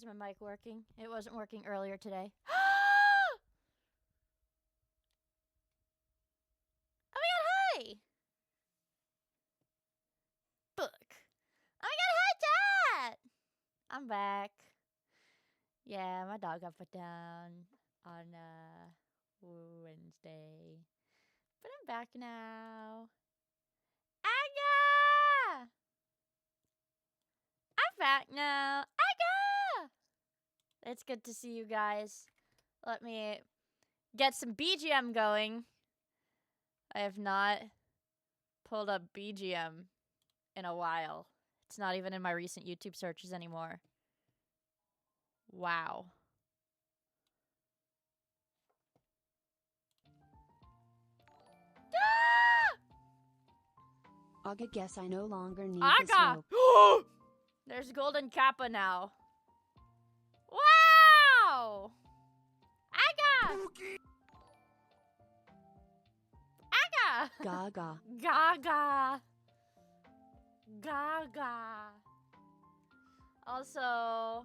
Is my mic working? It wasn't working earlier today. Oh my god, hi! Book. Oh my god, hi, chat! I'm back. Yeah, my dog got put down on Wednesday. But I'm back now. Aga! I'm back now. Aga! It's good to see you guys. Let me get some BGM going. I have not pulled up BGM in a while. It's not even in my recent YouTube searches anymore. Wow. Aga, guess I no longer need this Aga! rope. There's Golden Kappa now. Wow! Aga! Aga! Gaga. Gaga. Gaga. Also,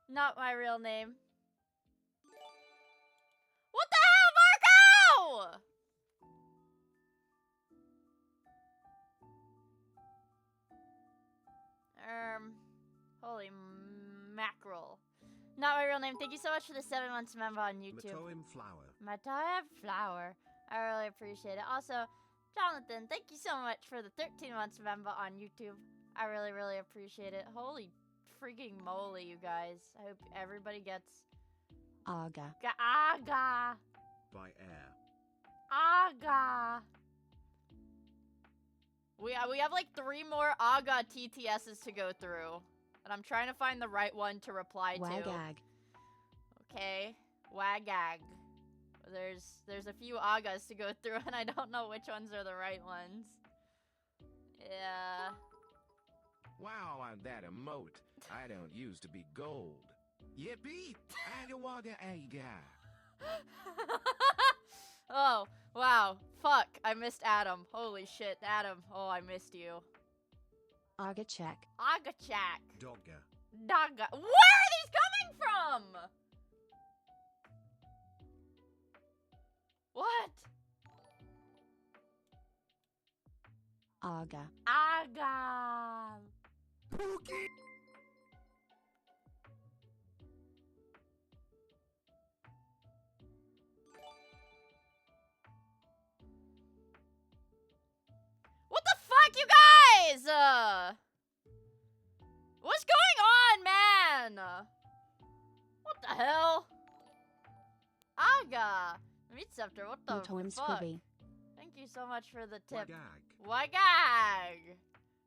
not my real name. What the hell, Marco? Holy mackerel. Not my real name. Thank you so much for the 7 months member on YouTube. Matoim Flower. Matoim Flower. I really appreciate it. Also, Jonathan, thank you so much for the 13 months member on YouTube. I really, really appreciate it. Holy freaking moly, you guys. I hope everybody gets... Aga. Aga. By air. Aga. We have like 3 more Aga TTSs to go through. And I'm trying to find the right one to reply to. Wagag. Okay. Wagag. There's a few Agas to go through and I don't know which ones are the right ones. Yeah. Wow, on that emote. I don't use to be gold. Yippee! Agawaga aga. Oh, wow. Fuck. I missed Adam. Holy shit, Adam. Oh, I missed you. Aga check. Agachak. Dogger. Daga. Where are these coming from? What? Aga. Aga. What the fuck, you guys? What's going on, man? What the hell? Aga. Meat scepter, what the Matoim fuck? Scribby. Thank you so much for the tip. Wagag. Wagag!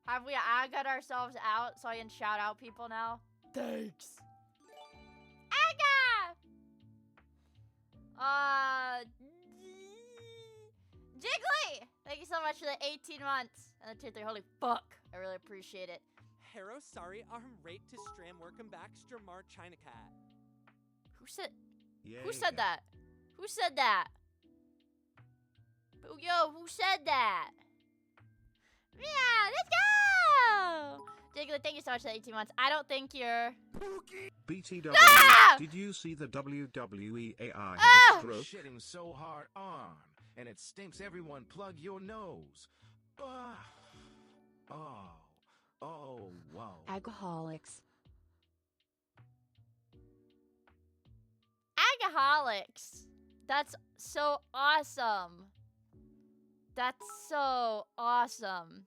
Have we agad ourselves out so I can shout out people now? Thanks. Aga! Jiggly! Thank you so much for the 18 months and the tier 3. Holy fuck. I really appreciate it. Hero sorry rate to stram workum baxter mar China cat. Who said Yeah. Who said that? Who said that? Yo, who said that? Yeah, let's go! Jiggly, thank you so much for the 18 months. I don't think you're... BTW. Ah! Did you see the WWE AI Ah! stroke? Shitting so hard on, and it stinks. Everyone plug your nose. Ah. Oh, wow. Agaholics. Agaholics. That's so awesome. That's so awesome.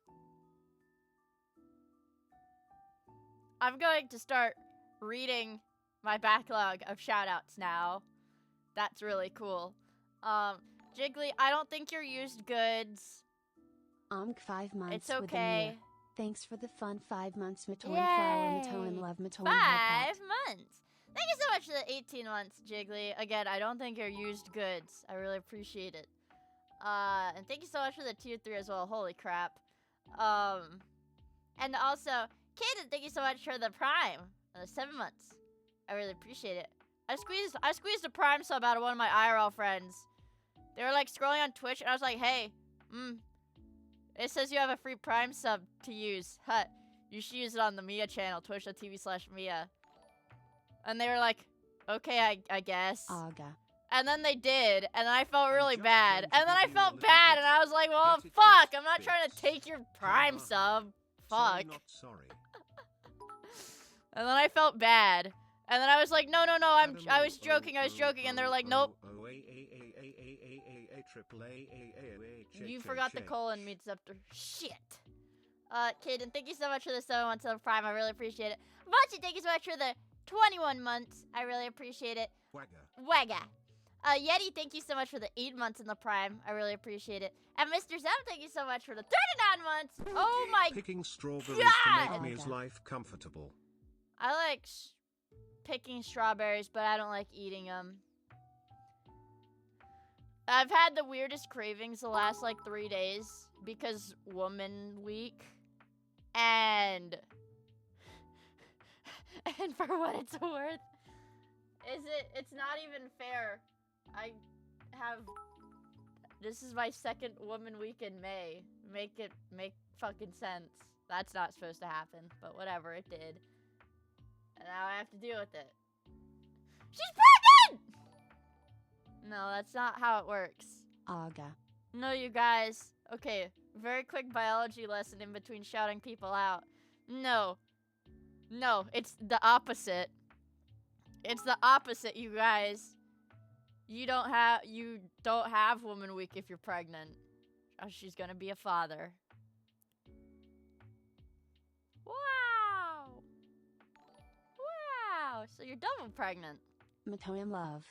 I'm going to start reading my backlog of shoutouts now. That's really cool. Jiggly, I don't think you're used goods. 5 months. It's with a okay. year. Thanks for the fun 5 months, Matoim Yay. Flower, Matoim Love, Matoim 5 Hellcat. months. Thank you so much for the 18 months, Jiggly. Again, I don't think you're used goods. I really appreciate it. And thank you so much for the tier 3 as well. Holy crap. And also, Kaden, thank you so much for the prime. 7 months. I really appreciate it. I squeezed a prime sub out of one of my IRL friends. They were like scrolling on Twitch and I was like, hey, it says you have a free prime sub to use. You should use it on the Miia channel, twitch.tv/Miia. And they were like, okay, I guess. Aga. And then they did, and I felt I'm really just bad. going to And then give I you a felt little bad, bit. and I was like, well, Get it fuck, fixed, I'm not trying to bitch. take your Prime sub. Sorry, Fuck. not sorry. And then I felt bad. And then I was like, no, I was joking, and they're like, nope. You forgot the colon meets after. Shit. Kaden, thank you so much for the 7 months of Prime. I really appreciate it. Vachi, thank you so much for the 21 months. I really appreciate it. Wagga. Yeti, thank you so much for the 8 months in the Prime. I really appreciate it. And Mr. Zem, thank you so much for the 39 months. Oh my Picking strawberries God! to make Mia's Okay. life comfortable. I like picking strawberries, but I don't like eating them. I've had the weirdest cravings the last like 3 days because Woman Week. And for what it's worth, it's not even fair. This is my second Woman Week in May. Make fucking sense. That's not supposed to happen, but whatever, it did. And now I have to deal with it. She's pregnant! No, that's not how it works. Aga. No, you guys. Okay, very quick biology lesson in between shouting people out. No, it's the opposite. It's the opposite, you guys. You don't have Woman Week if you're pregnant. Oh, she's gonna be a father. Wow. So you're double pregnant. Matoyam love.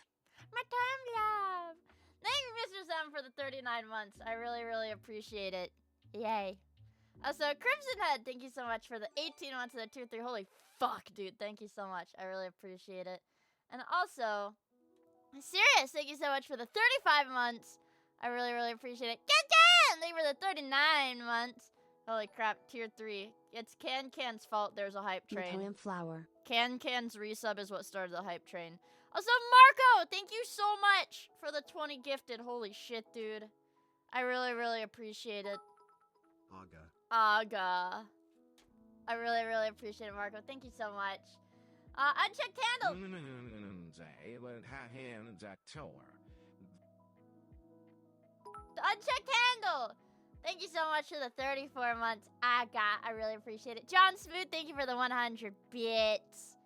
My time love. Thank you, Mr. Sam, for the 39 months. I really, really appreciate it. Yay. Also, Crimson Head, thank you so much for the 18 months of the 2-3. Holy fuck, dude. Thank you so much. I really appreciate it. And also, Sirius, thank you so much for the 35 months. I really, really appreciate it. Can! Thank you for the 39 months. Holy crap, tier 3. It's Can's fault there's a hype train. Matoyam flower. Can's resub is what started the hype train. Also, Marco, thank you so much for the 20 gifted. Holy shit, dude. I really, really appreciate it. Aga. I really, really appreciate it, Marco. Thank you so much. Unchecked candle. Unchecked candle. Thank you so much for the 34 months. Aga. I really appreciate it. John Smooth, thank you for the 100 bits.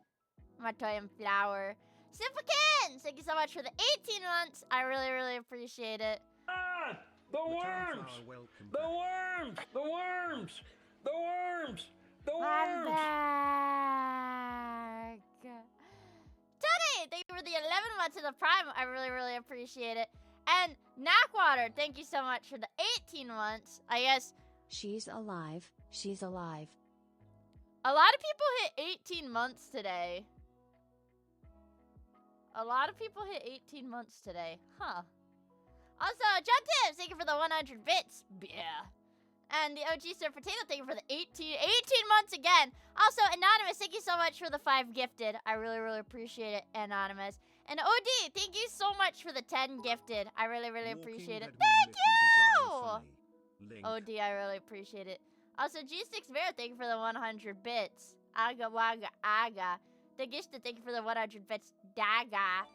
My toy and flower. Simpakins, thank you so much for the 18 months. I really, really appreciate it. Ah! The worms! The worms! The worms! The worms! The I'm worms! back. Tony, thank you for the 11 months of the Prime. I really, really appreciate it. And Knackwater, thank you so much for the 18 months. I guess She's alive. She's alive. a lot of people hit 18 months today. A lot of people hit 18 months today. Huh. Also, John Tibbs, thank you for the 100 bits. Yeah. And the OG Sir Potato, thank you for the 18 months again. Also, Anonymous, thank you so much for the 5 gifted. I really, really appreciate it, Anonymous. And OD, thank you so much for the 10 gifted. I really, really appreciate it. Thank you! OD, I really appreciate it. Also, G6 Bear, thank you for the 100 bits. Aga Waga Aga. The Gishta, thank you for the 100 bits. Daga.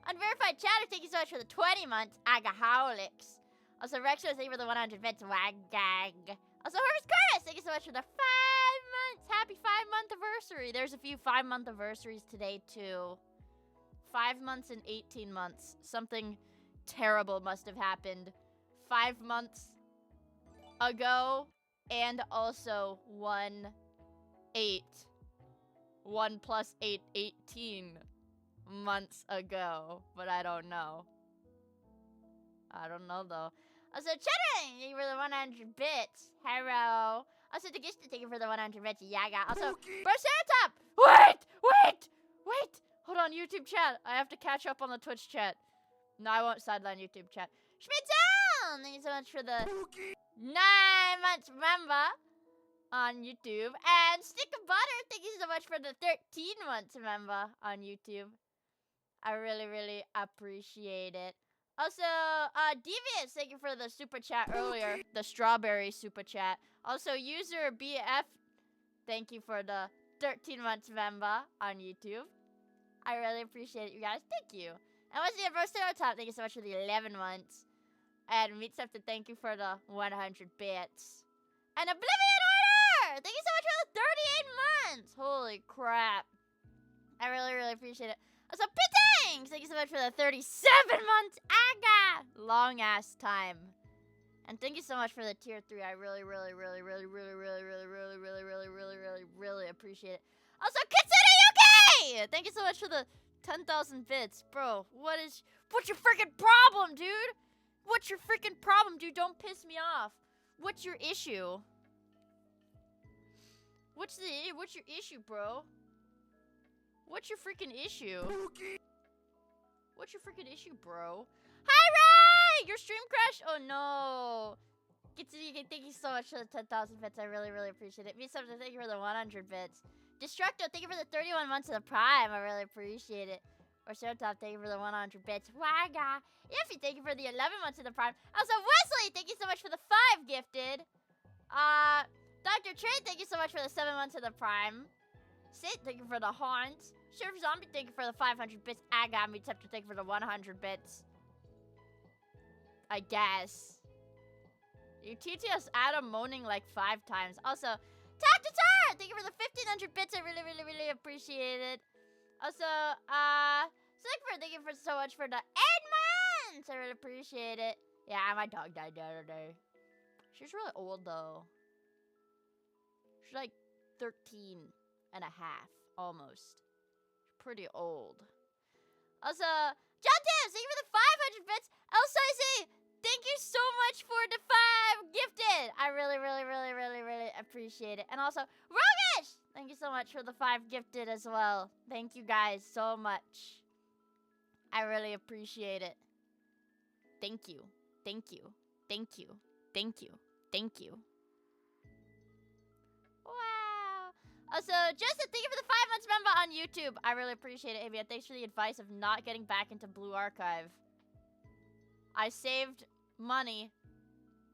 Unverified Chatter, thank you so much for the 20 months. Agaholics. Also, Rexo, thank you for the 100 bits. Wagag. Also, Harvest Curtis, thank you so much for the 5 months. Happy 5-month anniversary. There's a few 5-month anniversaries today, too. 5 months and 18 months. Something terrible must have happened 5 months ago. And also 1, 8. 1 plus 8, 18 months ago. But I don't know. I don't know, though. Also, Cheddar, thank you for the 100 bits. Hello. Also, the Gishta, thank you for the 100 bits. Yaga. Also, Brocertop. Wait. Hold on, YouTube chat. I have to catch up on the Twitch chat. No, I won't sideline YouTube chat. Schmitzown, thank you so much for the 9 months member on YouTube. And Stick of Butter, thank you so much for the 13 months member on YouTube. I really, really appreciate it. Also, Devious, thank you for the super chat earlier. The strawberry super chat. Also, user BF, thank you for the 13 months member on YouTube. I really appreciate it, you guys. Thank you. And what's the Roasted on Top? Thank you so much for the 11 months. And Meat Septa, thank you for the 100 bits. And Oblivion Order! Thank you so much for the 38 months! Holy crap. I really, really appreciate it. Also, Pitangs! Thank you so much for the 37 months! Aga! Long ass time. And thank you so much for the tier 3. I really, really, really, really, really, really, really, really, really, really, really, really, really appreciate it. Also, Kitsune UK! Thank you so much for the 10,000 bits. Bro, what's your freaking problem, dude? What's your freaking problem, dude? Don't piss me off. What's your issue? What's your issue, bro? What's your freaking issue? What's your freaking issue, bro? Hi, Ray! Your stream crashed? Oh, no. Kitsune, thank you so much for the 10,000 bits. I really, really appreciate it. Misubs, thank you for the 100 bits. Destructo, thank you for the 31 months of the Prime. I really appreciate it. Or Showtop, thank you for the 100 bits. Waga. Iffy, thank you for the 11 months of the Prime. Also, Wesley, thank you so much for the 5 gifted. Dr. Trey, thank you so much for the 7 months of the Prime. Sid, thank you for the Haunt. Surf Zombie, thank you for the 500 bits. Aga, Meatceptor, thank you for the 100 bits. I guess. You TTS Adam moaning like 5 times. Also, Tactitar, thank you for the 1500 bits. I really, really, really appreciate it. Also, Slickford, thank you for so much for the 8 months. I really appreciate it. Yeah, my dog died the other day. She's really old though. She's like 13 and a half, almost. Pretty old. Also, John Tibbs, thank you for the 500 bits. LCC, thank you so much for the 5 gifted. I really, really, really, really, really appreciate it. And also, Rogish, thank you so much for the 5 gifted as well. Thank you guys so much. I really appreciate it. Thank you. Thank you. Thank you. Thank you. Thank you. Wow. Also, Joseph, thank you for the 5 months member on YouTube. I really appreciate it, Avia. Thanks for the advice of not getting back into Blue Archive. I saved money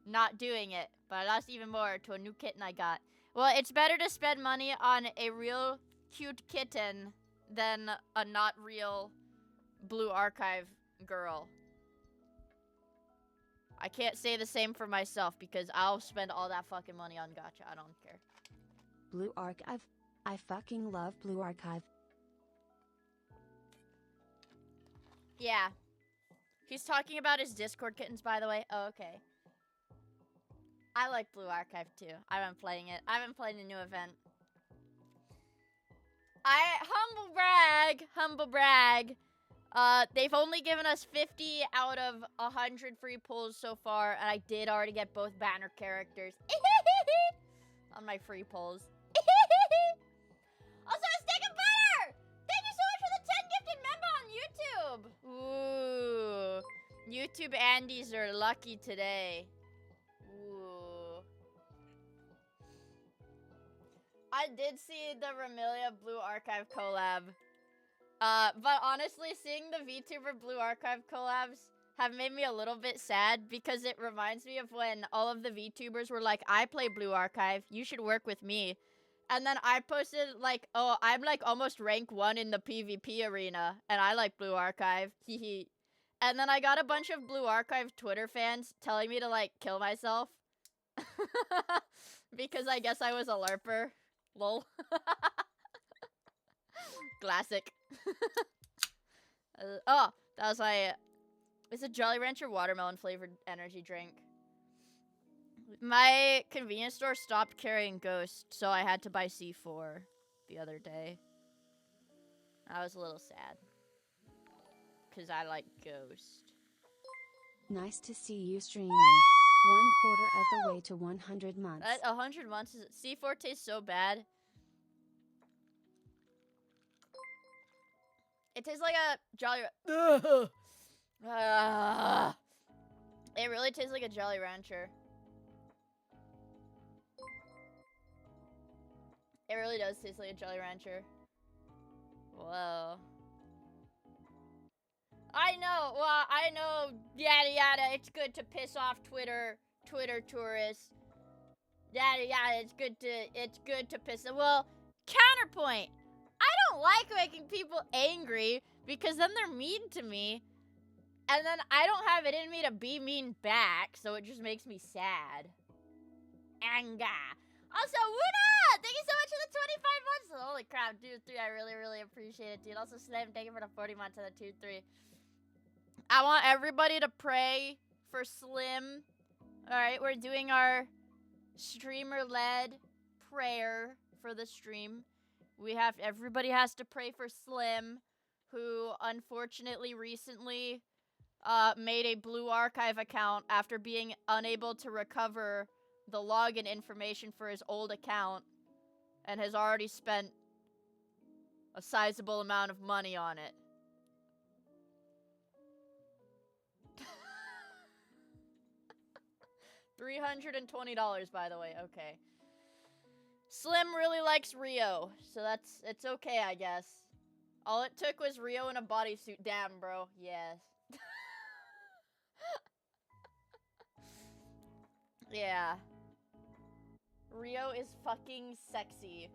not doing it, but I lost even more to a new kitten I got. Well, it's better to spend money on a real cute kitten than a not real Blue Archive girl. I can't say the same for myself because I'll spend all that fucking money on gacha. I don't care. Blue Archive. I fucking love Blue Archive. Yeah. He's talking about his Discord kittens, by the way. Oh, okay. I like Blue Archive, too. I've been playing it. I've been playing the new event. Humble brag. Humble brag. They've only given us 50 out of 100 free pulls so far, and I did already get both banner characters on my free pulls. Also, Steak and Butter! Thank you so much for the 10 gifted member on YouTube! Ooh. YouTube Andes are lucky today. Ooh. I did see the Remilia Blue Archive collab. But honestly, seeing the VTuber Blue Archive collabs have made me a little bit sad because it reminds me of when all of the VTubers were like, I play Blue Archive, you should work with me. And then I posted like, oh, I'm like almost rank 1 in the PvP arena, and I like Blue Archive, hehe. And then I got a bunch of Blue Archive Twitter fans telling me to like kill myself. Because I guess I was a LARPer. Lol. Classic. Oh, that was my... It's a Jolly Rancher watermelon flavored energy drink. My convenience store stopped carrying Ghost, so I had to buy C4 the other day. I was a little sad. Because I like Ghost. Nice to see you streaming. 1/4 of the way to 100 months. 100 months is... C4 tastes so bad. It tastes like a Jolly... It really tastes like a Jolly Rancher. It really does taste like a Jolly Rancher. Whoa. I know, well, I know, yada yada, it's good to piss off Twitter tourists. Yada yada, it's good to piss them. Well, counterpoint. I don't like making people angry because then they're mean to me. And then I don't have it in me to be mean back, so it just makes me sad. Anga. Also, Wuna! Thank you so much for the 25 months. Holy crap, dude, 3, I really, really appreciate it, dude. Also, Slim, thank you for the 40 months and the 2-3. I want everybody to pray for Slim. Alright, we're doing our streamer-led prayer for the stream. Everybody has to pray for Slim, who unfortunately recently made a Blue Archive account after being unable to recover the login information for his old account and has already spent a sizable amount of money on it. $320, by the way. Okay. Slim really likes Rio, so it's okay, I guess. All it took was Rio in a bodysuit. Damn, bro. Yes. Yeah. Rio is fucking sexy.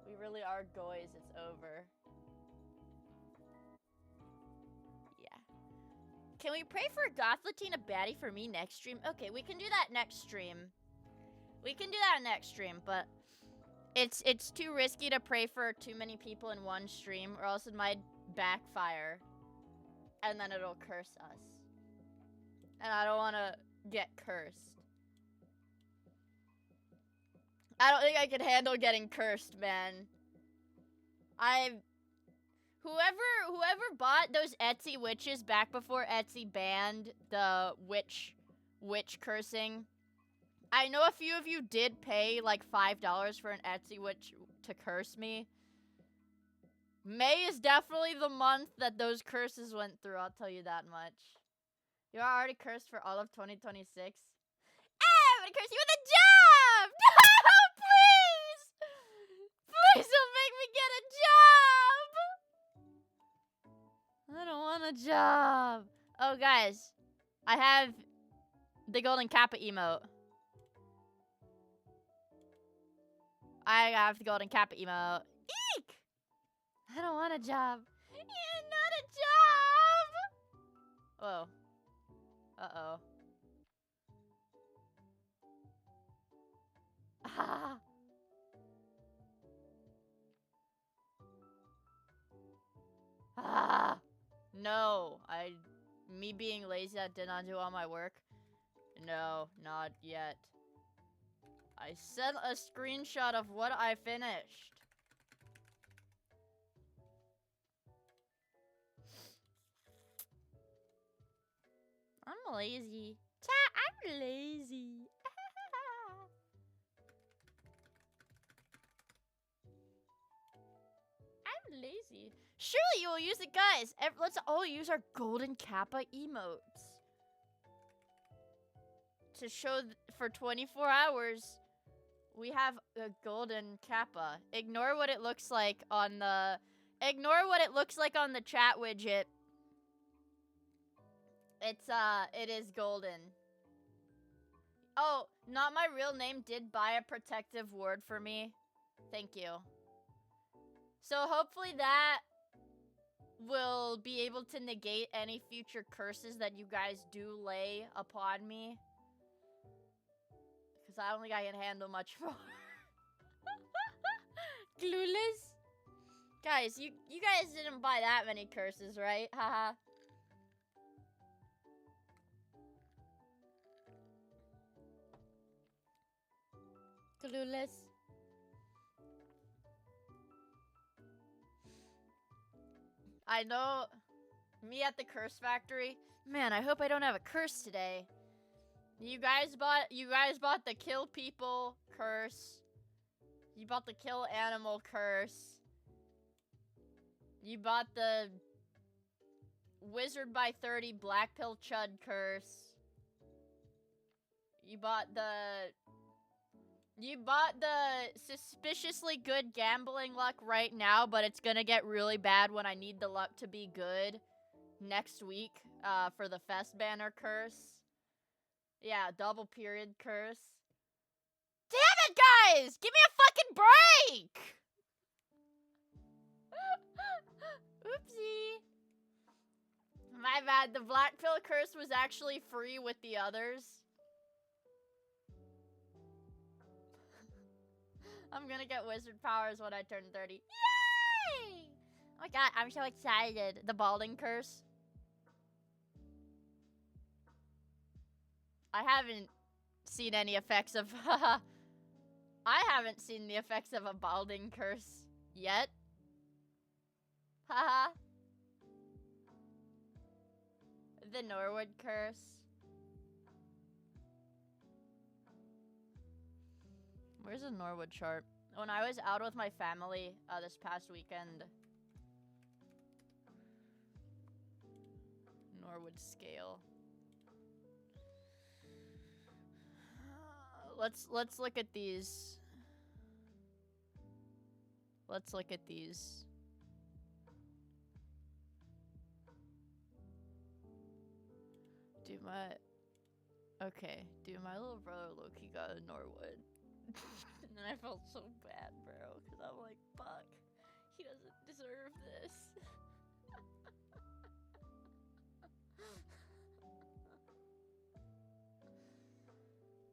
We really are goys. It's over. Yeah. Can we pray for Goth Latina Baddie for me next stream? Okay, we can do that next stream. We can do that next stream, but it's too risky to pray for too many people in one stream, or else it might backfire. And then it'll curse us. And I don't want to get cursed. I don't think I could handle getting cursed, man. Whoever bought those Etsy witches back before Etsy banned the witch cursing, I know a few of you did pay like $5 for an Etsy witch to curse me. May is definitely the month that those curses went through, I'll tell you that much. You are already cursed for all of 2026? Hey, I'm gonna curse you with a job! No, please! Please don't make me get a job! I don't want a job. Oh, guys. I have the golden kappa emote. I have the golden kappa emote. Eek! I don't want a job. Yeah, not a job! Whoa. Uh-oh. Ah. Ah. No. Me being lazy, I did not do all my work. No, not yet. I sent a screenshot of what I finished. I'm lazy. I'm lazy. I'm lazy. Surely you will use it, guys. Let's all use our golden kappa emotes to show for 24 hours we have a golden kappa. Ignore what it looks like on the chat widget. It is golden. Oh, not my real name did buy a protective ward for me. Thank you. So hopefully that will be able to negate any future curses that you guys do lay upon me. Because I don't think I can handle much more. Clueless? Guys, you guys didn't buy that many curses, right? Haha. Clueless. I know me at the curse factory. Man, I hope I don't have a curse today. You guys bought the kill people curse. You bought the kill animal curse. You bought the wizard by 30 black pill chud curse. You bought the suspiciously good gambling luck right now, but it's gonna get really bad when I need the luck to be good next week for the fest banner curse. Yeah, double period curse. Damn it, guys! Give me a fucking break! Yeah, the black pill curse was actually free with the others. I'm gonna get wizard powers when I turn 30. Yay! Oh my god, I'm so excited. The balding curse. I haven't seen any effects of I haven't seen the effects of a balding curse yet. Haha. The Norwood curse. Where's the Norwood chart? When I was out with my family this past weekend. Norwood scale. Let's look at these. Let's look at these. Do my little brother Loki got a Norwood. And then I felt so bad, bro, because I'm like, fuck, he doesn't deserve this.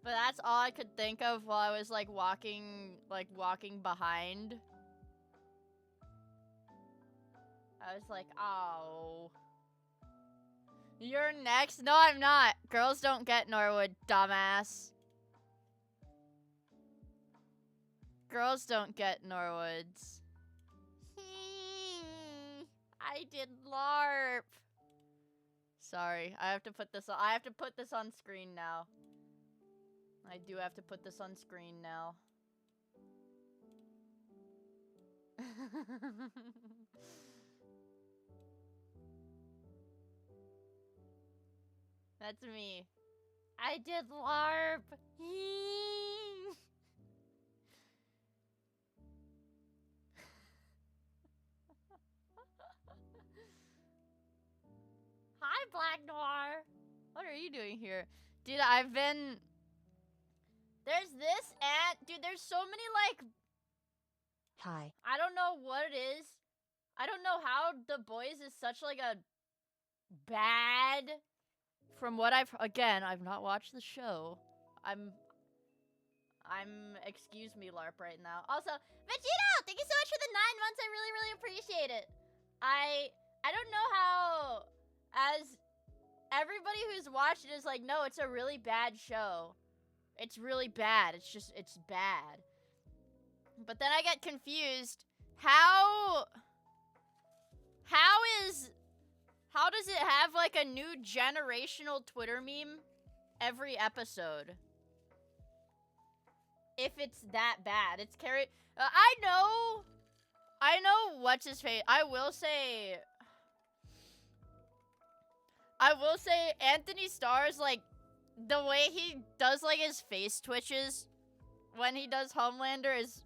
But that's all I could think of while I was like walking behind. I was like, oh. You're next? No, I'm not. Girls don't get Norwood, dumbass. Girls don't get Norwoods. I did LARP. Sorry, I have to put this on. I have to put this on screen now. I do have to put this on screen now. That's me. I did LARP. Hi, Black Noir. What are you doing here? Dude, I've been... There's this and... Dude, there's so many, like... Hi. I don't know what it is. I don't know how The Boys is such, like, a... bad... From what I've... Again, I've not watched the show. I'm... Excuse me, LARP right now. Also, Vegito! Thank you so much for the 9 months. I really, really appreciate it. I don't know how... As everybody who's watched it is like, no, it's a really bad show. It's really bad. It's just, it's bad. But then I get confused. How does it have like a new generational Twitter meme every episode? If it's that bad. It's carried. I know what's his face. I will say Anthony Starr's, like, the way he does, like, his face twitches when he does Homelander is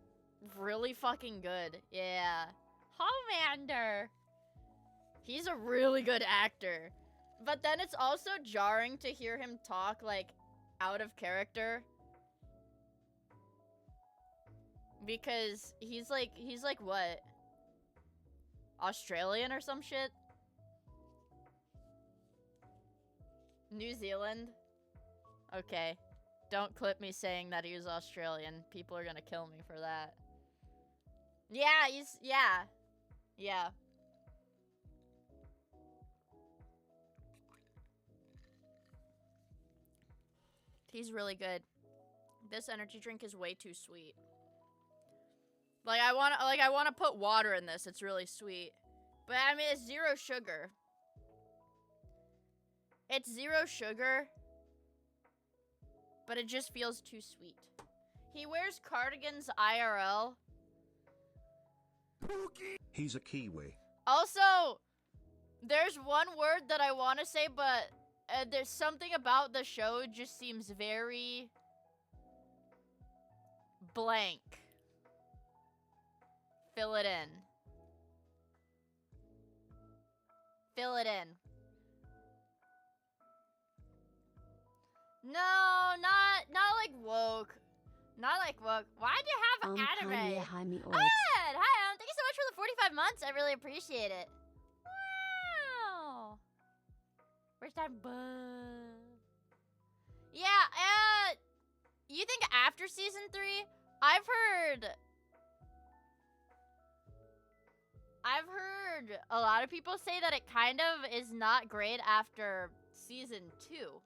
really fucking good. Yeah. Homelander. He's a really good actor. But then it's also jarring to hear him talk, like, out of character. Because he's like what? Australian or some shit? New Zealand? Okay. Don't clip me saying that he was Australian. People are gonna kill me for that. Yeah, Yeah. He's really good. This energy drink is way too sweet. Like, I wanna put water in this. It's really sweet. But, I mean, it's 0 sugar. It's 0 sugar. But it just feels too sweet. He wears cardigans IRL. He's a Kiwi. Also, there's one word that I want to say, but there's something about the show just seems very blank. Fill it in. Fill it in. No, not like woke. Not like woke. Why'd you have an anime? Hi, Hi, thank you so much for the 45 months. I really appreciate it. Wow. time. Yeah, you think after season 3? I've heard a lot of people say that it kind of is not great after season 2.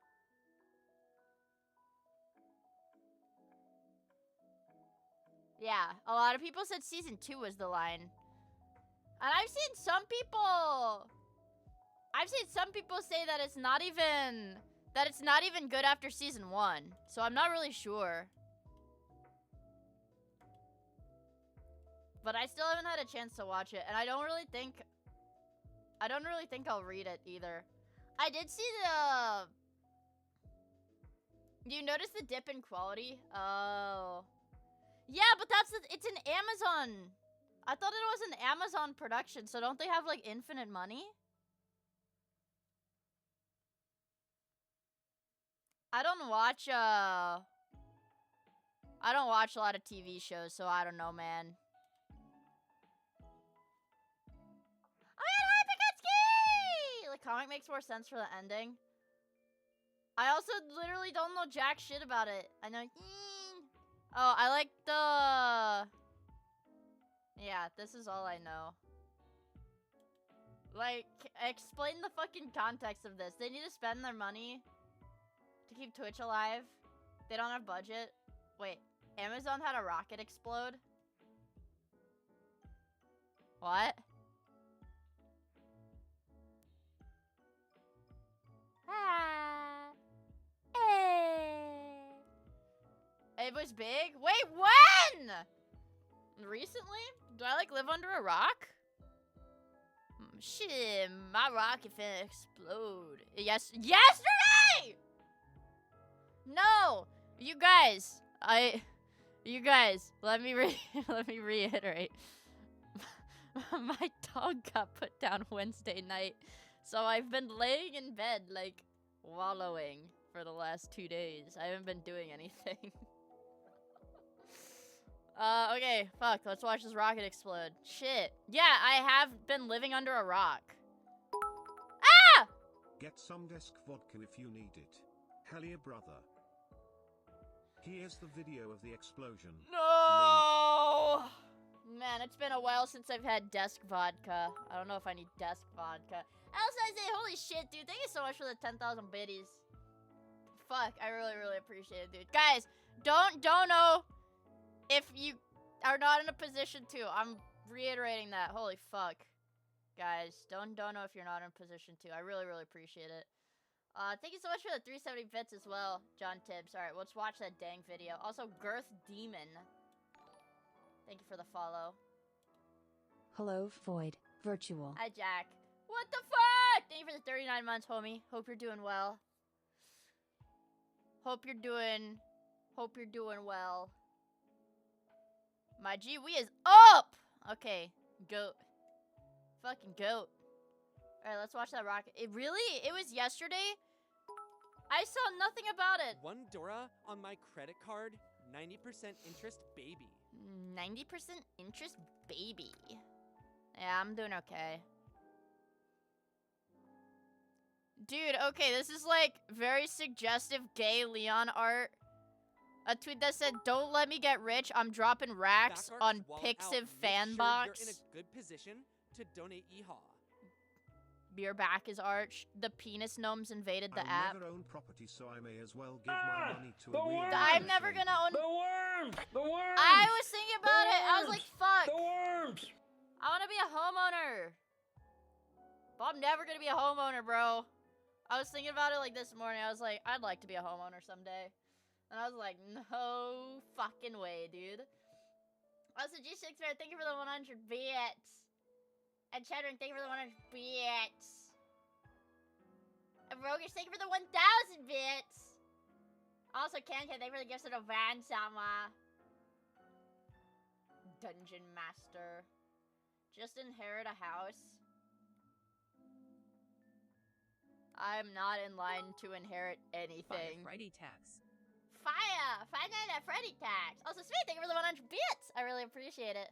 Yeah, a lot of people said season 2 was the line. And I've seen some people say that it's not even good after season 1. So I'm not really sure. But I still haven't had a chance to watch it, and I don't really think I'll read it either. I did see do you notice the dip in quality? Oh. Yeah, but it's an Amazon. I thought it was an Amazon production, so don't they have like infinite money? I don't watch a lot of TV shows, so I don't know, man. Oh yeah, hi Piketsuki! Like, comic makes more sense for the ending. I also literally don't know jack shit about it. I know. Oh, I like the. Yeah, this is all I know. Like, explain the fucking context of this. They need to spend their money to keep Twitch alive. They don't have budget. Wait, Amazon had a rocket explode? What? Ah. It was big? Wait, when? Recently? Do I like live under a rock? Shit, my rocket finna explode. Yes, yesterday! No! You guys, let me reiterate. My dog got put down Wednesday night, so I've been laying in bed, like, wallowing for the last 2 days. I haven't been doing anything. Okay, fuck, let's watch this rocket explode. Shit. Yeah, I have been living under a rock. Ah! Get some desk vodka if you need it. Hell yeah, brother. Here's the video of the explosion. No! Man, it's been a while since I've had desk vodka. I don't know if I need desk vodka. Else I say, holy shit, dude. Thank you so much for the 10,000 biddies. Fuck, I really, really appreciate it, dude. Guys, don't know if you are not in a position to. I'm reiterating that. Holy fuck. Guys, don't know if you're not in a position to. I really, really appreciate it. Thank you so much for the 370 bits as well, John Tibbs. Alright, let's watch that dang video. Also, Girth Demon. Thank you for the follow. Hello, Void. Virtual. Hi, Jack. What the fuck? Thank you for the 39 months, homie. Hope you're doing well. Hope you're doing well. My G, we is up! Okay, goat. Fucking goat. Alright, let's watch that rocket. It was yesterday? I saw nothing about it. 1 Dora on my credit card, 90% interest, baby. 90% interest, baby. Yeah, I'm doing okay. Dude, okay, this is like very suggestive gay Leon art. A tweet that said, "Don't let me get rich. I'm dropping racks on Pixiv Fanbox." You're in a good position to donate EHAW. Your back is arched. The penis gnomes invaded the app. I never own property, so I may as well give my money to the a weird worms! I'm never gonna own. The worms! The worms! I was thinking about it. I was like, fuck. The worms! I want to be a homeowner. But I'm never gonna be a homeowner, bro. I was thinking about it like this morning. I was like, I'd like to be a homeowner someday. And I was like, no fucking way, dude. Also, G6 Bear, thank you for the 100 bits. And Cheddar, thank you for the 100 bits. And Rogish, thank you for the 1,000 bits. Also, Ken, thank you for the gifts of the Van Sama. Dungeon Master. Just inherit a house. I'm not in line to inherit anything. Freddy tax. Fire! Find out that Freddy tax. Also, sweet, thank you for the 100 bits. I really appreciate it.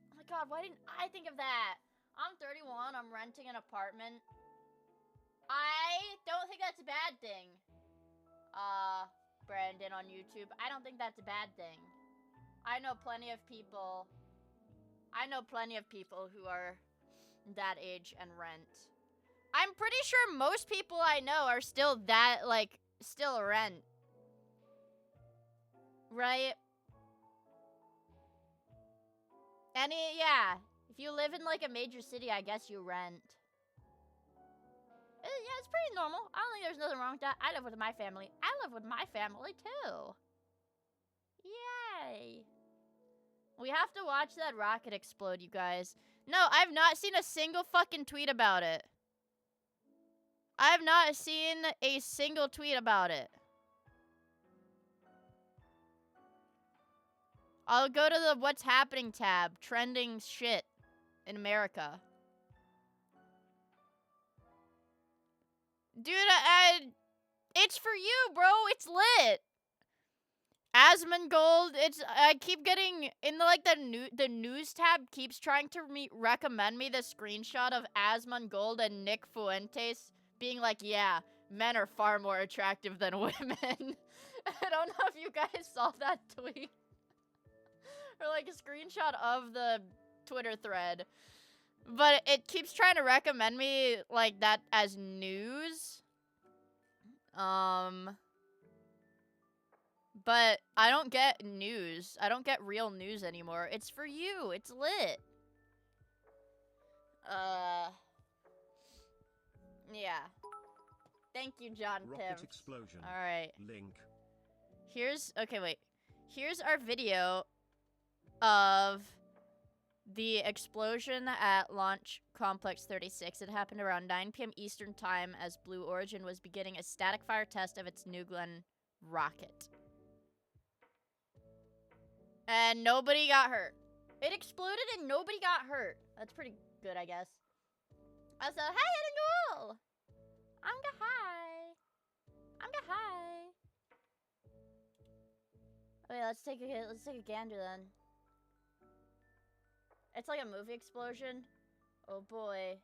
Oh my god, why didn't I think of that? I'm 31, I'm renting an apartment. don't think that's a bad thing. Brandon on YouTube. I don't think that's a bad thing. I know plenty of people who are that age and rent. I'm pretty sure most people I know are still that, like, still rent. Right? Yeah. If you live in, like, a major city, I guess you rent. Yeah, it's pretty normal. I don't think there's nothing wrong with that. I live with my family. I live with my family, too. Yay. We have to watch that rocket explode, you guys. No, I've not seen a single fucking tweet about it. I've not seen a single tweet about it. I'll go to the What's Happening tab. Trending shit in America. Dude, it's for you, bro. It's lit. Asmongold, I keep getting in the news tab keeps trying to recommend me the screenshot of Asmongold and Nick Fuentes being like, yeah, men are far more attractive than women. I don't know if you guys saw that tweet. Or like a screenshot of the Twitter thread. But it keeps trying to recommend me like that as news. But I don't get news. I don't get real news anymore. It's for you. It's lit. Yeah. Thank you, John Rocket Tim. explosion. All right. Link. Okay, wait. Here's our video of the explosion at Launch Complex 36. It happened around 9 p.m. Eastern Time as Blue Origin was beginning a static fire test of its New Glenn rocket. And nobody got hurt. It exploded and nobody got hurt. That's pretty good, I guess. I said, hey, Edingle! I'm hi. Okay, let's take a gander then. It's like a movie explosion. Oh boy.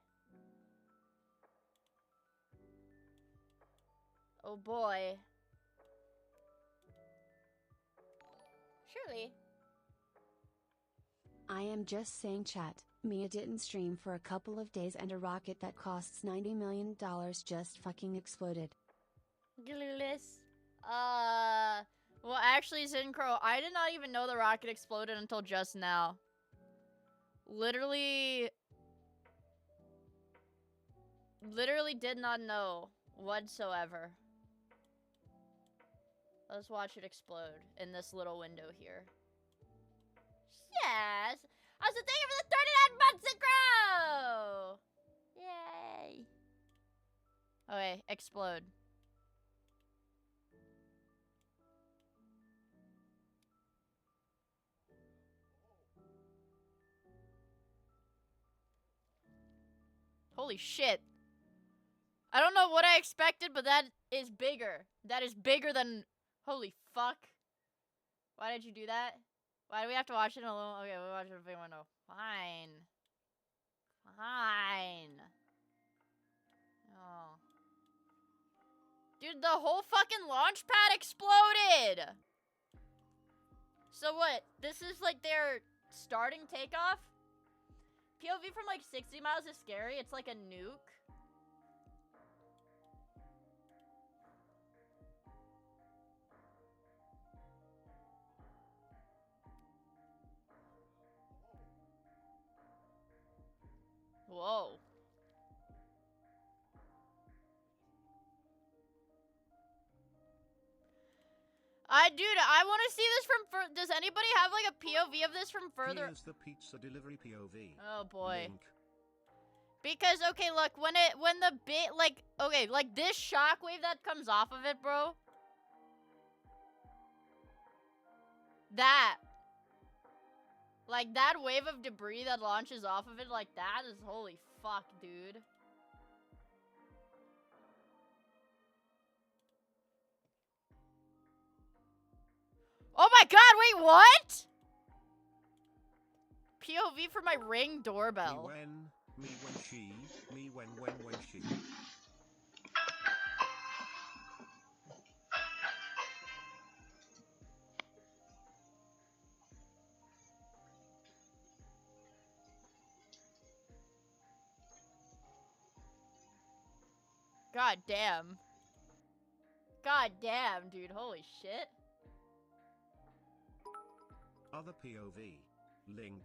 Oh boy. Surely. I am just saying, chat. Miia didn't stream for a couple of days and a rocket that costs $90 million just fucking exploded. Well, actually, Zincro, I did not even know the rocket exploded until just now. Literally did not know whatsoever. Let's watch it explode in this little window here. Yes! Also, thank you for the 39 months, Zincro! Yay! Okay, explode. Holy shit. I don't know what I expected, but that is bigger. That is bigger than... Holy fuck. Why did you do that? Why do we have to watch it alone? Okay, we'll watch it in a big window. Fine. Oh. Dude, the whole fucking launch pad exploded! So what? This is like their starting takeoff? POV from like 60 miles is scary. It's like a nuke. Whoa. Dude, I want to see this from does anybody have like a POV of this from further? Here's the pizza delivery POV. Oh boy. Link. Because okay, look, when the bit like okay, like this shockwave that comes off of it, bro. That. Like that wave of debris that launches off of it like that is holy fuck, dude. Oh my god, wait, what? POV for my Ring doorbell. Me when she. God damn. God damn, dude. Holy shit. Other POV. Link.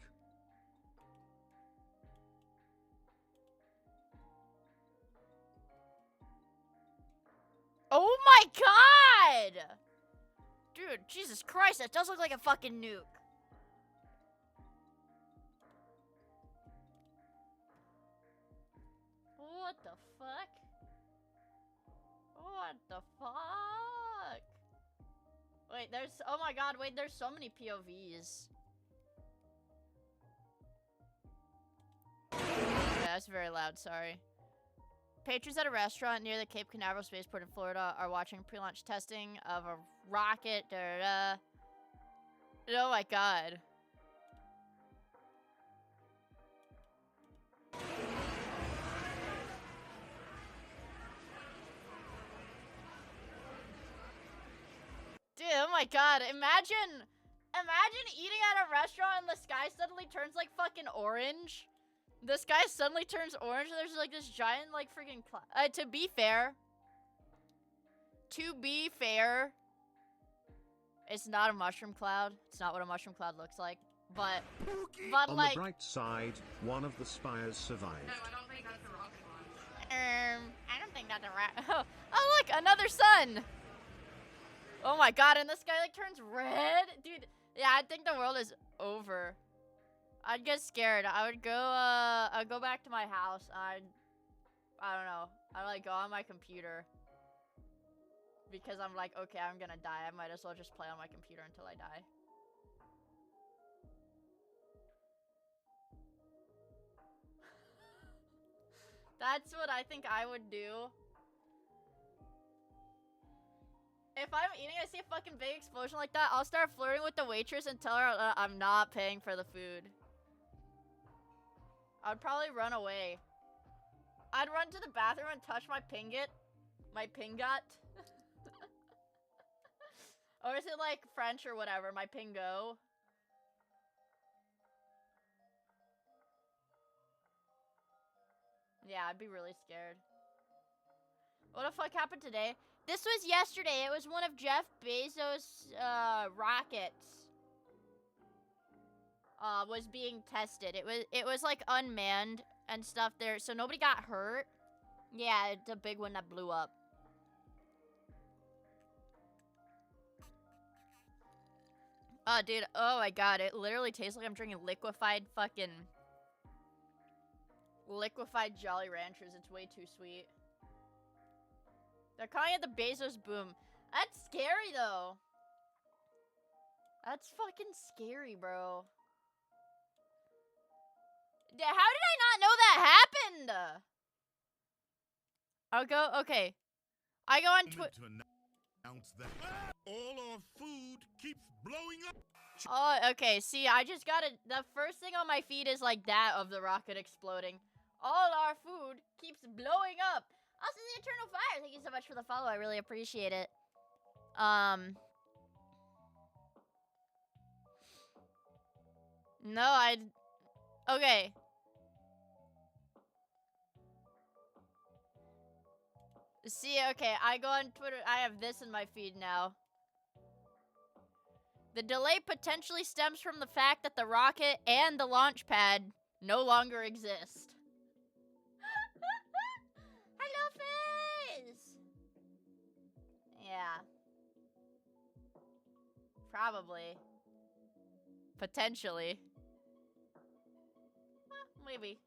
Oh my god! Dude, Jesus Christ, that does look like a fucking nuke. What the fuck? What the fuck? Wait, there's, oh my god, wait, there's so many POVs. Yeah, that's very loud, sorry. Patrons at a restaurant near the Cape Canaveral spaceport in Florida are watching pre-launch testing of a rocket. Oh my god. Dude, oh my god. Imagine eating at a restaurant and the sky suddenly turns like fucking orange. The sky suddenly turns orange and there's like this giant like freaking cloud. To be fair, it's not a mushroom cloud. It's not what a mushroom cloud looks like. But On like, the bright side, one of the spires survived. No, I don't think that's the rocket launch. I don't think that's a rat. Oh look, another sun. Oh my god, and the sky like turns red, dude. Yeah, I think the world is over. I'd get scared. I'd go back to my house. I don't know. I'd like go on my computer because I'm like, okay, I'm gonna die. I might as well just play on my computer until I die. That's what I think I would do. If I'm eating, I see a fucking big explosion like that, I'll start flirting with the waitress and tell her I'm not paying for the food. I'd probably run away. I'd run to the bathroom and touch my pingot. My pingot. Or is it like French or whatever? My pingo. Yeah, I'd be really scared. What the fuck happened today? This was yesterday. It was one of Jeff Bezos' rockets. Was being tested. It was like unmanned and stuff there, so nobody got hurt. Yeah, it's a big one that blew up. Oh, dude. Oh my god, it literally tastes like I'm drinking liquefied Jolly Ranchers. It's way too sweet. They're calling it the Bezos boom. That's scary, though. That's fucking scary, bro. How did I not know that happened? I'll go, okay. I go on Twitter. To announce that all our food keeps blowing up. Oh, okay. See, I just got it. The first thing on my feed is like that of the rocket exploding. All our food keeps blowing up. Also, the Eternal Fire. Thank you so much for the follow. I really appreciate it. No, okay. See, okay, I go on Twitter. I have this in my feed now. The delay potentially stems from the fact that the rocket and the launch pad no longer exist. Hello, Fizz! Yeah. Probably. Potentially. Maybe.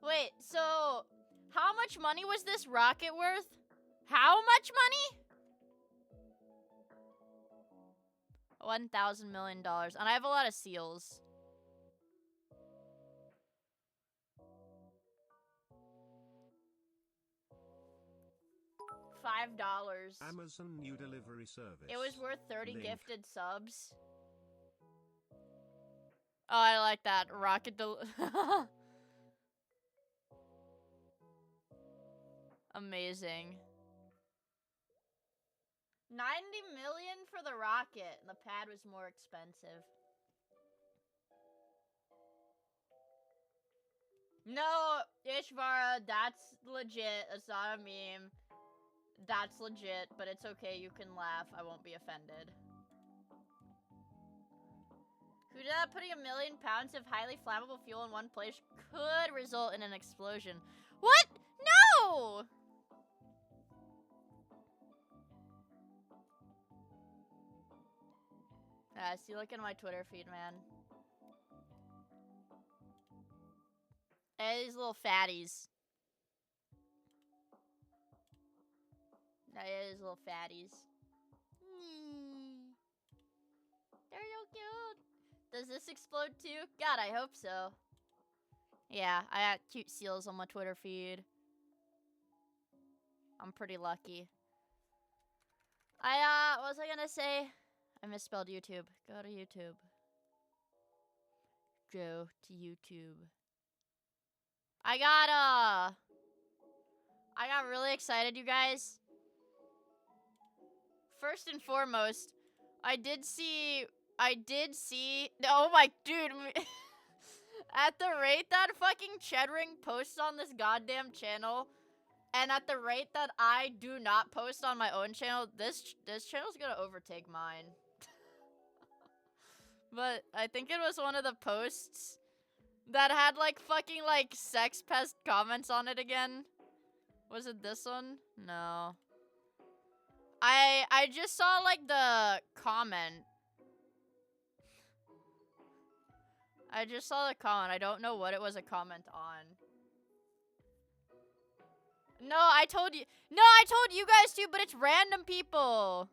Wait, so how much money was this rocket worth? How much money? $1,000 million. And I have a lot of seals. $5. Amazon new delivery service. It was worth 30 Link. gifted subs. Oh, I like that. Rocket Amazing. 90 million for the rocket. The pad was more expensive. No, Ishvara, that's legit. It's not a meme. That's legit, but it's okay. You can laugh. I won't be offended. Who did that? Putting 1 million pounds of highly flammable fuel in one place could result in an explosion. What? No! See, look at my Twitter feed, man. Hey, these little fatties. These little fatties. They're so cute. Does this explode too? God, I hope so. Yeah, I got cute seals on my Twitter feed. I'm pretty lucky. What was I gonna say? I misspelled YouTube. Go to YouTube. Go to YouTube. I got really excited, you guys. First and foremost, I did see, oh my, dude, at the rate that fucking Cheddring posts on this goddamn channel, and at the rate that I do not post on my own channel, this channel's gonna overtake mine. But I think it was one of the posts that had like fucking like sex pest comments on it again. Was it this one? No. I just saw like the comment. I just saw the comment. I don't know what it was a comment on. No, I told you. No, I told you guys too, but it's random people.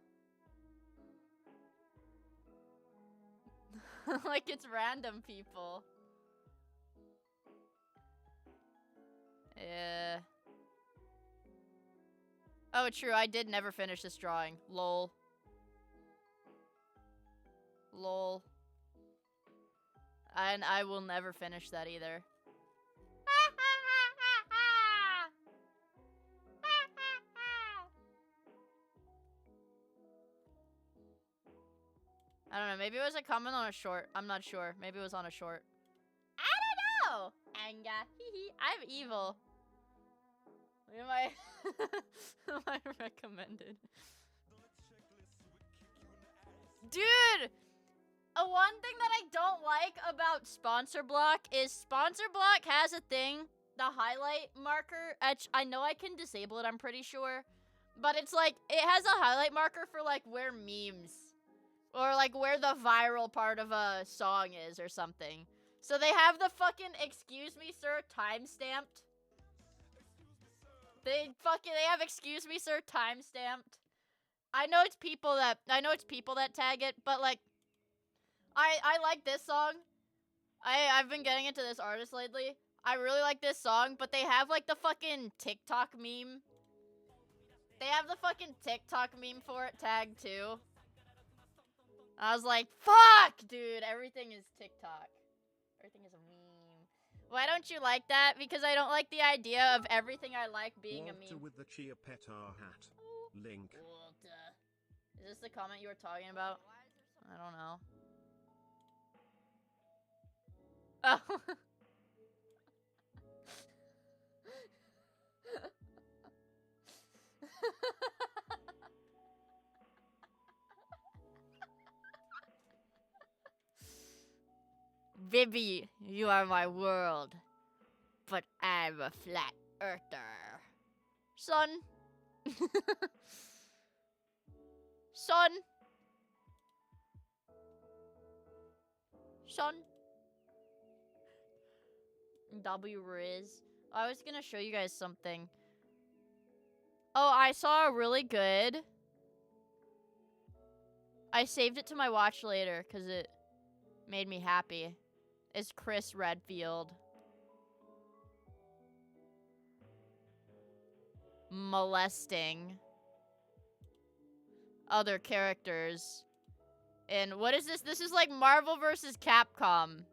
Like it's random people. Yeah. Oh, true. I did never finish this drawing. Lol. Lol. And I will never finish that either. I don't know. Maybe it was a comment on a short. I'm not sure. Maybe it was on a short. I don't know. Anga. I'm evil. Look at my recommended. Dude! One thing that I don't like about Sponsor Block is Sponsor Block has a thing, the highlight marker. I know I can disable it, I'm pretty sure. But it's like, it has a highlight marker for like where memes, or like where the viral part of a song is or something. So they have the fucking "excuse me sir" time-stamped. They have "excuse me sir" time-stamped. I know it's people that tag it, but like I like this song. I've been getting into this artist lately. I really like this song, but they have like the fucking TikTok meme. They have the fucking TikTok meme for it tagged too. I was like, fuck, dude, everything is TikTok. Everything is a meme. Why don't you like that? Because I don't like the idea of everything I like being Walter a meme. with the Chia Petar hat. Link. Walter. Is this the comment you were talking about? I don't know. Oh. Bibby, you are my world, but I'm a flat earther. Son. Son. Son. W Riz. I was gonna show you guys something. Oh, I saw a really good. I saved it to my watch later because it made me happy. It's Chris Redfield. Molesting other characters. And what is this? This is like Marvel versus Capcom.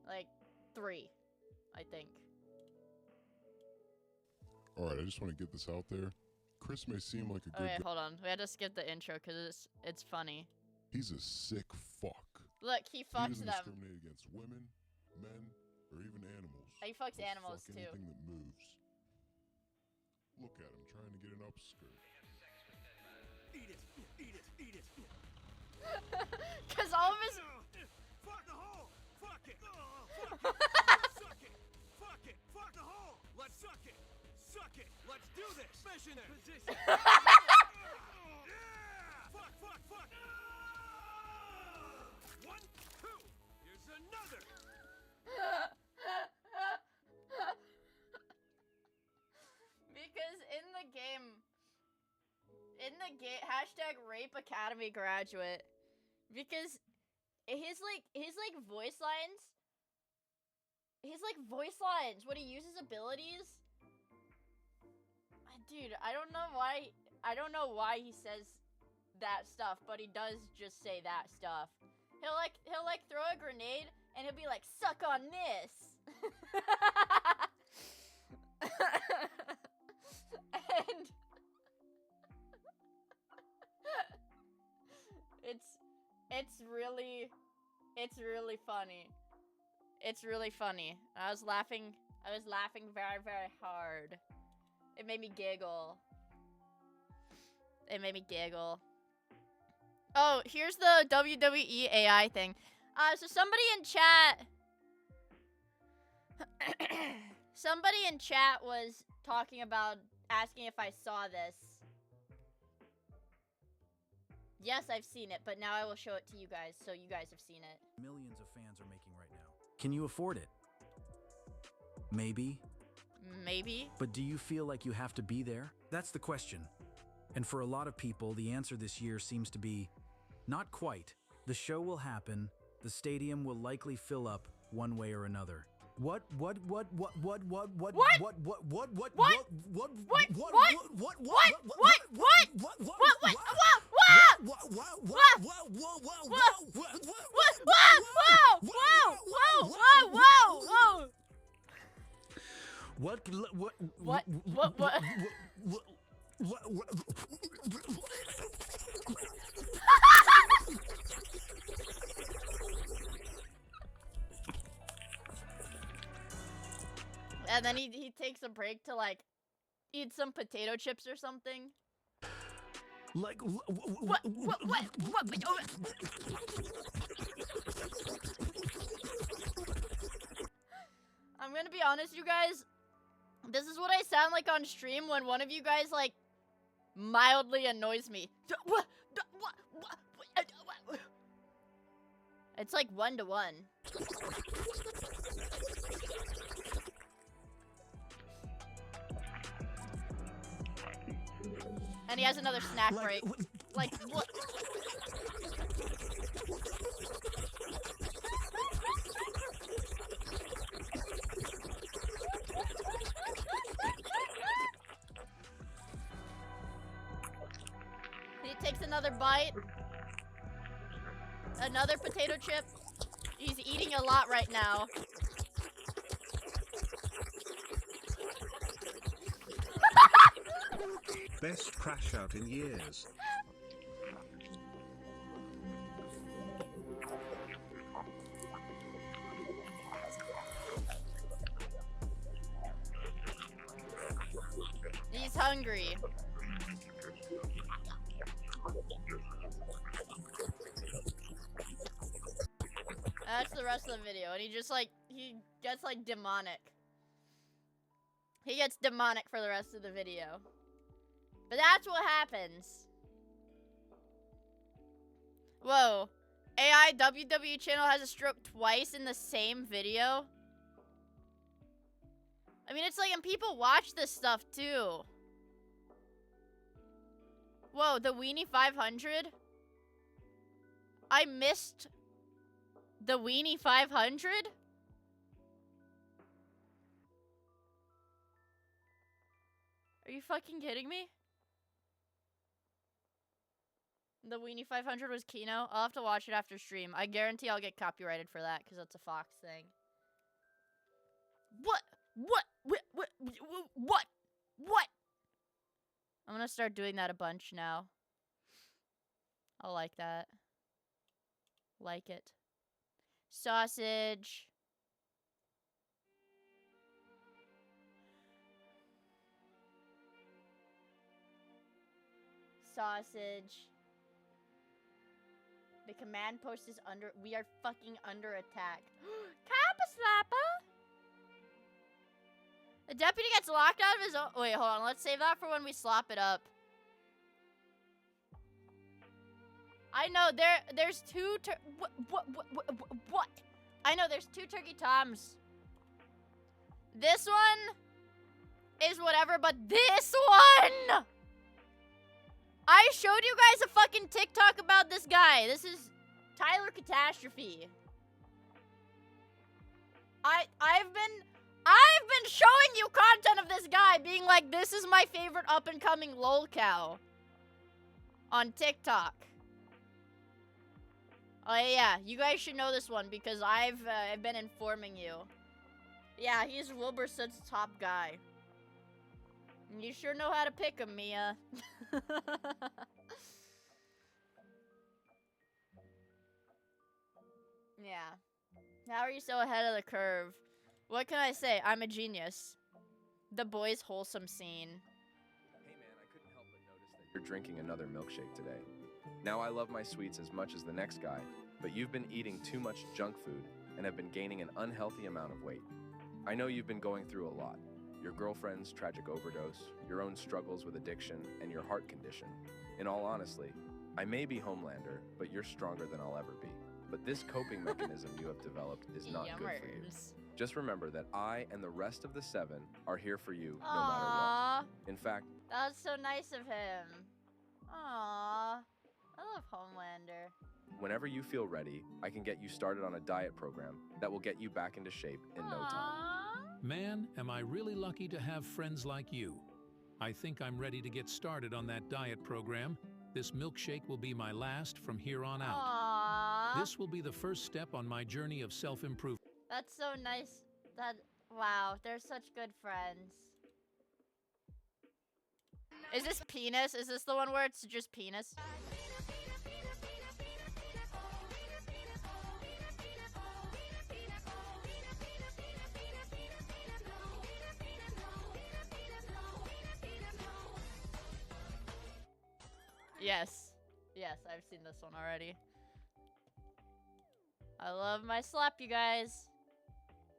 Like 3, I think. Alright, I just want to get this out there. Chris may seem like a good Okay, guy. hold on. We had to skip the intro because it's funny. He's a sick fuck. Look, he He fucks doesn't them. discriminate against women, men, or even animals. He fucks He'll animals, fuck too. anything that moves. Look at him trying to get an upskirt. Eat it, eat it, eat it. Cause all of his Fuck the hole! Fuck it! Suck it! Fuck it! Fuck the hole! Let's suck it! Suck it! Let's do this! Mission position! Yeah! Fuck, fuck, fuck! 1, 2! Here's another! because in the game, hashtag Rape Academy graduate, because his voice lines, when he uses abilities, dude, I don't know why he says that stuff, but he does just say that stuff. He'll throw a grenade and he'll be like, suck on this. And it's really funny. It's really funny. I was laughing very, very hard. It made me giggle. Oh, here's the WWE AI thing. So somebody in chat was talking about asking if I saw this. Yes, I've seen it, but now I will show it to you guys, so you guys have seen it. Millions of fans are making right now. Can you afford it? Maybe. Maybe. But do you feel like you have to be there? That's the question. And for a lot of people, the answer this year seems to be, not quite. The show will happen. The stadium will likely fill up one way or another. What? Whoa! And then he takes a break to like eat some potato chips or something. Like What? I'm gonna be honest, you guys. This is what I sound like on stream when one of you guys like mildly annoys me. It's like 1-to-1. And he has another snack break. Like, what? He takes another bite. Another potato chip. He's eating a lot right now. Best crash out in years. He's hungry. That's the rest of the video, and he gets like demonic. He gets demonic for the rest of the video. But that's what happens. Whoa. AI WWE channel has a stroke twice in the same video? I mean, it's like, and people watch this stuff too. Whoa, the Weenie 500? I missed the Weenie 500? Are you fucking kidding me? The Weenie 500 was Kino. I'll have to watch it after stream. I guarantee I'll get copyrighted for that because that's a Fox thing. What? I'm gonna start doing that a bunch now. I like that. Like it. Sausage. sausage. The command post is under. We are fucking under attack. Kappa slapper. The deputy gets locked out of his own. Wait, hold on. Let's save that for when we slop it up. I know there's two. What? I know there's two turkey toms. This one is whatever, but this one. I showed you guys a fucking TikTok about this guy. This is Tyler Catastrophe. I've been showing you content of this guy being like, this is my favorite up and coming lolcow on TikTok. Oh yeah, you guys should know this one because I've been informing you. Yeah, he's Wilburson's top guy. You sure know how to pick him, Mia. Yeah. How are you so ahead of the curve? What can I say? I'm a genius. The boys' wholesome scene. Hey man, I couldn't help but notice that you're drinking another milkshake today. Now I love my sweets as much as the next guy, but you've been eating too much junk food and have been gaining an unhealthy amount of weight. I know you've been going through a lot. Your girlfriend's tragic overdose, your own struggles with addiction, and your heart condition. In all honesty, I may be Homelander, but you're stronger than I'll ever be. But this coping mechanism you have developed is not good for you. Just remember that I and the rest of the 7 are here for you no matter what. In fact, that's so nice of him. Aww. I love Homelander. Whenever you feel ready, I can get you started on a diet program that will get you back into shape in no time. Man, am I really lucky to have friends like you. I think I'm ready to get started on that diet program. This milkshake will be my last from here on out. Aww. This will be the first step on my journey of self-improvement. That's so nice. Wow, they're such good friends. Is this penis? Is this the one where it's just penis? Yes. Yes, I've seen this one already. I love my slop, you guys.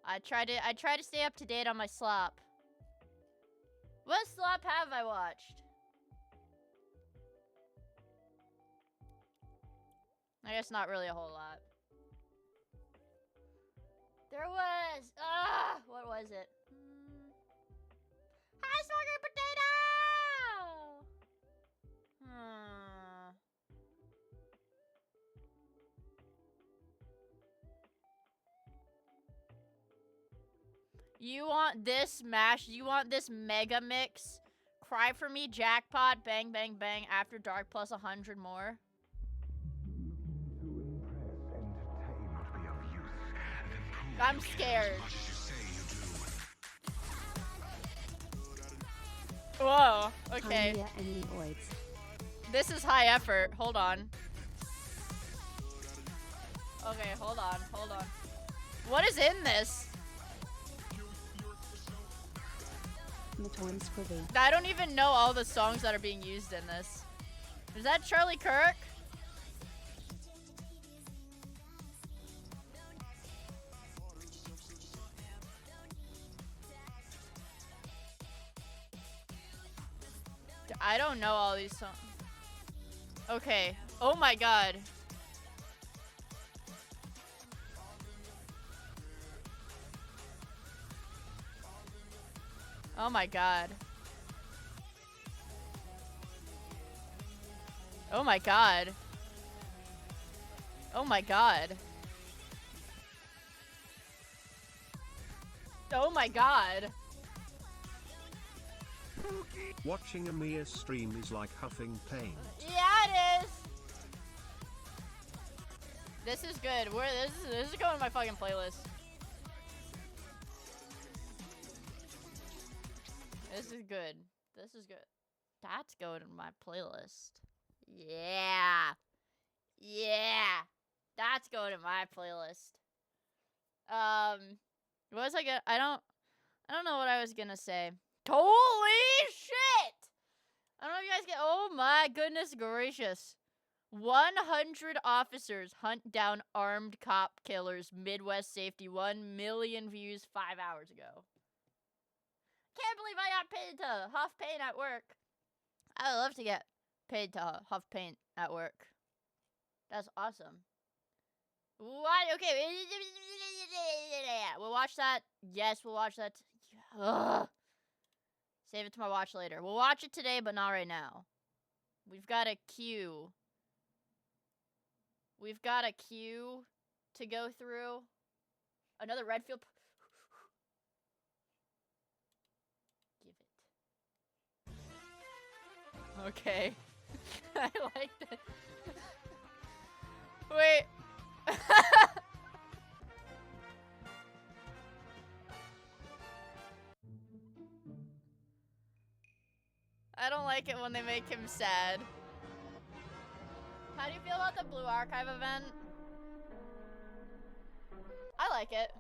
I try to stay up to date on my slop. What slop have I watched? I guess not really a whole lot. There was what was it? Hi, Smoker Potato! You want this mash? You want this mega mix? Cry for me, jackpot, bang, bang, bang, after dark plus 100 more. I'm scared. Whoa, okay. This is high effort. Hold on. Okay, hold on. What is in this? I don't even know all the songs that are being used in this. Is that Charlie Kirk? I don't know all these songs. Okay. Oh my god. Oh my god. Oh my god. Oh my god. Oh my god. Watching a Mia stream is like huffing paint. Yeah, it is. This is good. This is going to my fucking playlist. This is good. This is good. That's going in my playlist. Yeah. Yeah. That's going in my playlist. What was I gonna... I don't know what I was gonna say. Holy shit! don't know if you guys get. Oh my goodness gracious. 100 officers hunt down armed cop killers. Midwest safety. 1 million views 5 hours ago. Can't believe I got paid to huff paint at work. I would love to get paid to huff paint at work. That's awesome. What? Okay. We'll watch that. Yes, we'll watch that. Ugh. Save it to my watch later. We'll watch it today, but not right now. We've got a queue. We've got a queue to go through. Another Redfield. Give it. Okay. I like that. Wait. I don't like it when they make him sad. How do you feel about the Blue Archive event? I like it.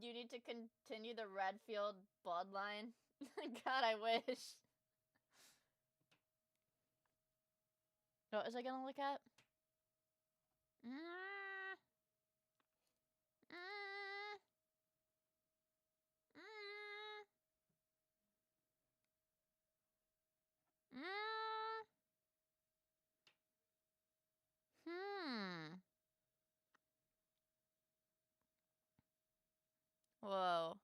You need to continue the Redfield bloodline. God, I wish. What was I gonna look at? Whoa.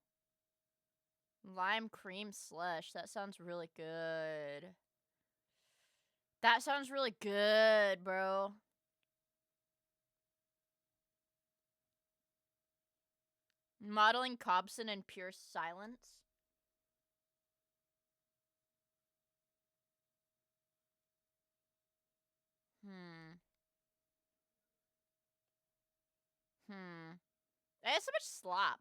Lime cream slush. That sounds really good. That sounds really good, bro. Modeling Cobson in pure silence. There's so much slop.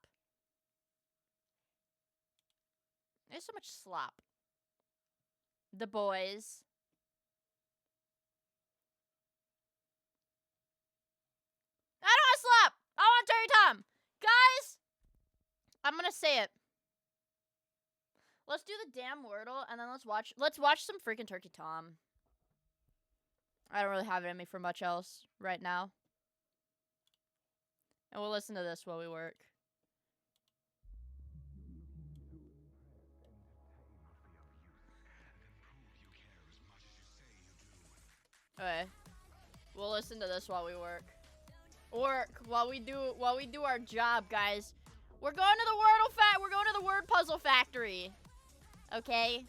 There's so much slop. The boys. I don't want slop. I want Terry Tom. Guys, I'm gonna say it. Let's do the damn Wordle and then let's watch some freaking Turkey Tom. I don't really have it in me for much else right now. And we'll listen to this while we work. Okay. We'll listen to this while we work. While we do our job, guys. We're going to the we're going to the word puzzle factory. Okay?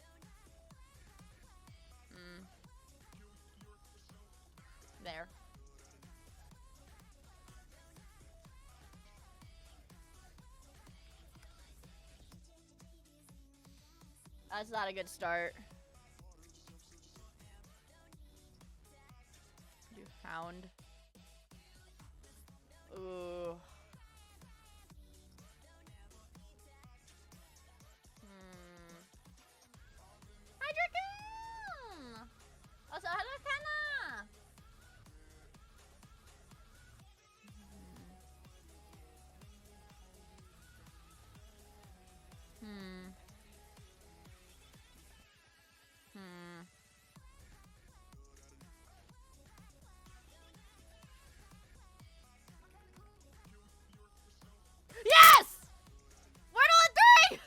There. That's not a good start. Do hound. Ooh. Hydrogen! Also, Hydrocana! Yes! Wordle in 3!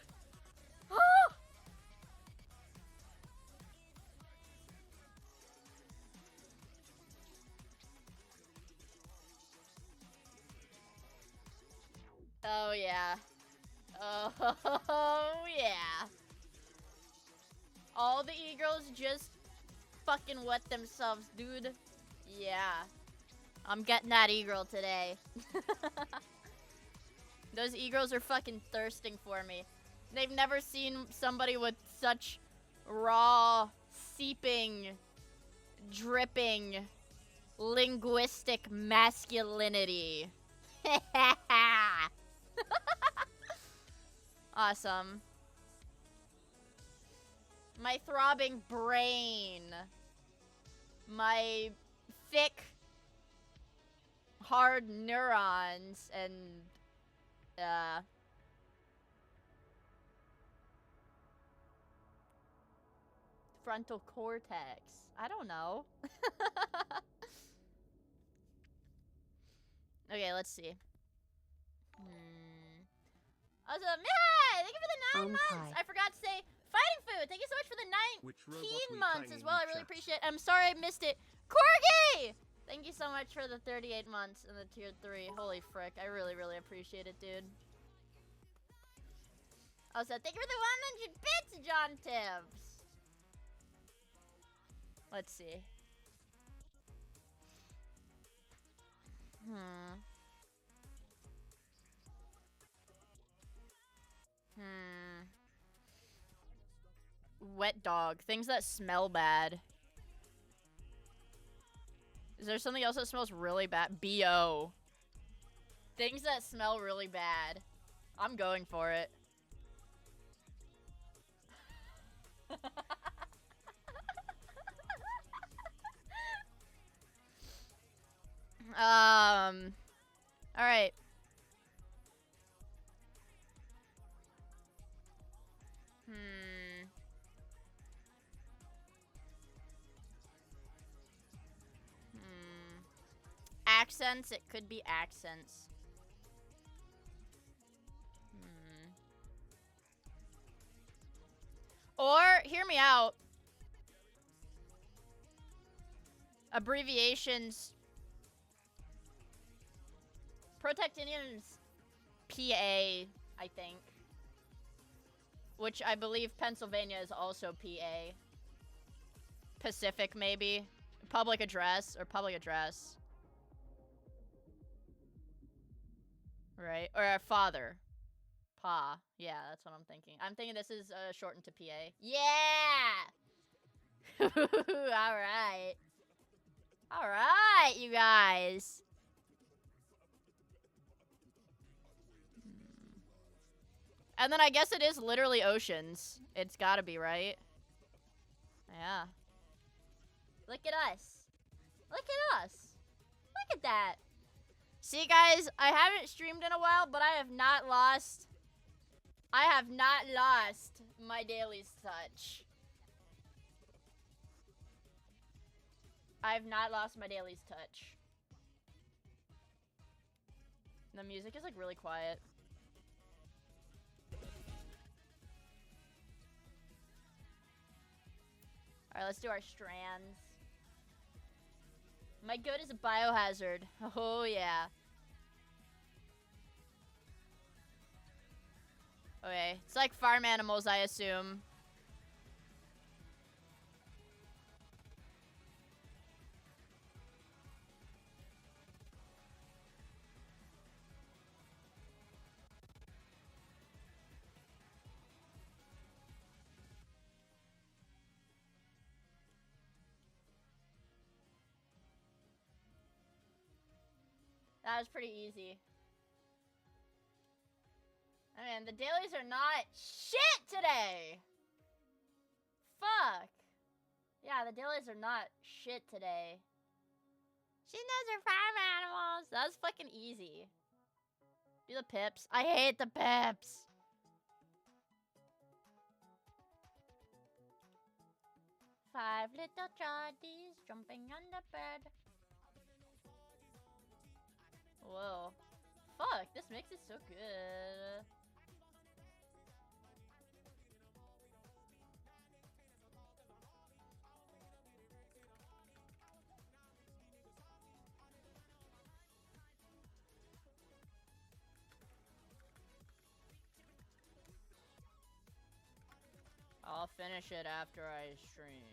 Oh yeah. Oh yeah. All the e-girls just fucking wet themselves, dude. Yeah. I'm getting that e-girl today. Those e-girls are fucking thirsting for me. They've never seen somebody with such raw, seeping dripping linguistic masculinity. Awesome. My throbbing brain. My thick, hard neurons and, frontal cortex. I don't know. Okay, let's see. Also, Mihai! Thank you for the 9 months! I forgot to say, Fighting Food! Thank you so much for the 19 months as well. I really appreciate it. I'm sorry I missed it. Corgi! Thank you so much for the 38 months and the tier 3. Holy frick. I really, really appreciate it, dude. Also, thank you for the 100 bits, John Tibbs! Let's see. Wet dog. Things that smell bad. Is there something else that smells really bad? B.O. Things that smell really bad. I'm going for it. Alright. Accents? It could be accents. Or, hear me out. Abbreviations. Protect Indians PA, I think. Which I believe Pennsylvania is also PA. Pacific, maybe. Public address or public address. Right? Or our father. Pa. Yeah, that's what I'm thinking. I'm thinking this is shortened to PA. Yeah! Alright. Alright, you guys. And then I guess it is literally oceans. It's gotta be, right? Yeah. Look at us. Look at us. Look at that. See, guys, I haven't streamed in a while, but I have not lost my daily's touch. I have not lost my daily's touch. The music is like really quiet. Alright, let's do our strands. My goat is a biohazard. Oh, yeah. Okay, it's like farm animals, I assume. That was pretty easy. I mean, the dailies are not shit today! Fuck! Yeah, the dailies are not shit today. She knows her farm animals! That was fucking easy. Do the pips. I hate the pips! Five little Charlies jumping on the bed. Whoa. Fuck, this mix is so good. I'll finish it after I stream.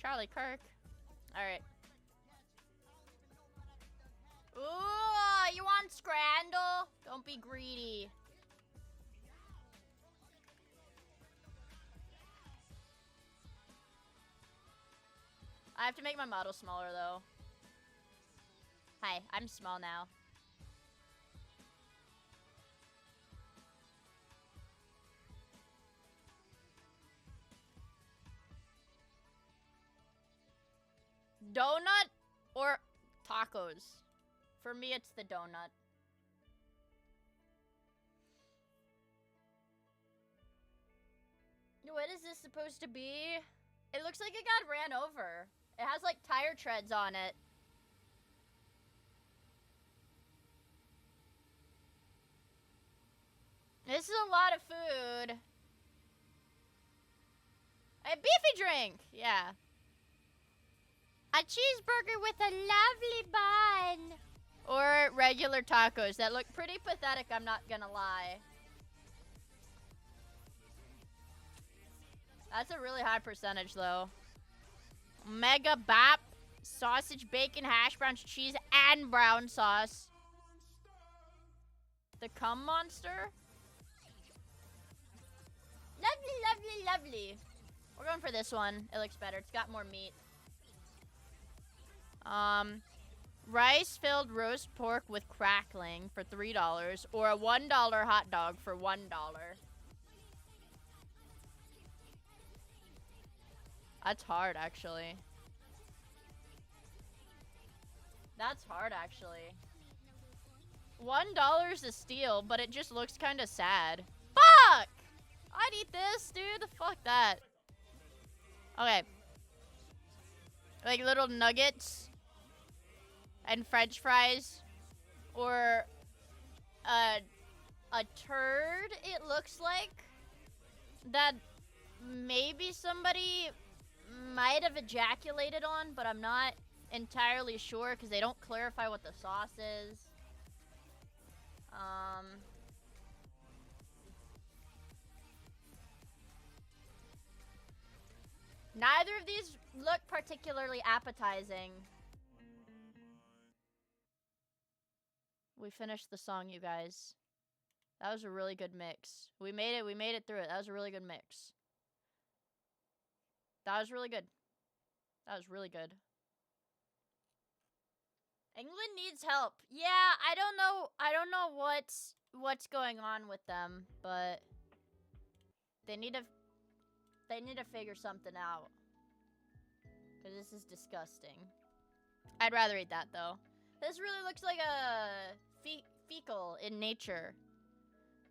Charlie Kirk. Alright. Ooh, you want scrandle? Don't be greedy. I have to make my model smaller, though. Hi, I'm small now. Donut or tacos? For me, it's the donut. What is this supposed to be? It looks like it got ran over. It has like tire treads on it. This is a lot of food. A beefy drink, yeah. A cheeseburger with a lovely bun. Or regular tacos that look pretty pathetic, I'm not gonna lie. That's a really high percentage, though. Mega bap, sausage, bacon, hash browns, cheese, and brown sauce. The cum monster? Lovely, lovely, lovely. We're going for this one. It looks better. It's got more meat. Rice-filled roast pork with crackling for $3, or a $1 hot dog for $1. That's hard, actually. That's hard, actually. $1 is a steal, but it just looks kind of sad. Fuck! I'd eat this, dude. Fuck that. Okay. Like little nuggets and french fries, or a turd, it looks like, that maybe somebody might have ejaculated on, but I'm not entirely sure because they don't clarify what the sauce is. Neither of these look particularly appetizing. We finished the song, you guys. That was a really good mix. We made it through it. That was a really good mix. That was really good. That was really good. England needs help. Yeah, I don't know what's going on with them, but they need to figure something out. Cause this is disgusting. I'd rather eat that though. This really looks like a fecal in nature.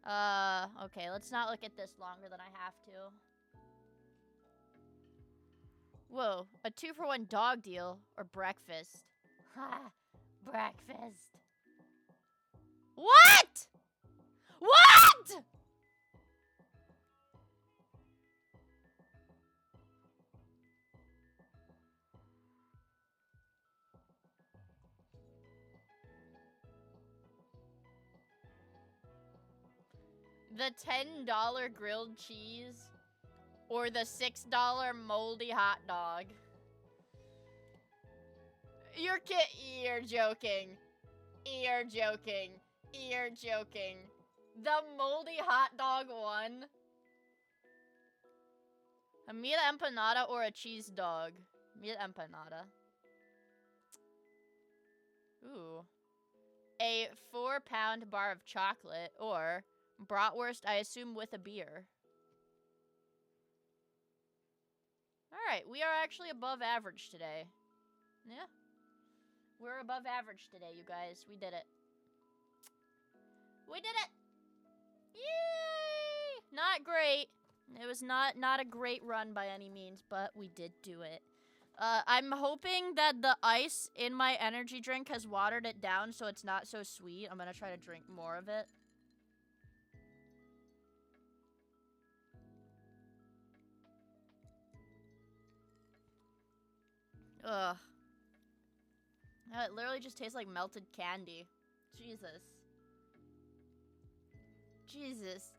Okay, let's not look at this longer than I have to. Whoa, a 2-for-1 dog deal or breakfast. Ha, breakfast. What? What? The $10 grilled cheese or the $6 moldy hot dog. You're joking. You're joking. You're joking. The moldy hot dog one. A meat empanada or a cheese dog? Meat empanada. Ooh. A 4-pound bar of chocolate or bratwurst, I assume, with a beer. Alright, we are actually above average today. Yeah. We're above average today, you guys. We did it. We did it! Yay! Not great. It was not a great run by any means, but we did do it. I'm hoping that the ice in my energy drink has watered it down so it's not so sweet. I'm gonna try to drink more of it. Ugh. It literally just tastes like melted candy. Jesus. Jesus.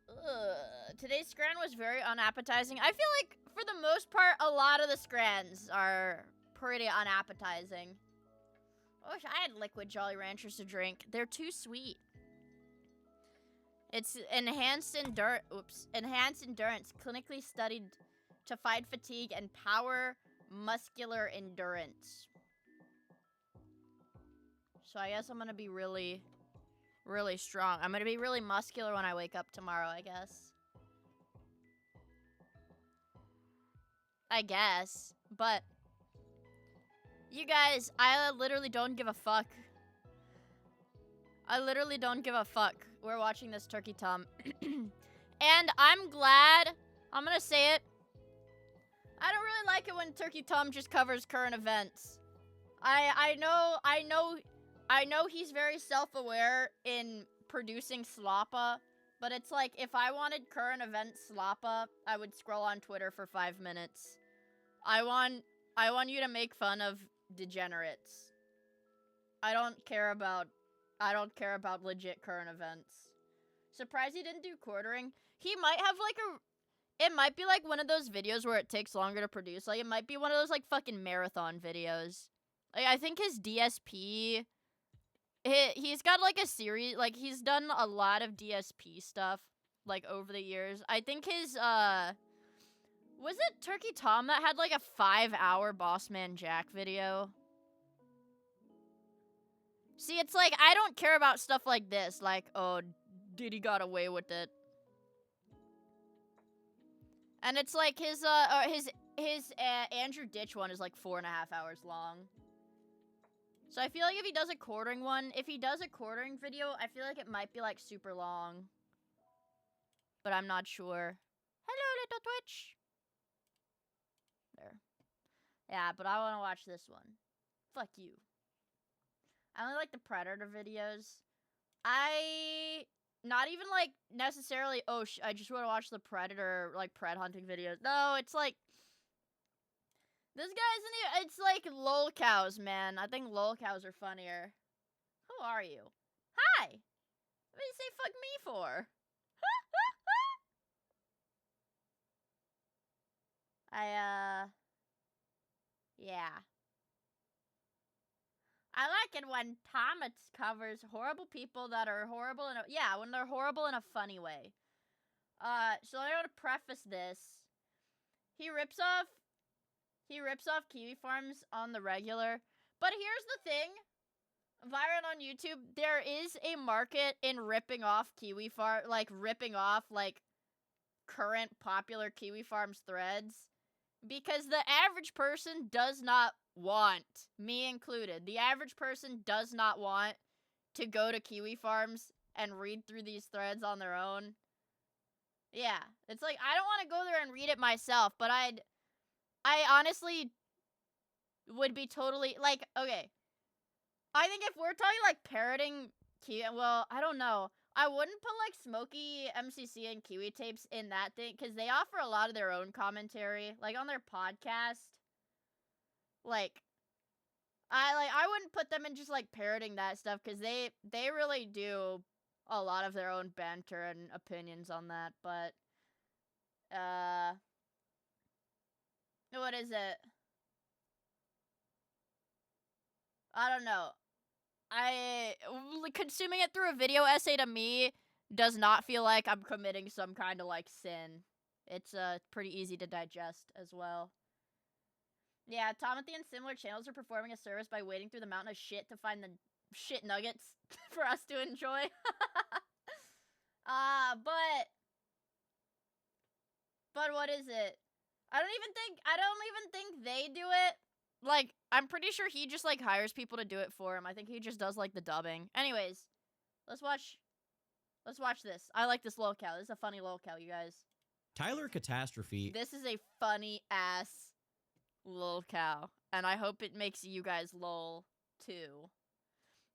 Ugh. Today's scran was very unappetizing. I feel like for the most part, a lot of the scrans are pretty unappetizing. I wish I had liquid Jolly Ranchers to drink. They're too sweet. It's enhanced endurance, clinically studied to fight fatigue and power muscular endurance. So I guess I'm gonna be really, really strong. I'm gonna be really muscular when I wake up tomorrow, I guess. But you guys, I literally don't give a fuck. I literally don't give a fuck. We're watching this Turkey Tom. And I'm glad, I'm gonna say it, I don't really like it when Turkey Tom just covers current events. I know he's very self-aware in producing sloppa, but it's like, if I wanted current event sloppa, I would scroll on Twitter for 5 minutes. I want you to make fun of degenerates. I don't care about legit current events. Surprised he didn't do quartering. He might have like it might be like one of those videos where it takes longer to produce. Like, it might be one of those like fucking marathon videos. Like, I think his DSP, he's got like a series, like he's done a lot of DSP stuff like over the years. I think his was it Turkey Tom that had like a 5-hour Bossman Jack video? See, it's like, I don't care about stuff like this. Like, oh, Diddy got away with it. And it's like his Andrew Ditch one is like 4.5 hours long. So I feel like if he does a quartering video, I feel like it might be like super long. But I'm not sure. Hello, little Twitch. There. Yeah, but I want to watch this one. Fuck you. I only like the Predator videos. Not even like necessarily, oh, I just want to watch the Predator, like pred hunting videos. No, it's like, this guy's it's like lol cows, man. I think lol cows are funnier. Who are you? Hi! What did you say fuck me for? Yeah. I like it when Thomas covers horrible people that are horrible in when they're horrible in a funny way. So I'm gonna preface this. He rips off kiwi farms on the regular. But here's the thing. Viral on YouTube, there is a market in ripping off current popular kiwi farms threads. Because the average person does not want, me included, the average person does not want to go to kiwi farms and read through these threads on their own. Yeah, it's like, I don't want to go there and read it myself, but I honestly would be totally, like, okay. I think if we're talking, like, parroting kiwi, well, I don't know. I wouldn't put, like, Smokey, MCC, and Kiwi Tapes in that thing, because they offer a lot of their own commentary. Like, on their podcast. Like, I wouldn't put them in just, like, parroting that stuff, because they really do a lot of their own banter and opinions on that, but, what is it? I don't know. Consuming it through a video essay to me does not feel like I'm committing some kind of, like, sin. It's, pretty easy to digest as well. Yeah, Tomothy and similar channels are performing a service by wading through the mountain of shit to find the shit nuggets for us to enjoy. But what is it? I don't even think they do it. Like, I'm pretty sure he just, like, hires people to do it for him. I think he just does, like, the dubbing. Anyways, let's watch this. I like this lolcow. This is a funny lolcow, you guys. Tyler Catastrophe. This is a funny-ass lolcow. And I hope it makes you guys lol, too.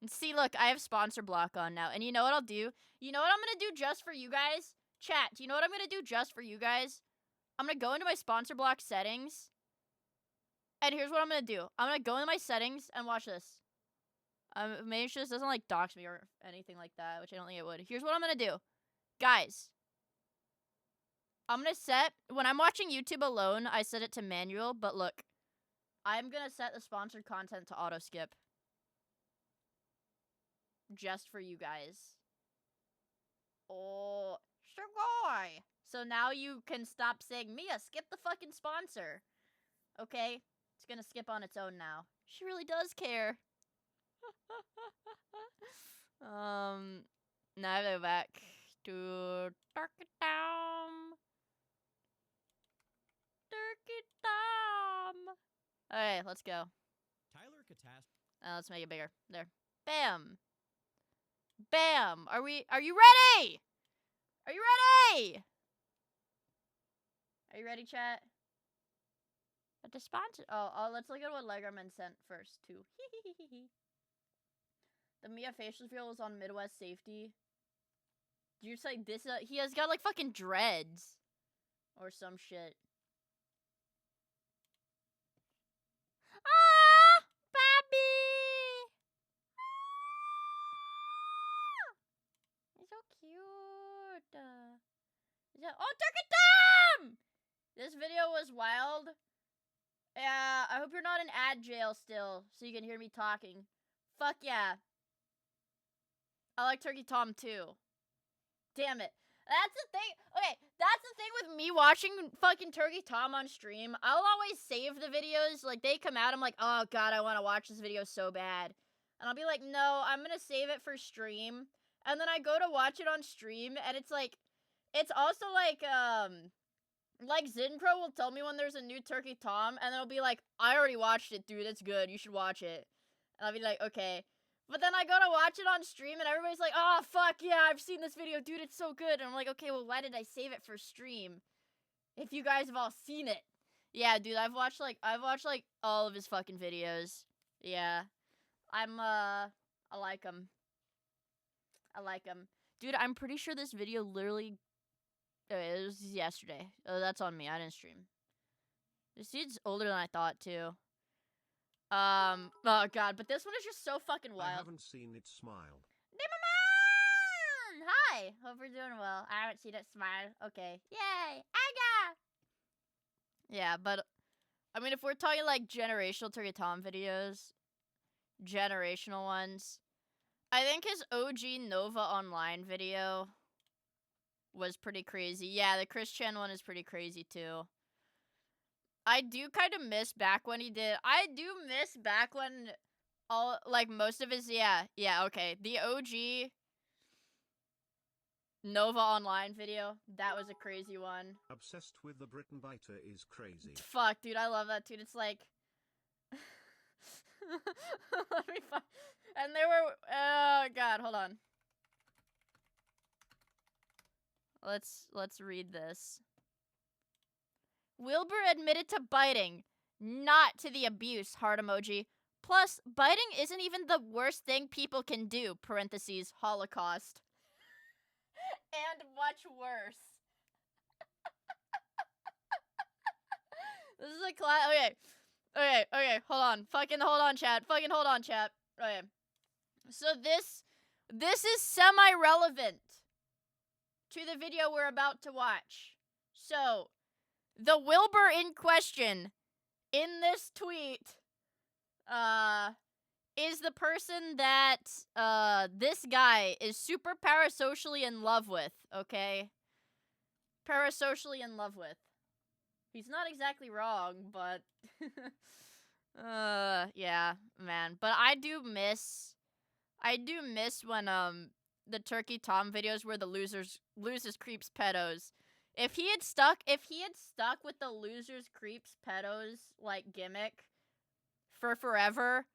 And see, look, I have sponsor block on now. And you know what I'll do? You know what I'm gonna do just for you guys? Chat, do you know what I'm gonna do just for you guys? I'm gonna go into my sponsor block settings. And here's what I'm gonna do. I'm gonna go into my settings and watch this. Make sure this doesn't, like, dox me or anything like that, which I don't think it would. Here's what I'm gonna do. Guys. I'm gonna set, when I'm watching YouTube alone, I set it to manual, but look. I'm gonna set the sponsored content to auto skip. Just for you guys. Oh, sugoi. So now you can stop saying, Mia, skip the fucking sponsor. Okay? It's gonna skip on its own now. She really does care. Now I go back to Turkey Tom. Turkey Tom. Okay, let's go. Tyler Catastrophe. Let's make it bigger. There. Bam. Bam. Are you ready? Are you ready? Are you ready, chat? But the sponsor. Oh, let's look at what Legerman sent first, too. The Mia facial feel was on Midwest Safety. Did you say this? He has got like fucking dreads. Or some shit. Ah! Baby! He's so cute. Oh, Turkey Tom! This video was wild. Yeah, I hope you're not in ad jail still, so you can hear me talking. Fuck yeah. I like Turkey Tom too. Damn it. That's the thing. Okay, that's the thing with me watching fucking Turkey Tom on stream. I'll always save the videos. Like, they come out, I'm like, oh god, I want to watch this video so bad. And I'll be like, no, I'm gonna save it for stream. And then I go to watch it on stream, and it's like, it's also like Zinpro will tell me when there's a new Turkey Tom, and it'll be like, I already watched it, dude, it's good, you should watch it. And I'll be like, okay. But then I go to watch it on stream, and everybody's like, oh, fuck, yeah, I've seen this video, dude, it's so good. And I'm like, okay, well, why did I save it for stream? If you guys have all seen it. Yeah, dude, I've watched, like, all of his fucking videos. Yeah. I like him. I like him. Dude, I'm pretty sure this video literally... it was yesterday. Oh, that's on me. I didn't stream. This dude's older than I thought, too. Oh, God. But this one is just so fucking wild. I haven't seen it smile. Dimmerman! Hi! Hope you're doing well. I haven't seen it smile. Okay. Yay! Aga! Yeah, but... I mean, if we're talking, like, generational Turkey Tom videos... generational ones... I think his OG Nova Online video... was pretty crazy. Yeah, the Chris Chan one is pretty crazy, too. I do kind of miss back when he did... I do miss back when all... like, most of his... Yeah, okay. The OG... Nova Online video. That was a crazy one. Obsessed with the Britain biter is crazy. Fuck, dude. I love that, dude. It's like... Let me find... And there were... oh, God. Hold on. Let's read this. Wilbur admitted to biting, not to the abuse, heart emoji. Plus, biting isn't even the worst thing people can do, parentheses, Holocaust. And much worse. This is a class. Okay, hold on. Fucking hold on, chat. Okay. So this is semi-relevant to the video we're about to watch. So, the Wilbur in question in this tweet is the person that this guy is super parasocially in love with, okay? Parasocially in love with. He's not exactly wrong, but yeah, man. But I do miss when the Turkey Tom videos where the losers creeps pedos. If he had stuck with the losers creeps pedos like gimmick for forever,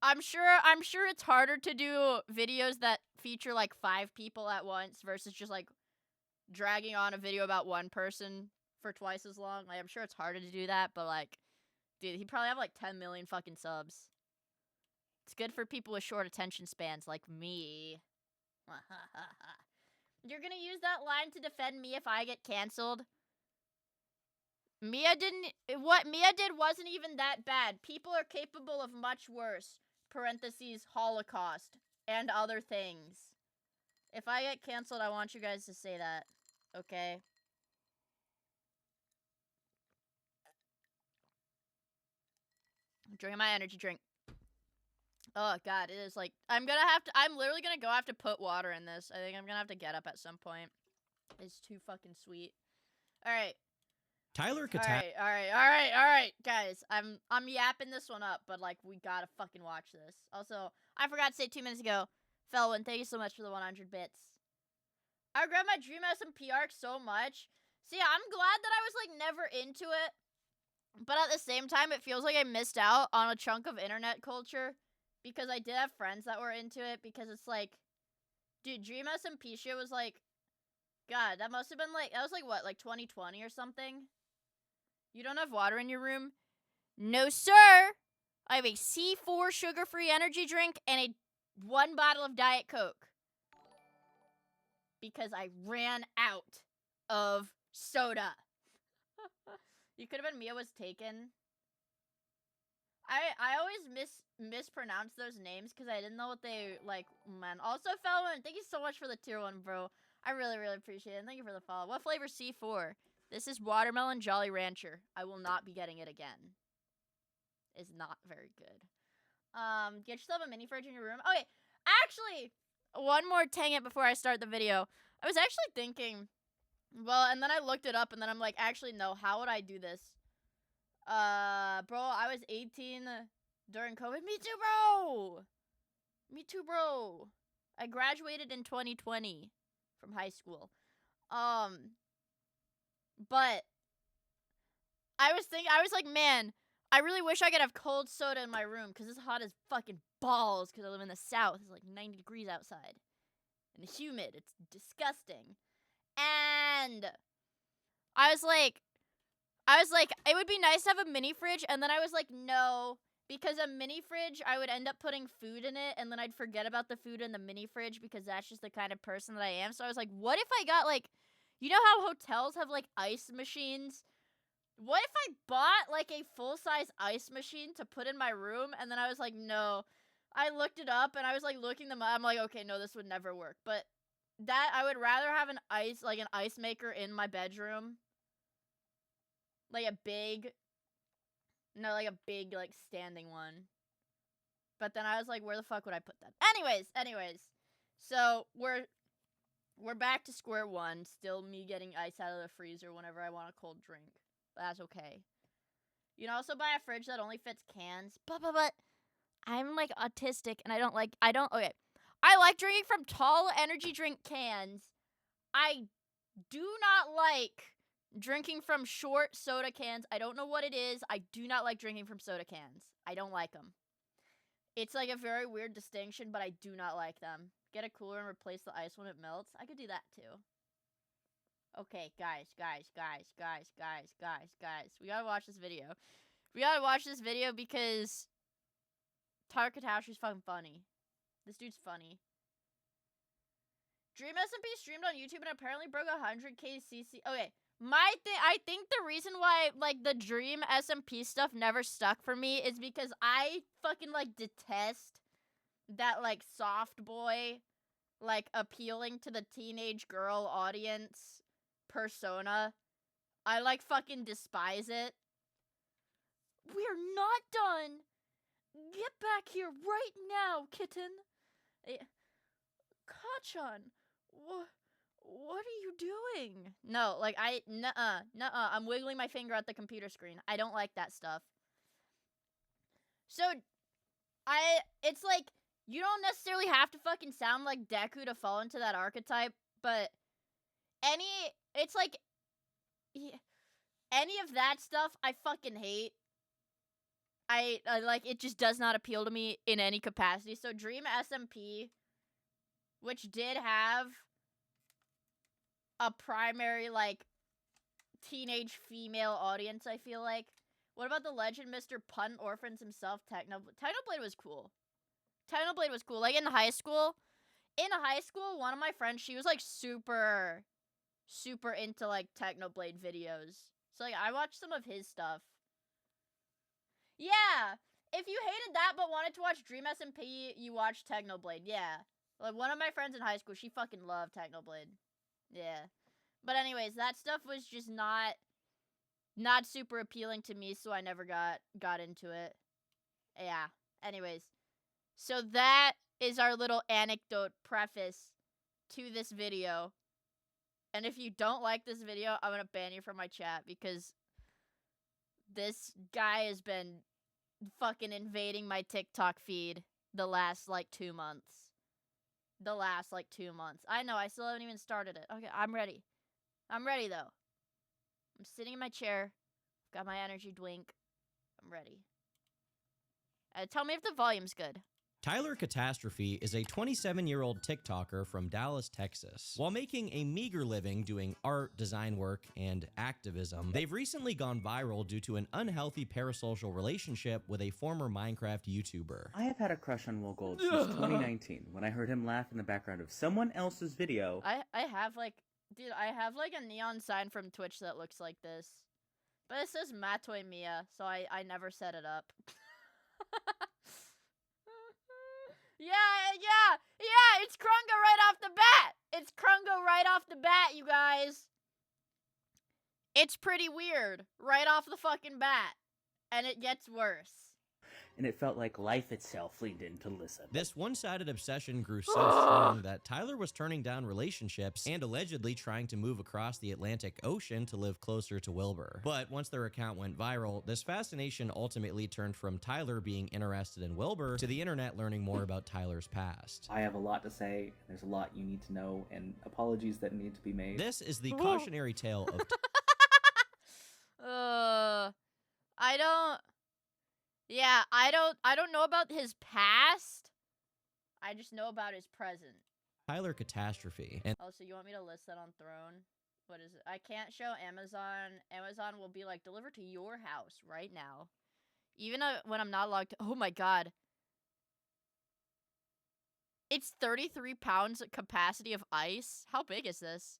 I'm sure it's harder to do videos that feature like 5 people at once versus just like dragging on a video about one person for twice as long. Like, I'm sure it's harder to do that, but like, dude, he'd probably have like 10 million fucking subs. It's good for people with short attention spans like me. You're gonna use that line to defend me if I get canceled? What Mia did wasn't even that bad. People are capable of much worse. Parentheses, Holocaust. And other things. If I get canceled, I want you guys to say that. Okay? Drinking my energy drink. Oh god, it is like I'm literally gonna go have to put water in this. I think I'm gonna have to get up at some point. It's too fucking sweet. Alright. Tyler Catastrophe. Alright, guys. I'm yapping this one up, but like we gotta fucking watch this. Also, I forgot to say 2 minutes ago, Felwyn, thank you so much for the 100 bits. I regret my Dream SMP arc so much. See, I'm glad that I was like never into it. But at the same time, it feels like I missed out on a chunk of internet culture. Because I did have friends that were into it. Because it's like, dude, Dream SMP shit was like, God, that must have been like, that was like what, like 2020 or something? You don't have water in your room? No, sir! I have a C4 sugar-free energy drink and 1 bottle of Diet Coke. Because I ran out of soda. You could have been Mia was taken. I always mispronounce those names because I didn't know what they like meant. Also, Felwyn, thank you so much for the tier 1, bro. I really, really appreciate it. And thank you for the follow. What flavor C4? This is Watermelon Jolly Rancher. I will not be getting it again. It's not very good. Get yourself a mini fridge in your room. Okay, actually, one more tangent before I start the video. I was actually thinking, well, and then I looked it up, and then I'm like, actually, no, how would I do this? Bro, I was 18 during COVID. Me too, bro! Me too, bro. I graduated in 2020 from high school. But I was like, man, I really wish I could have cold soda in my room because it's hot as fucking balls because I live in the south. It's like 90 degrees outside. And humid. It's disgusting. And I was like, it would be nice to have a mini fridge. And then I was like, no, because a mini fridge, I would end up putting food in it. And then I'd forget about the food in the mini fridge because that's just the kind of person that I am. So I was like, what if I got like, you know how hotels have like ice machines? What if I bought like a full-size ice machine to put in my room? And then I was like, no. I looked it up and I was like looking them up. I'm like, okay, no, this would never work. But that, I would rather have an ice maker in my bedroom. Like a big, like standing one. But then I was like, where the fuck would I put that? Anyways. So we're back to square one. Still me getting ice out of the freezer whenever I want a cold drink. That's okay. You can also buy a fridge that only fits cans. But I'm like autistic and okay. I like drinking from tall energy drink cans. I do not like drinking from short soda cans. I don't know what it is. I do not like drinking from soda cans. I don't like them. It's like a very weird distinction, but I do not like them. Get a cooler and replace the ice when it melts. I could do that too. Okay, guys. We gotta watch this video. We gotta watch this video because Tyler Catastrophe's fucking funny. This dude's funny. Dream SMP streamed on YouTube and apparently broke 100k CC. Okay, I think the reason why like the Dream SMP stuff never stuck for me is because I fucking like detest that like soft boy, like appealing to the teenage girl audience persona. I like fucking despise it. We're not done. Get back here right now, kitten. Kachan, what are you doing? No, like nuh-uh. I'm wiggling my finger at the computer screen. I don't like that stuff. So, it's like, you don't necessarily have to fucking sound like Deku to fall into that archetype, but it's like, any of that stuff I fucking hate. I like, it just does not appeal to me in any capacity. So Dream SMP, which did have a primary, like, teenage female audience, I feel like. What about the legend Mr. Pun Orphans himself, Technoblade was cool. Technoblade was cool. Like, in high school, one of my friends, she was, like, super into, like, Technoblade videos. So, like, I watched some of his stuff. Yeah! If you hated that but wanted to watch Dream SMP, you watched Technoblade. Yeah. Like, one of my friends in high school, she fucking loved Technoblade. Yeah. But anyways, that stuff was just not super appealing to me, so I never got into it. Yeah. Anyways. So that is our little anecdote preface to this video. And if you don't like this video, I'm gonna ban you from my chat because this guy has been fucking invading my TikTok feed the last, like, 2 months. I know, I still haven't even started it. Okay, I'm ready. I'm ready, though. I'm sitting in my chair. Got my energy drink. I'm ready. Tell me if the volume's good. Tyler Catastrophe is a 27-year-old TikToker from Dallas, Texas. While making a meager living doing art, design work, and activism, they've recently gone viral due to an unhealthy parasocial relationship with a former Minecraft YouTuber. I have had a crush on Will Gold since 2019 when I heard him laugh in the background of someone else's video. I have like a neon sign from Twitch that looks like this. But it says Vod of Miia, so I never set it up. Yeah, it's Krunga right off the bat. It's Krunga right off the bat, you guys. It's pretty weird right off the fucking bat. And it gets worse. And it felt like life itself leaned in to listen. This one-sided obsession grew so strong that Tyler was turning down relationships and allegedly trying to move across the Atlantic Ocean to live closer to Wilbur. But once their account went viral, this fascination ultimately turned from Tyler being interested in Wilbur to the internet learning more about Tyler's past. I have a lot to say, there's a lot you need to know, and apologies that need to be made. This is the cautionary tale of I don't know about his past. I just know about his present. Tyler Catastrophe. And oh, so you want me to list that on Throne? What is it? I can't show Amazon. Amazon will be like, delivered to your house right now. Even when I'm not logged. Oh my god. It's 33 pounds capacity of ice. How big is this?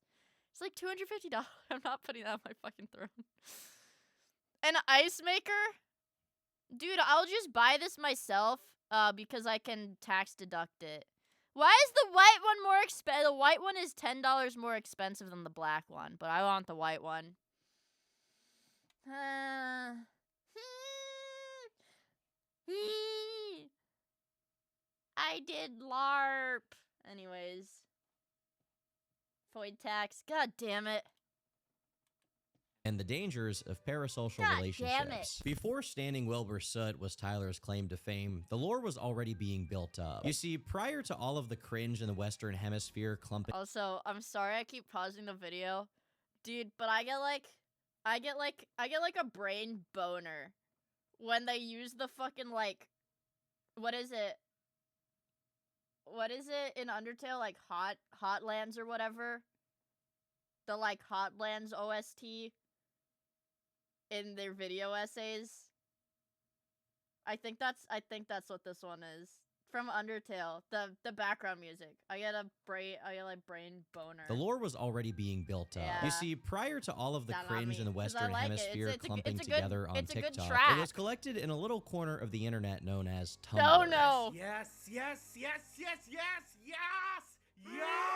It's like $250. I'm not putting that on my fucking Throne. An ice maker? Dude, I'll just buy this myself, because I can tax deduct it. Why is the white one more expensive? The white one is $10 more expensive than the black one, but I want the white one. I did LARP. Anyways. Void tax. God damn it. And the dangers of parasocial relationships. Before standing Wilbur's soot was Tyler's claim to fame, the lore was already being built up. You see, prior to all of the cringe in the Western Hemisphere clumping— Also, I'm sorry I keep pausing the video. Dude, but I get like a brain boner when they use the fucking, like, what is it in Undertale, like Hotlands or whatever? The, like, Hotlands OST in their video essays. I think that's what this one is. From Undertale, the background music. I get brain boner. The lore was already being built up. Yeah. You see, prior to all of the cringe in the Western Hemisphere clumping it's together on it's a good TikTok, track. it was collected in a little corner of the internet known as Tumblr. Oh no! Yes.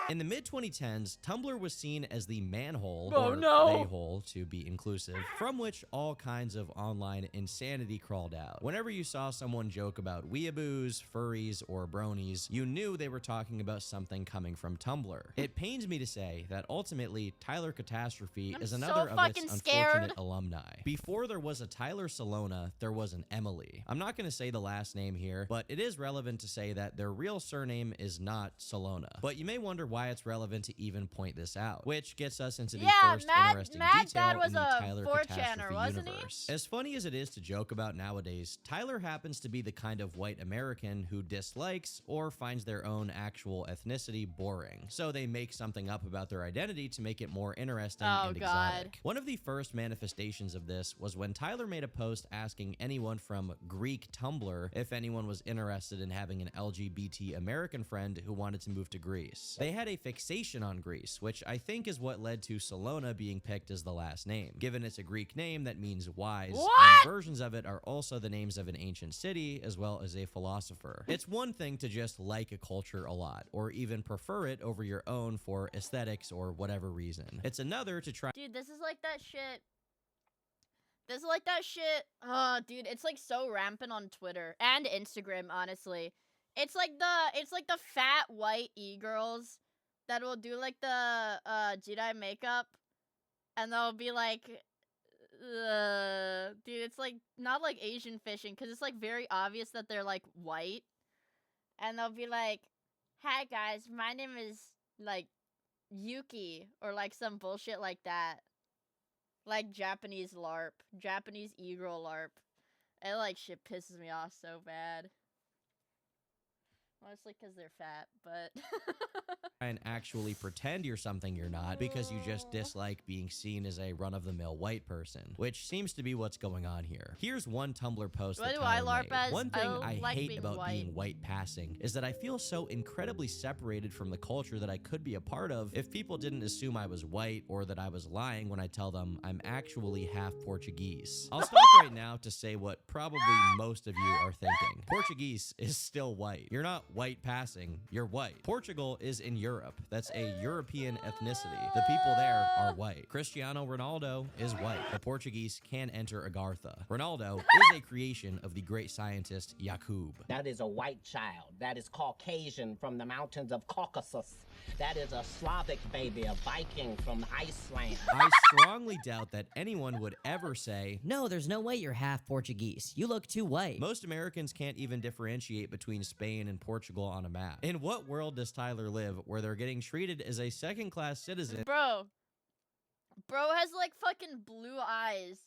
In the mid-2010s, Tumblr was seen as the manhole, Oh, or no. they-hole to be inclusive, from which all kinds of online insanity crawled out. Whenever you saw someone joke about weeaboos, furries, or bronies, you knew they were talking about something coming from Tumblr. It pains me to say that ultimately, Tyler Catastrophe is another of its unfortunate alumni. Before there was a Tyler Salona, there was an Emily. I'm not going to say the last name here, but it is relevant to say that their real surname is not Salona. But you may wonder why it's relevant to even point this out, which gets us into the first interesting detail in the Tyler Catastrophe universe. As funny as it is to joke about nowadays, Tyler happens to be the kind of white American who dislikes or finds their own actual ethnicity boring. So they make something up about their identity to make it more interesting and exotic. One of the first manifestations of this was when Tyler made a post asking anyone from Greek Tumblr if anyone was interested in having an LGBT American friend who wanted to move to Greece. They had a fixation on Greece, which I think is what led to Salona being picked as the last name. Given it's a Greek name that means wise, and versions of it are also the names of an ancient city as well as a philosopher. It's one thing to just like a culture a lot, or even prefer it over your own for aesthetics or whatever reason. It's another to try— Dude, this is like that shit. There's like that shit. Oh, dude, it's like so rampant on Twitter and Instagram, honestly. It's like the fat white e-girls that will do like the Jedi makeup, and they'll be like, dude, it's like not like Asian fishing, because it's like very obvious that they're like white, and they'll be like, "Hi guys, my name is like Yuki," or like some bullshit like that. Like Japanese LARP. Japanese e-girl LARP. And like shit pisses me off so bad. Mostly because they're fat, but... And actually pretend you're something you're not because you just dislike being seen as a run-of-the-mill white person, which seems to be what's going on here. Here's one Tumblr post What that do I Tyler LARP made. as? One thing I like hate being about white. being white passing is that I feel so incredibly separated from the culture that I could be a part of if people didn't assume I was white or that I was lying when I tell them I'm actually half Portuguese. I'll stop right now to say what probably most of you are thinking. Portuguese is still white. You're not white passing, you're white. Portugal is in Europe. That's a European ethnicity. The people there are white. Cristiano Ronaldo is white. The Portuguese can enter Agartha. Ronaldo is a creation of the great scientist Jakub. That is a white child. That is Caucasian from the mountains of Caucasus. That is a Slavic baby, a Viking from Iceland. I strongly doubt that anyone would ever say, "No, there's no way you're half Portuguese. You look too white." Most Americans can't even differentiate between Spain and Portugal on a map. In what world does Tyler live where they're getting treated as a second-class citizen? Bro has like fucking blue eyes.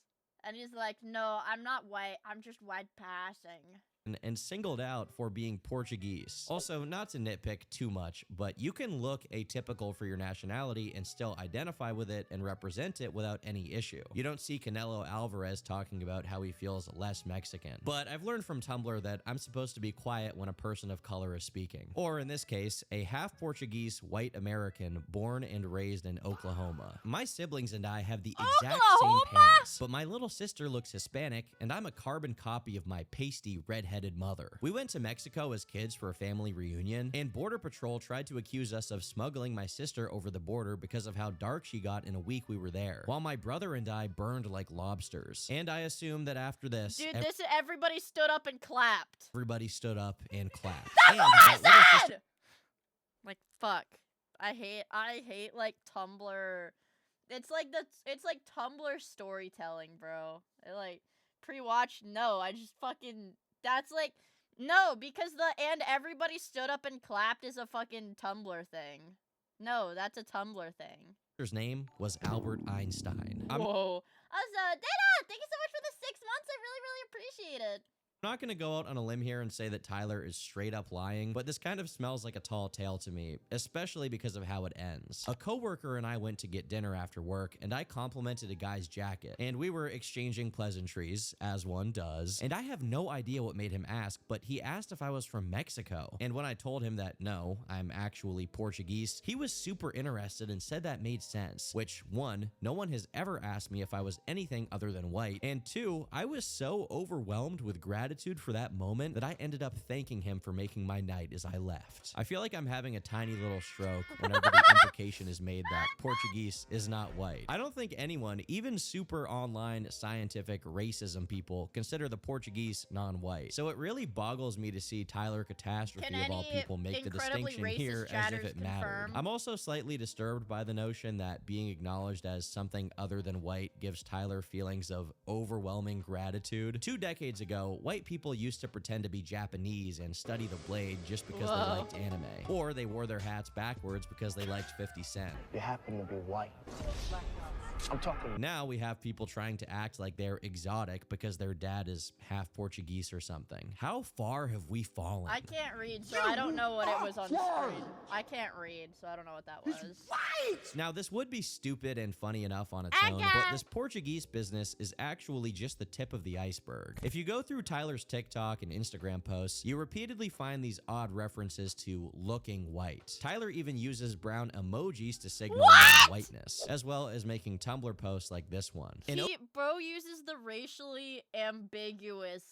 And he's like, "No, I'm not white. I'm just white passing." And singled out for being Portuguese. Also, not to nitpick too much, but you can look atypical for your nationality and still identify with it and represent it without any issue. You don't see Canelo Alvarez talking about how he feels less Mexican. But I've learned from Tumblr that I'm supposed to be quiet when a person of color is speaking. Or in this case, a half Portuguese white American born and raised in Oklahoma. My siblings and I have the exact same parents, but my little sister looks Hispanic and I'm a carbon copy of my pasty redheaded mother. We went to Mexico as kids for a family reunion, and Border Patrol tried to accuse us of smuggling my sister over the border because of how dark she got in a week we were there, while my brother and I burned like lobsters. And I assume that after this, Dude, everybody stood up and clapped. everybody stood up and clapped. That's what I said! Like, fuck. I hate like Tumblr. It's like Tumblr storytelling, bro. Like, pre-watch, no, I just fucking... That's like, no, because and everybody stood up and clapped is a fucking Tumblr thing. No, that's a Tumblr thing. His name was Albert Einstein. Whoa. Also, Dana, thank you so much for the 6 months. I really, really appreciate it. I'm not going to go out on a limb here and say that Tyler is straight up lying, but this kind of smells like a tall tale to me, especially because of how it ends. A coworker and I went to get dinner after work, and I complimented a guy's jacket, and we were exchanging pleasantries, as one does, and I have no idea what made him ask, but he asked if I was from Mexico, and when I told him that no, I'm actually Portuguese, he was super interested and said that made sense, which, one, no one has ever asked me if I was anything other than white, and two, I was so overwhelmed with gratitude for that moment that I ended up thanking him for making my night as I left. I feel like I'm having a tiny little stroke whenever the implication is made that Portuguese is not white. I don't think anyone, even super online scientific racism people, consider the Portuguese non-white. So it really boggles me to see Tyler Catastrophe of all people make the distinction here as if it mattered. I'm also slightly disturbed by the notion that being acknowledged as something other than white gives Tyler feelings of overwhelming gratitude. 2 decades ago, white people used to pretend to be Japanese and study the blade just because they liked anime. Or they wore their hats backwards because they liked 50 Cent. You happen to be white. I'm talking. Now we have people trying to act like they're exotic because their dad is half Portuguese or something. How far have we fallen? I can't read, so I don't know what it was on the screen. I can't read, so I don't know what that was. Now, this would be stupid and funny enough on its own, but this Portuguese business is actually just the tip of the iceberg. If you go through Tyler's TikTok and Instagram posts, you repeatedly find these odd references to looking white. Tyler even uses brown emojis to signal whiteness, as well as making Tumblr posts like this one. Bro uses the racially ambiguous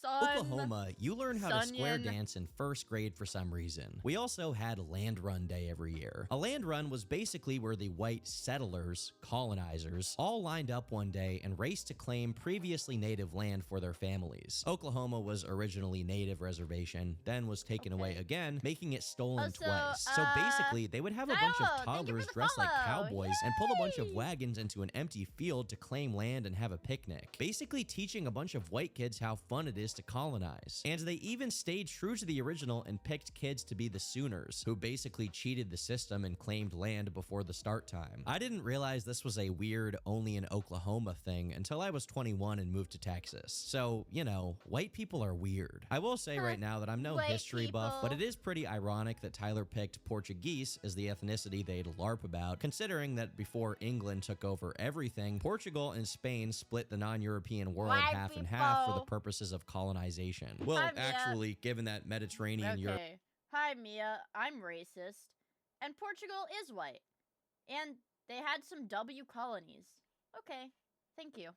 Oklahoma, you learn how to square Sunyan. dance in first grade for some reason. We also had Land Run Day every year. A land run was basically where the white settlers, colonizers, all lined up one day and raced to claim previously native land for their families. Oklahoma was originally native reservation, then was taken away again, making it stolen twice. So basically, they would have a bunch of toddlers dressed like cowboys and pull a bunch of wagons into an empty field to claim land and have a picnic, basically teaching a bunch of white kids how fun it is to colonize. And they even stayed true to the original and picked kids to be the Sooners, who basically cheated the system and claimed land before the start time. I didn't realize this was a weird only in Oklahoma thing until I was 21 and moved to Texas. So, you know, white people are weird. I will say right now that I'm no history buff, but it is pretty ironic that Tyler picked Portuguese as the ethnicity they'd LARP about, considering that before England took over everything, Portugal and Spain split the non-European world half and half for the purposes of colonization. Well, actually, given that Mediterranean Europe. Hi, Mia. I'm racist. And Portugal is white. And they had some W colonies. Okay. Thank you.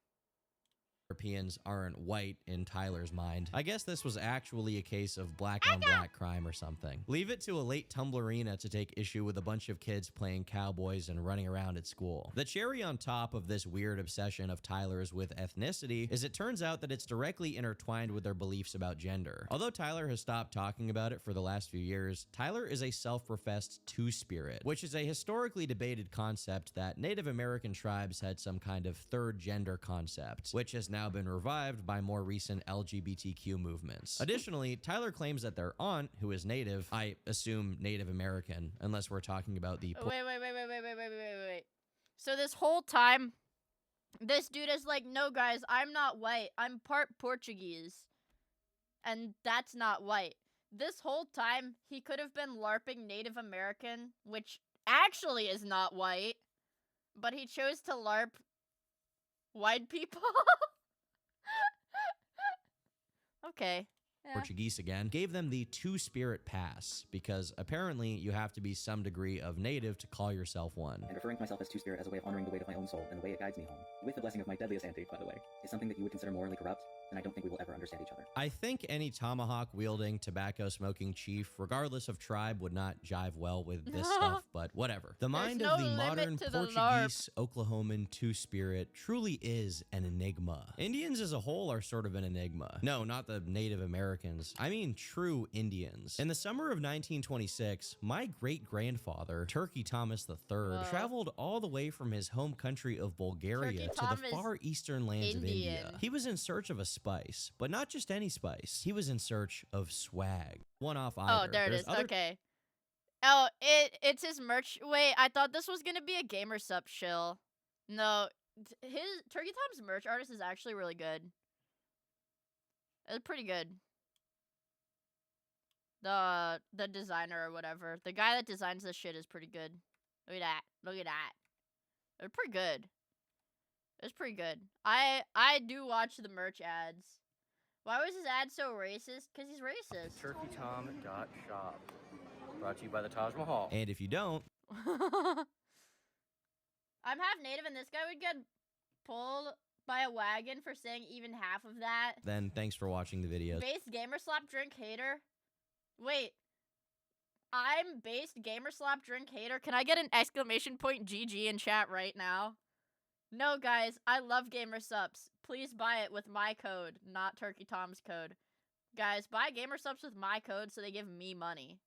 Europeans aren't white in Tyler's mind. I guess this was actually a case of black on black crime or something. Leave it to a late Tumblerina to take issue with a bunch of kids playing cowboys and running around at school. The cherry on top of this weird obsession of Tyler's with ethnicity is it turns out that it's directly intertwined with their beliefs about gender. Although Tyler has stopped talking about it for the last few years, Tyler is a self-professed two-spirit, which is a historically debated concept that Native American tribes had some kind of third gender concept, which has now been revived by more recent LGBTQ movements. Additionally, Tyler claims that their aunt, who is Native, I assume Native American, unless we're talking about the... Wait. So this whole time, this dude is like, no guys, I'm not white. I'm part Portuguese. And that's not white. This whole time, he could have been LARPing Native American, which actually is not white. But he chose to LARP white people. Okay. Yeah. Portuguese again, gave them the two-spirit pass, because apparently you have to be some degree of native to call yourself one. And referring to myself as two-spirit as a way of honoring the weight of my own soul and the way it guides me home, with the blessing of my deadliest ante, by the way, is something that you would consider morally corrupt, and I don't think we will ever understand each other. I think any tomahawk-wielding, tobacco-smoking chief, regardless of tribe, would not jive well with this stuff, but whatever. The mind of the modern Portuguese, Oklahoman two-spirit truly is an enigma. Indians as a whole are sort of an enigma. No, not the Native Americans. I mean true Indians. In the summer of 1926, my great-grandfather, Turkey Thomas III, traveled all the way from his home country of Bulgaria to the far eastern lands of India. He was in search of a spice, but not just any spice. He was in search of swag. One off either. Oh, there it is. Okay. Oh, it's his merch. Wait, I thought this was gonna be a gamer sup shill. No, his Turkey Tom's merch artist is actually really good. It's pretty good. The designer or whatever. The guy that designs this shit is pretty good. Look at that. Look at that. They're pretty good. It's pretty good. I do watch the merch ads. Why was his ad so racist? Because he's racist. TurkeyTom.shop. Brought to you by the Taj Mahal. And if you don't... I'm half native and this guy would get pulled by a wagon for saying even half of that. Then thanks for watching the videos. Based gamer slap drink hater. Wait. I'm based gamer slap drink hater. Can I get an exclamation point GG in chat right now? No, guys. I love gamer subs. Please buy it with my code, not Turkey Tom's code. Guys, buy gamer subs with my code so they give me money.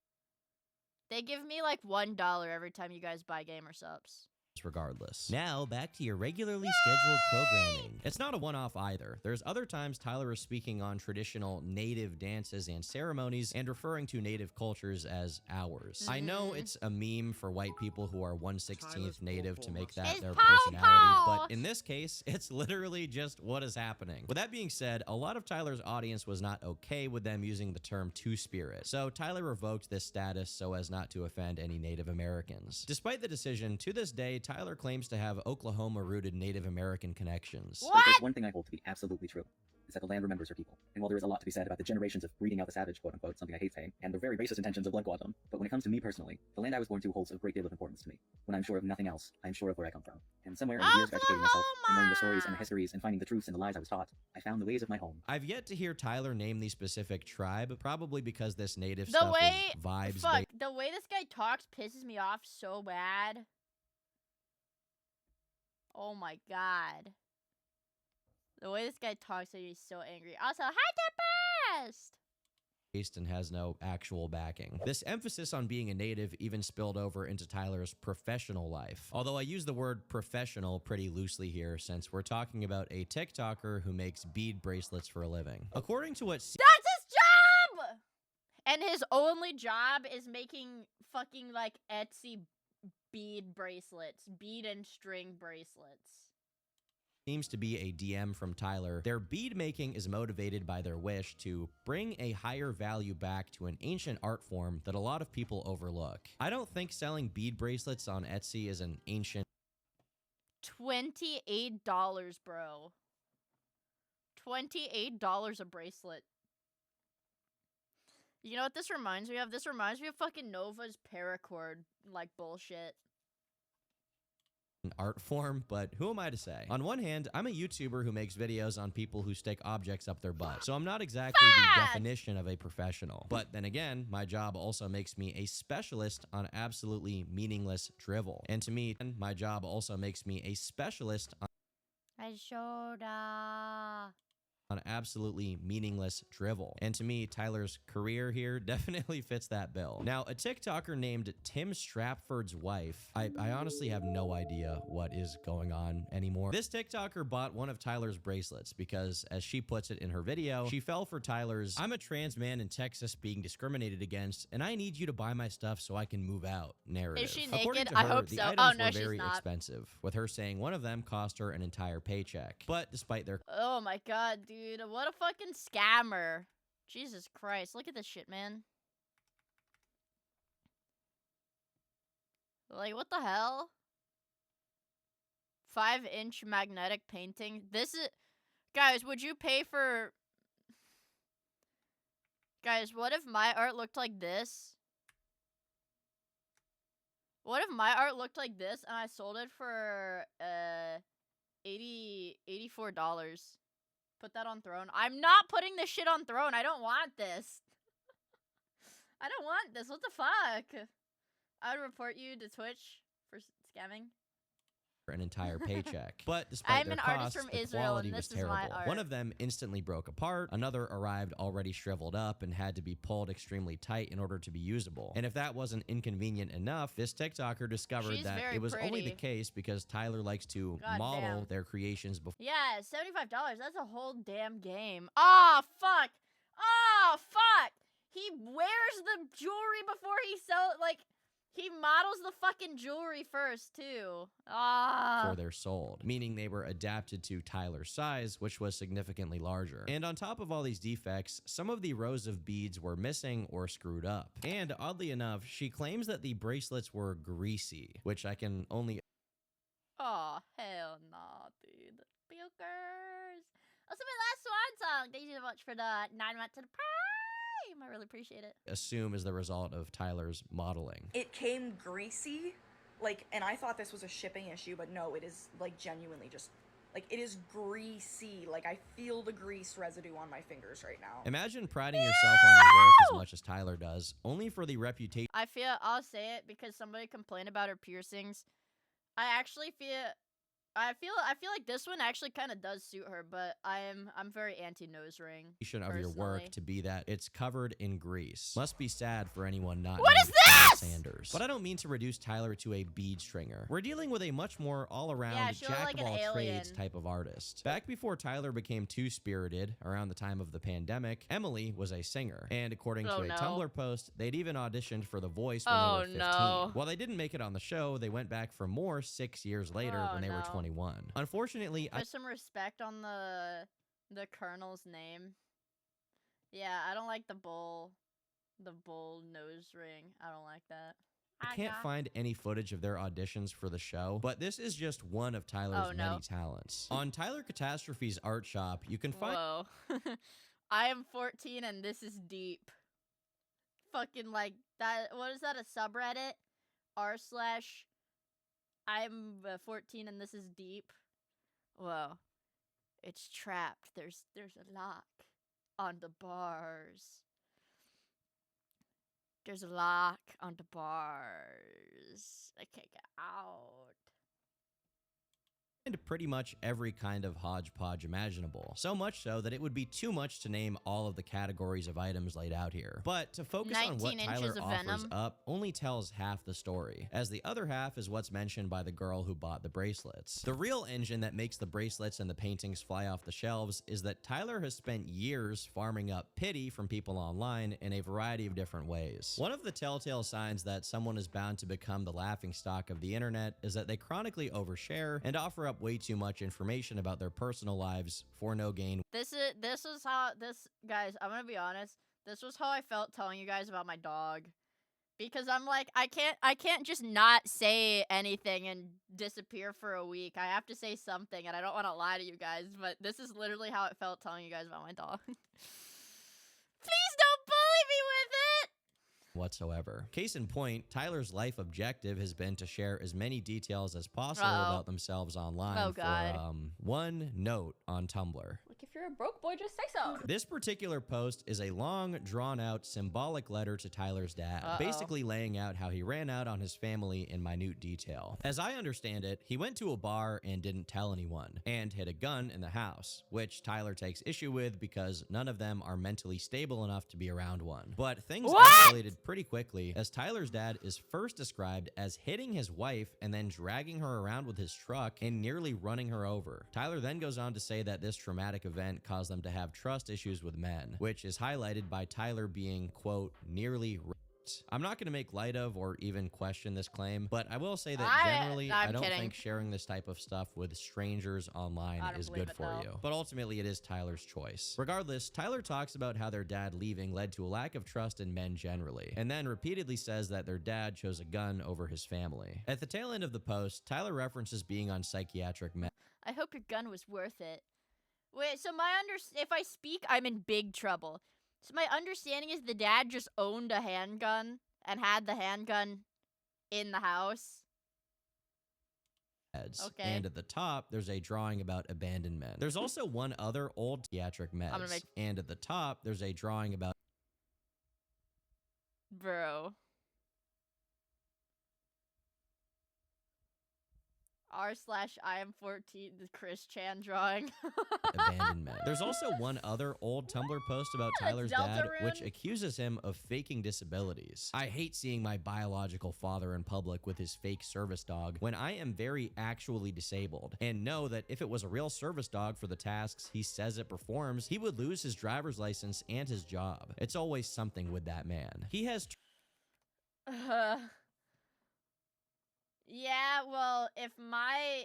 They give me like $1 every time you guys buy gamer subs. Regardless. Now, back to your regularly scheduled programming. It's not a one-off either. There's other times Tyler is speaking on traditional native dances and ceremonies and referring to native cultures as ours. I know it's a meme for white people who are 1/16th native to make that their personality, but in this case, it's literally just what is happening. With that being said, a lot of Tyler's audience was not okay with them using the term two-spirit, so Tyler revoked this status so as not to offend any Native Americans. Despite the decision, to this day, Tyler claims to have Oklahoma-rooted Native American connections. But if there's one thing I hold to be absolutely true, is that the land remembers her people. And while there is a lot to be said about the generations of breeding out the savage, quote-unquote, something I hate saying, and the very racist intentions of blood quantum, but when it comes to me personally, the land I was born to holds a great deal of importance to me. When I'm sure of nothing else, I'm sure of where I come from. And somewhere in the years of educating myself, and learning the stories and the histories, and finding the truths and the lies I was taught, I found the ways of my home. I've yet to hear Tyler name the specific tribe, probably because this native The stuff way, is vibes. fuck, the way this guy talks pisses me off so bad. Oh my god. The way this guy talks makes me so angry. Also, hi Tempest! And has no actual backing. This emphasis on being a native even spilled over into Tyler's professional life. Although I use the word professional pretty loosely here since we're talking about a TikToker who makes bead bracelets for a living. According to what That's his job! And his only job is making fucking like Etsy bead bracelets. Bead and string bracelets. Seems to be a DM from Tyler, their bead making is motivated by their wish to bring a higher value back to an ancient art form that a lot of people overlook. I don't think selling bead bracelets on Etsy is an ancient... $28, bro. $28 a bracelet. You know what this reminds me of? This reminds me of fucking Nova's paracord, like, bullshit. art form, but who am I to say? On one hand, I'm a YouTuber who makes videos on people who stick objects up their butt, so I'm not exactly the definition of a professional. But then again, my job also makes me a specialist on absolutely meaningless drivel. And to me, my job also makes me a specialist on absolutely meaningless drivel. And to me, Tyler's career here definitely fits that bill. Now, a TikToker named Tim Stratford's wife, I honestly have no idea what is going on anymore. This TikToker bought one of Tyler's bracelets because, as she puts it in her video, she fell for Tyler's "I'm a trans man in Texas being discriminated against, and I need you to buy my stuff so I can move out" narrative. Is she According naked? to her, I hope the so. items Oh, no, were she's very not. expensive, with her saying one of them cost her an entire paycheck. But despite their Oh my god, dude. What a fucking scammer. Jesus Christ. Look at this shit, man. Like, what the hell? 5-inch magnetic painting. This is... Guys, would you pay for... Guys, what if my art looked like this? What if my art looked like this and I sold it for, $84? Put that on Throne. I'm not putting this shit on Throne. I don't want this. I don't want this. What the fuck? I would report you to Twitch for scamming. an entire paycheck. But despite I'm their an artist costs, from the Israel, quality and was this is my terrible. art. One of them instantly broke apart, another arrived already shriveled up and had to be pulled extremely tight in order to be usable. And if that wasn't inconvenient enough, this TikToker discovered She's that very it was only the pretty. case because Tyler likes to God model damn. their creations before Yeah, $75. That's a whole damn game. Oh, fuck. Oh, fuck. He wears the jewelry before he sells, like, he models the fucking jewelry first, too. Ah. they're sold, meaning they were adapted to Tyler's size, which was significantly larger. And on top of all these defects, some of the rows of beads were missing or screwed up. And oddly enough, she claims that the bracelets were greasy, which I can only... Oh, hell no, dude. Pukers. Also, my last swan song. Thank you so much for the 9 months of the Prime. I really appreciate it. assume is the result of Tyler's modeling. It came greasy, like, and I thought this was a shipping issue, but no, it is, like, genuinely just, like, it is greasy. Like, I feel the grease residue on my fingers right now. Imagine priding yourself on your work as much as Tyler does, only for the reputation I'll say it because somebody complained about her piercings. I feel like this one actually kind of does suit her, but I'm very anti nose ring. of your work to be that it's covered in grease. Must be sad for anyone not What named is Tyler this? Sanders. But I don't mean to reduce Tyler to a bead stringer. We're dealing with a much more all-around Yeah, she looked jack like of an all alien. trades type of artist. Back before Tyler became too spirited, around the time of the pandemic, Emily was a singer. And according Oh, to a no. Tumblr post, they'd even auditioned for The Voice when Oh, they were 15. no. While they didn't make it on the show, they went back for more 6 years later Oh, when they were no. 21. Unfortunately, Put some respect on the colonel's name. Yeah, I don't like the bull nose ring. I don't like that. I can't find any footage of their auditions for the show, but this is just one of Tyler's many talents. On Tyler Catastrophe's art shop, you can find— Whoa. I am 14 and this is deep. Fucking like that. What is that? A subreddit? r/I'm 14 and this is deep. Whoa. It's trapped. There's a lock on the bars. There's a lock on the bars. I can't get out. into pretty much every kind of hodgepodge imaginable. So much so that it would be too much to name all of the categories of items laid out here. But to focus on what Tyler offers up only tells half the story, as the other half is what's mentioned by the girl who bought the bracelets. The real engine that makes the bracelets and the paintings fly off the shelves is that Tyler has spent years farming up pity from people online in a variety of different ways. One of the telltale signs that someone is bound to become the laughingstock of the internet is that they chronically overshare and offer up way too much information about their personal lives for no gain. Guys, I'm gonna be honest. This was how I felt telling you guys about my dog. Because I'm like, I can't just not say anything and disappear for a week. I have to say something, and I don't want to lie to you guys, but this is literally how it felt telling you guys about my dog. Please don't bully me with it! Whatsoever. Case in point, Tyler's life objective has been to share as many details as possible about themselves online for one note on Tumblr. Like, if you're a broke boy, just say so. This particular post is a long, drawn-out, symbolic letter to Tyler's dad, basically laying out how he ran out on his family in minute detail. As I understand it, he went to a bar and didn't tell anyone, and hid a gun in the house, which Tyler takes issue with because none of them are mentally stable enough to be around one. But things escalated pretty quickly, as Tyler's dad is first described as hitting his wife and then dragging her around with his truck and nearly running her over. Tyler then goes on to say that this traumatic event caused them to have trust issues with men, which is highlighted by Tyler being, quote, nearly raped. I'm not going to make light of or even question this claim, but I will say that generally, I don't think sharing this type of stuff with strangers online is good for you. But ultimately, it is Tyler's choice. Regardless, Tyler talks about how their dad leaving led to a lack of trust in men generally, and then repeatedly says that their dad chose a gun over his family. At the tail end of the post, Tyler references being on psychiatric meds. I hope your gun was worth it. Wait, so if I speak, I'm in big trouble. So my understanding is the dad just owned a handgun and had the handgun in the house. Okay. And at the top, there's a drawing about abandonment. There's also one other old psychiatric meds. And at the top, there's a drawing about... Bro. r/I am14, the Chris Chan drawing. Abandonment. There's also one other old Tumblr post about Tyler's dad, which accuses him of faking disabilities. I hate seeing my biological father in public with his fake service dog when I am very actually disabled, and know that if it was a real service dog for the tasks he says it performs, he would lose his driver's license and his job. It's always something with that man. He has... Yeah, well, if my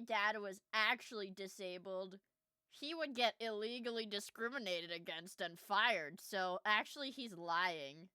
dad was actually disabled, he would get illegally discriminated against and fired. So actually, he's lying.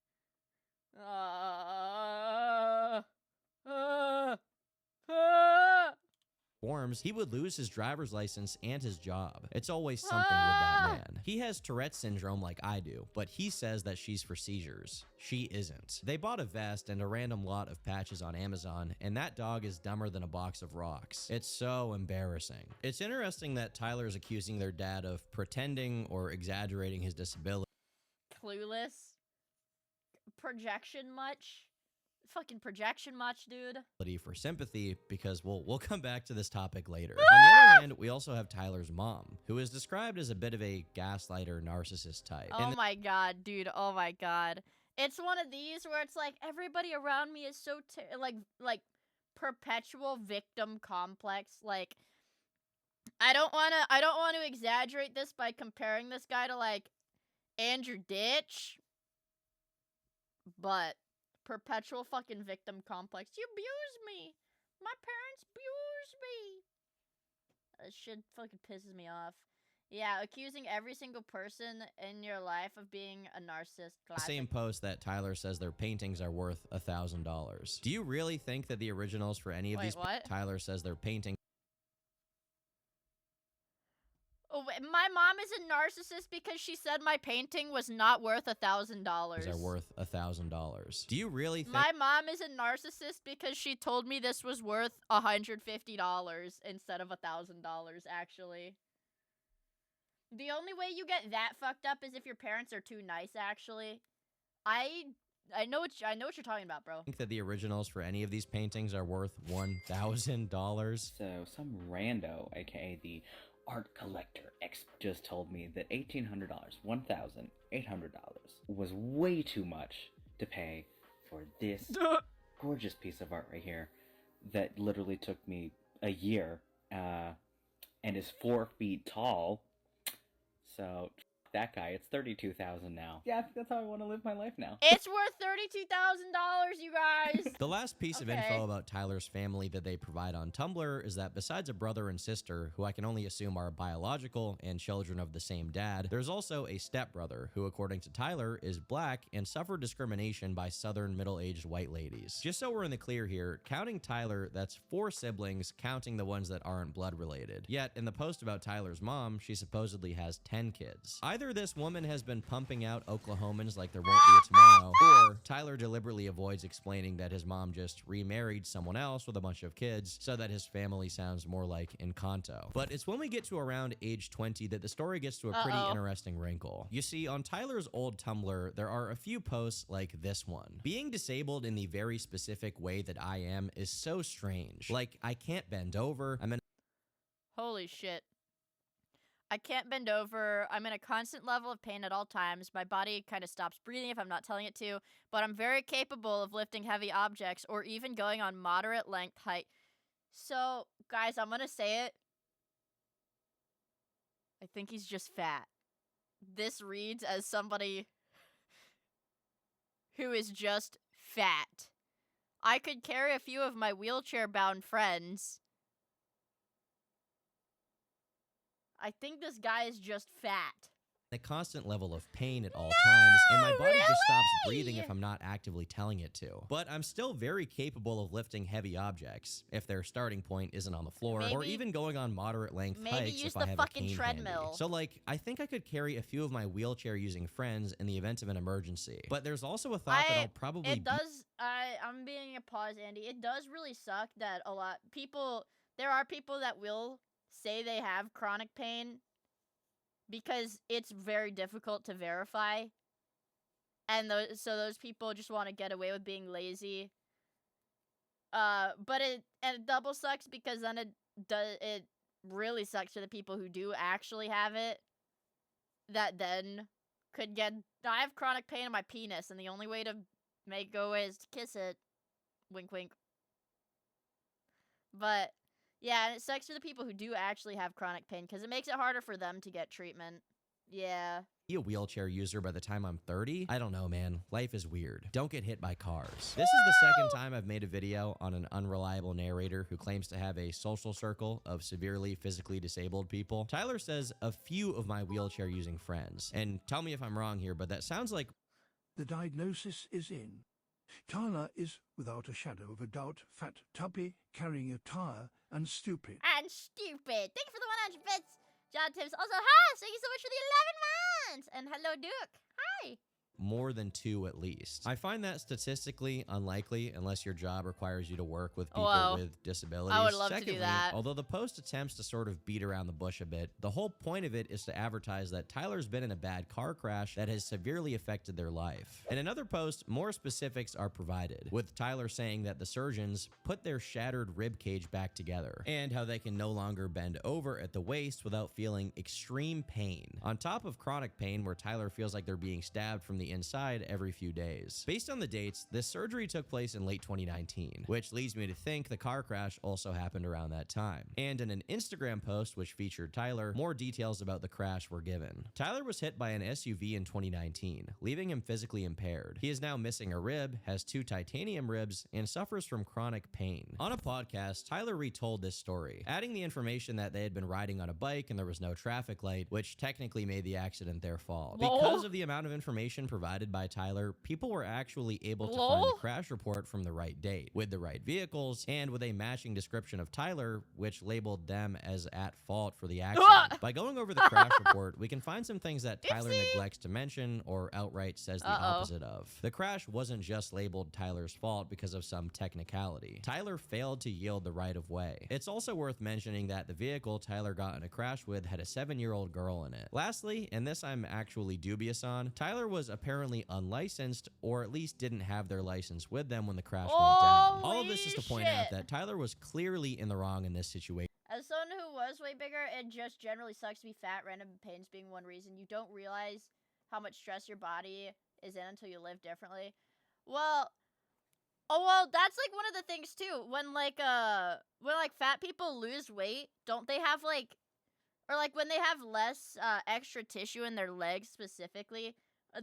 Forms, he would lose his driver's license and his job. It's always something with that man. He has Tourette's syndrome like I do, but he says that she's for seizures. She isn't. They bought a vest and a random lot of patches on Amazon, and that dog is dumber than a box of rocks. It's so embarrassing. It's interesting that Tyler is accusing their dad of pretending or exaggerating his disability. Clueless. Projection much? Fucking projection much, dude. For sympathy, because we'll come back to this topic later. On the other hand, we also have Tyler's mom, who is described as a bit of a gaslighter narcissist type. Oh my god, dude. Oh my god. It's one of these where it's like everybody around me is so like perpetual victim complex. Like I don't want to exaggerate this by comparing this guy to like Andrew Ditch, but perpetual fucking victim complex. You abused me. My parents abused me. That shit fucking pisses me off. Yeah, accusing every single person in your life of being a narcissist. The Classic. same post that Tyler says their paintings are worth $1,000. Do you really think that the originals for any of Wait, these? what? Tyler says their paintings. Oh, my mom is a narcissist because she said my painting was not worth $1,000. Are worth $1,000. Do you really think? My mom is a narcissist because she told me this was worth $150 instead of $1,000. Actually, the only way you get that fucked up is if your parents are too nice. Actually, I know what you're talking about, bro. Think that the originals for any of these paintings are worth $1,000? So some rando, aka the art collector expert, just told me that $1,800, $1,800 was way too much to pay for this gorgeous piece of art right here that literally took me a year and is 4 feet tall. So that guy, it's $32,000 now. Yeah, I think that's how I want to live my life now. It's worth $32,000, you guys. The last piece of info about Tyler's family that they provide on Tumblr is that besides a brother and sister, who I can only assume are biological and children of the same dad, there's also a stepbrother who, according to Tyler, is black and suffered discrimination by southern middle-aged white ladies. Just so we're in the clear here, counting Tyler, that's 4 siblings, counting the ones that aren't blood related. Yet, in the post about Tyler's mom, she supposedly has 10 kids. Either this woman has been pumping out Oklahomans like there won't be a tomorrow, or Tyler deliberately avoids explaining that his mom just remarried someone else with a bunch of kids so that his family sounds more like Encanto. But it's when we get to around age 20 that the story gets to a pretty interesting wrinkle. You see, on Tyler's old Tumblr, there are a few posts like this one. Being disabled in the very specific way that I am is so strange. Like, I can't bend over, Holy shit. I can't bend over. I'm in a constant level of pain at all times. My body kind of stops breathing if I'm not telling it to, but I'm very capable of lifting heavy objects or even going on moderate length height. So, guys, I'm gonna say it. I think he's just fat. This reads as somebody who is just fat. I could carry a few of my wheelchair-bound friends. I think this guy is just fat. a constant level of pain at all times, and my body just stops breathing if I'm not actively telling it to. But I'm still very capable of lifting heavy objects if their starting point isn't on the floor, or even going on moderate length hikes if I have a cane handy. So like, I think I could carry a few of my wheelchair-using friends in the event of an emergency. But there's also a thought that I'll probably I'm being a pause, Andy. It does really suck that there are people that will say they have chronic pain because it's very difficult to verify. And so those people just want to get away with being lazy. But it double sucks because then it really sucks for the people who do actually have it, that then could get, I have chronic pain in my penis and the only way to make it go away is to kiss it. Wink wink. But yeah, and it sucks for the people who do actually have chronic pain because it makes it harder for them to get treatment. Yeah. Be a wheelchair user by the time I'm 30? I don't know, man. Life is weird. Don't get hit by cars. This is the second time I've made a video on an unreliable narrator who claims to have a social circle of severely physically disabled people. Tyler says a few of my wheelchair-using friends. And tell me if I'm wrong here, but that sounds like... The diagnosis is in. Tyler is, without a shadow of a doubt, fat, tubby, carrying a tire, and stupid. And stupid. Thank you for the 100 bits, John Tibbs. Also, hi, thank you so much for the 11 months. And hello, Duke. Hi. More than 2 at least. I find that statistically unlikely unless your job requires you to work with people with disabilities. I would love to do that. Although the post attempts to sort of beat around the bush a bit, the whole point of it is to advertise that Tyler's been in a bad car crash that has severely affected their life. In another post, more specifics are provided, with Tyler saying that the surgeons put their shattered rib cage back together, and how they can no longer bend over at the waist without feeling extreme pain. On top of chronic pain where Tyler feels like they're being stabbed from the the inside every few days. Based on the dates, this surgery took place in late 2019, which leads me to think the car crash also happened around that time. And in an Instagram post which featured Tyler, more details about the crash were given. Tyler was hit by an SUV in 2019, leaving him physically impaired. He is now missing a rib, has 2 titanium ribs, and suffers from chronic pain. On a podcast, Tyler retold this story, adding the information that they had been riding on a bike and there was no traffic light, which technically made the accident their fault. Because of the amount of information provided by Tyler, people were actually able to find the crash report from the right date, with the right vehicles, and with a matching description of Tyler, which labeled them as at fault for the accident. By going over the crash report, we can find some things that Tyler neglects to mention or outright says the opposite of. The crash wasn't just labeled Tyler's fault because of some technicality. Tyler failed to yield the right of way. It's also worth mentioning that the vehicle Tyler got in a crash with had a 7-year-old girl in it. Lastly, and this I'm actually dubious on, Tyler was apparently unlicensed, or at least didn't have their license with them when the crash went down. All of this is to point out that Tyler was clearly in the wrong in this situation. As someone who was way bigger, it just generally sucks to be fat, random pains being one reason. You don't realize how much stress your body is in until you live differently. Well, that's like one of the things too. When like fat people lose weight, don't they have like, or like when they have less extra tissue in their legs specifically,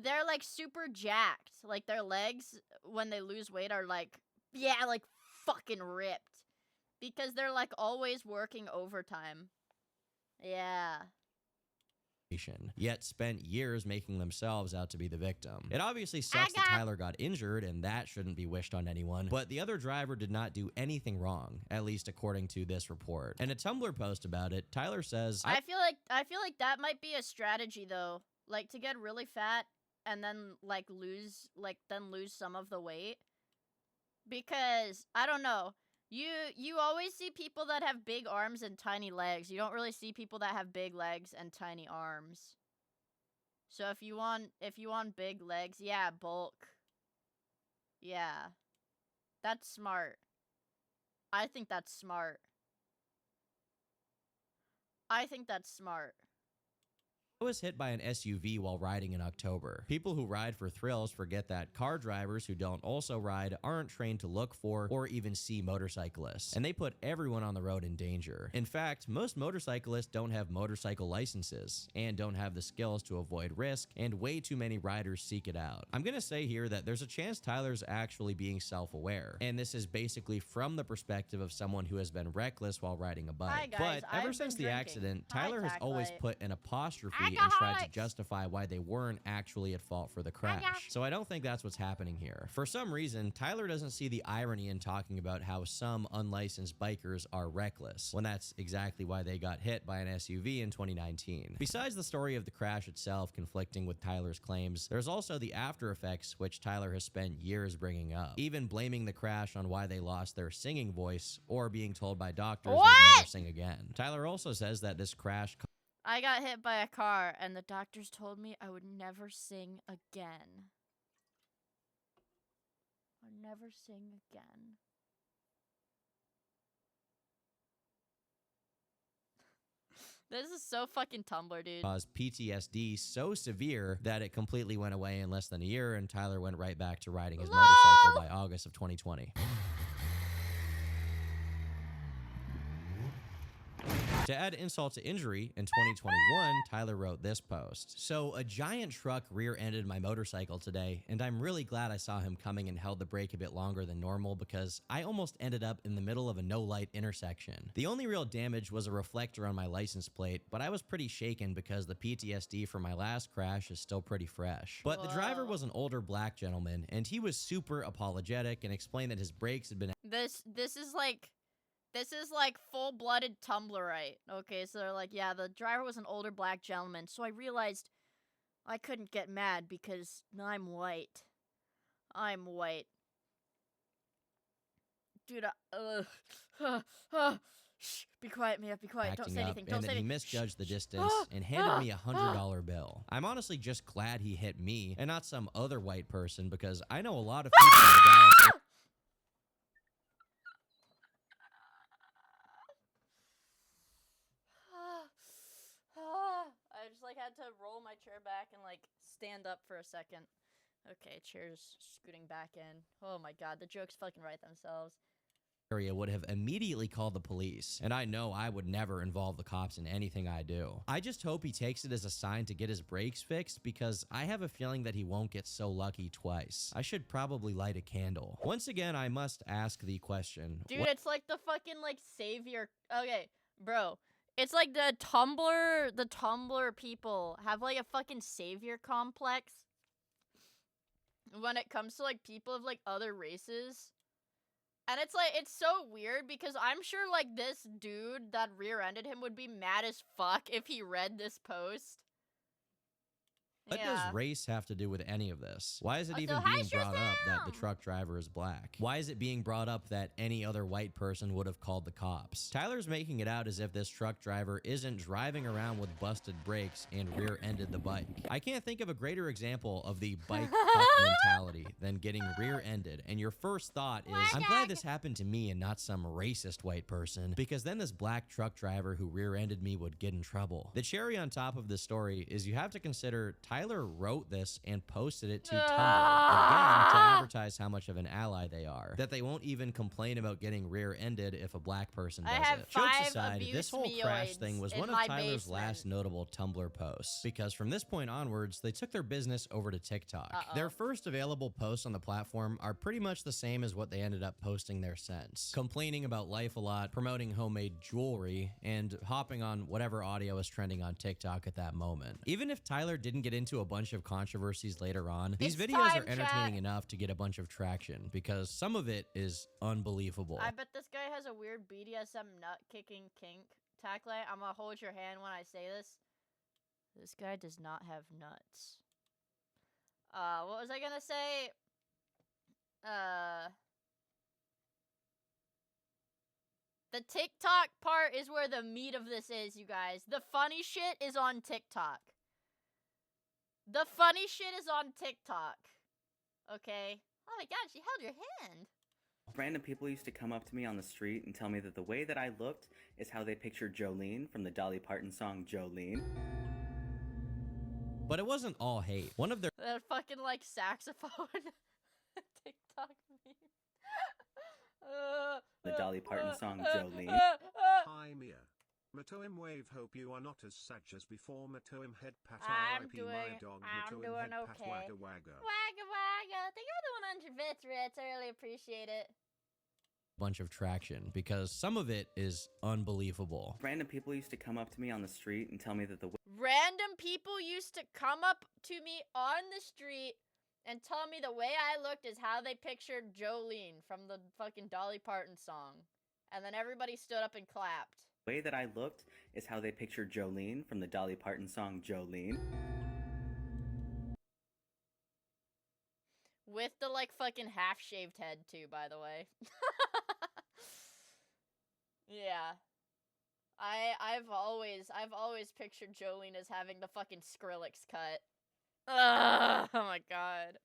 they're like super jacked. Like their legs when they lose weight are like, yeah, like fucking ripped. Because they're like always working overtime. Yeah. Yet spent years making themselves out to be the victim. It obviously sucks that Tyler got injured, and that shouldn't be wished on anyone, but the other driver did not do anything wrong, at least according to this report. In a Tumblr post about it, Tyler says, I feel like that might be a strategy though. Like to get really fat and then lose some of the weight. Because I don't know. You always see people that have big arms and tiny legs. You don't really see people that have big legs and tiny arms. So if you want big legs, yeah, bulk. Yeah. That's smart. I think that's smart. I was hit by an SUV while riding in October. People who ride for thrills forget that car drivers who don't also ride aren't trained to look for or even see motorcyclists, and they put everyone on the road in danger. In fact, most motorcyclists don't have motorcycle licenses and don't have the skills to avoid risk, and way too many riders seek it out. I'm gonna say here that there's a chance Tyler's actually being self-aware, and this is basically from the perspective of someone who has been reckless while riding a bike. Hi guys, but ever since the drinking. accident, Hi, Tyler has always Tacklight. put an apostrophe and tried to justify why they weren't actually at fault for the crash. So I don't think that's what's happening here. For some reason, Tyler doesn't see the irony in talking about how some unlicensed bikers are reckless, when that's exactly why they got hit by an SUV in 2019. Besides the story of the crash itself conflicting with Tyler's claims, there's also the after effects which Tyler has spent years bringing up, even blaming the crash on why they lost their singing voice or being told by doctors they'd never sing again. Tyler also says that this crash I got hit by a car, and the doctors told me I would never sing again. I'd never sing again. This is so fucking Tumblr, dude. caused PTSD so severe that it completely went away in less than a year, and Tyler went right back to riding his motorcycle by August of 2020. To add insult to injury, in 2021, Tyler wrote this post. So a giant truck rear-ended my motorcycle today, and I'm really glad I saw him coming and held the brake a bit longer than normal because I almost ended up in the middle of a no-light intersection. The only real damage was a reflector on my license plate, but I was pretty shaken because the PTSD from my last crash is still pretty fresh. But the driver was an older black gentleman, and he was super apologetic and explained that his brakes had been This is like full-blooded Tumblrite. Okay, so they're like, yeah, the driver was an older black gentleman, so I realized I couldn't get mad because I'm white. I'm white. Dude, shh, be quiet, Mia, be quiet. Don't say anything, don't say anything. He misjudged the distance and handed me a $100 bill. I'm honestly just glad he hit me and not some other white person because I know a lot of people in the Dallas I just like had to roll my chair back and like stand up for a second. Okay, chairs scooting back in. Oh my god, the jokes fucking write themselves. Area would have immediately called the police, and I know I would never involve the cops in anything I do. I just hope he takes it as a sign to get his brakes fixed, because I have a feeling that he won't get so lucky twice. I should probably light a candle. Once again, I must ask the question. Dude, it's like the fucking, like, savior. Okay, bro. It's like the Tumblr people have, like, a fucking savior complex when it comes to, like, people of, like, other races. And it's like, it's so weird because I'm sure, like, this dude that rear-ended him would be mad as fuck if he read this post. What does race have to do with any of this? Why is it even hi, being brought up that the truck driver is black? Why is it being brought up that any other white person would have called the cops? Tyler's making it out as if this truck driver isn't driving around with busted brakes and rear-ended the bike. I can't think of a greater example of the bike cuck mentality than getting rear-ended, and your first thought is, I'm glad this happened to me and not some racist white person, because then this black truck driver who rear-ended me would get in trouble. The cherry on top of this story is you have to consider Tyler wrote this and posted it to Tumblr, again, to advertise how much of an ally they are. That they won't even complain about getting rear-ended if a black person does it. Jokes aside, this whole crash thing was one of Tyler's last notable Tumblr posts, because from this point onwards, they took their business over to TikTok. Their first available posts on the platform are pretty much the same as what they ended up posting there since. Complaining about life a lot, promoting homemade jewelry, and hopping on whatever audio is trending on TikTok at that moment. Even if Tyler didn't get into a bunch of controversies later on, these videos are entertaining enough to get a bunch of traction, because some of it is unbelievable. I bet this guy has a weird BDSM nut-kicking kink. Tackle, I'm gonna hold your hand when I say this. This guy does not have nuts. What was I gonna say? The TikTok part is where the meat of this is, you guys. The funny shit is on TikTok. The funny shit is on TikTok. Okay? Oh my god, she held your hand. Random people used to come up to me on the street and tell me that the way that I looked is how they pictured Jolene from the Dolly Parton song Jolene. But it wasn't all hate. One of their That fucking, like, saxophone. TikTok meme. The Dolly Parton song Jolene. Hi Mia. Matoim wave, hope you are not as sadge as before. Matoim head pat I'm RIP my dog. Matoim head pat okay. wagga wagga. Wagga wagga. Thank you for the 100 bits, Ritz. I really appreciate it. bunch of traction, because some of it is unbelievable. Random people used to come up to me on the street and tell me that the Random people used to come up to me on the street and tell me the way I looked is how they pictured Jolene from the fucking Dolly Parton song. And then everybody stood up and clapped. The way that I looked is how they pictured Jolene from the Dolly Parton song Jolene. With the, like, fucking half-shaved head, too, by the way. Yeah. I've always pictured Jolene as having the fucking Skrillex cut. Ugh, oh my god.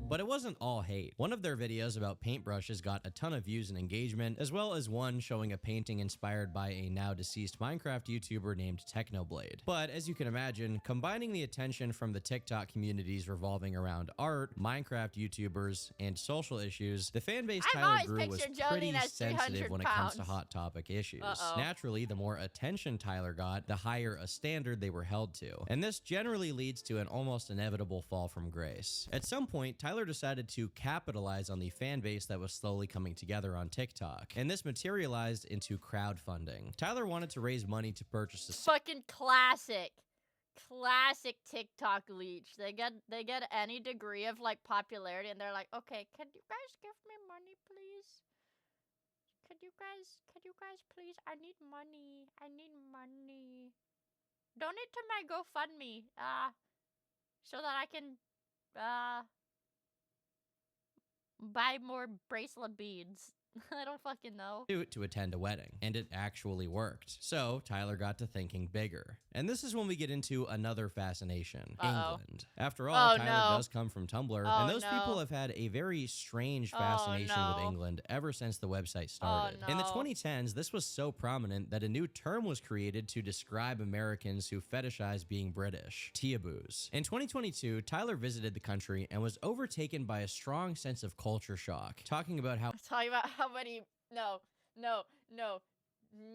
But it wasn't all hate. One of their videos about paintbrushes got a ton of views and engagement, as well as one showing a painting inspired by a now deceased Minecraft YouTuber named Technoblade. But as you can imagine, combining the attention from the TikTok communities revolving around art, Minecraft YouTubers, and social issues, the fanbase Tyler grew was pretty sensitive when it comes to hot topic issues. Naturally, the more attention Tyler got, the higher a standard they were held to. And this generally leads to an almost inevitable fall from grace. At some point, Tyler decided to capitalize on the fan base that was slowly coming together on TikTok, and this materialized into crowdfunding. Tyler wanted to raise money to purchase a fucking classic TikTok leech. They get any degree of, like, popularity and they're like, okay, can you guys give me money, please? Could you guys please? I need money. Donate to my GoFundMe, so that I can, buy more bracelet beads. I don't fucking know. To attend a wedding, and it actually worked. So Tyler got to thinking bigger. And this is when we get into another fascination, England. After all, Tyler does come from Tumblr, and those people have had a very strange fascination with England ever since the website started. In the 2010s, this was so prominent that a new term was created to describe Americans who fetishize being British, teaboos. In 2022, Tyler visited the country and was overtaken by a strong sense of culture shock, talking about how many. No.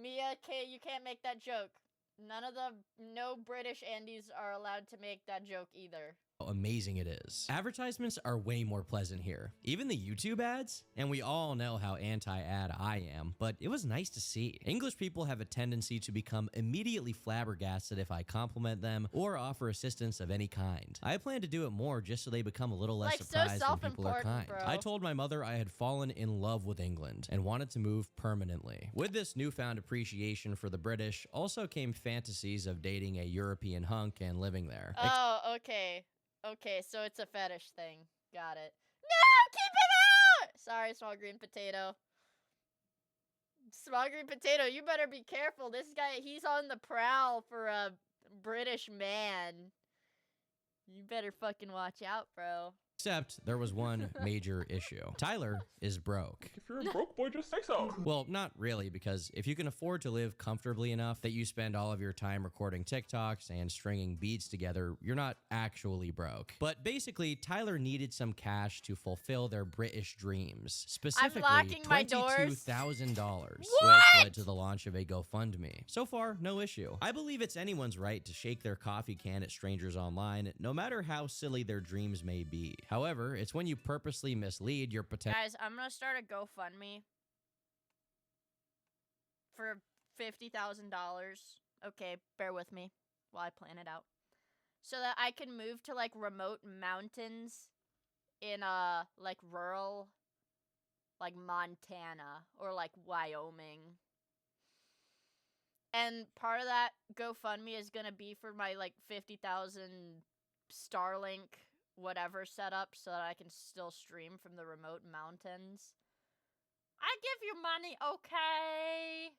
Mia, you can't make that joke. No British Andes are allowed to make that joke either. amazing it is. Advertisements are way more pleasant here. Even the YouTube ads, and we all know how anti-ad I am, but it was nice to see. English people have a tendency to become immediately flabbergasted if I compliment them or offer assistance of any kind. I plan to do it more just so they become a little less surprised when people are kind. bro. I told my mother I had fallen in love with England and wanted to move permanently. With this newfound appreciation for the British also came fantasies of dating a European hunk and living there. Oh, okay. Okay, so it's a fetish thing. Got it. No, keep him out! Sorry, small green potato. Small green potato, you better be careful. This guy, he's on the prowl for a British man. You better fucking watch out, bro. Except there was one major issue. Tyler is broke. If you're a broke boy, just say so. Well, not really, because if you can afford to live comfortably enough that you spend all of your time recording TikToks and stringing beats together, you're not actually broke. But basically, Tyler needed some cash to fulfill their British dreams. Specifically, $22,000, which led to the launch of a GoFundMe. So far, no issue. I believe it's anyone's right to shake their coffee can at strangers online, no matter how silly their dreams may be. However, it's when you purposely mislead your potential. Guys, I'm gonna start a GoFundMe for $50,000. Okay, bear with me while I plan it out. So that I can move to like remote mountains in like rural like Montana or like Wyoming. And part of that GoFundMe is gonna be for my like 50,000 Starlink whatever setup so that I can still stream from the remote mountains. I give you money, okay?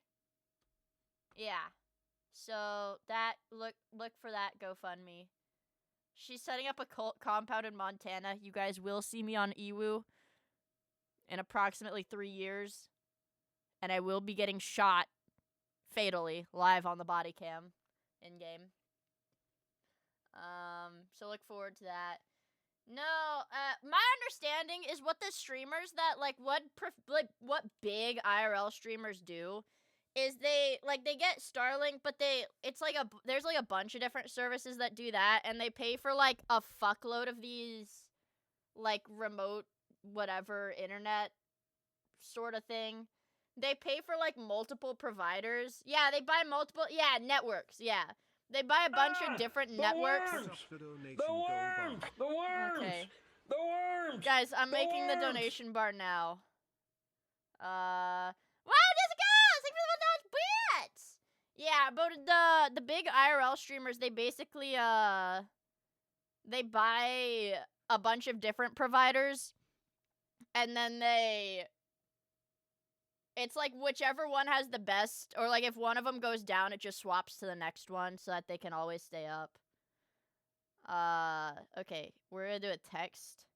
Yeah. So that look for that GoFundMe. She's setting up a cult compound in Montana. You guys will see me on Ewu in approximately 3 years. And I will be getting shot fatally live on the body cam in game. So look forward to that. No, my understanding is what the streamers that, like, what big IRL streamers do is they get Starlink, but there's, like, a bunch of different services that do that, and they pay for, like, a fuckload of these, like, remote whatever internet sort of thing. They pay for, like, multiple providers. Yeah, they buy multiple, networks, yeah. They buy a bunch of different networks. The worms! The worms! Okay. The worms! Guys, I'm making the donation bar now. Wow, Jessica! 6 bits! Yeah, but the big IRL streamers, they basically, they buy a bunch of different providers, and then it's like whichever one has the best, or like if one of them goes down, it just swaps to the next one so that they can always stay up. Okay, we're gonna do a text.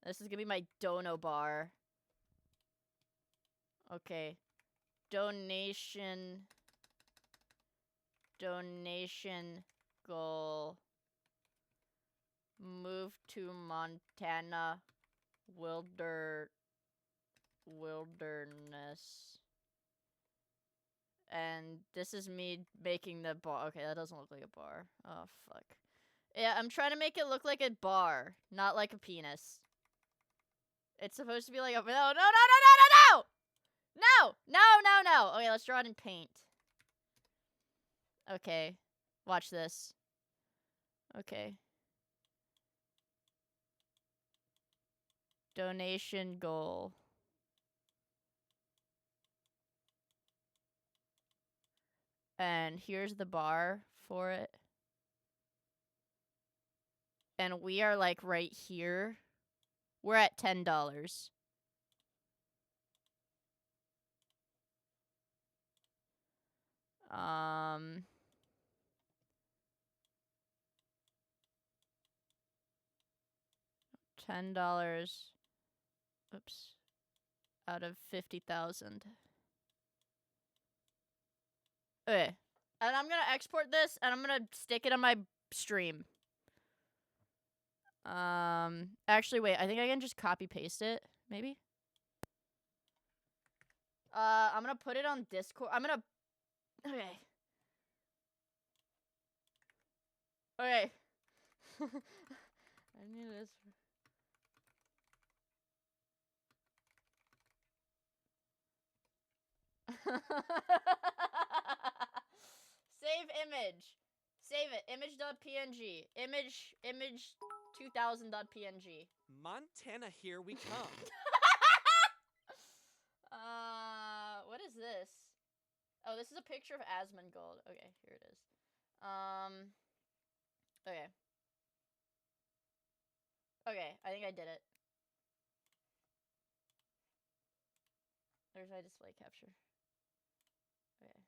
This is gonna be my dono bar. Okay. Donation goal. Move to Montana. Wilderness. And this is me making the bar. Okay, that doesn't look like a bar. Oh, fuck. Yeah, I'm trying to make it look like a bar, not like a penis. It's supposed to be like a... No! Okay, let's draw it in paint. Okay. Watch this. Okay. Donation goal. And here's the bar for it. And we are like right here. We're at $10. $10. Oops. Out of 50,000. Okay. And I'm gonna export this and I'm gonna stick it on my stream. Actually, wait, I think I can just copy paste it, maybe? I'm gonna put it on Discord. Okay. Okay. I need this. Save image. Save it. Image.png. Image 2000.png. Montana, here we come. What is this? Oh, this is a picture of Asmongold. Okay, here it is. Okay. Okay, I think I did it. There's my display capture. Okay.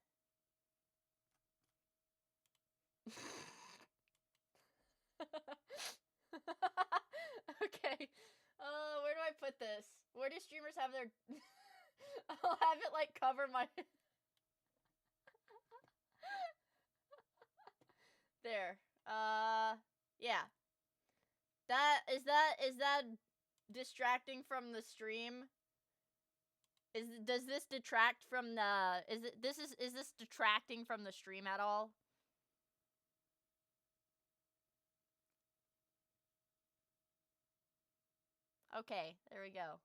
Okay. Where do I put this? Where do streamers have their... I'll have it, like, cover my... There. Yeah. Is that distracting from the stream? Does this detract from the... Is this detracting from the stream at all? Okay, there we go.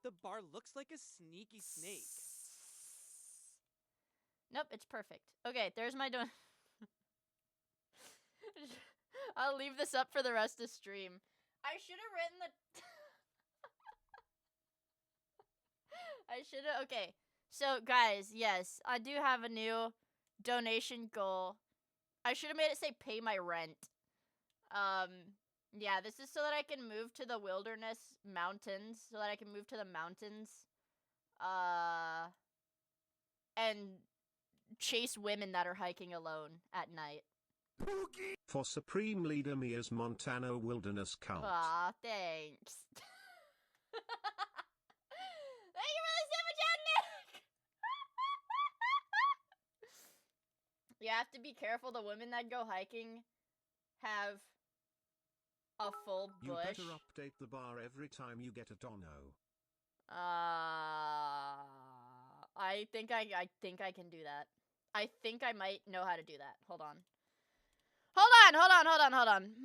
The bar looks like a sneaky snake. Nope, it's perfect. Okay, there's my don. I'll leave this up for the rest of stream. I should have written the... Okay. So, guys, yes, I do have a new donation goal. I should have made it say pay my rent. Yeah, this is so that I can move to the wilderness mountains. So that I can move to the mountains. And chase women that are hiking alone at night. For Supreme Leader Mia's Montana Wilderness Cult. Aw, thanks. Thank you for the super chat, Nick! You have to be careful. The women that go hiking have a full bush. You better update the bar every time you get a dono. I think I can do that. I think I might know how to do that. Hold on. Hold on.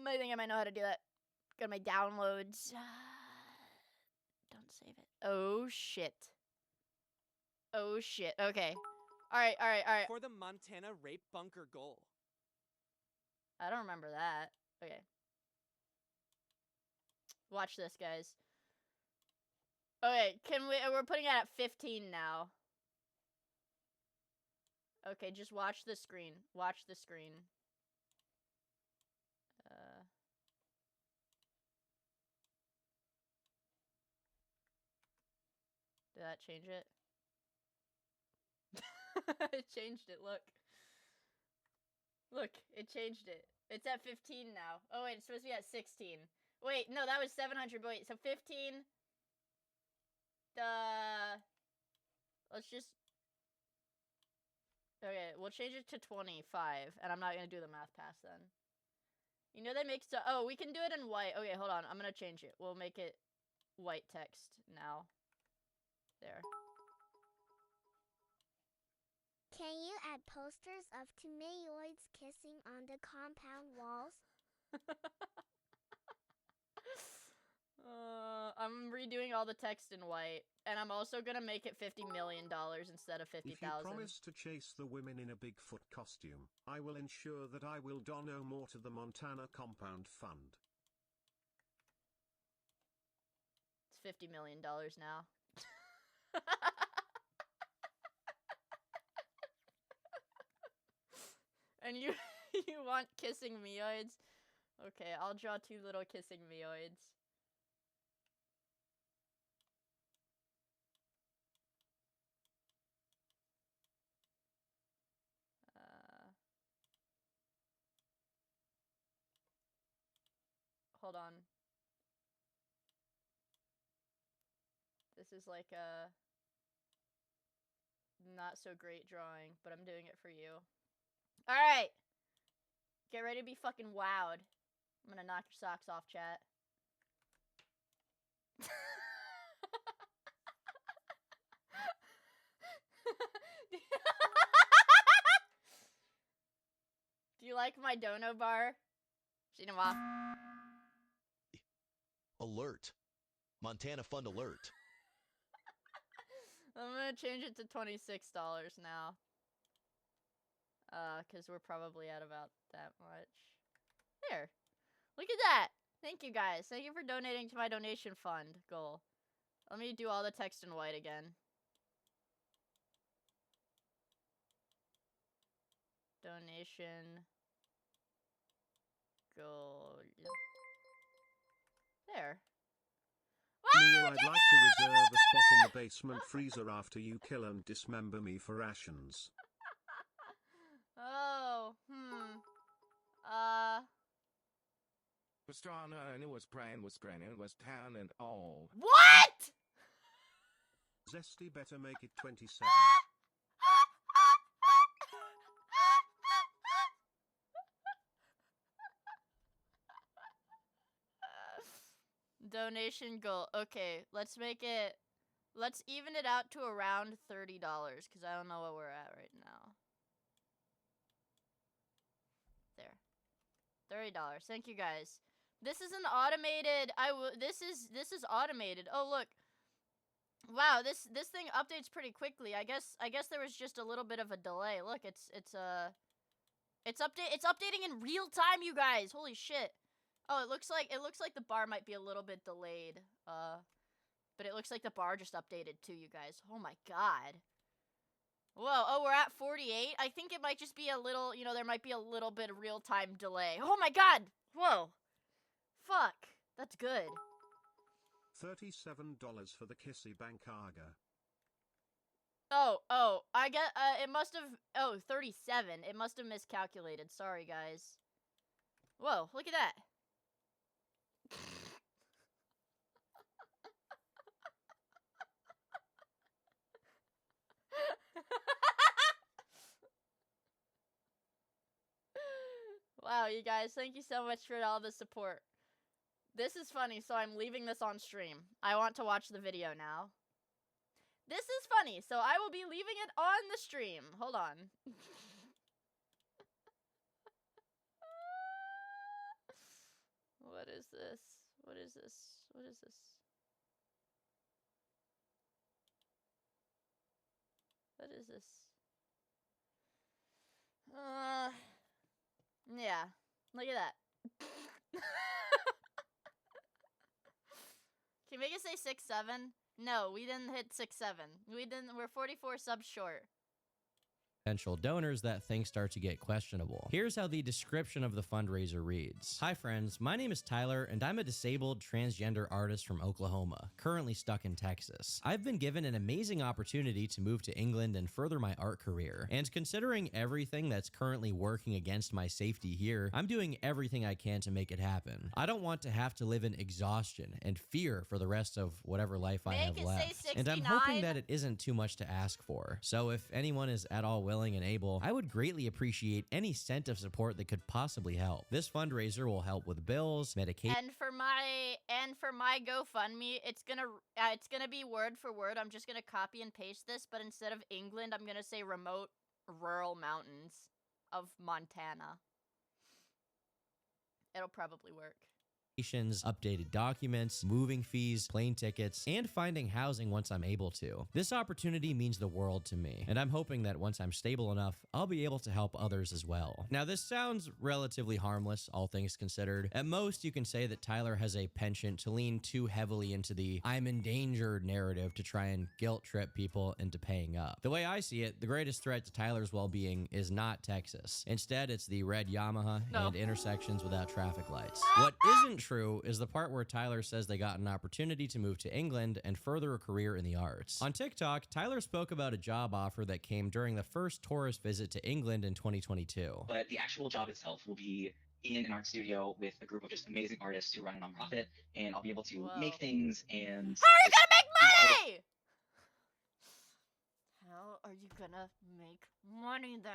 I think I might know how to do that. Go to my downloads. Don't save it. Oh, shit. Okay. Alright. For the Montana rape bunker goal. I don't remember that. Okay. Watch this, guys. Okay, we're putting it at 15 now. Okay, just watch the screen. Watch the screen. Did that change it? It changed it, look. Look, it changed it. It's at 15 now. Oh, wait, it's supposed to be at 16. Wait, no, that was 700, but wait, so 15... Let's just... Okay, we'll change it to 25, and I'm not gonna do the math pass then. You know they make so... Oh, we can do it in white. Okay, hold on, I'm gonna change it. We'll make it white text now. There. Can you add posters of two mayoids kissing on the compound walls? I'm redoing all the text in white, and I'm also gonna make it $50 million instead of 50,000. If you promise to chase the women in a Bigfoot costume, I will ensure that I will dono more to the Montana Compound Fund. It's $50 million now. And you want kissing meoids? Okay, I'll draw two little kissing meoids. hold on. This is like a not so great drawing, but I'm doing it for you. Alright! Get ready to be fucking wowed. I'm gonna knock your socks off, chat. Do you like my dono bar? Shinama. Alert. Montana Fund alert. I'm gonna change it to $26 now. Cause we're probably at about that much. There. Look at that! Thank you guys. Thank you for donating to my donation fund goal. Let me do all the text in white again. Donation goal. There. Miia, I'd like to reserve a spot in the basement freezer after you kill and dismember me for rations. Oh, Was strong and it was praying, was granny, it was town and all. What? Zesty better make it 27. Donation goal. Okay, let's make it. Let's even it out to around $30, because I don't know what we're at right now. There. $30. Thank you guys. This is an automated. This is automated. Oh look. Wow, this thing updates pretty quickly. I guess there was just a little bit of a delay. Look, it's updating in real time, you guys. Holy shit. Oh, it looks like the bar might be a little bit delayed. But it looks like the bar just updated too, you guys. Oh my god. Whoa, oh, we're at 48? I think it might just be a little, there might be a little bit of real-time delay. Oh my god! Whoa! Fuck. That's good. $37 for the Kissy Bankaga. Oh, I get, it must have, 37. It must have miscalculated. Sorry, guys. Whoa, look at that. Wow, you guys, thank you so much for all the support. This is funny, so I'm leaving this on stream. I want to watch the video now. This is funny, so I will be leaving it on the stream. Hold on. What is this? What is this? What is this? What is this? Yeah. Look at that. Can you make it say 6-7? No, we didn't hit 6-7. We're 44 subs short. Potential donors that things start to get questionable. Here's how the description of the fundraiser reads. Hi friends, my name is Tyler and I'm a disabled transgender artist from Oklahoma, currently stuck in Texas. I've been given an amazing opportunity to move to England and further my art career. And considering everything that's currently working against my safety here, I'm doing everything I can to make it happen. I don't want to have to live in exhaustion and fear for the rest of whatever life I have left. And I'm hoping that it isn't too much to ask for. So if anyone is at all willing and able, I would greatly appreciate any cent of support that could possibly help. This fundraiser will help with bills, medication, and for my GoFundMe, it's gonna be word for word. I'm just gonna copy and paste this, but instead of England, I'm gonna say remote rural mountains of Montana. It'll probably work. updated documents, moving fees, plane tickets, and finding housing once I'm able to. This opportunity means the world to me, and I'm hoping that once I'm stable enough, I'll be able to help others as well. Now, this sounds relatively harmless, all things considered. At most, you can say that Tyler has a penchant to lean too heavily into the I'm endangered narrative to try and guilt trip people into paying up. The way I see it, the greatest threat to Tyler's well-being is not Texas. Instead, it's the red Yamaha and intersections without traffic lights. What isn't true is the part where Tyler says they got an opportunity to move to England and further a career in the arts. On TikTok, Tyler spoke about a job offer that came during the first tourist visit to England in 2022. But the actual job itself will be in an art studio with a group of just amazing artists who run a nonprofit, and I'll be able to Whoa. make things and. How are you gonna make money? How are you gonna make money then?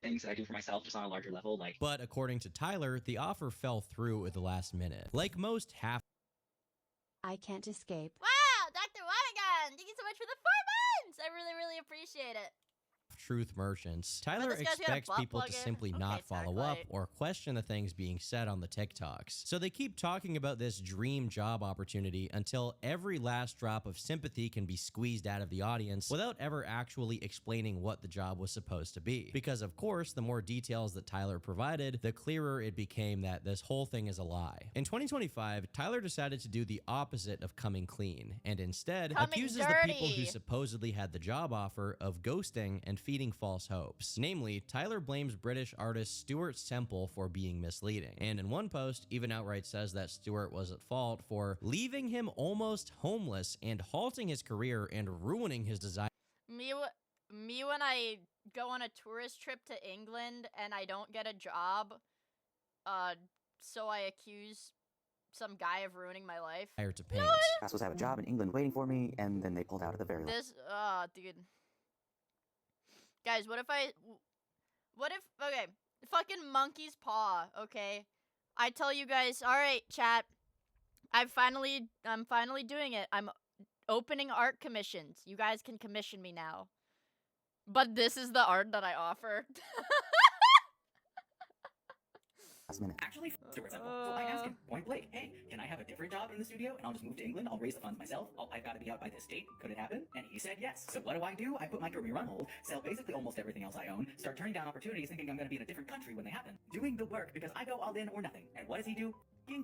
Things that I do for myself just on a larger level, like. But according to Tyler, the offer fell through at the last minute. Like most half. I can't escape. Wow, Dr. Wanigan, thank you so much for the 4 months. I really, really appreciate it. Truth merchants. Tyler this guy's got a expects butt people to plug in? simply Okay, not follow up Sacklight. or question the things being said on the TikToks. So they keep talking about this dream job opportunity until every last drop of sympathy can be squeezed out of the audience without ever actually explaining what the job was supposed to be. Because of course, the more details that Tyler provided, the clearer it became that this whole thing is a lie. In 2025, Tyler decided to do the opposite of coming clean and instead accuses the people who supposedly had the job offer of ghosting and feeding false hopes. Namely, Tyler blames British artist Stuart Semple for being misleading, and in one post even outright says that Stuart was at fault for leaving him almost homeless and halting his career and ruining his desire. Me when I go on a tourist trip to England and I don't get a job, so I accuse some guy of ruining my life. To paint. I was supposed to have a job in England waiting for me, and then they pulled out at the very last. Dude. Guys, what if, okay, fucking monkey's paw, okay? I tell you guys, alright, chat, I'm finally doing it. I'm opening art commissions. You guys can commission me now. But this is the art that I offer. Minute. Actually, Stuart Semple. So I asked him point blank, hey, can I have a different job in the studio and I'll just move to England? I'll raise the funds myself. I've got to be out by this date. Could it happen? And he said yes. So what do? I put my career on hold, sell basically almost everything else I own, start turning down opportunities thinking I'm going to be in a different country when they happen. Doing the work because I go all in or nothing. And what does he do?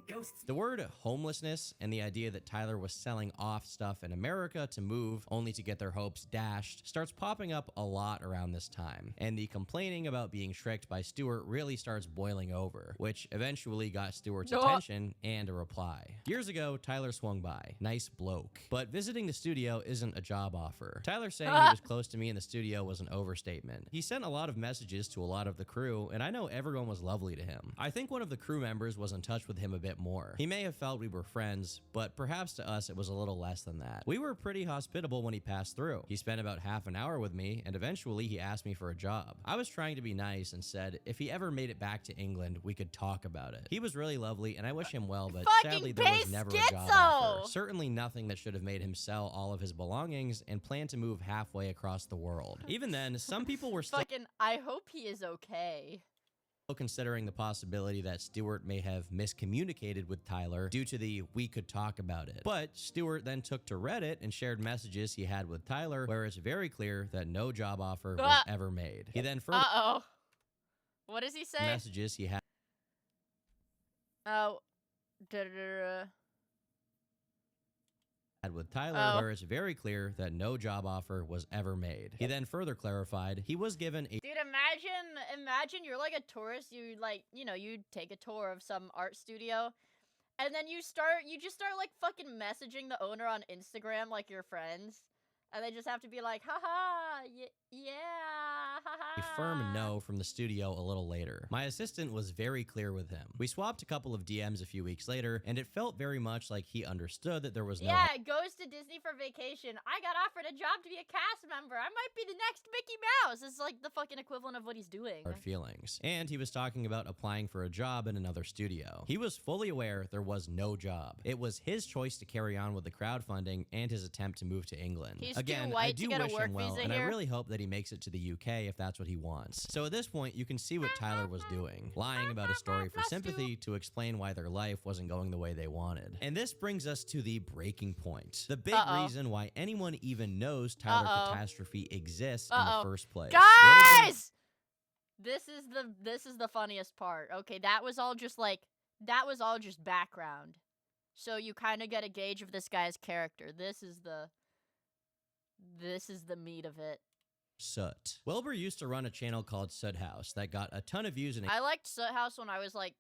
Ghosts. The word homelessness and the idea that Tyler was selling off stuff in America to move only to get their hopes dashed starts popping up a lot around this time, and the complaining about being tricked by Stuart really starts boiling over, which eventually got Stuart's attention and a reply. Years ago, Tyler swung by. Nice bloke. But visiting the studio isn't a job offer. Tyler saying he was close to me in the studio was an overstatement. He sent a lot of messages to a lot of the crew, and I know everyone was lovely to him. I think one of the crew members was in touch with him a bit more. He may have felt we were friends, but perhaps to us it was a little less than that. We were pretty hospitable when he passed through. He spent about half an hour with me, and eventually he asked me for a job. I was trying to be nice and said if he ever made it back to England, we could talk about it. He was really lovely, and I wish him well, but sadly there was never a job offer. Certainly nothing that should have made him sell all of his belongings and plan to move halfway across the world. Even then, some people were still I hope he is okay. Considering the possibility that Stuart may have miscommunicated with Tyler due to the "we could talk about it." But Stuart then took to Reddit and shared messages he had with Tyler where it's very clear that no job offer was ever made. He then further what does he say? Messages he had with Tyler where it's very clear that no job offer was ever made. He then further clarified he was given a Dude, imagine you're like a tourist, you take a tour of some art studio, and then you just start like fucking messaging the owner on Instagram like your friends, and they just have to be like, haha, yeah, haha. a firm no from the studio a little later. My assistant was very clear with him. We swapped a couple of DMs a few weeks later, and it felt very much like he understood that there was no goes to Disney for vacation. I got offered a job to be a cast member. I might be the next Mickey Mouse. It's like the fucking equivalent of what he's doing. hard feelings. And he was talking about applying for a job in another studio. He was fully aware there was no job. It was his choice to carry on with the crowdfunding and his attempt to move to England. He's Again, too white I do to get wish a work him well, visa and here. I really hope that he makes it to the UK if that's what he wants. So at this point, you can see what Tyler was doing, lying about a story for sympathy to explain why their life wasn't going the way they wanted. And this brings us to the breaking point. The big reason why anyone even knows Tyler Catastrophe exists in the first place. Guys! This is the funniest part. Okay, that was all just background. So you kind of get a gauge of this guy's character. This is the meat of it. Soot. Wilbur used to run a channel called Soot House that got a ton of views and I liked Soot House when I was like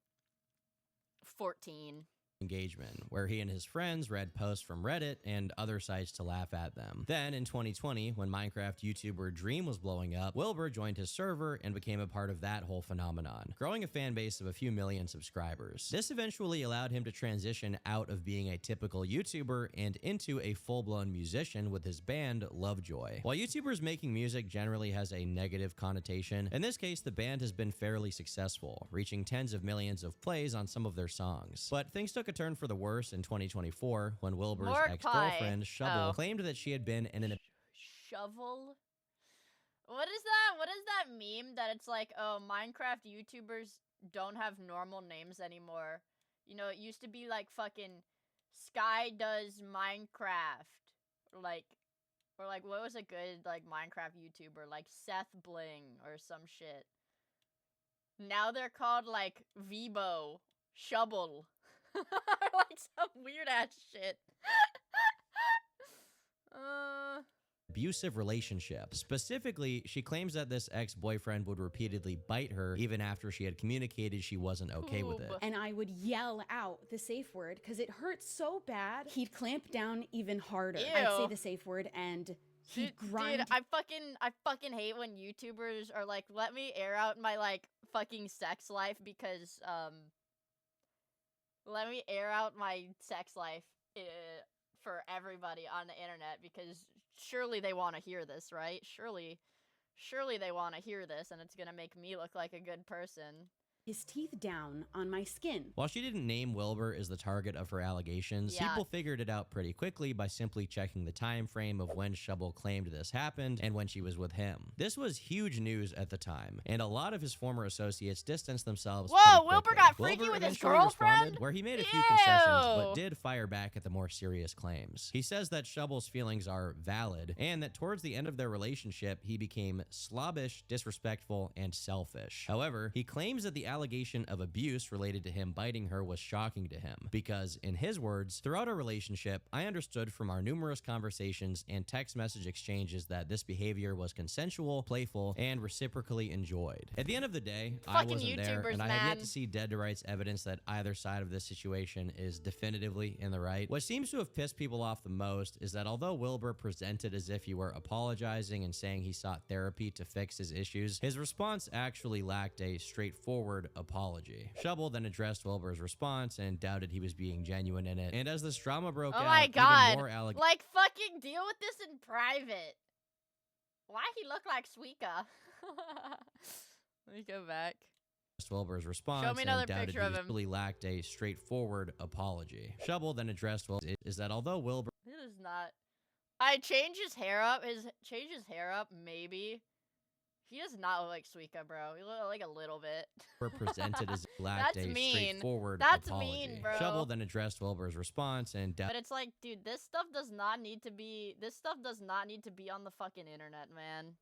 14. engagement, where he and his friends read posts from Reddit and other sites to laugh at them. Then in 2020, when Minecraft YouTuber Dream was blowing up, Wilbur joined his server and became a part of that whole phenomenon, growing a fan base of a few million subscribers. This eventually allowed him to transition out of being a typical YouTuber and into a full-blown musician with his band Lovejoy. While YouTubers making music generally has a negative connotation, in this case the band has been fairly successful, reaching tens of millions of plays on some of their songs. But things took a turn for the worse in 2024 when Wilbur's ex-girlfriend, Shovel, claimed that she had been in an Shovel? What is that? What is that meme that it's like, oh, Minecraft YouTubers don't have normal names anymore? You know, it used to be like fucking Sky Does Minecraft. Or like what was a good like Minecraft YouTuber? Like Seth Bling or some shit. Now they're called like Vibo, Shovel. Like some weird ass shit. abusive relationship. Specifically, she claims that this ex-boyfriend would repeatedly bite her even after she had communicated she wasn't okay with it. And I would yell out the safe word because it hurt so bad. He'd clamp down even harder. Ew. I'd say the safe word and he'd grind. Dude, I fucking hate when YouTubers are like, let me air out my like fucking sex life because let me air out my sex life for everybody on the internet because surely they want to hear this, right? Surely they want to hear this and it's gonna make me look like a good person. His teeth down on my skin. While she didn't name Wilbur as the target of her allegations, people figured it out pretty quickly by simply checking the time frame of when Shovel claimed this happened and when she was with him. This was huge news at the time, and a lot of his former associates distanced themselves. Whoa, Wilbur got freaky with his girlfriend? Where he made a few concessions, but did fire back at the more serious claims. He says that Shovel's feelings are valid, and that towards the end of their relationship, he became slobbish, disrespectful, and selfish. However, he claims that the allegation of abuse related to him biting her was shocking to him because, in his words, throughout our relationship, I understood from our numerous conversations and text message exchanges that this behavior was consensual, playful, and reciprocally enjoyed. At the end of the day, I wasn't there, and I have yet to see dead to rights evidence that either side of this situation is definitively in the right. What seems to have pissed people off the most is that although Wilbur presented as if he were apologizing and saying he sought therapy to fix his issues, his response actually lacked a straightforward apology. Shovel then addressed Wilbur's response and doubted he was being genuine in it. And as this drama broke out, my God, even more allegations. like fucking deal with this in private. Why he look like Suika? Let me go back. Wilbur's response Show me another and doubted picture he of was him. really lacked a straightforward apology. Shovel then addressed Wilbur is that although Wilbur This is not. I change his hair up. Maybe. He does not look like Suika, bro. He look like a little bit. were presented as lacked That's a mean. straightforward That's apology. mean, bro. Shovel then addressed Wilbur's response and But it's like, dude, this stuff does not need to be on the fucking internet, man.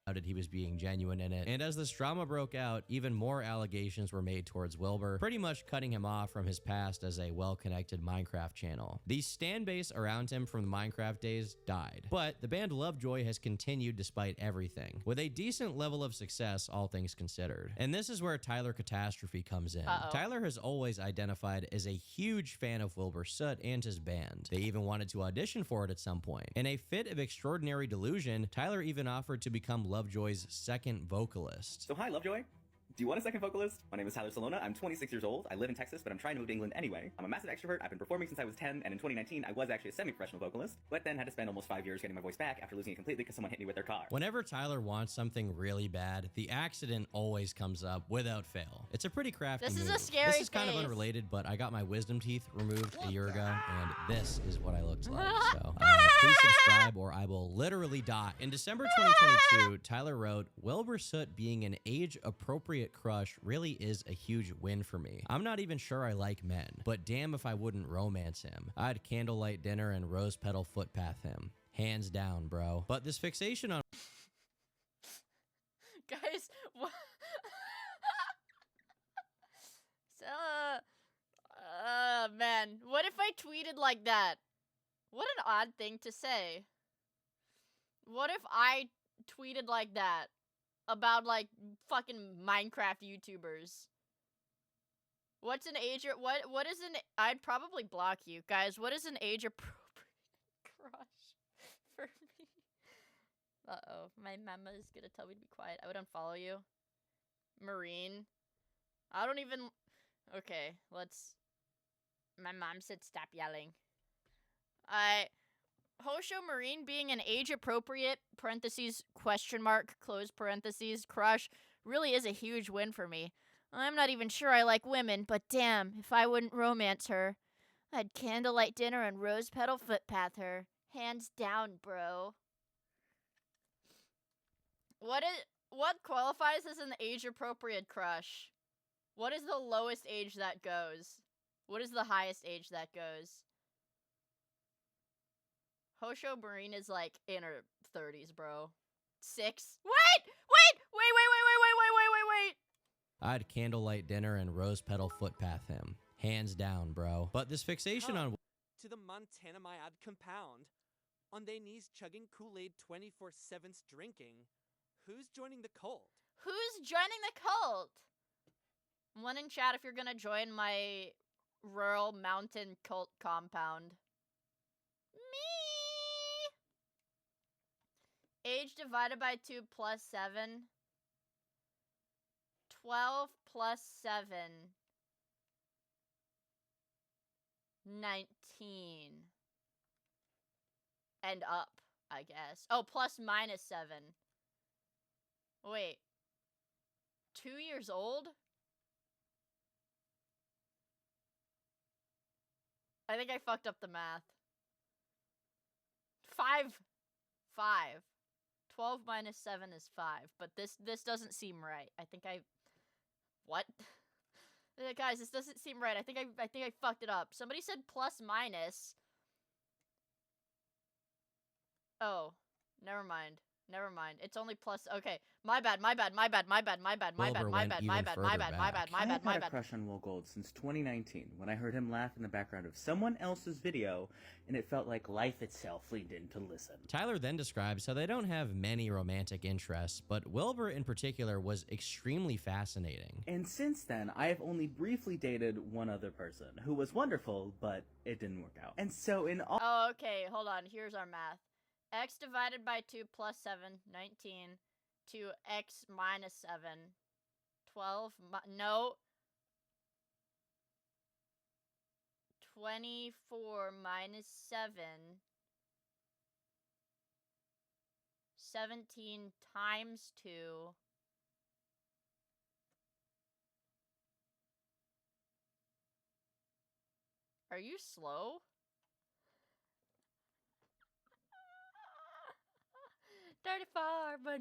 doubted he was being genuine in it. And as this drama broke out, even more allegations were made towards Wilbur, pretty much cutting him off from his past as a well-connected Minecraft channel. The stan base around him from the Minecraft days died, but the band Lovejoy has continued despite everything, with a decent level of success, all things considered. And this is where Tyler Catastrophe comes in. Tyler has always identified as a huge fan of Wilbur Soot and his band. They even wanted to audition for it at some point. In a fit of extraordinary delusion, Tyler even offered to become Lovejoy's second vocalist. So hi, Lovejoy. Do you want a second vocalist? My name is Tyler Salona. I'm 26 years old. I live in Texas, but I'm trying to move to England anyway. I'm a massive extrovert. I've been performing since I was 10, and in 2019, I was actually a semi-professional vocalist, but then had to spend almost 5 years getting my voice back after losing it completely because someone hit me with their car. Whenever Tyler wants something really bad, the accident always comes up without fail. It's a pretty crafty This is move. a scary This is kind of face. unrelated, but I got my wisdom teeth removed a year ago, and this is what I looked like. So please subscribe or I will literally die. In December 2022, Tyler wrote, Wilbur Soot being an age-appropriate crush really is a huge win for me. I'm not even sure I like men, but damn if I wouldn't romance him. I'd candlelight dinner and rose petal footpath him. Hands down, bro. But this fixation on Guys, what? So, man, what if I tweeted like that? What an odd thing to say. What if I tweeted like that about, like, fucking Minecraft YouTubers? What's an age? What is an? I'd probably block you guys. What is an age appropriate crush for me? My mama is gonna tell me to be quiet. I would unfollow you. Marine. I don't even. Okay, let's. My mom said stop yelling. Hosho Marine being an age appropriate (parentheses question mark close parentheses) crush really is a huge win for me. I'm not even sure I like women, but damn, if I wouldn't romance her, I'd candlelight dinner and rose petal footpath her. Hands down, bro. What qualifies as an age-appropriate crush? What is the lowest age that goes? What is the highest age that goes? Hosho Marine is like in her 30s, bro. 6. Wait! I'd candlelight dinner and rose petal footpath him. Hands down, bro. But this fixation on... To the Montana Miad compound. On their knees chugging Kool-Aid 24/7 drinking. Who's joining the cult? Who's joining the cult? One in chat if you're gonna join my rural mountain cult compound. Me! Age divided by 2 plus 7. 12 plus 7. 19. And up, I guess. Oh, plus minus 7. Wait. 2 years old? I think I fucked up the math. 5. 12 minus 7 is 5. But this doesn't seem right. I think I... What? Guys, this doesn't seem right. I think I fucked it up. Somebody said plus minus. Oh, never mind. It's only plus. Okay, my bad. I've had a crush on Will Gold since 2019 when I heard him laugh in the background of someone else's video, and it felt like life itself leaned in to listen. Tyler then describes how they don't have many romantic interests, but Wilbur in particular was extremely fascinating. And since then, I have only briefly dated one other person who was wonderful, but it didn't work out. And so in all— Oh, okay, hold on. Here's our math. X divided by 2 plus 7, 19, to X minus 7, 12, no. 24 minus 7, 17 times 2. Are you slow?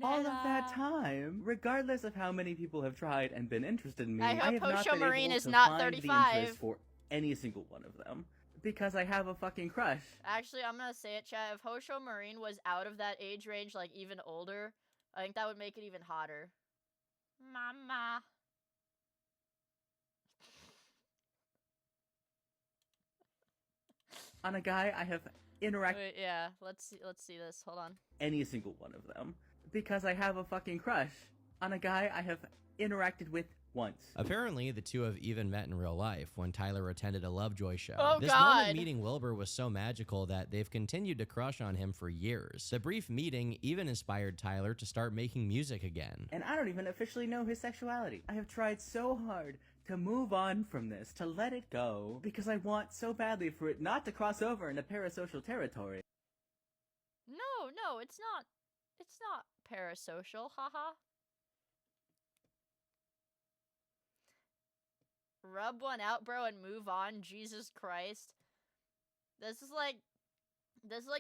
all of that time, regardless of how many people have tried and been interested in me, I hope have not Hosho been Marine able is to not find 35. the interest for any single one of them. Because I have a fucking crush. Actually, I'm gonna say it, chat. If Hosho Marine was out of that age range, like even older, I think that would make it even hotter. Mama. On a guy I have interacted— Wait, yeah, let's see this. Hold on. any single one of them. Because I have a fucking crush on a guy I have interacted with once. Apparently, the two have even met in real life when Tyler attended a Lovejoy show. Oh, this God. moment meeting Wilbur was so magical that they've continued to crush on him for years. The brief meeting even inspired Tyler to start making music again. And I don't even officially know his sexuality. I have tried so hard to move on from this, to let it go, because I want so badly for it not to cross over into parasocial territory. No, it's not. It's not parasocial, haha. Rub one out, bro, and move on. Jesus Christ. This is like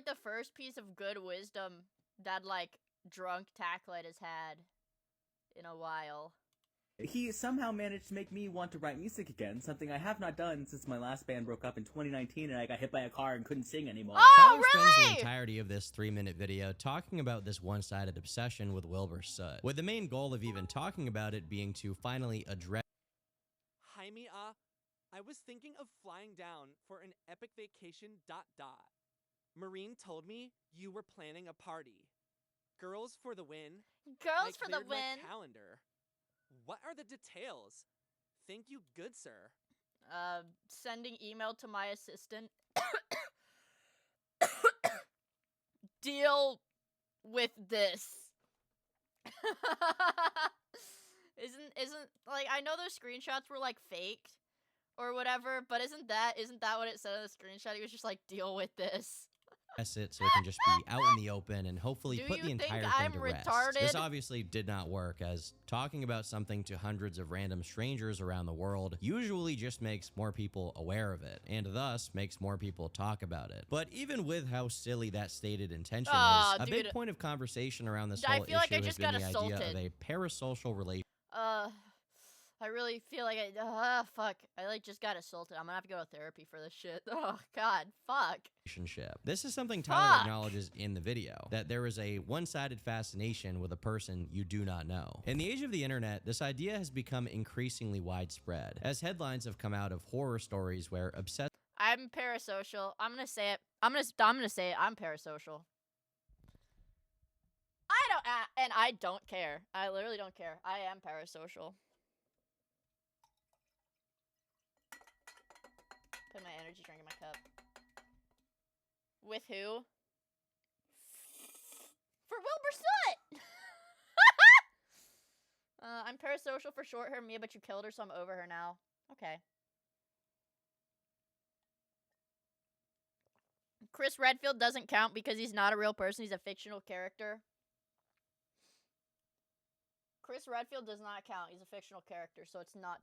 the first piece of good wisdom that, like, drunk Tacklight has had in a while. He somehow managed to make me want to write music again, something I have not done since my last band broke up in 2019 and I got hit by a car and couldn't sing anymore. Tyler spends the entirety of this 3-minute video talking about this one-sided obsession with Wilbur Soot, with the main goal of even talking about it being to finally address— Hi Miia, I was thinking of flying down for an epic vacation ... Marine told me you were planning a party. Girls for the win. Girls I for the cleared my win. calendar. What are the details? Thank you, good sir. Sending email to my assistant. Deal with this. Isn't like, I know those screenshots were like faked or whatever, but isn't that what it said in the screenshot? He was just like, deal with this. It so it can just be out in the open and hopefully Do put you the think entire I'm thing to rest. retarded? This obviously did not work, as talking about something to hundreds of random strangers around the world usually just makes more people aware of it, and thus makes more people talk about it. But even with how silly that stated intention is, a big point of conversation around this whole issue has been the idea of a parasocial relationship. I really feel like fuck. I like just got assaulted. I'm gonna have to go to therapy for this shit. Oh god, fuck. This is something Tyler acknowledges in the video, that there is a one-sided fascination with a person you do not know. In the age of the internet, this idea has become increasingly widespread, as headlines have come out of horror stories where obsessed. I'm parasocial. I'm gonna say it. I'm gonna say it. I'm parasocial. And I don't care. I literally don't care. I am parasocial. Put my energy drink in my cup. With who? For Wilbur Soot! I'm parasocial for short-hair Mia, but you killed her, so I'm over her now. Okay. Chris Redfield doesn't count because he's not a real person. He's a fictional character. Chris Redfield does not count. He's a fictional character, so it's not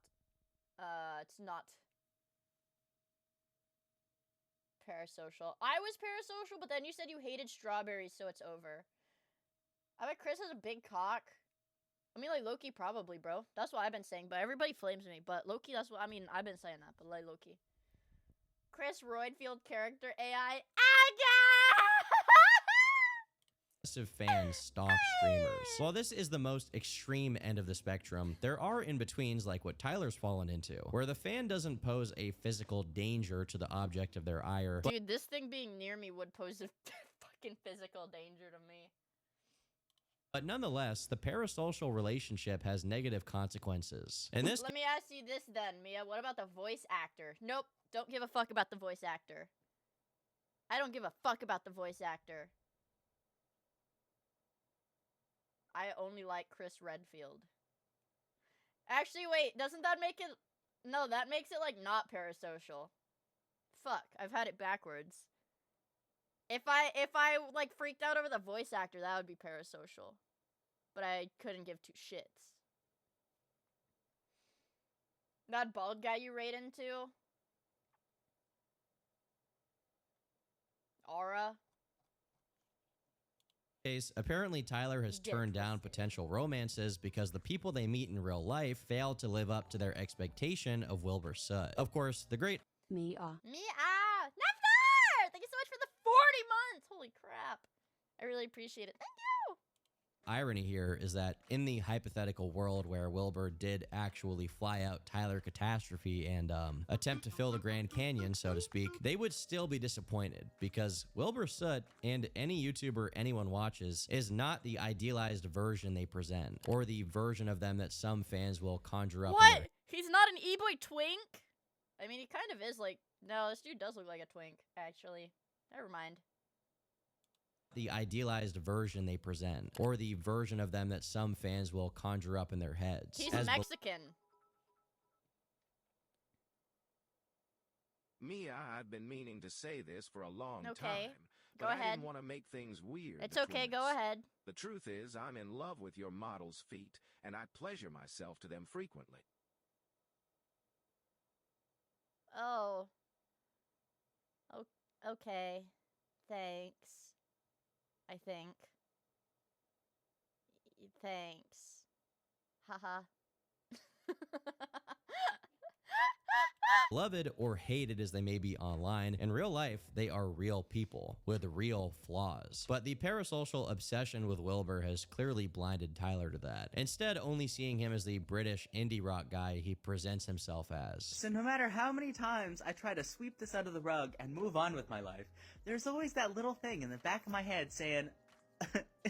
parasocial. I was parasocial, but then you said you hated strawberries, so it's over. I bet Chris has a big cock. I mean, like, Loki probably, bro. That's what I've been saying, but everybody flames me. But Loki, that's what, I mean, I've been saying that, but like, Loki. Chris Redfield character AI. Fans stalk streamers. While this is the most extreme end of the spectrum, there are in-betweens like what Tyler's fallen into, where the fan doesn't pose a physical danger to the object of their ire. Dude, this thing being near me would pose a fucking physical danger to me. But nonetheless, the parasocial relationship has negative consequences. And this— Let me ask you this then, Mia. What about the voice actor? Nope, don't give a fuck about the voice actor. I don't give a fuck about the voice actor. I only like Chris Redfield. Actually, wait, doesn't that make it... No, that makes it, like, not parasocial. Fuck, I've had it backwards. If I, like, freaked out over the voice actor, that would be parasocial. But I couldn't give two shits. That bald guy you raid into? Aura? Apparently Tyler has turned down potential romances because the people they meet in real life fail to live up to their expectation of Wilbur Soot. Of course, the great Miia. Never! Thank you so much for the 40 months! Holy crap. I really appreciate it. Thank you! irony here is that in the hypothetical world where Wilbur did actually fly out Tyler Catastrophe and attempt to fill the Grand Canyon, so to speak, they would still be disappointed because Wilbur Soot and any YouTuber anyone watches is not the idealized version they present, or the version of them that some fans will conjure up. What? He's not an e-boy twink? I mean, he kind of is like... No, this dude does look like a twink, actually. Never mind. The idealized version they present, or the version of them that some fans will conjure up in their heads. He's Mexican. Mia, I've been meaning to say this for a long time. Okay, but go I ahead. didn't want to make things weird. It's okay, between go us. ahead. The truth is, I'm in love with your model's feet, and I pleasure myself to them frequently. Oh. Okay. Thanks. I think. Thanks. Haha. Beloved or hated as they may be online, in real life, they are real people with real flaws. But the parasocial obsession with Wilbur has clearly blinded Tyler to that, instead only seeing him as the British indie rock guy he presents himself as. So no matter how many times I try to sweep this under the rug and move on with my life, there's always that little thing in the back of my head saying,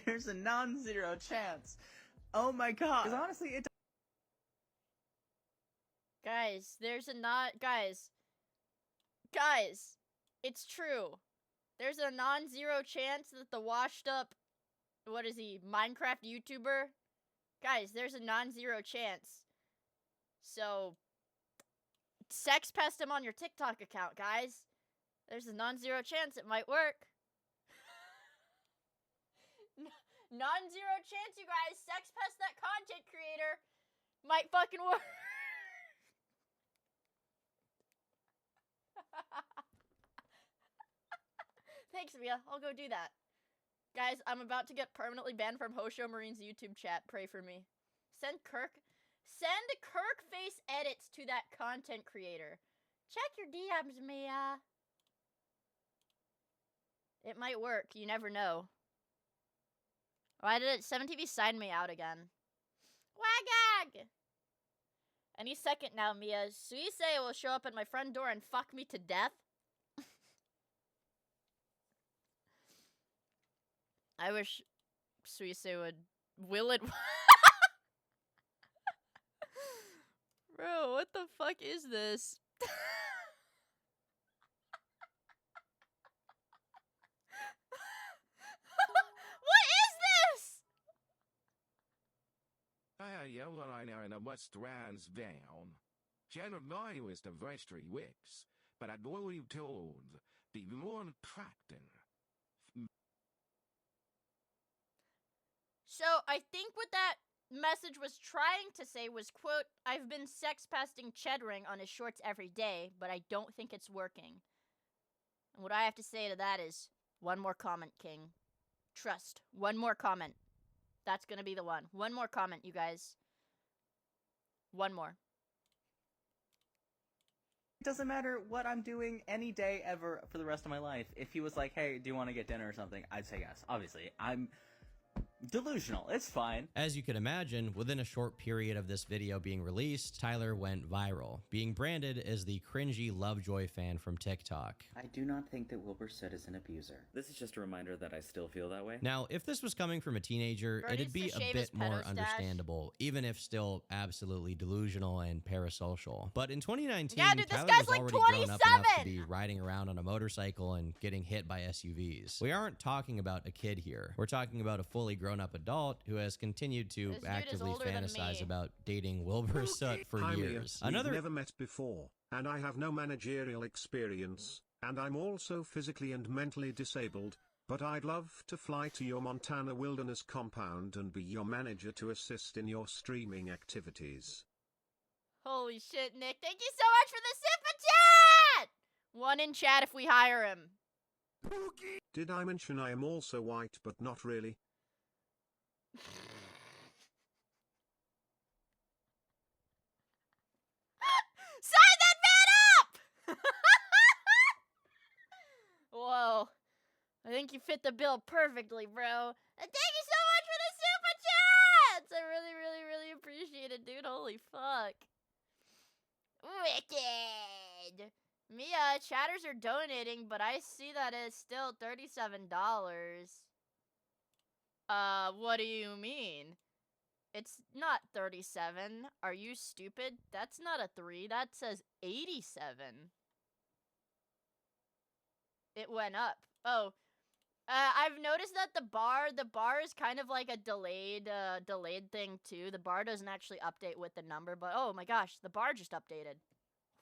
there's a non-zero chance. Oh my god. Because honestly, it Guys, there's a guys, it's true. There's a non-zero chance that the washed up, what is he, Minecraft YouTuber? Guys, there's a non-zero chance. So, sex pest him on your TikTok account, guys. There's a non-zero chance it might work. Non-zero chance, you guys. Sex pest that content creator might fucking work. Thanks, Mia. I'll go do that. Guys, I'm about to get permanently banned from Hosho Marine's YouTube chat. Pray for me. Send Kirk face edits to that content creator. Check your DMs, Mia. It might work. You never know. Why did 7TV sign me out again? Wagag! Any second now, Mia. Suisei will show up at my front door and fuck me to death. I wish Suisei would will it. Bro, what the fuck is this? What is this? I know in a West Rans down. Generally was the vestry wicks, but I'd already told be more attracting. So, I think what that message was trying to say was, quote, I've been sex pesting Cheddering on his shorts every day, but I don't think it's working. And what I have to say to that is, one more comment, King. Trust. One more comment. That's gonna be the one. One more comment, you guys. One more. It doesn't matter what I'm doing any day ever for the rest of my life. If he was like, hey, do you want to get dinner or something? I'd say yes. Obviously, I'm delusional. It's fine. As you can imagine, within a short period of this video being released, Tyler went viral, being branded as the cringy Lovejoy fan from TikTok. I do not think that Wilbur Soot is an abuser. This is just a reminder that I still feel that way. Now, if this was coming from a teenager, it'd be a bit more understandable, even if still absolutely delusional and parasocial. But in 2019, Tyler was already grown up enough to be riding around on a motorcycle and getting hit by SUVs. We aren't talking about a kid here. We're talking about a fully grown-up adult who has continued to actively fantasize about dating Wilbur Soot for years. We've never met before, and I have no managerial experience, and I'm also physically and mentally disabled, but I'd love to fly to your Montana wilderness compound and be your manager to assist in your streaming activities. Holy shit, Nick. Thank you so much for the super chat! One in chat if we hire him. Did I mention I am also white but not really? Sign that man up! Whoa. I think you fit the bill perfectly, bro. And thank you so much for the super chats! I really, really, really appreciate it, dude. Holy fuck. Wicked! Mia, chatters are donating, but I see that it's still $37. What do you mean? It's not 37. Are you stupid? That's not a 3. That says 87. It went up. Oh. I've noticed that the bar is kind of like a delayed thing too. The bar doesn't actually update with the number, but oh my gosh, the bar just updated.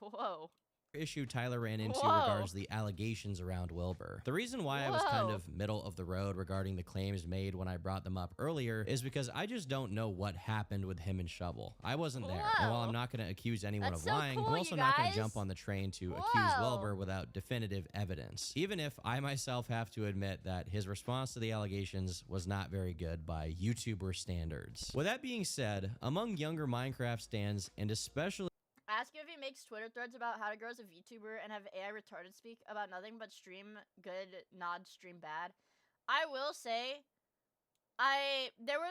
Whoa. Issue Tyler ran into regards the allegations around Wilbur. The reason why I was kind of middle of the road regarding the claims made when I brought them up earlier is because I just don't know what happened with him and Shovel. I wasn't there. And while I'm not going to accuse anyone of lying, I'm also not going to jump on the train to accuse Wilbur without definitive evidence. Even if I myself have to admit that his response to the allegations was not very good by YouTuber standards. With that being said, among younger Minecraft stans, and especially Ask him if he makes Twitter threads about how to grow as a VTuber and have AI retarded speak about nothing but stream good, not stream bad. I will say, there were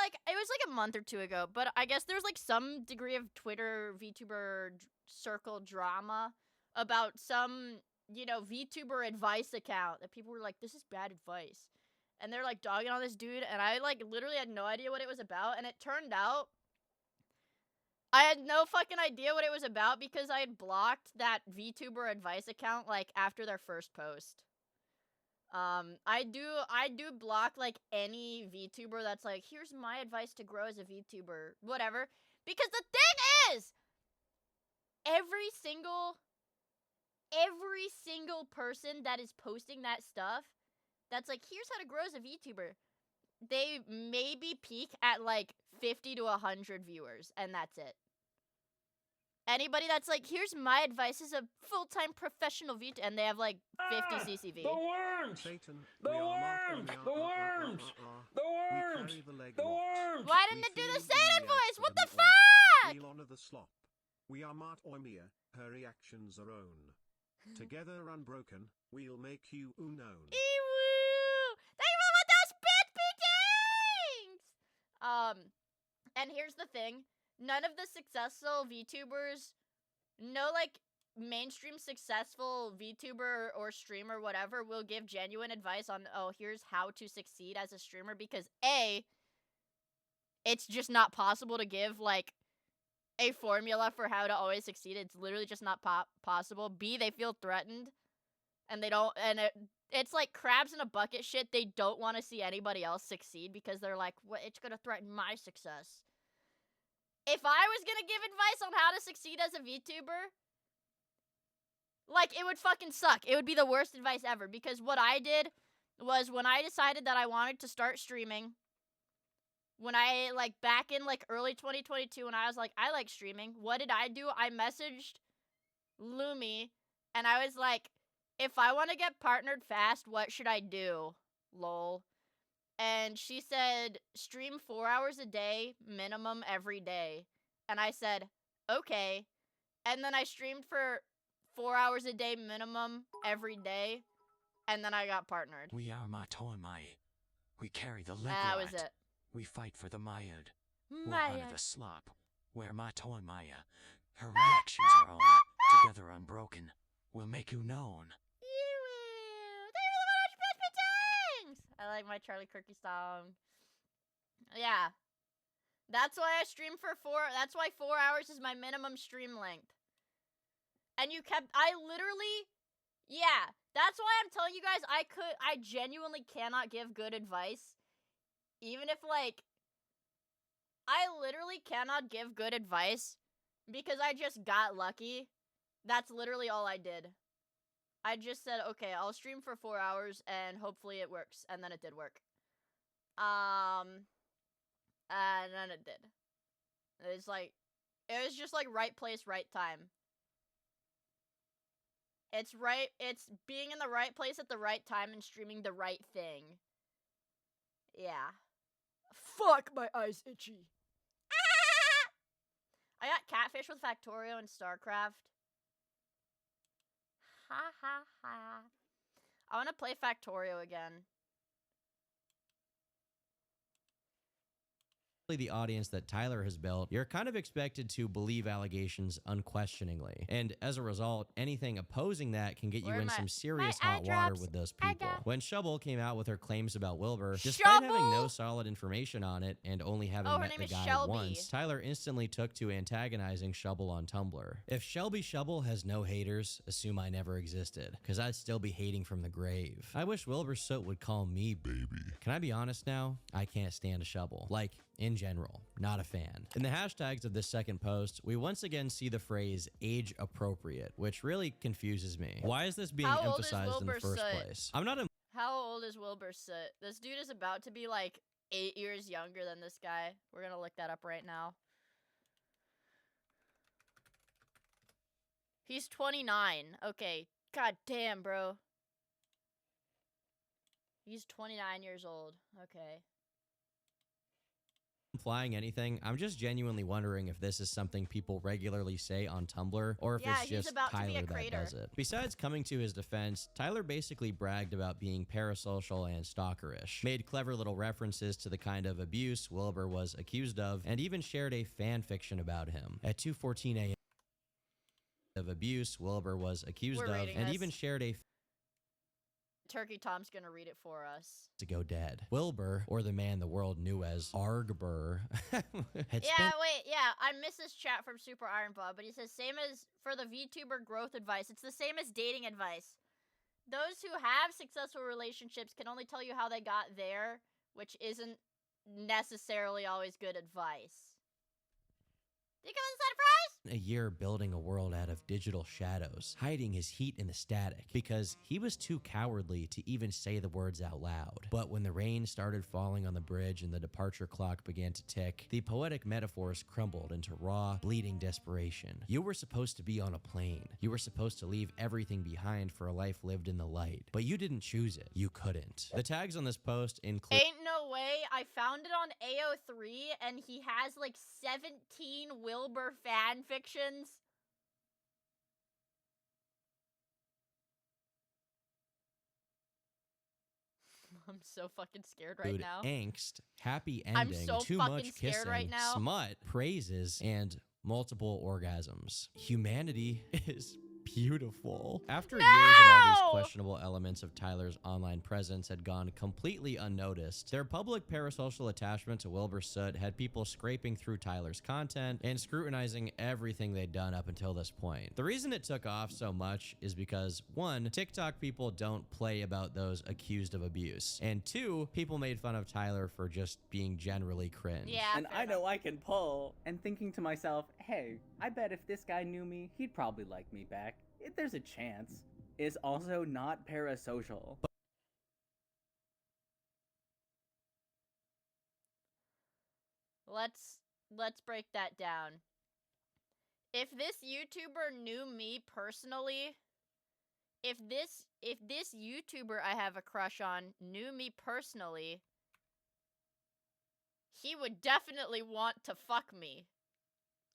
like, it was like a month or two ago, but I guess there was like some degree of Twitter VTuber circle drama about some, you know, VTuber advice account that people were like, this is bad advice. And they're like dogging on this dude, and I like literally had no idea what it was about, and it turned out I had no fucking idea what it was about because I had blocked that VTuber advice account like after their first post. I do block like any VTuber that's like, here's my advice to grow as a VTuber, whatever. Because the thing is, every single person that is posting that stuff, that's like, here's how to grow as a VTuber, they maybe peak at like 50 to 100 viewers, and that's it. Anybody that's like, here's my advice as a full-time professional VTuber, and they have like 50 CCV. The worms! Satan, The we are worms! marked The on worms! The We worms! carry the leg The rot. worms! Why didn't it do the Satan the voice? What the accident fuck? We'll honor the slop. We are Vod of Miia, her reactions are own. Together unbroken, we'll make you known. Eewoo! Thank you for those beatings! And here's the thing. None of the successful VTubers, no like mainstream successful VTuber or streamer, whatever, will give genuine advice on, oh, here's how to succeed as a streamer, because A, it's just not possible to give like a formula for how to always succeed. It's literally just not possible. B, they feel threatened, and they don't, and it's like crabs in a bucket shit. They don't want to see anybody else succeed because they're like, what, it's gonna threaten my success. If I was gonna give advice on how to succeed as a VTuber, like, it would fucking suck. It would be the worst advice ever, because what I did was, when I decided that I wanted to start streaming, when I, like, back in, like, early 2022, when I was like, I like streaming, what did I do? I messaged Lumi, and I was like, if I want to get partnered fast, what should I do? Lol. And she said, stream 4 hours a day, minimum every day. And I said, okay. And then I streamed for 4 hours a day, minimum every day. And then I got partnered. We are Mai. We carry the leg That rot. was it. We fight for the Miad. We'll Miad. honor the slop. We're Mai. Her reactions are on. Together unbroken. We'll make you known. I like my Charlie Kirky song. Yeah. That's why I stream for that's why 4 hours is my minimum stream length. And I literally, yeah. That's why I'm telling you guys, I genuinely cannot give good advice. Even if, like, I literally cannot give good advice because I just got lucky. That's literally all I did. I just said, okay, I'll stream for 4 hours and hopefully it works. And then it did work. And then it did. It was just like right place, right time. It's being in the right place at the right time and streaming the right thing. Yeah. Fuck, my eyes itchy. I got Catfish with Factorio and StarCraft. Ha ha ha. I want to play Factorio again. The audience that Tyler has built, you're kind of expected to believe allegations unquestioningly. And as a result, anything opposing that can get you in some serious hot water with those people. When Shubble came out with her claims about Wilbur, despite having no solid information on it and only having met the guy once, Tyler instantly took to antagonizing Shubble on Tumblr. If Shelby Shubble has no haters, assume I never existed, because I'd still be hating from the grave. I wish Wilbur Soot would call me baby. Can I be honest now? I can't stand a Shubble. Like, in general, not a fan. In the hashtags of this second post, we once again see the phrase age appropriate, which really confuses me. Why is this being emphasized in the first place? I'm not a— How old is Wilbur Soot? This dude is about to be like 8 years younger than this guy. We're gonna look that up right now. He's 29. Okay. God damn, bro. He's 29 years old. Okay. implying anything. I'm just genuinely wondering if this is something people regularly say on Tumblr, or if it's just Tyler that does it. Besides coming to his defense, Tyler basically bragged about being parasocial and stalkerish, made clever little references to the kind of abuse Wilbur was accused of, and even shared a fan fiction about him. At 2:14 a.m. of abuse Wilbur was accused of, and even shared a Turkey Tom's gonna read it for us. To go dead. Wilbur, or the man the world knew as Argbur, had Yeah, wait, yeah, I missed this chat from Super Iron Bob, but he says, same as for the VTuber growth advice, it's the same as dating advice. Those who have successful relationships can only tell you how they got there, which isn't necessarily always good advice. Did you come inside a fries? A year building a world out of digital shadows, hiding his heat in the static, because he was too cowardly to even say the words out loud. But when the rain started falling on the bridge and the departure clock began to tick, the poetic metaphors crumbled into raw, bleeding desperation. You were supposed to be on a plane. You were supposed to leave everything behind for a life lived in the light. But you didn't choose it. You couldn't. The tags on this post include... Ain't no way. I found it on AO3, and he has like 17 Wilbur fan fictions. I'm so fucking scared right now. Angst, happy I'm ending, so too fucking much scared kissing, right now. smut, praises, and multiple orgasms. Humanity is beautiful. After years of all these questionable elements of Tyler's online presence had gone completely unnoticed, their public parasocial attachment to Wilbur Soot had people scraping through Tyler's content and scrutinizing everything they'd done up until this point. The reason it took off so much is because, one, TikTok people don't play about those accused of abuse, and two, people made fun of Tyler for just being generally cringe. Yeah, and I know I can pull. And thinking to myself, hey, I bet if this guy knew me, he'd probably like me back. If there's a chance, is also not parasocial. Let's break that down. If this YouTuber knew me personally, if this YouTuber I have a crush on knew me personally, he would definitely want to fuck me.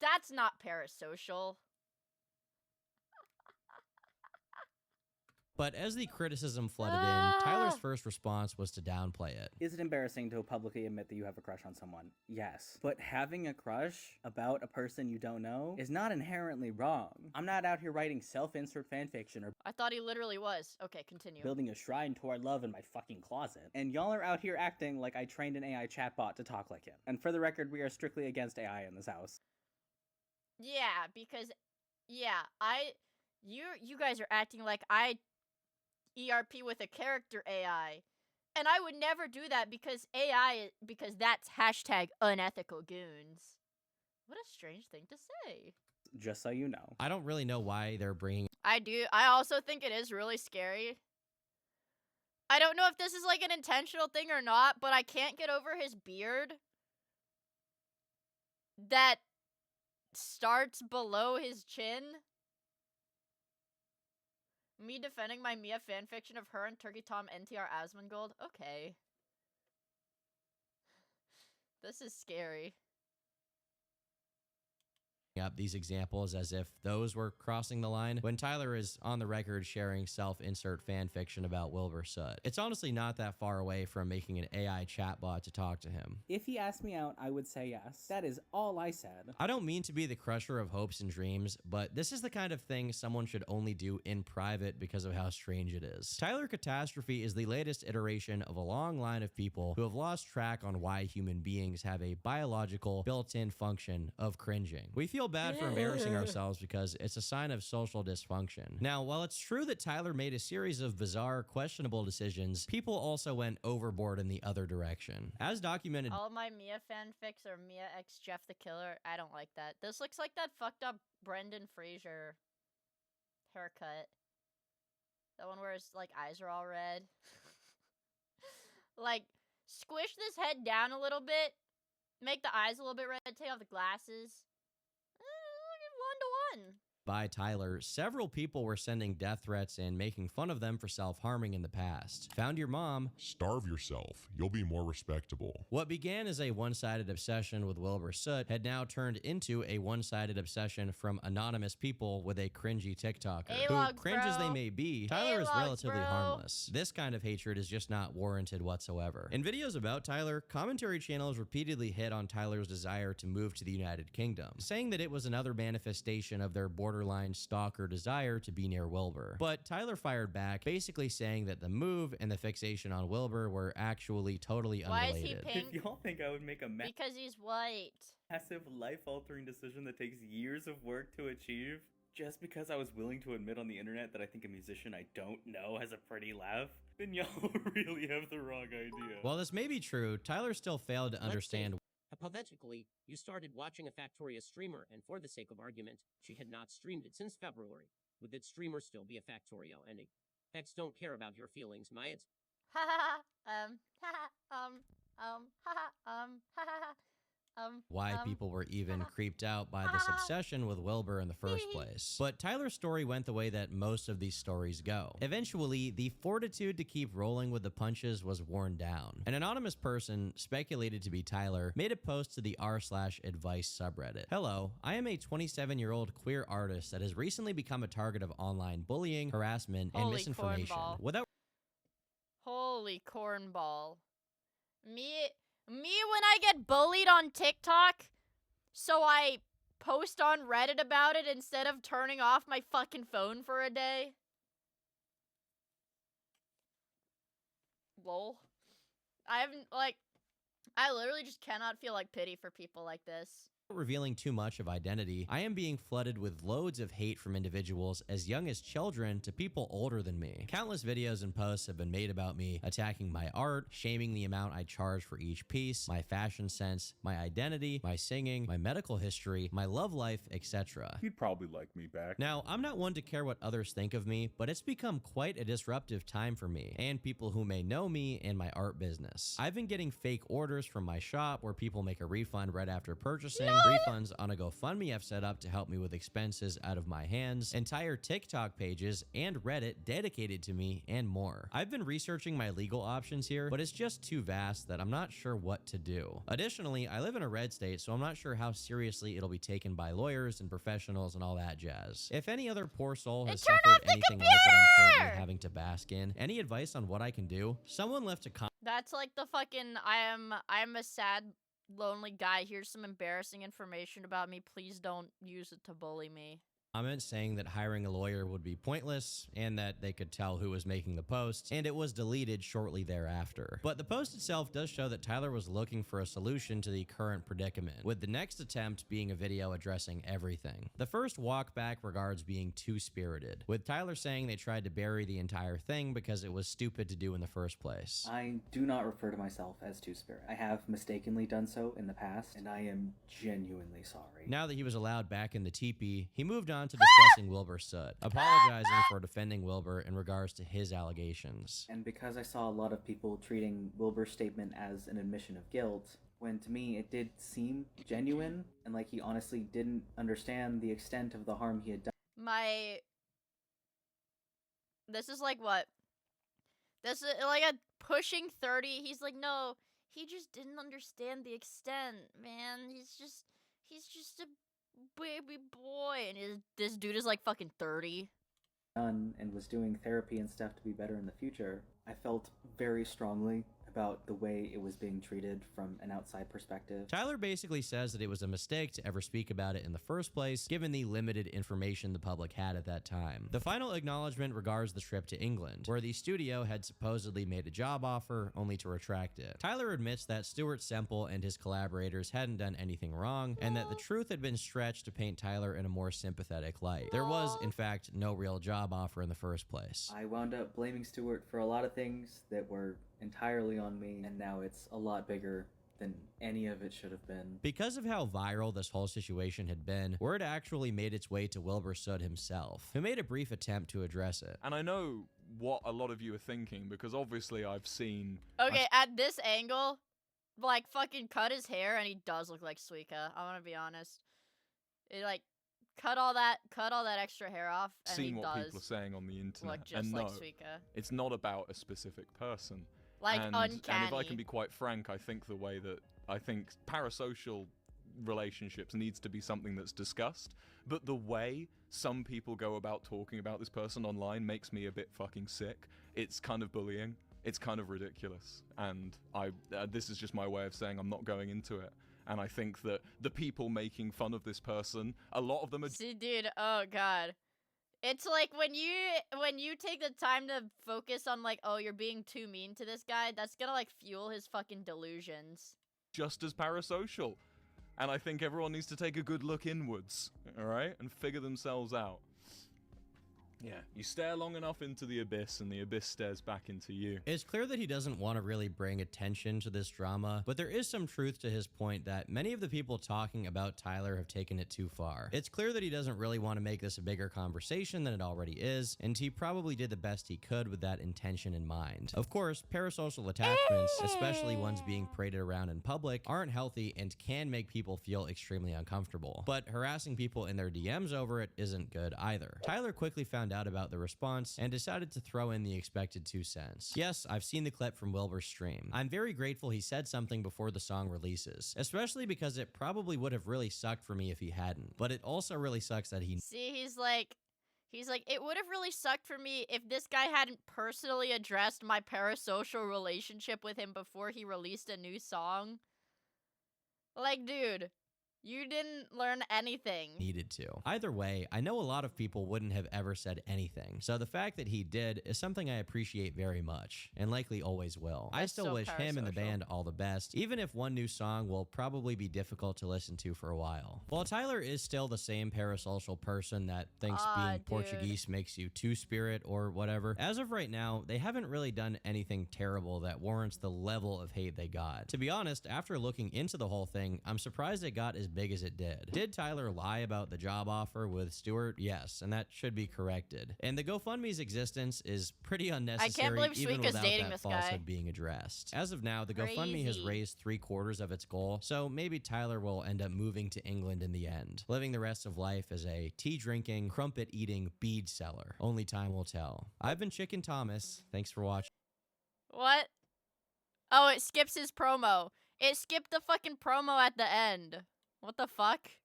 That's not parasocial. But as the criticism flooded in, Tyler's first response was to downplay it. Is it embarrassing to publicly admit that you have a crush on someone? Yes. But having a crush about a person you don't know is not inherently wrong. I'm not out here writing self-insert fanfiction or I thought he literally was. Okay, continue. building a shrine to our love in my fucking closet. And y'all are out here acting like I trained an AI chatbot to talk like him. And for the record, we are strictly against AI in this house. Yeah, because you guys are acting like I ERP with a character AI. And I would never do that because because that's hashtag unethical goons. What a strange thing to say. Just so you know. I don't really know why they're bringing... I do. I also think it is really scary. I don't know if this is like an intentional thing or not, but I can't get over his beard that starts below his chin. Me defending my Miia fanfiction of her and Turkey Tom NTR Asmongold? Okay. This is scary. Up these examples as if those were crossing the line when Tyler is on the record sharing self-insert fan fiction about Wilbur Soot. It's honestly not that far away from making an AI chatbot to talk to him. If he asked me out, I would say yes. That is all I said. I don't mean to be the crusher of hopes and dreams, but this is the kind of thing someone should only do in private because of how strange it is. Tyler Catastrophe is the latest iteration of a long line of people who have lost track on why human beings have a biological built-in function of cringing. We feel bad for embarrassing ourselves because it's a sign of social dysfunction. Now, while it's true that Tyler made a series of bizarre, questionable decisions, people also went overboard in the other direction. As documented... All my Miia fanfics are Miia x Jeff the Killer. I don't like that. This looks like that fucked up Brendan Fraser haircut. That one where his, like, eyes are all red. Like, squish this head down a little bit. Make the eyes a little bit red. Take off the glasses. 1-to-1. By Tyler, several people were sending death threats and making fun of them for self-harming in the past. Found your mom. Starve yourself. You'll be more respectable. What began as a one-sided obsession with Wilbur Soot had now turned into a one-sided obsession from anonymous people with a cringy TikToker. Who, cringe as they may be, Tyler is relatively harmless. This kind of hatred is just not warranted whatsoever. In videos about Tyler, commentary channels repeatedly hit on Tyler's desire to move to the United Kingdom, saying that it was another manifestation of their border borderline stalker desire to be near Wilbur. But Tyler fired back, basically saying that the move and the fixation on Wilbur were actually totally Why unrelated. is he pink? If y'all think I would make a Because he's white. massive life-altering decision that takes years of work to achieve, just because I was willing to admit on the internet that I think a musician I don't know has a pretty laugh, then y'all really have the wrong idea. While this may be true, Tyler still failed to understand. Hypothetically, you started watching a Factoria streamer, and for the sake of argument, she had not streamed it since February. Would that streamer still be a Factorio ending? Hex don't care about your feelings, Maya. Ha ha ha. Why people were even creeped out by this obsession with Wilbur in the first place. But Tyler's story went the way that most of these stories go. Eventually, the fortitude to keep rolling with the punches was worn down. An anonymous person, speculated to be Tyler, made a post to the r/advice subreddit. Hello, I am a 27-year-old queer artist that has recently become a target of online bullying, harassment, and misinformation. Holy cornball. Me when I get bullied on TikTok, so I post on Reddit about it instead of turning off my fucking phone for a day. Lol. I literally just cannot feel like pity for people like this. Revealing too much of identity, I am being flooded with loads of hate from individuals as young as children to people older than me. Countless videos and posts have been made about me, attacking my art, shaming the amount I charge for each piece, my fashion sense, my identity, my singing, my medical history, my love life, etc. You'd probably like me back. Now, I'm not one to care what others think of me, but it's become quite a disruptive time for me and people who may know me and my art business. I've been getting fake orders from my shop where people make a refund right after purchasing. Refunds on a GoFundMe I've set up to help me with expenses out of my hands, entire TikTok pages, and Reddit dedicated to me, and more. I've been researching my legal options here, but it's just too vast that I'm not sure what to do. Additionally, I live in a red state, so I'm not sure how seriously it'll be taken by lawyers and professionals and all that jazz. If any other poor soul has suffered anything like what I'm currently having to bask in, any advice on what I can do? Someone left a comment. That's like the fucking I'm a sad lonely guy. Here's some embarrassing information about me. Please don't use it to bully me. Comment saying that hiring a lawyer would be pointless and that they could tell who was making the post, and it was deleted shortly thereafter. But the post itself does show that Tyler was looking for a solution to the current predicament, with the next attempt being a video addressing everything. The first walk back regards being two-spirited, with Tyler saying they tried to bury the entire thing because it was stupid to do in the first place. I do not refer to myself as Two-Spirit. I have mistakenly done so in the past, and I am genuinely sorry. Now that he was allowed back in the teepee, he moved on to discussing Wilbur Soot, apologizing for defending Wilbur in regards to his allegations. And because I saw a lot of people treating Wilbur's statement as an admission of guilt, when to me it did seem genuine, and like he honestly didn't understand the extent of the harm he had done. This is like what? This is like a pushing 30. He's like, no, he just didn't understand the extent, man. He's just a baby boy, and this dude is like fucking 30. And was doing therapy and stuff to be better in the future. I felt very strongly about the way it was being treated from an outside perspective. Tyler basically says that it was a mistake to ever speak about it in the first place, given the limited information the public had at that time. The final acknowledgement regards the trip to England, where the studio had supposedly made a job offer, only to retract it. Tyler admits that Stuart Semple and his collaborators hadn't done anything wrong, and that the truth had been stretched to paint Tyler in a more sympathetic light. There was, in fact, no real job offer in the first place. I wound up blaming Stuart for a lot of things that were entirely on me, and now it's a lot bigger than any of it should have been. Because of how viral this whole situation had been, word actually made its way to Wilbur Soot himself, who made a brief attempt to address it. And I know what a lot of you are thinking, because obviously I've seen... Okay, at this angle, like, fucking cut his hair, and he does look like Suika. I want to be honest. It, like, cut all that extra hair off, and seen he what does people are saying on the internet, look just and like no, Suika. it's not about a specific person. Like, and uncanny. if I can be quite frank, I think the way that parasocial relationships needs to be something that's discussed, but the way some people go about talking about this person online makes me a bit fucking sick. It's kind of bullying. It's kind of ridiculous, and this is just my way of saying I'm not going into it. And I think that the people making fun of this person, a lot of them are... See, dude, oh god. It's like when you take the time to focus on like, oh, you're being too mean to this guy, that's gonna like fuel his fucking delusions. just as parasocial. And I think everyone needs to take a good look inwards, alright? And figure themselves out. Yeah, you stare long enough into the abyss, and the abyss stares back into you. It's clear that he doesn't want to really bring attention to this drama, but there is some truth to his point that many of the people talking about Tyler have taken it too far. It's clear that he doesn't really want to make this a bigger conversation than it already is, and he probably did the best he could with that intention in mind. Of course, parasocial attachments, especially ones being paraded around in public, aren't healthy and can make people feel extremely uncomfortable. But harassing people in their DMs over it isn't good either. Tyler quickly found out about the response and decided to throw in the expected 2 cents. Yes, I've seen the clip from Wilbur's stream. I'm very grateful he said something before the song releases, especially because it probably would have really sucked for me if he hadn't. But it also really sucks that he... See, he's like, it would have really sucked for me if this guy hadn't personally addressed my parasocial relationship with him before he released a new song. Like, dude, you didn't learn anything. Needed to. Either way, I know a lot of people wouldn't have ever said anything, so the fact that he did is something I appreciate very much, and likely always will. I still wish him and the band all the best, even if one new song will probably be difficult to listen to for a while. While Tyler is still the same parasocial person that thinks being Portuguese makes you two-spirit or whatever, as of right now, they haven't really done anything terrible that warrants the level of hate they got. To be honest, after looking into the whole thing, I'm surprised it got as big as it did. Did Tyler lie about the job offer with Stewart? Yes, and that should be corrected. And the GoFundMe's existence is pretty unnecessary, I can't believe even Suika's without dating that this falsehood guy. being addressed. As of now, the GoFundMe has Crazy. raised 3/4 of its goal, so maybe Tyler will end up moving to England in the end, living the rest of life as a tea-drinking, crumpet-eating bead seller. Only time will tell. I've been Chicken Thomas. Thanks for watching. What? Oh, it skips his promo. It skipped the fucking promo at the end. What the fuck?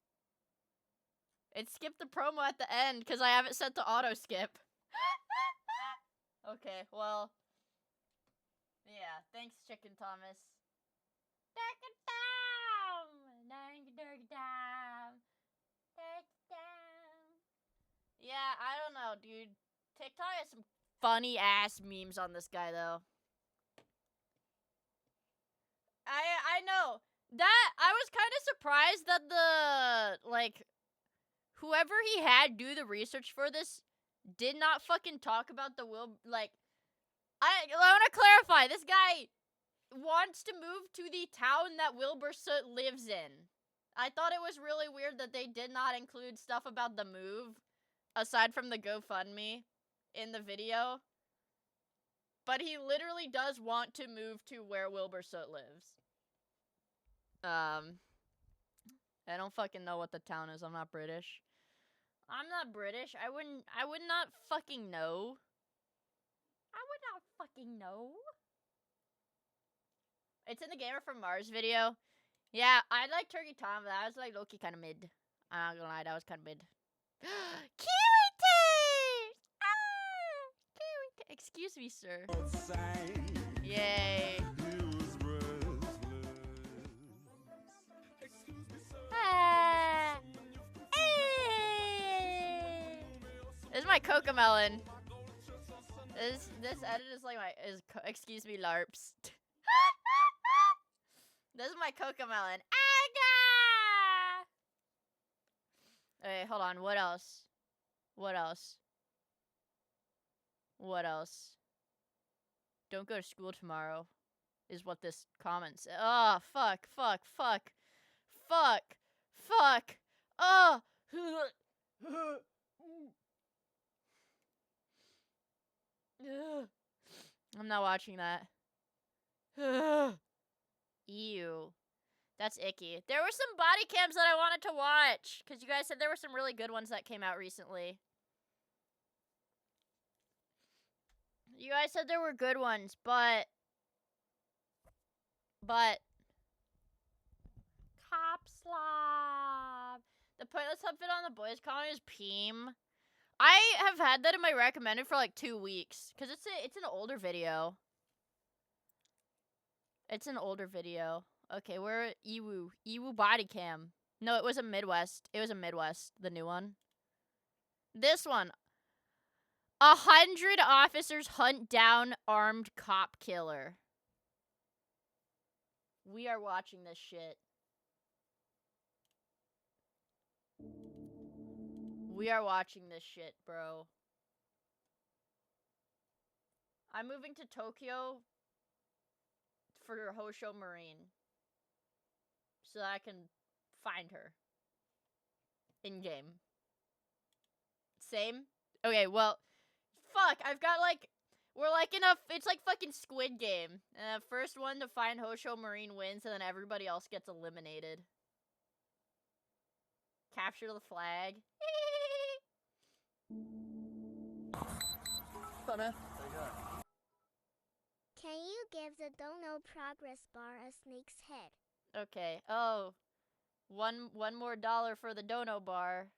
It skipped the promo at the end because I have it set to auto skip. Okay, well. Yeah, thanks, Chicken Thomas. Yeah, I don't know, dude. TikTok has some funny ass memes on this guy, though. I know. That, I was kind of surprised that the, like, whoever he had do the research for this did not fucking talk about the I want to clarify, this guy wants to move to the town that Wilbur Soot lives in. I thought it was really weird that they did not include stuff about the move, aside from the GoFundMe, in the video. But he literally does want to move to where Wilbur Soot lives. I don't fucking know what the town is. I'm not British. I'm not British. I would not fucking know. I would not fucking know. It's in the Gamer from Mars video. Yeah, I like Turkey Tom, but that was like low-key kind of mid. I'm not gonna lie, that was kind of mid. Kiwi tape! Ah! Kiwi tape! Excuse me, sir. Yay. Ah. This is my Cocomelon. This edit is like excuse me, LARPs. This is my Cocomelon. Aga! Okay, hold on. What else? What else? What else? Don't go to school tomorrow, is what this comment says. Oh, fuck. Oh! I'm not watching that. Ew. That's icky. There were some body cams that I wanted to watch, because you guys said there were some really good ones that came out recently. You guys said there were good ones, but... Cop slob. The pointless outfit on the boys' colony is Peem. I have had that in my recommended for like 2 weeks, because it's an older video. It's an older video. Okay, we're Iwu. Iwu body cam. No, it was a Midwest. It was a Midwest, the new one. This one. 100 officers hunt down armed cop killer. We are watching this shit. We are watching this shit, bro. I'm moving to Tokyo for Hosho Marine. So that I can find her. In-game. Same? Okay, well, fuck, I've got like, we're like in a, it's like fucking Squid Game. And the first one to find Hosho Marine wins, and then everybody else gets eliminated. Capture the flag. What's up, man? How you doing? Can you give the dono progress bar a snake's head? Okay, oh. One more dollar for the dono bar.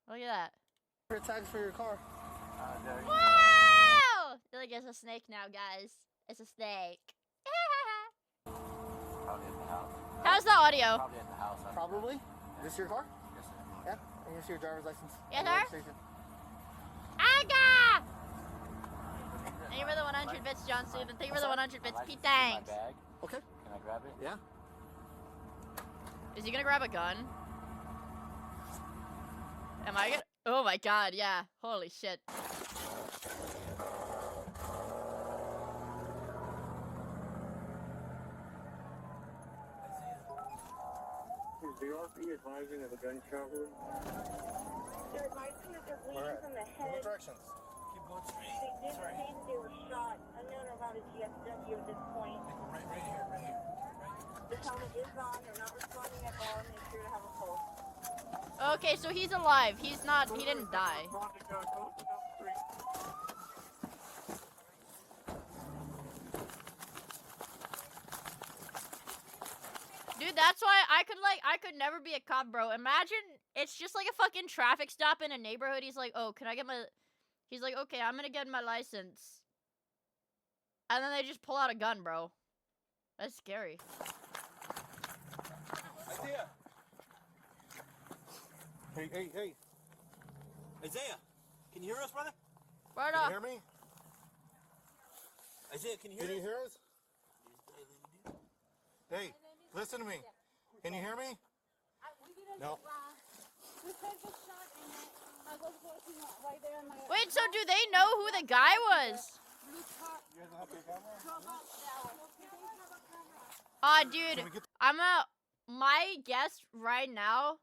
Look at that. Your tags for your car. Wow! Look, it's a snake now, guys. It's a snake. Probably at the house. How's the audio? Probably at the house. Probably. Is this your car? Yes, sir. Yeah. And you see your driver's license? Yes, and sir. registration? Aga! Thank you for the 100 bits, John Stephen. Thank you for the 100 bits. Pete, thanks. Okay. Can I grab it? Yeah. Is he gonna grab a gun? Am I gonna? Oh my god, yeah. Holy shit. Is the RP advising of a gunshot wound? They're advising that they're bleeding from the head. What directions? Keep going straight. They did say that they were shot. Unknown about a GSW at this point. Right here, right here. The helmet is on. They're not responding at all. Make sure to have a pulse. Okay, so he's alive. He's not. He didn't die. Dude, that's why I could never be a cop, bro. Imagine it's just like a fucking traffic stop in a neighborhood. He's like, oh, can I get my, he's like, okay, I'm gonna get my license. And then they just pull out a gun, bro. That's scary. Isaiah! Hey. Isaiah, can you hear us, brother? Brother. Can you hear me? Isaiah, can you hear us? Hey, listen to me. Can you hear me? No. Wait, so do they know who the guy was? Dude, my guess right now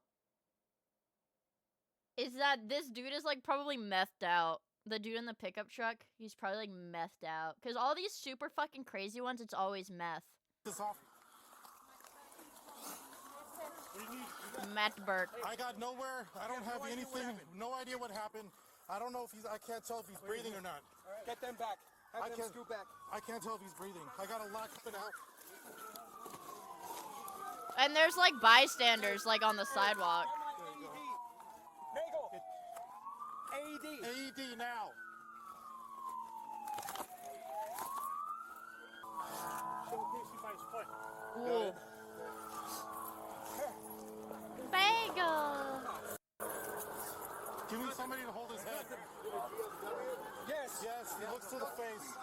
is that this dude is like probably methed out. The dude in the pickup truck, he's probably like methed out. Cause all these super fucking crazy ones, it's always meth. Matt Burke. I got nowhere. I don't have anything. No idea what happened. I don't know if I can't tell if he's breathing or not. Get them back. Have them scoot back. I can't tell if he's breathing. I got a lot coming out. And there's like bystanders like on the sidewalk. AED. AED now. Ooh. Bagel. Give me somebody to hold his head. Yes, he looks to the face.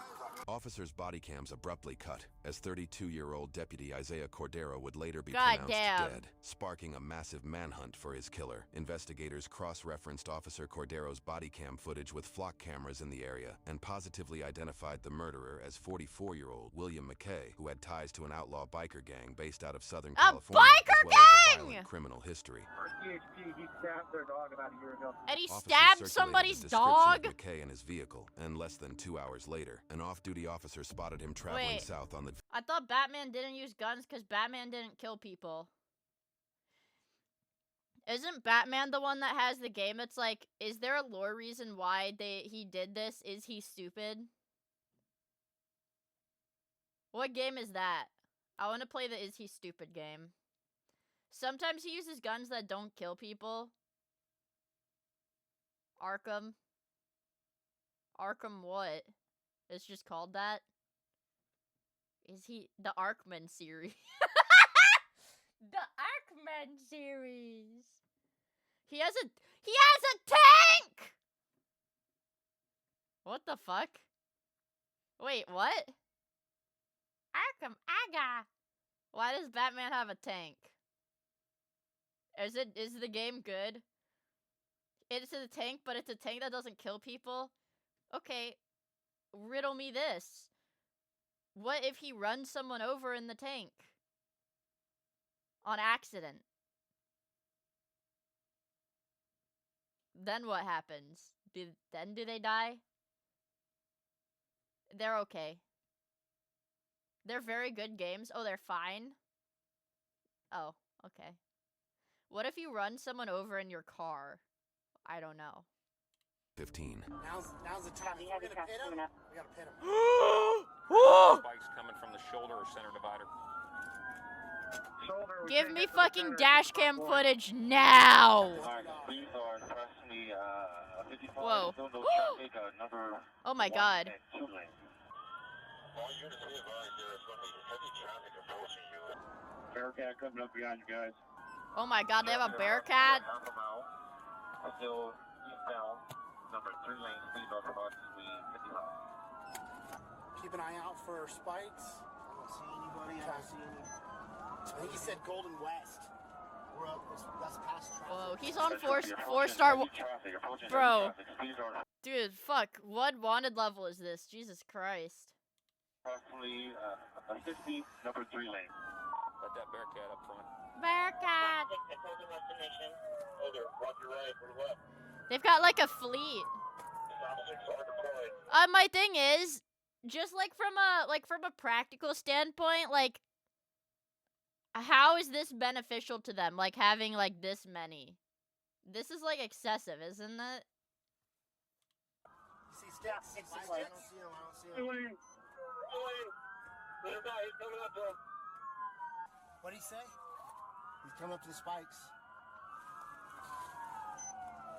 Officers' body cams abruptly cut, as 32-year-old Deputy Isaiah Cordero would later be God pronounced damn. dead, sparking a massive manhunt for his killer. Investigators cross-referenced Officer Cordero's body cam footage with flock cameras in the area, and positively identified the murderer as 44-year-old William McKay, who had ties to an outlaw biker gang based out of Southern California, biker as well as a gang! violent criminal history. He stabbed their dog about a year ago. And he Officers stabbed circulated somebody's the description dog? of McKay and his vehicle, and less than 2 hours later, an off-duty officer spotted him traveling Wait. south on the I thought Batman didn't use guns because Batman didn't kill people. Isn't Batman the one that has the game? It's like, is there a lore reason why he did this? Is he stupid? What game is that? I want to play the Is He Stupid game. Sometimes he uses guns that don't kill people. Arkham. Arkham what? It's just called that? Is he the Arkman series? The Arkman series. He has a tank! What the fuck? Wait, what? Arkham Aga. Why does Batman have a tank? Is the game good? It's a tank, but it's a tank that doesn't kill people? Okay, riddle me this. What if he runs someone over in the tank? On accident. Then what happens? Then do they die? They're okay. They're very good games. Oh, they're fine? Oh, okay. What if you run someone over in your car? I don't know. 15. Now's the time. If we're gonna pit him, we gotta pit him. Spikes coming from the shoulder or center divider. Give me fucking dash cam footage now! Whoa. Oh my god. Bearcat coming up behind you guys. Oh my god, they have a Bearcat? Still eastbound, number 3 lane, speed of approximately 55. Keep an eye out for spikes. I don't see anybody. I don't see any. I think he said Golden West. We're up. That's past traffic. Whoa, he's on four-star. Bro. Dude, fuck. What wanted level is this? Jesus Christ. Approximately 50, number 3 lane. Let that Bearcat up front. Bearcat! Over, rock your right, or left. They've got like a fleet. My thing is, just like from a practical standpoint, like, how is this beneficial to them? Like having like this many. This is like excessive, isn't it? You see steps? I don't see him. What did he say? He's coming up to the spikes.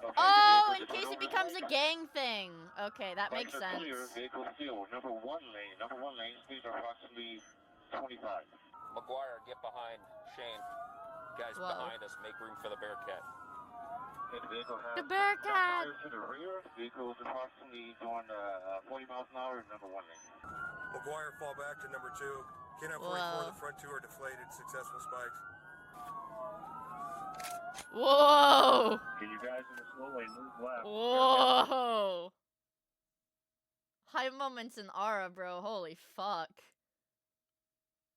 Oh, in case it becomes a gang thing. Okay, that makes sense. Vehicle field, number 1 lane. Number 1 lane, speed approximately 25. McGuire, get behind Shane. Guys behind us, make room for the Bearcat. The Bearcat! To the rear, vehicle is approximately going 40 miles an hour, number 1 lane. McGuire, fall back to number 2. K-944, the front 2 are deflated, successful spikes. Whoa! Can you guys in the slow lane move left? Whoa! High moments in Aura, bro. Holy fuck.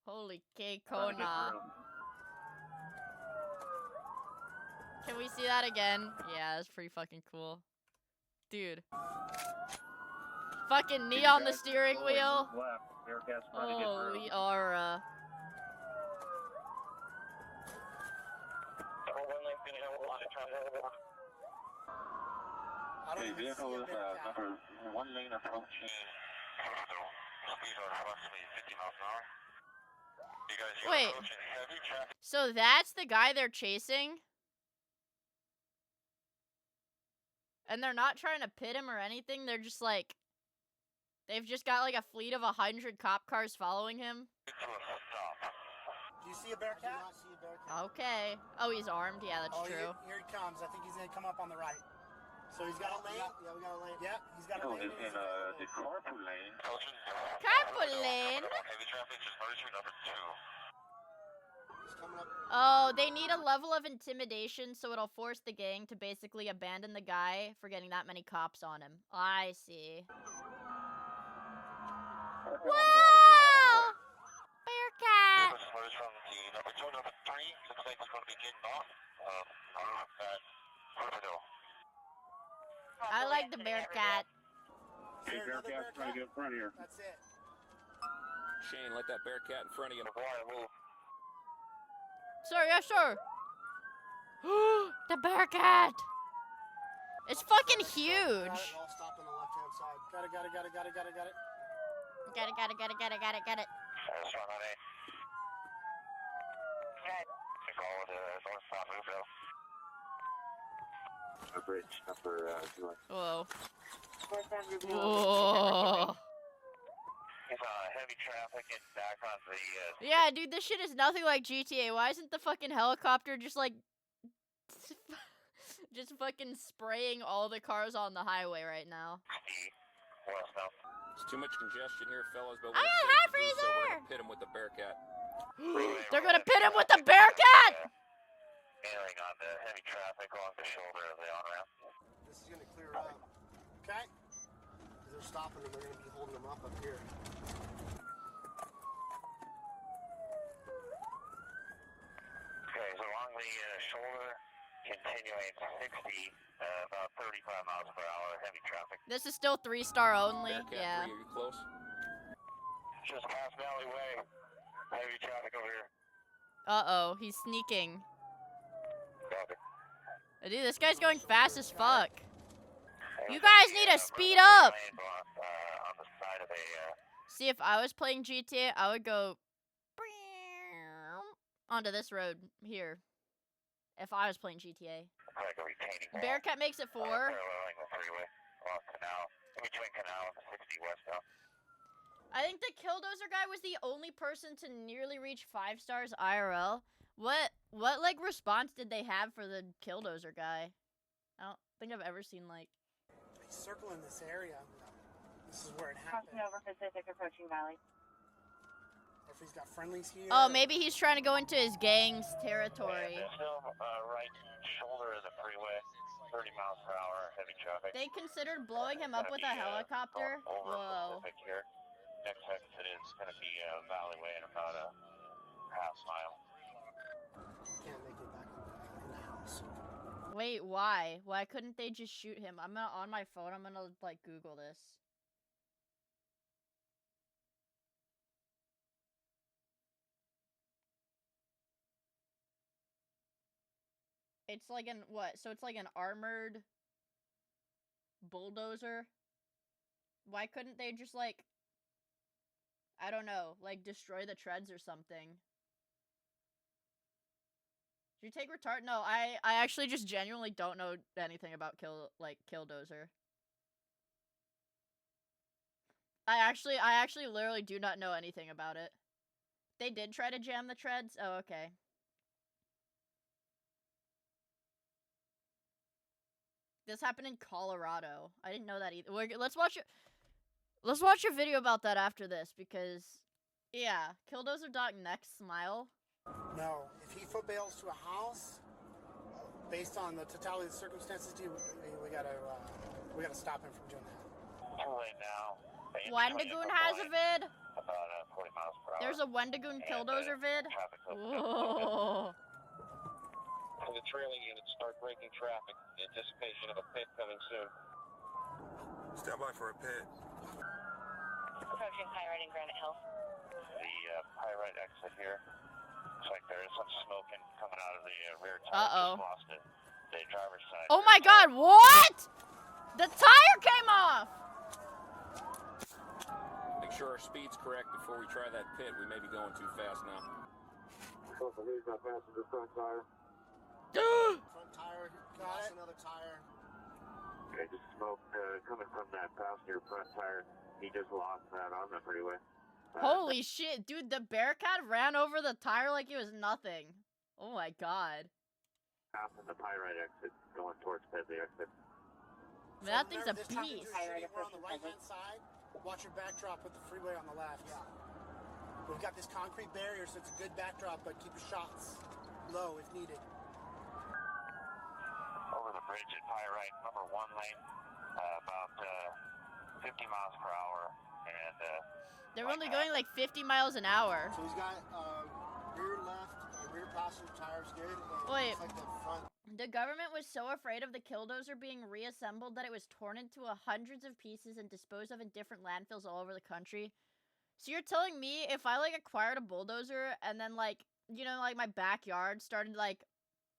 Holy K-Kona. Can we see that again? Yeah, that's pretty fucking cool. Dude. Fucking knee on the steering wheel. Holy Aura. Hey, vehicle is number 1 lane approaching. Speed of approximately 50 miles an hour. You guys, wait, heavy traffic. So that's the guy they're chasing? And they're not trying to pit him or anything, they're just like... They've just got like a fleet of 100 cop cars following him? Do you see a Bearcat? I do not see a Bearcat. Okay. Oh, he's armed? Yeah, that's true. Here he comes. I think he's gonna come up on the right. So he's got a lane? Yeah, we got a lane. Yeah, he's got a lane. In the carpool lane. Carpool lane? Heavy traffic, just emergency number 2. Oh, they need a level of intimidation, so it'll force the gang to basically abandon the guy for getting that many cops on him. I see. Whoa! Bearcat! Number 2, number 3, looks like we're going to be getting off. I like the Bearcat. Hey, Bearcat's trying to get in front here. That's it. Shane, let that Bearcat in front of you. Sir, yes, sir. The Bearcat! It's fucking huge! I'll stop on the left-hand side. Got it. Got it. solid north south Rubio. Bridge number 2. Whoa. North San Rubio. Whoa. He's heavy traffic and back on the. Yeah, dude, this shit is nothing like GTA. Why isn't the fucking helicopter just like, just fucking spraying all the cars on the highway right now? There's too much congestion here, fellas, but Ah, when it's hi, safe to do so, Freezer! we're gonna pit him with the Bearcat. They're gonna pit him with the Bearcat! Ailing on the heavy traffic along the shoulder of the on-ramp. This is going to clear up. Okay? Because they're stopping them. They're going to be holding them up here. Okay, so along the shoulder, continuing 60, about 35 miles per hour, heavy traffic. This is still 3-star only. Bearcat Yeah. 3, are you close? Just past Valley Way. Heavy traffic over here. Uh-oh, he's sneaking. Copy. Dude, this guy's going fast as fuck. You guys need to speed up! On the side of a, See, if I was playing GTA, I would go onto this road here. If I was playing GTA. like a retaining wall. Bearcat makes it 4. Paralleling the freeway along Canal, in between Canal and the 60 westbound. I think the Killdozer guy was the only person to nearly reach 5 stars IRL. What like response did they have for the Killdozer guy? I don't think I've ever seen like. He's circling this area. This is where it happened. Crossing over Pacific, approaching Valley. Or if he's got friendlies here. Oh, maybe he's trying to go into his gang's territory. Yeah, still right shoulder of the freeway, 30 miles per hour, heavy traffic. They considered blowing him up with a helicopter. Over Whoa. Pacific here. Next exit is going to be Valley Way in about a half mile. Can't make it back in the house. Wait, why? Why couldn't they just shoot him? I'm gonna, on my phone, I'm gonna like Google this. It's like an what? So it's like an armored bulldozer. Why couldn't they just like, I don't know, like destroy the treads or something? Did you take retard? No, I actually just genuinely don't know anything about Killdozer. I actually literally do not know anything about it. They did try to jam the treads? Oh, okay. This happened in Colorado. I didn't know that either. Let's watch a video about that after this because, yeah, Killdozer Doc next smile. No, if he foot bails to a house, based on the totality of the circumstances, dude, we gotta stop him from doing that. Too late now. Wendigoon has a vid. About 40 miles per hour. There's a Wendigoon Killdozer vid. Whoa. For the trailing units, start braking traffic in anticipation of a pit coming soon. Stand by for a pit. Approaching Pyrite and Granite Hill. The Pyrite exit here. Looks like there is some smoking coming out of the rear tire. Uh-oh. Just lost it. The driver's side. Oh my god, what? The tire came off! Make sure our speed's correct before we try that pit. We may be going too fast now. Here's my passenger front tire. Front tire, got another tire. Okay, just smoke coming from that passenger front tire. He just lost that on the freeway. Holy shit, dude, the Bearcat ran over the tire like it was nothing. Oh my god. Passing the Pyrite exit, going towards Pedley exit. Man, that thing's a This time beast. we're on the right-hand side. Watch your backdrop with the freeway on the left. Yeah. We've got this concrete barrier, so it's a good backdrop, but keep your shots low if needed. Over the bridge at Pyrite, number 1 lane, about 50 miles per hour, and They're only going like 50 miles an hour. So he's got rear left, rear passenger tires good, and Wait. looks like the front. The government was so afraid of the Killdozer being reassembled that it was torn into hundreds of pieces and disposed of in different landfills all over the country. So you're telling me if I like acquired a bulldozer and then like, you know, like my backyard started like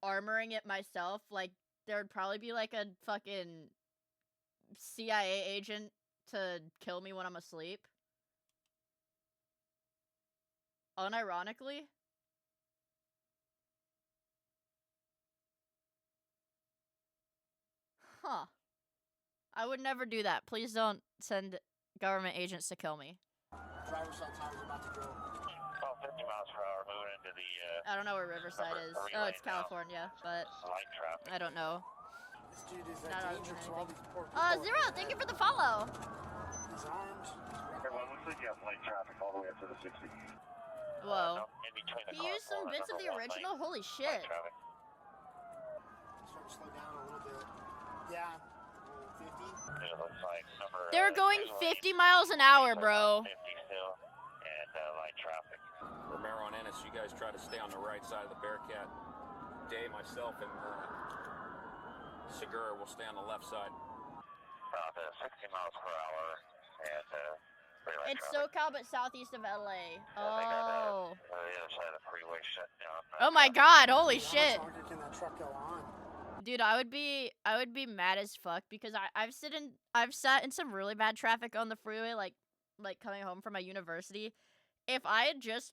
armoring it myself, like there would probably be like a fucking CIA agent to kill me when I'm asleep? Unironically? Huh. I would never do that. Please don't send government agents to kill me. Driver side tires about to go. 50 miles per hour moving into the, I don't know where Riverside is. Oh, it's California, but light traffic. I don't know. This dude is a Not danger to all these poor people. Zero, thank you for the follow. He's armed. Everyone, looks like you have light traffic all the way up to the 60. Whoa. In between the He used some bits of the original? Holy shit. Start to slow down a little bit. Yeah. 50. It looks like number, They were going 50 miles an hour, bro. 50 still, and light traffic. Romero and Ennis, you guys try to stay on the right side of the Bearcat. Dave, myself, and Segura will stay on the left side. About 60 miles per hour, and it's SoCal, but southeast of LA. the other side of the freeway shut down. Oh my god, holy shit. How much longer can that truck go on? Dude, I would be mad as fuck because I've sat in some really bad traffic on the freeway, like coming home from my university. If I had just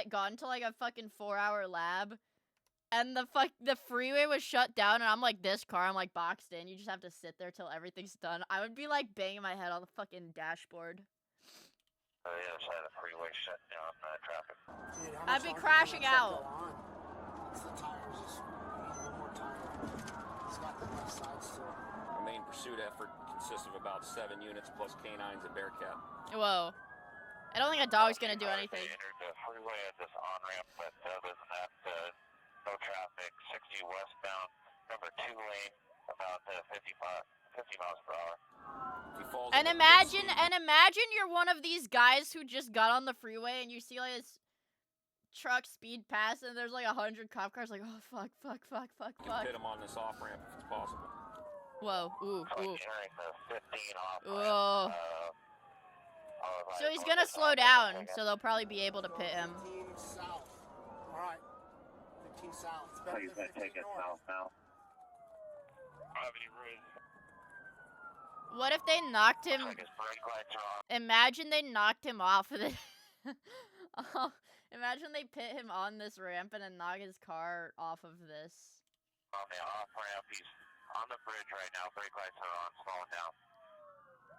gone to a fucking 4-hour lab and the freeway was shut down and I'm this car, I'm boxed in, you just have to sit there till everything's done, I would be banging my head on the fucking dashboard. The other side of the freeway shut down traffic. Dude, I'd be crashing out. It's the tires, just need one more tire. He's got the left side still. Our main pursuit effort consists of about 7 units plus canines at Bearcat. Whoa. I don't think a dog's gonna do anything. They entered the freeway at this on-ramp, but other than that, no traffic, 60 westbound, number 2 lane, about 50 miles per hour. And imagine you're one of these guys who just got on the freeway and you see this truck speed past and there's 100 cop cars oh fuck. You can pit him on this off-ramp if it's possible. Whoa, ooh. Entering the 15 off Whoa. So he's gonna slow down, so they'll probably be able to pit him. 15 south. Alright. 15 south. It's better He's than gonna take 15 it north. south now. Gravity rig. What if they knocked him? His brake lights are on. Imagine they knocked him off of it. Imagine they pit him on this ramp and then knock his car off of this. On the off ramp, he's on the bridge right now. Brake lights are on, slowing down.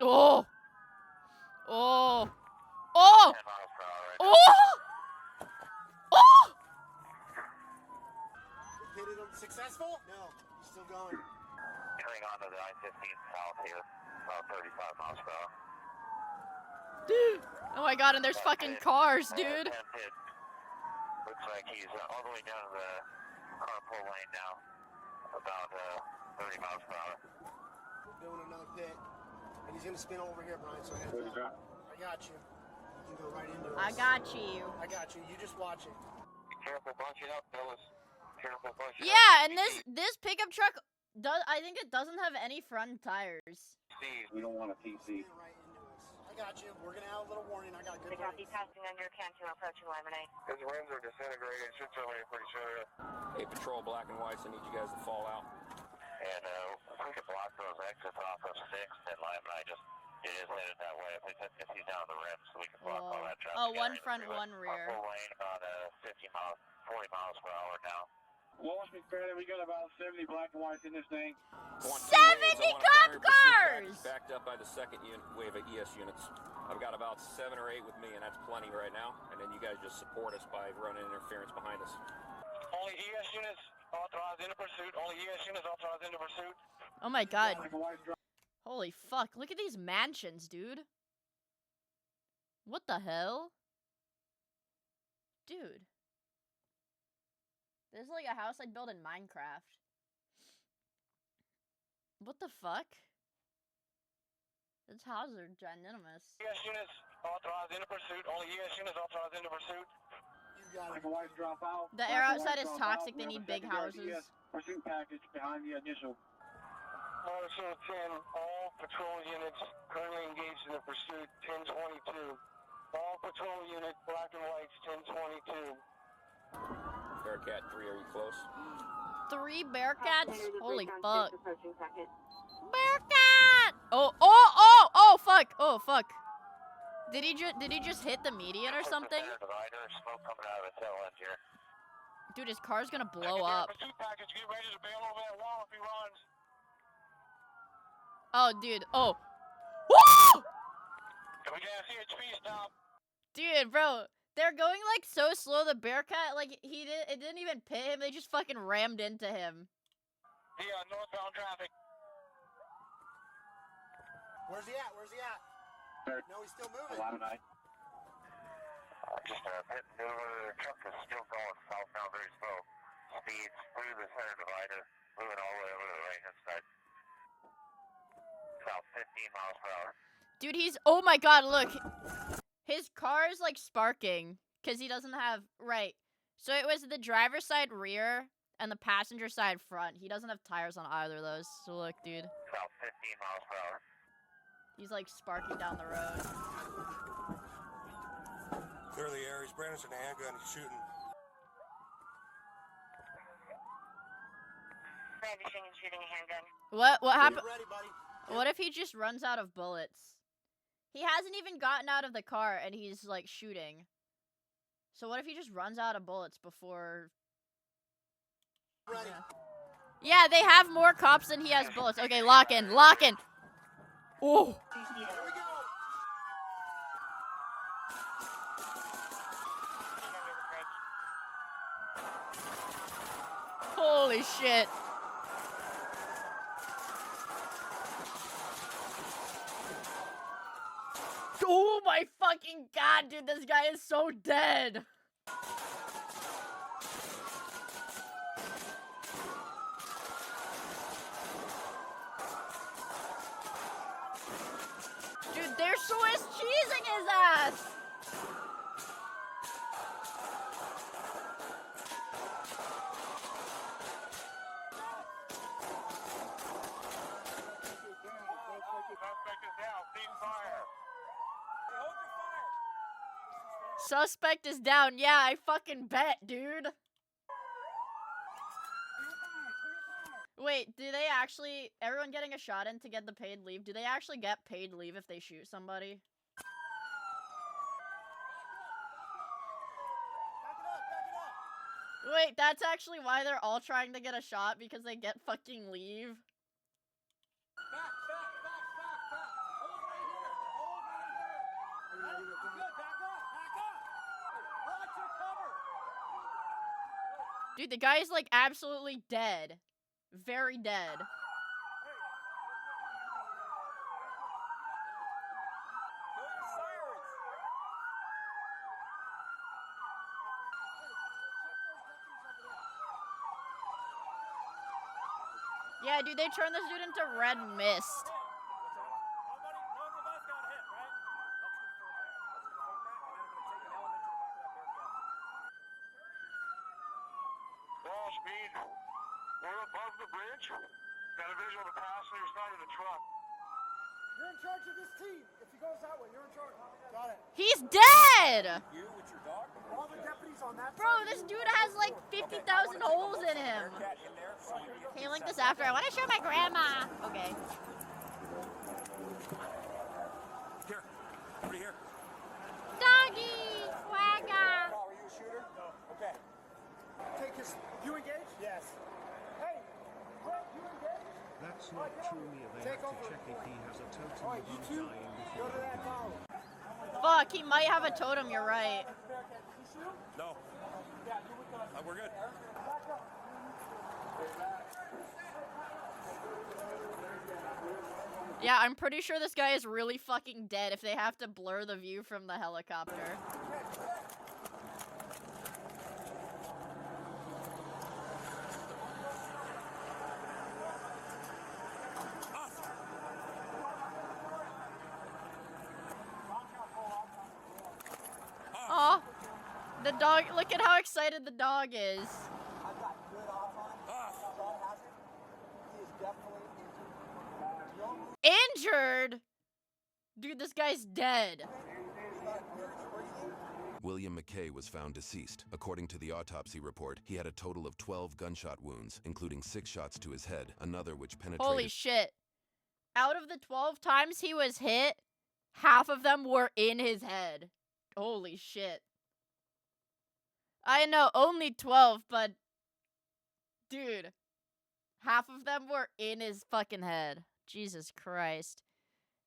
Oh! 10 miles per hour right now. Pitted him. Successful? No. He's still going. Entering onto the I-15 south here, about 35 miles per hour. Dude! Oh my god, and there's fucking cars, dude! Looks like he's all the way down to the carpool lane now, about 30 miles per hour. We're doing another pit. And he's gonna spin over here, Brian, so heads up. I got you. You can go right into it. I got you. I got you. You just watch it. Be careful bunching up, fellas. Careful bunching up. Yeah, and this pickup truck I think it doesn't have any front tires. We don't want a PC. Right into us. I got you. We're gonna have a little warning. I got good copy passing under Canton approaching Lemonade. His rims are disintegrated. Should tell me pretty sure. Hey, Patrol Black and Whites, I need you guys to fall out. And if we could block those exits off of 6th, then Lime and I just, it is headed that way. If he's down the rim, so we can block all that traffic. Oh, one front, one rear. Full lane, about 40 miles per hour now. Lost me fairly. We got about 70 black and whites in this thing. 70 cop cars! Backed up by the second wave of ES units. I've got about 7 or 8 with me, and that's plenty right now. And then you guys just support us by running interference behind us. Only ES units authorized into pursuit. Only ES units authorized into pursuit. Oh my god. Holy fuck. Look at these mansions, dude. What the hell? Dude. This is like a house I'd build in Minecraft. What the fuck? This houses are ginormous. ES units authorized into pursuit. Only ES units authorized into pursuit. The air outside is toxic. They need big houses. Pursuit package behind the initial. Marshal 10, all patrol units currently engaged in the pursuit, 1022. All patrol unit, black and whites, 1022. Bearcat 3, are you close? 3 Bearcats? Holy fuck. Bearcat! Oh, fuck. Oh, fuck. Did he just hit the median or something? Dude, his car's gonna blow up. Pursuit package, get ready to bail over that wall if he runs. Oh, dude. Oh. Woo! We got CHP stop. Dude, bro. They're going, like, so slow. The Bearcat, like, it didn't even pit him. They just fucking rammed into him. Yeah, northbound traffic. Where's he at? Where's he at? No, he's still moving. Just pit maneuver. The truck is still going southbound very slow. Speeds through the center divider, moving all the way over to the right-hand side. About 15 miles per hour. Dude, he's... Oh, my God, look. His car is, like, sparking. Because he doesn't have... Right. So it was the driver's side rear and the passenger side front. He doesn't have tires on either of those. So look, dude. About 15 miles per hour. He's, like, sparking down the road. Clear the air. He's brandishing a handgun. He's shooting. Brandishing and shooting a handgun. What happened? Ready, buddy. What if he just runs out of bullets? He hasn't even gotten out of the car and he's, like, shooting. So what if he just runs out of bullets before... Ready. Yeah, they have more cops than he has bullets. Okay, lock in. Lock in. Oh. Here we go. Holy shit. Oh my fucking god, dude, this guy is so dead. Dude, they're Swiss cheesing his ass. Suspect is down. Yeah, I fucking bet, dude. Wait, do they actually... Everyone getting a shot in to get the paid leave? Do they actually get paid leave if they shoot somebody? Wait, that's actually why they're all trying to get a shot, because they get fucking leave? Dude, the guy is, like, absolutely dead. Very dead. Yeah, dude, they turned this dude into red mist. Ball speed. We're above the bridge. Got a visual of the passenger side of the truck. You're in charge of this team. If he goes that way, you're in charge. Got it. He's dead! You with your dog? All the deputies on that Bro, this dude has like 50,000 holes in him. Can you link this after? I want to show my grandma. Okay. Here. Over here. Doggy! Wagga! Are you a shooter? No. Okay. Take his... You engaged? Yes. Hey! Greg, you engaged? That's not true, Mia. They Take have to over. check if he has a totem Alright, you of two, dying go before to that tower. Fuck, he might have a totem, you're right. No. We're good. Yeah, I'm pretty sure this guy is really fucking dead if they have to blur the view from the helicopter. Aw, the dog, look at how excited the dog is. I've got good odds on him. Dog has it. He is definitely Injured? Dude, this guy's dead. William McKay was found deceased. According to the autopsy report, he had a total of 12 gunshot wounds, including 6 shots to his head, another which penetrated... Holy shit. Out of the 12 times he was hit, half of them were in his head. Holy shit. I know, only 12, but... Dude. Half of them were in his fucking head. Jesus Christ.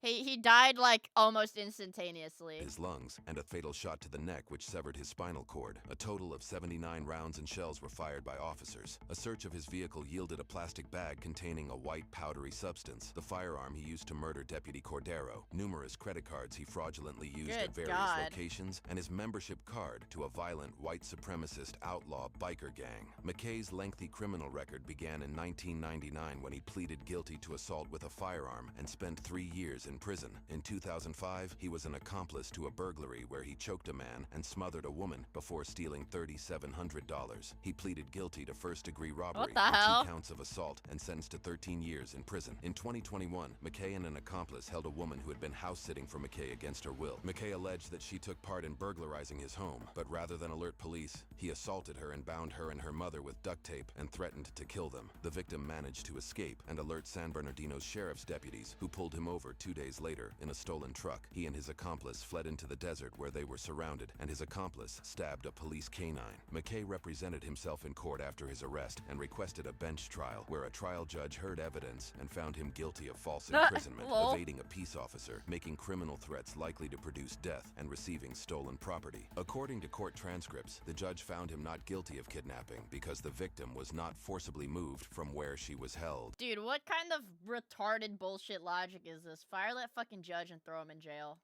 He died, like, almost instantaneously. His lungs, and a fatal shot to the neck which severed his spinal cord. A total of 79 rounds and shells were fired by officers. A search of his vehicle yielded a plastic bag containing a white powdery substance, the firearm he used to murder Deputy Cordero, numerous credit cards he fraudulently used at various locations, and his membership card to a violent white supremacist outlaw biker gang. McKay's lengthy criminal record began in 1999 when he pleaded guilty to assault with a firearm and spent 3 years in prison. In 2005, he was an accomplice to a burglary where he choked a man and smothered a woman before stealing $3,700. He pleaded guilty to first-degree robbery and 2 counts of assault and sentenced to 13 years in prison. In 2021, McKay and an accomplice held a woman who had been house-sitting for McKay against her will. McKay alleged that she took part in burglarizing his home, but rather than alert police, he assaulted her and bound her and her mother with duct tape and threatened to kill them. The victim managed to escape and alert San Bernardino's sheriff's deputies, who pulled him over 2 days later in a stolen truck. He and his accomplice fled into the desert where they were surrounded, and his accomplice stabbed a police canine. McKay represented himself in court after his arrest and requested a bench trial, where a trial judge heard evidence and found him guilty of false imprisonment, evading a peace officer, making criminal threats likely to produce death, and receiving stolen property. According to court transcripts, the judge found him not guilty of kidnapping because the victim was not forcibly moved from where she was held. Dude, what kind of retarded bullshit logic is this? Fire that fucking judge and throw him in jail.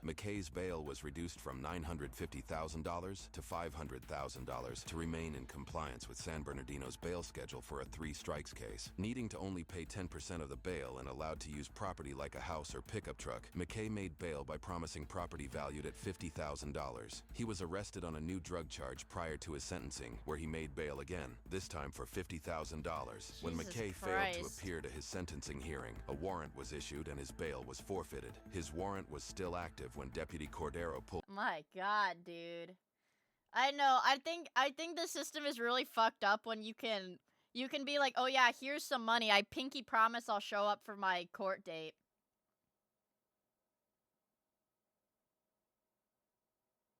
McKay's bail was reduced from $950,000 to $500,000 to remain in compliance with San Bernardino's bail schedule for a 3-strikes case. Needing to only pay 10% of the bail and allowed to use property like a house or pickup truck, McKay made bail by promising property valued at $50,000. He was arrested on a new drug charge prior to his sentencing, where he made bail again, this time for $50,000. When McKay failed to appear to his sentencing hearing, a warrant was issued and his bail was forfeited. His warrant was still active when Deputy Cordero pulled. My God, dude. I know. I think the system is really fucked up when you can be like, oh yeah, here's some money. I pinky promise I'll show up for my court date.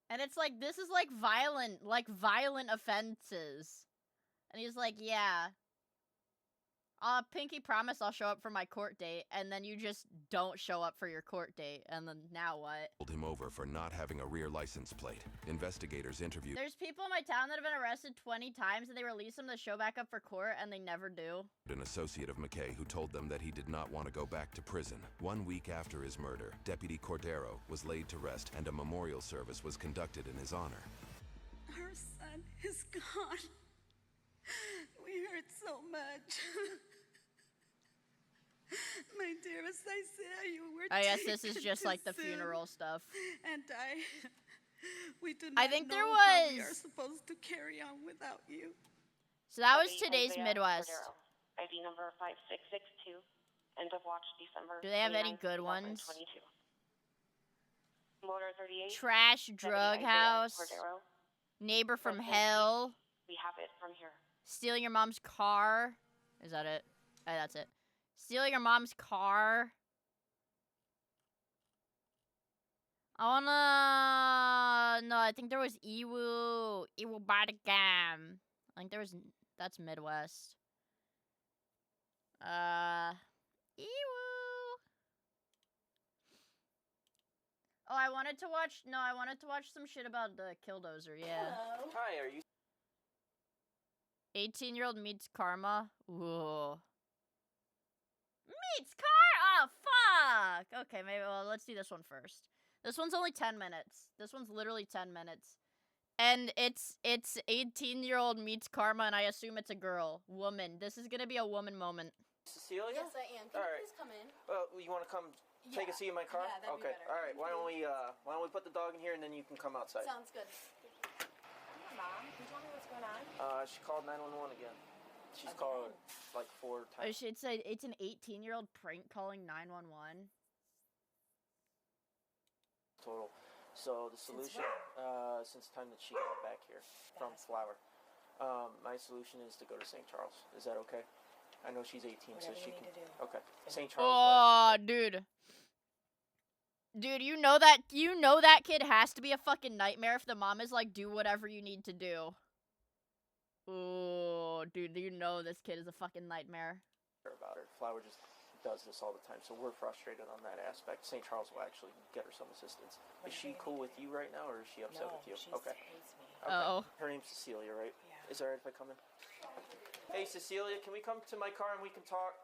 And it's like, this is like violent offenses. And he's like, yeah. Pinky promise I'll show up for my court date, and then you just don't show up for your court date, and then now what? Pulled him over for not having a rear license plate. Investigators interviewed. There's people in my town that have been arrested 20 times, and they release them to show back up for court, and they never do. An associate of McKay who told them that he did not want to go back to prison. 1 week after his murder, Deputy Cordero was laid to rest, and a memorial service was conducted in his honor. Our son is gone. We hurt so much. My dearest Isaiah, you were I guess this is taken just too like the soon. funeral stuff. And we do not I think know there how we was- are supposed to carry on without you. So that was today's Midwest. ID number 5662. End of watch December. Do they have any 29th, good ones? 2022. Motor 38. Trash drug house. Cordero. Neighbor from Location. hell. We have it from here. Stealing your mom's car. Is that it? That's it. Stealing your mom's car. No, I think there was Iwu Badagam. I think there was, that's Midwest. Ewu. Oh, I wanted to watch some shit about the Killdozer, yeah. Hello. Hi, are you 18-year-old meets karma. Ooh. Meets car? Oh, fuck! Okay, maybe, well, let's do this one first. This one's only 10 minutes. This one's literally 10 minutes. And it's 18-year-old meets karma, and I assume it's a girl. Woman. This is gonna be a woman moment. Cecilia? Yes, I am. Can you please come in? You want to come take a seat in my car? Yeah, that'd be okay. better. All right. Why don't we put the dog in here and then you can come outside. Sounds good. Come on, Mom. Can you tell me what's going on? She called 911 again. She's called like 4 times. Oh, shit, it's an 18-year-old prank calling 911. Total. So the solution, since the time that she got back here from Flower, my solution is to go to St. Charles. Is that okay? I know she's 18, so she can. Okay. St. Charles. Oh, dude. Dude, you know that kid has to be a fucking nightmare if the mom is like, do whatever you need to do. Oh, dude, you know this kid is a fucking nightmare. About her. Flower just does this all the time, so we're frustrated on that aspect. St. Charles will actually get her some assistance. Is she cool with you right now, or is she upset with you? Okay. Oh. Her name's Cecilia, right? Yeah. Is it alright if I come in? Hey, Cecilia, can we come to my car and we can talk?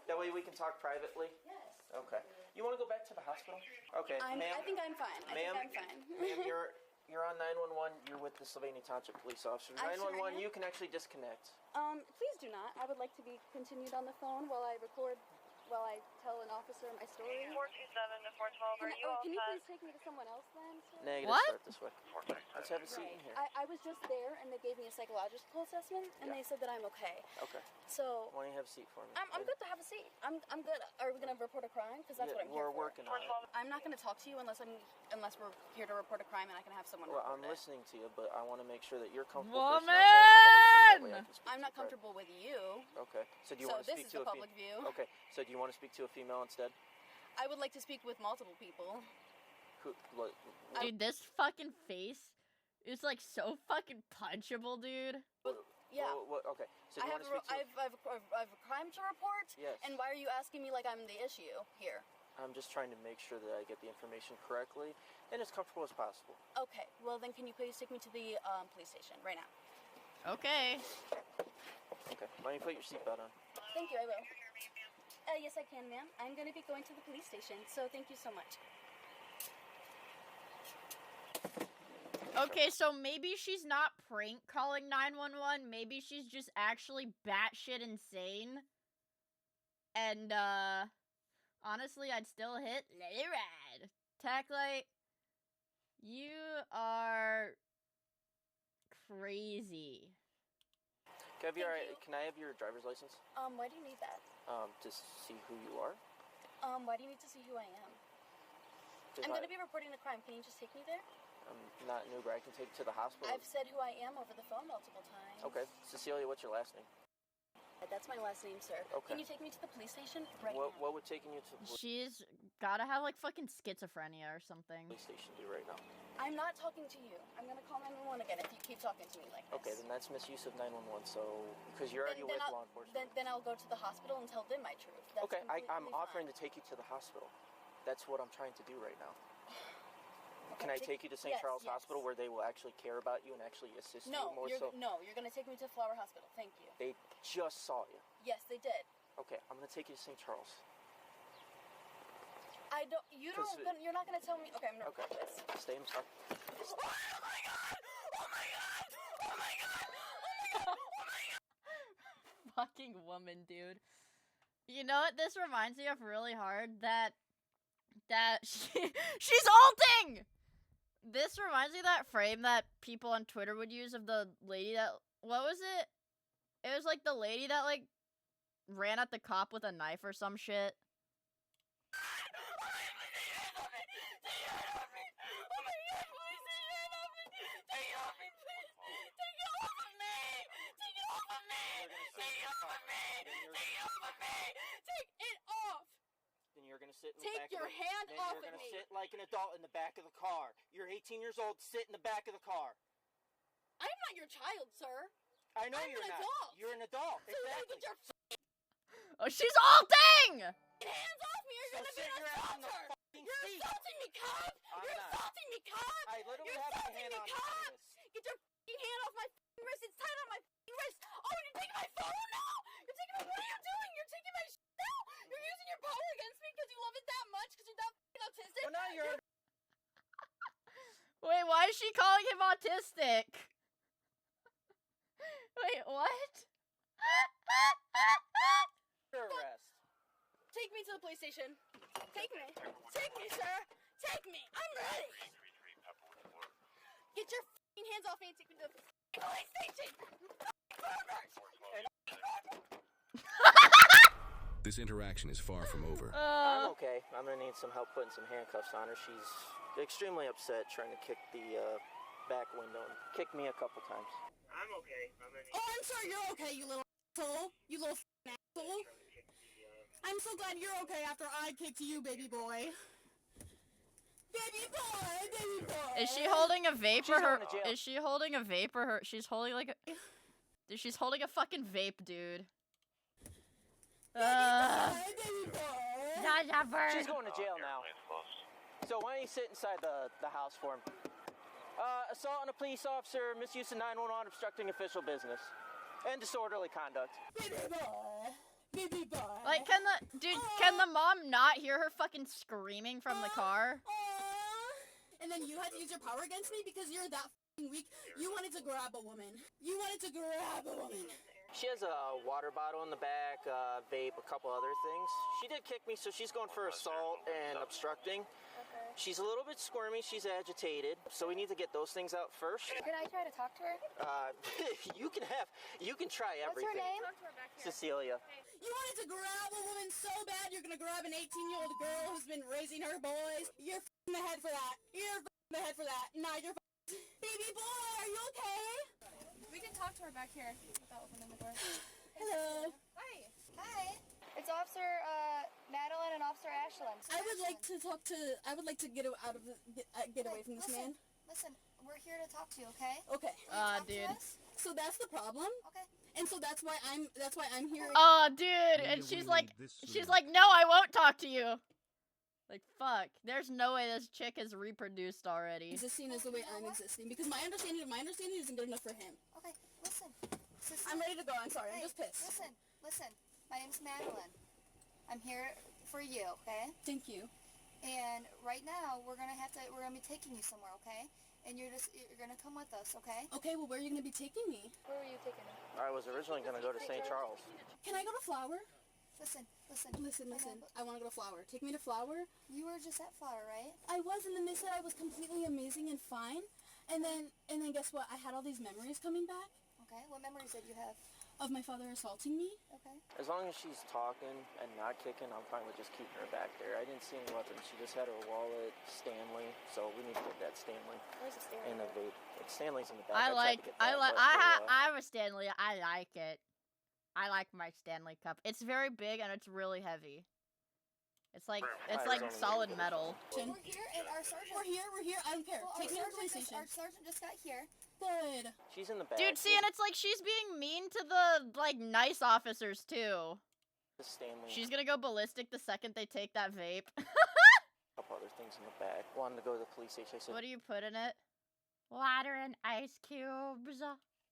That way we can talk privately? Yes. Okay. You want to go back to the hospital? Okay, ma'am. I think I'm fine. Ma'am, I'm fine. Ma'am, you're on 911. You're with the Sylvania Township Police Officers. 911, you can actually disconnect. Please do not. I would like to be continued on the phone while I tell an officer my story. 427 to 412, are you all can you set? please take me to someone else then, sir? Negative, What? start this way. Let's have a seat in here. I was just there and they gave me a psychological assessment and they said that I'm okay. Okay. So Why don't you have a seat for me? I'm good to have a seat. I'm good. Are we gonna report a crime? Because that's what I'm here we're for. working on it. I'm not gonna talk to you unless we're here to report a crime and I can have someone. Well, report I'm it. listening to you, but I want to make sure that you're comfortable. Woman! I'm not comfortable with you. Okay. So do you want to speak to a public view. Okay. So do you want to speak to a female instead? I would like to speak with multiple people. What? Dude, this fucking face is like so fucking punchable, dude. Yeah. Okay. So do you want to speak to? I have a crime to report. Yes. And why are you asking me like I'm the issue here? I'm just trying to make sure that I get the information correctly and as comfortable as possible. Okay. Well, then can you please take me to the police station right now? Okay. Okay. Why don't you put your seatbelt on? Thank you. I will. Yes, I can, ma'am. I'm going to be going to the police station, so thank you so much. Okay, so maybe she's not prank calling 911. Maybe she's just actually batshit insane. And, honestly, I'd still hit let it ride. Taclight, you are crazy. Can I have your driver's license? Why do you need that? To see who you are. Why do you need to see who I am? I'm going to be reporting the crime. Can you just take me there? I'm not an Uber. I can take you to the hospital. I've said who I am over the phone multiple times. Okay. Cecilia, what's your last name? That's my last name, sir. Okay. Can you take me to the police station right What now? would taking you to the She's gotta have like fucking schizophrenia or something. police station do right now? I'm not talking to you. I'm going to call 911 again if you keep talking to me like this. Okay, then that's misuse of 911. So, because you're already with law enforcement. Then I'll go to the hospital and tell them my truth. That's Okay, I'm completely offering fine. to take you to the hospital. That's what I'm trying to do right now. Okay, Can I take you to St. yes, Charles yes. Hospital where they will actually care about you and actually assist you No, more you're so? you're going to take me to Flower Hospital. Thank you. They just saw you. Yes, they did. Okay, I'm going to take you to St. Charles. You're not going to tell me. Okay, I'm going to report this. Stay in the car. Oh my god! Oh my god! Oh my god! Oh my god! Oh my god! Fucking woman, dude. You know what this reminds me of really hard? That she's ulting! This reminds me of that frame that people on Twitter would use of the lady that, what was it? It was like the lady that like ran at the cop with a knife or some shit. Take your hand off of me! You're gonna sit like an adult in the back of the car. You're 18 years old, sit in the back of the car. I'm not your child, sir. I know I'm you're an not. adult. You're an adult. So Exactly. get your Oh, she's ulting! hands off me! You're gonna be sit an your ass in the assaulter! fucking You're seat. assaulting me, cop! I'm You're not. assaulting me, cop! I literally You're have my assaulting hand me, on cop! this. Get your fucking hand off my fucking wrist! It's tied on my fucking wrist! Oh, you're taking my phone now! You're taking my. What are you doing? You're taking my shit now! You're using your power against me because you love it that much because you're that fucking autistic. Well, now you're. Wait, why is she calling him autistic? Wait, what? Arrest. Take me to the police station. Take me. Take me, sir. Take me. I'm ready. Get your fucking hands off me and take me to the police station. This interaction is far from over. I'm okay. I'm gonna need some help putting some handcuffs on her. She's extremely upset trying to kick the back window and kicked me a couple times. I'm okay. Oh, I'm sorry. You're okay, you little asshole. You little asshole. I'm so glad you're okay after I kicked you, baby boy. Baby boy, baby boy. Is she holding a vape She's or her? going to jail. Is she holding a vape or her? She's holding like a. She's holding a fucking vape, dude. Baby boy. She's going to jail now. So why don't you sit inside the house for him? Assault on a police officer, misuse of 911, obstructing official business, and disorderly conduct. Baby boy. Like, can the mom not hear her fucking screaming from the car? And then you had to use your power against me because you're that fucking weak. You wanted to grab a woman. She has a water bottle in the back, vape, a couple other things. She did kick me, so she's going for assault and obstructing. She's a little bit squirmy, she's agitated, so we need to get those things out first. Can I try to talk to her? You can try everything. What's her name? Cecilia. You wanted to grab a woman so bad you're gonna grab an 18-year-old girl who's been raising her boys. You're f***ing the head for that. Nah, you're Baby boy, are you okay? We can talk to her back here without opening the door. Hello. Hi. It's Officer Madeline and Officer Ashland. I would like to get out of get away from this man. Listen, we're here to talk to you, okay? Okay. Dude. So that's the problem. Okay. And so that's why I'm here. Dude, and she's like, no, I won't talk to you. Like, fuck. There's no way this chick has reproduced already. Existing is the way I'm existing because my understanding isn't good enough for him. Okay, listen. I'm ready to go. I'm sorry. I'm just pissed. Listen. My name's Madeline. I'm here for you, okay? Thank you. And right now we're gonna be taking you somewhere, okay? And you're gonna come with us, okay? Okay, well, where are you gonna be taking me? Where are you taking me? I was originally going to go to St. Charles. Can I go to Flower? Listen. I want to go to Flower. Take me to Flower. You were just at Flower, right? I was, and then they said I was completely amazing and fine. And then guess what? I had all these memories coming back. Okay, what memories did you have? Of my father assaulting me. Okay. As long as she's talking and not kicking, I'm fine with just keeping her back there. I didn't see any weapons. She just had her wallet, Stanley. So we need to get that Stanley. Where's the Stanley? And the vape. Stanley's in the back. I have a Stanley. I like it. I like my Stanley cup. It's very big and it's really heavy. It's like solid metal. We're here, and our sergeant. We're here. I don't care. Well, Take me to the police station. Our sergeant just got here. Good. She's in the back. Dude, see, and it's like she's being mean to the nice officers too. Stanley. She's gonna go ballistic the second they take that vape. A couple other things in the back. Wanted to go to the police station. I said, what do you put in it? Water and ice cubes.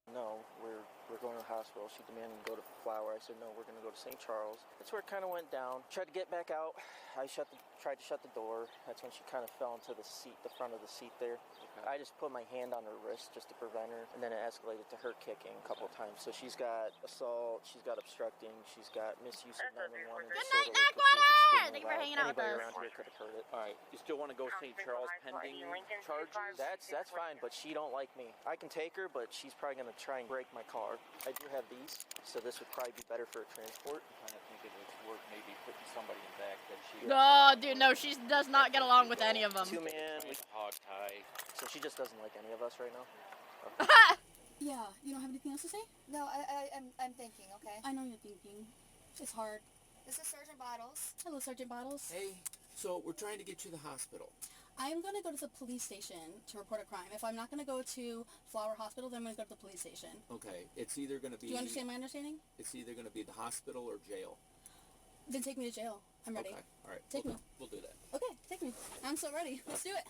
No, we're going to the hospital. She demanded to go to Flower. I said, no, we're going to go to St. Charles. That's where it kind of went down. Tried to get back out. I tried to shut the door. That's when she kind of fell into the front of the seat there. Okay. I just put my hand on her wrist just to prevent her, and then it escalated to her kicking a couple of times. So she's got assault, she's got obstructing, she's got misuse of 911. Good night, Neckwater! Thank you for hanging out with us. Anybody around here could have heard it. All right, you still want to go St. Charles pending charges? That's fine, but she don't like me. I can take her, but she's probably going to try and break my car. I do have these, so this would probably be better for a transport. I kind of think it was worth maybe putting somebody in back that she... No, dude, no, she does not get along with any of them. Two-man. Hog tie. So she just doesn't like any of us right now? Okay. Yeah, you don't have anything else to say? No, I'm thinking, okay? I know you're thinking. It's hard. This is Sergeant Bottles. Hello, Sergeant Bottles. Hey, so we're trying to get you to the hospital. I am going to go to the police station to report a crime. If I'm not going to go to Flower Hospital, then I'm going to go to the police station. Okay, it's either going to be... Do you understand my understanding? It's either going to be the hospital or jail. Then take me to jail. I'm ready. Okay, all right. Take me. We'll do that. Okay, take me. I'm so ready. Let's do it.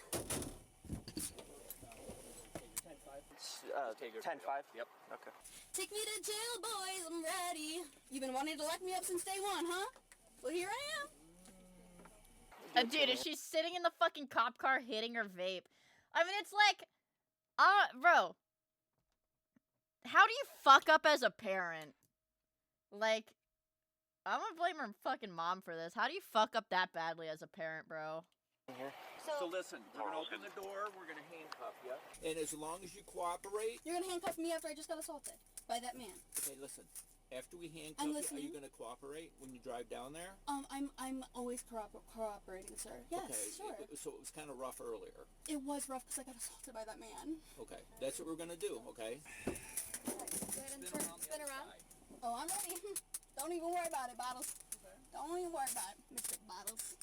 10-5? Yep. Okay. Take me to jail, boys. I'm ready. You've been wanting to lock me up since day one, huh? Well, here I am. Dude, is she sitting in the fucking cop car hitting her vape? I mean, it's like, bro. How do you fuck up as a parent? Like, I'm gonna blame her fucking mom for this. How do you fuck up that badly as a parent, bro? So listen, we're going to open the door, we're going to handcuff you. And as long as you cooperate... You're going to handcuff me after I just got assaulted by that man. Okay, listen. After we handcuff you, are you going to cooperate when you drive down there? I'm always cooperating, sir. Yes, okay, sure. So it was kind of rough earlier. It was rough because I got assaulted by that man. Okay, that's what we're going to do, okay? Go ahead and spin around. Oh, I'm ready. Don't even worry about it, Bottles. Okay. Don't even worry about it, Mr. Bottles.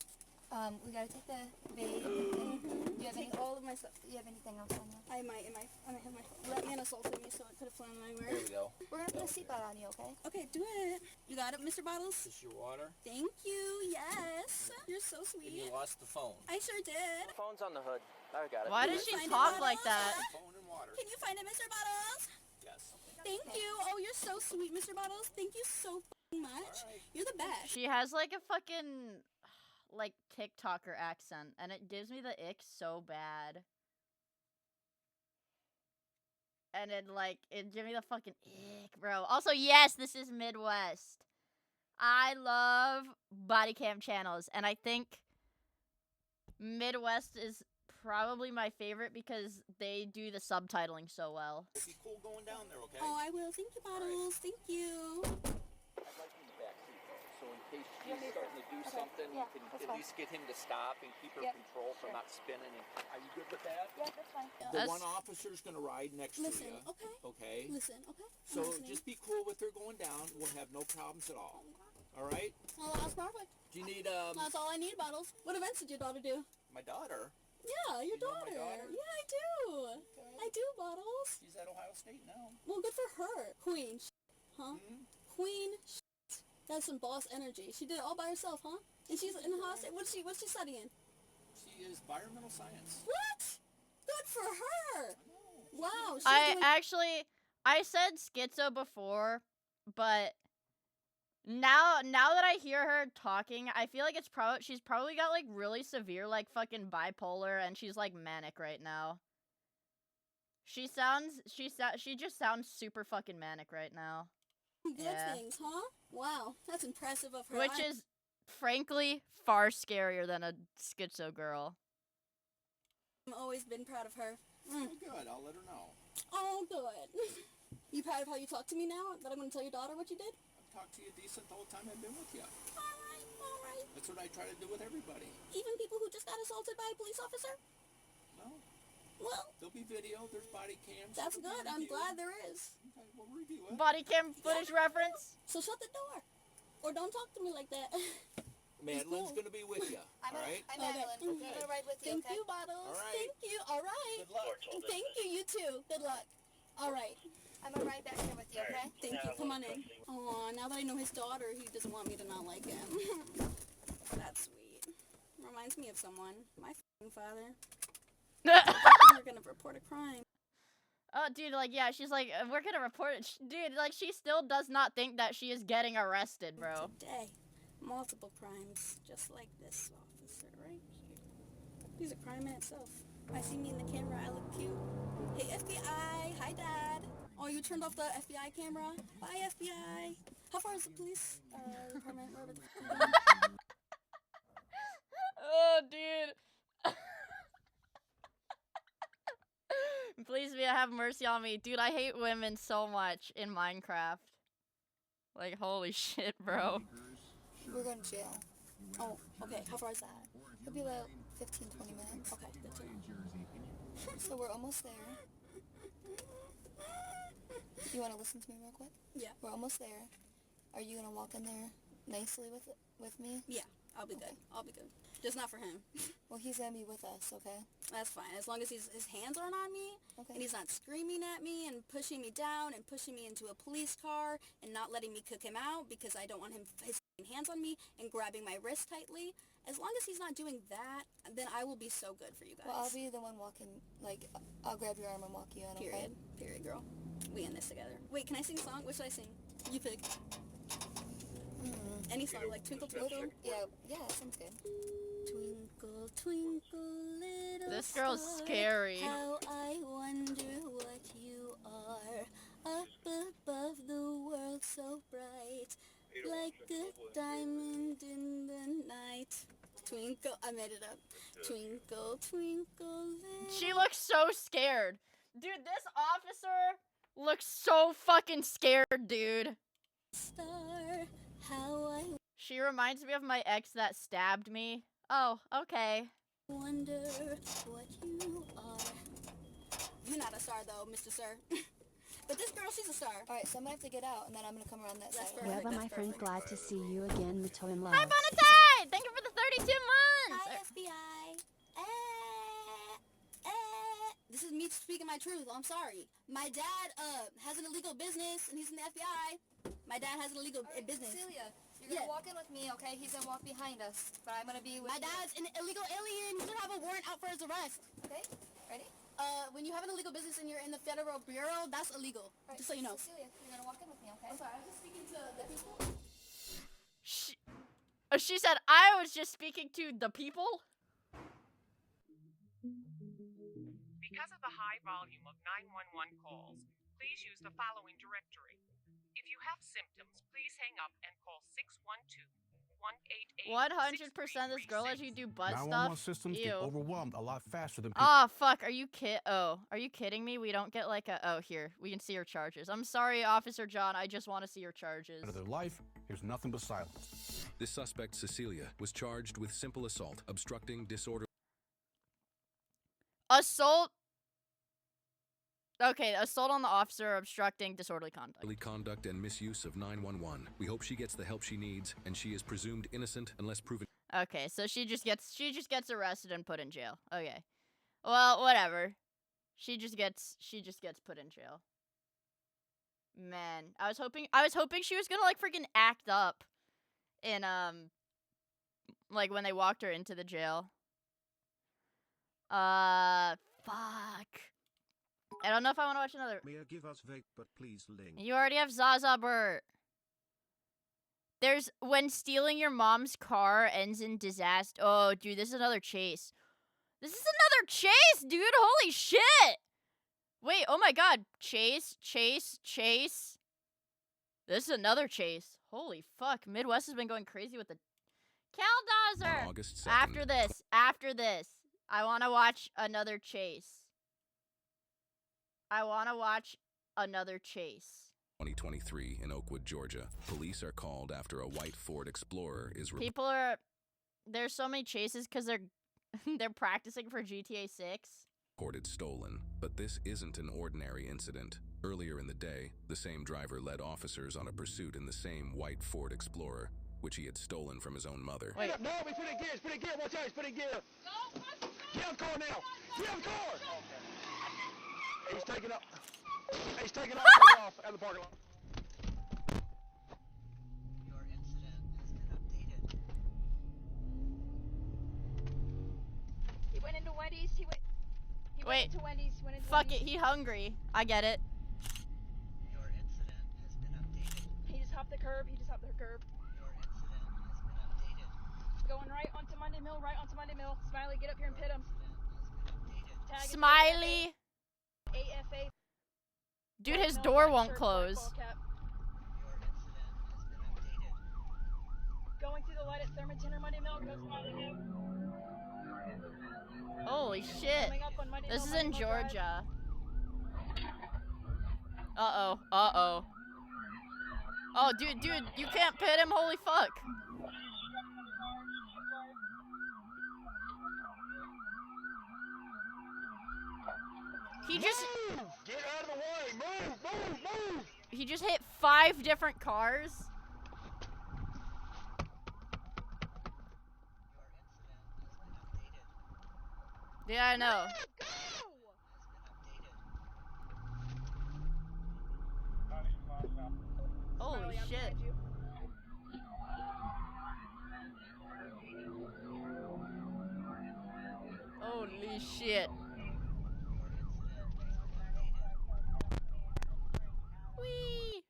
We gotta take the bait. Do you have Take all of my stuff. Do you have anything else on you? I might have my That man assaulted me, so it could have flown anywhere. There we go. We're gonna put a seatbelt on you, okay? Okay, do it. You got it, Mr. Bottles? Is this your water? Thank you. Yes. You're so sweet. And you lost the phone. I sure did. Phone's on the hood. I got it. Why does she talk like that? Phone and water. Can you find it, Mr. Bottles? Yes. Thank you. Oh, you're so sweet, Mr. Bottles. Thank you so much. You're the best. She has like a fucking like TikToker accent, and it gives me the ick so bad. And it gives me the fucking ick, bro. Also, yes, this is Midwest. I love body cam channels, and I think Midwest is probably my favorite because they do the subtitling so well. It'll be cool going down there, okay? Oh, I will. Thank you, Bottles. Thank you. I'd like you in the back seat, though, so in case she's starting to do something, you can at least get him to stop and keep her control from not spinning. Are you good with that? Yeah, that's fine. The one officer's going to ride next to you. Okay. Okay? Listen, okay? So just be cool with her going down. We'll have no problems at all. All right? Oh, that's perfect. Do you need, That's all I need, Bottles. What events did your daughter do? my daughter? Yeah, your daughter. My daughter? Yeah, I do. Okay. I do, Bottles. She's at Ohio State now. Well, good for her. Queen, huh? Queen, that's some boss energy. She did it all by herself, huh? And she's in the hospital. What's she studying? She is environmental science. What? Good for her. Wow. I said schizo before, but now that I hear her talking, I feel like she's probably got like really severe like fucking bipolar, and she's like manic right now. She just sounds super fucking manic right now. Good things, huh? Wow, that's impressive of her. Which is frankly far scarier than a schizo girl. I've always been proud of her. Oh, good. I'll let her know. Oh, good. You proud of how you talk to me now? That I'm going to tell your daughter what you did? I've talked to you decent the whole time I've been with you. All right. That's what I try to do with everybody. Even people who just got assaulted by a police officer? No. Well, there'll be video. There's body cams. That's good. I'm glad there is. Okay, we'll review it. Body cam footage reference? So shut the door. Or don't talk to me like that. Madeline's going to be with you. I'm all right? I'm Madeline. I'm gonna ride with you. Thank you, Bottles. All right. Thank you. All right. Good luck. Thank you. You too. Good luck. All right. I'm gonna ride back here with you, okay? Thank you. Come on in. Aw, now that I know his daughter, he doesn't want me to not like him. That's sweet. Reminds me of someone. My f***ing father. We're gonna report a crime. Oh, dude, like, yeah, she's like, we're gonna report it. Dude, like, she still does not think that she is getting arrested, bro. Today, multiple crimes, just like this officer right here. He's a crime in itself. I see me in the camera, I look cute. Hey, FBI, hi, Dad. Oh, you turned off the FBI camera? Bye, FBI. How far is the police department? Wherever the Oh, dude. Please have mercy on me. Dude, I hate women so much in Minecraft. Like, holy shit, bro. We're going to jail. Oh, okay. How far is that? It'll be about 15, 20 minutes. Okay, good to know. So we're almost there. You want to listen to me real quick? Yeah. We're almost there. Are you going to walk in there nicely with me? Yeah, I'll be good. I'll be good. Just not for him. Well, he's going to be with us, okay? That's fine. As long as his hands aren't on me, and he's not screaming at me and pushing me down and pushing me into a police car and not letting me cook him out because I don't want his hands on me and grabbing my wrist tightly. As long as he's not doing that, then I will be so good for you guys. Well, I'll be the one walking, like, I'll grab your arm and walk you in, okay? Period, girl. We in this together. Wait, can I sing a song? What should I sing? You pick. Any song, like Twinkle Twinkle? Yeah, sounds good. Twinkle, twinkle, little This girl's star, scary. how I wonder what you are. Up above the world so bright, like a diamond in the night. Twinkle, I made it up. Twinkle, twinkle, little... She looks so scared. Dude, this officer looks so fucking scared, dude. Star, how I She reminds me of my ex that stabbed me. Oh, okay. wonder what you are. You're not a star though, Mr. Sir. But this girl, she's a star. Alright, so I'm going to have to get out, and then I'm going to come around that side. Weba, my friend, glad to see you again, Mato in love. Hi, Bonatide! Thank you for the 32 months! speaking my truth. I'm sorry. My dad has an illegal business, and he's in the FBI. My dad has an illegal business. Cecilia, you're gonna walk in with me, okay? He's gonna walk behind us, but I'm gonna be with My dad's an illegal alien. He's gonna have a warrant out for his arrest. Okay, ready? When you have an illegal business and you're in the federal bureau, that's illegal. Right, just so you know. Cecilia, you're gonna walk in with me, okay? I'm sorry, I was just speaking to the people. She said, I was just speaking to the people? Because of the high volume of 911 calls, please use the following directory. If you have symptoms, please hang up and call 612-188. 100% this girl lets you do butt 911 stuff? systems Ew. get overwhelmed a lot faster than people. Oh, fuck. Are you kidding me? We don't get like a... Oh, here. We can see your charges. I'm sorry, Officer John. I just want to see your charges. Of their life, here's nothing but silence. This suspect, Cecilia, was charged with simple assault, obstructing disorder. Assault? Okay, assault on the officer, obstructing disorderly conduct. Conduct and misuse of 911. We hope she gets the help she needs, and she is presumed innocent unless proven. Okay, so she just gets arrested and put in jail. Okay. Well, whatever. She just gets put in jail. Man, I was hoping she was gonna like freaking act up in like when they walked her into the jail. Fuck. I don't know if I want to watch another. Miia, give us vape, but please link. You already have Zaza Burt. There's when stealing your mom's car ends in disaster. Oh, dude, this is another chase. This is another chase, dude. Holy shit. Wait, oh my god. Chase. This is another chase. Holy fuck. Midwest has been going crazy with the Caldozer. On August 2nd. After this, I want to watch another chase. 2023 in Oakwood, Georgia. Police are called after a white Ford Explorer is There's so many chases because they're practicing for GTA 6. reported stolen. But this isn't an ordinary incident. Earlier in the day, the same driver led officers on a pursuit in the same white Ford Explorer, which he had stolen from his own mother. Wait. No, he's putting gear, watch out, he's putting gear. Get out the car now, get out the car. He's taking off out of the parking lot. Your incident has been updated. He went into Wendy's, Wait. into Wendy's, Fuck it, he hungry. I get it. Your incident has been updated. He just hopped the curb. Your incident has been updated. Going right onto Monday Mill, Smiley, get up here and pit him. Tag Smiley. AFA. Dude, his door won't close. Going through the light at Thurmanton or Monday Mill, go Smiley Mill. Holy shit. This is in Georgia. Uh-oh. Oh, dude, you can't pit him. Holy fuck. He just... Get out of the way! Move! He just hit 5 different cars. Yeah, I know. Holy shit. Holy shit. Whee!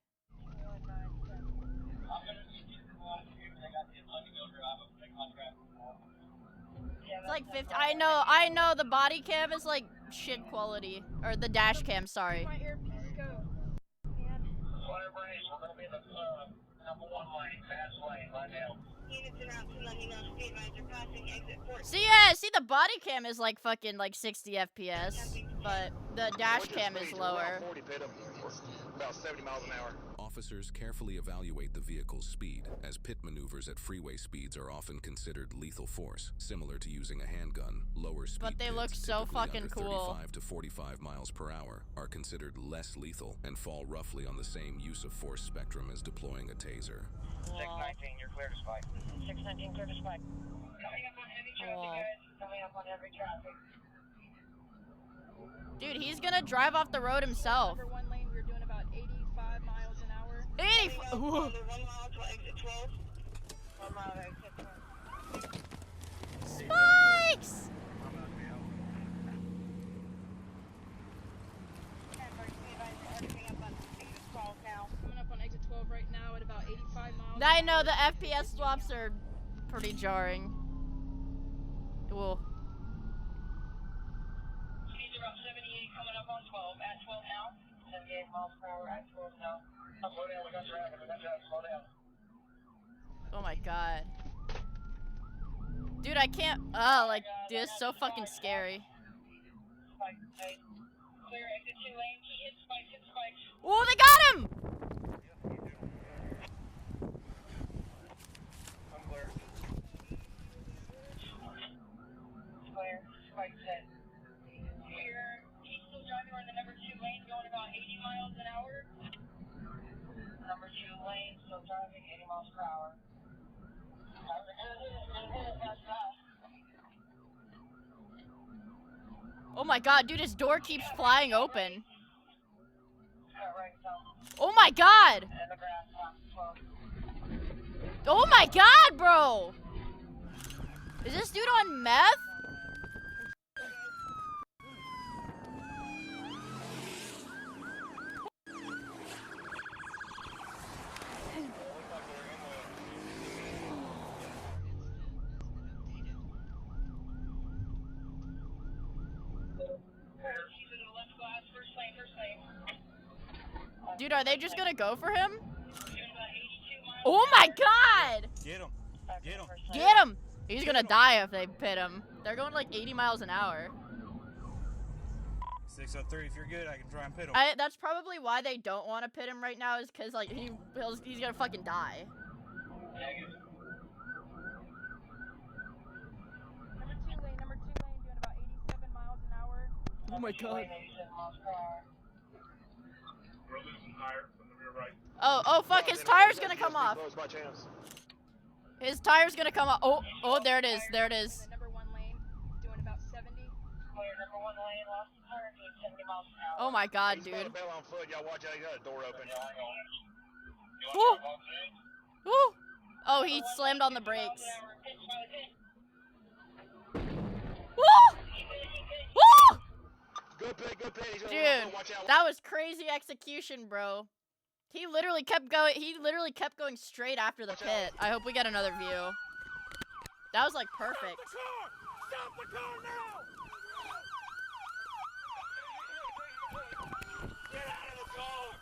It's like 50. I know the body cam is like shit quality. Or the dash cam, sorry. My earpiece go. We're gonna be in the number 1 lane, fast lane, right now. Units around to let me know speed lines are passing exit 14. See the body cam is like fucking like 60 FPS, but the dash cam is lower. About 70 miles an hour. Officers carefully evaluate the vehicle's speed, as pit maneuvers at freeway speeds are often considered lethal force. Similar to using a handgun, lower speed But they look pits, so typically fucking under cool. 35 to 45 miles per hour, are considered less lethal and fall roughly on the same use of force spectrum as deploying a taser. 619, you're clear to spike. 619, clear to spike. Coming up on heavy traffic, guys. Coming up on heavy traffic. Dude, he's gonna drive off the road himself. Number 1 lane, we're doing about 85 miles an hour. 85. 1 mile to exit 12. 1 mile to exit 12. Spikes! Coming up on exit 12 right now at about 85 miles. I know the FPS swaps are pretty jarring. Whoa. Speeds about 78 coming up on 12. At 12 now. 78 miles per hour at 12 now. Slow down, we got your act. We got your act. Slow down. Oh my god. Dude, I can't. Oh, like, dude, it's so fucking scary. Spike, okay. Clear exit 2 lane. Hit spikes, hit spikes. Oh, they got him! I'm clear. Clear. Spike set. Here, he's still driving. We're in the number 2 lane, going about 80 miles an hour. Number 2 lane, still driving 80 miles per hour. Oh my god, dude, his door keeps flying open. Oh my god! Oh my god, bro! Is this dude on meth? Dude, are they just gonna go for him? Oh my god! Get him. Get him. Get him! He's gonna die if they pit him. They're going like 80 miles an hour. 603, if you're good, I can try and pit him. That's probably why they don't want to pit him right now, is because like he's gonna fucking die. Number 2 lane, doing about 87 miles an hour. Oh my god. We're losing tire from the rear right. Oh fuck, his tire's gonna come off. His tire's gonna come off. Oh, there it is, there it is. Number 1 lane, doing about 70. Clear, number 1 lane, lost the tire, doing 70 miles an hour. Oh my god, He's dude. got a bell on foot. Y'all watch out. He got a door open. Woo! Woo! Oh, he slammed on the brakes. Woo! Woo! Good pit, good pit. He's gonna Dude, watch out. that was crazy execution, bro. He literally kept going. He literally kept going straight after the pit. I hope we get another view. That was like perfect. Stop the car now! Get out of the car!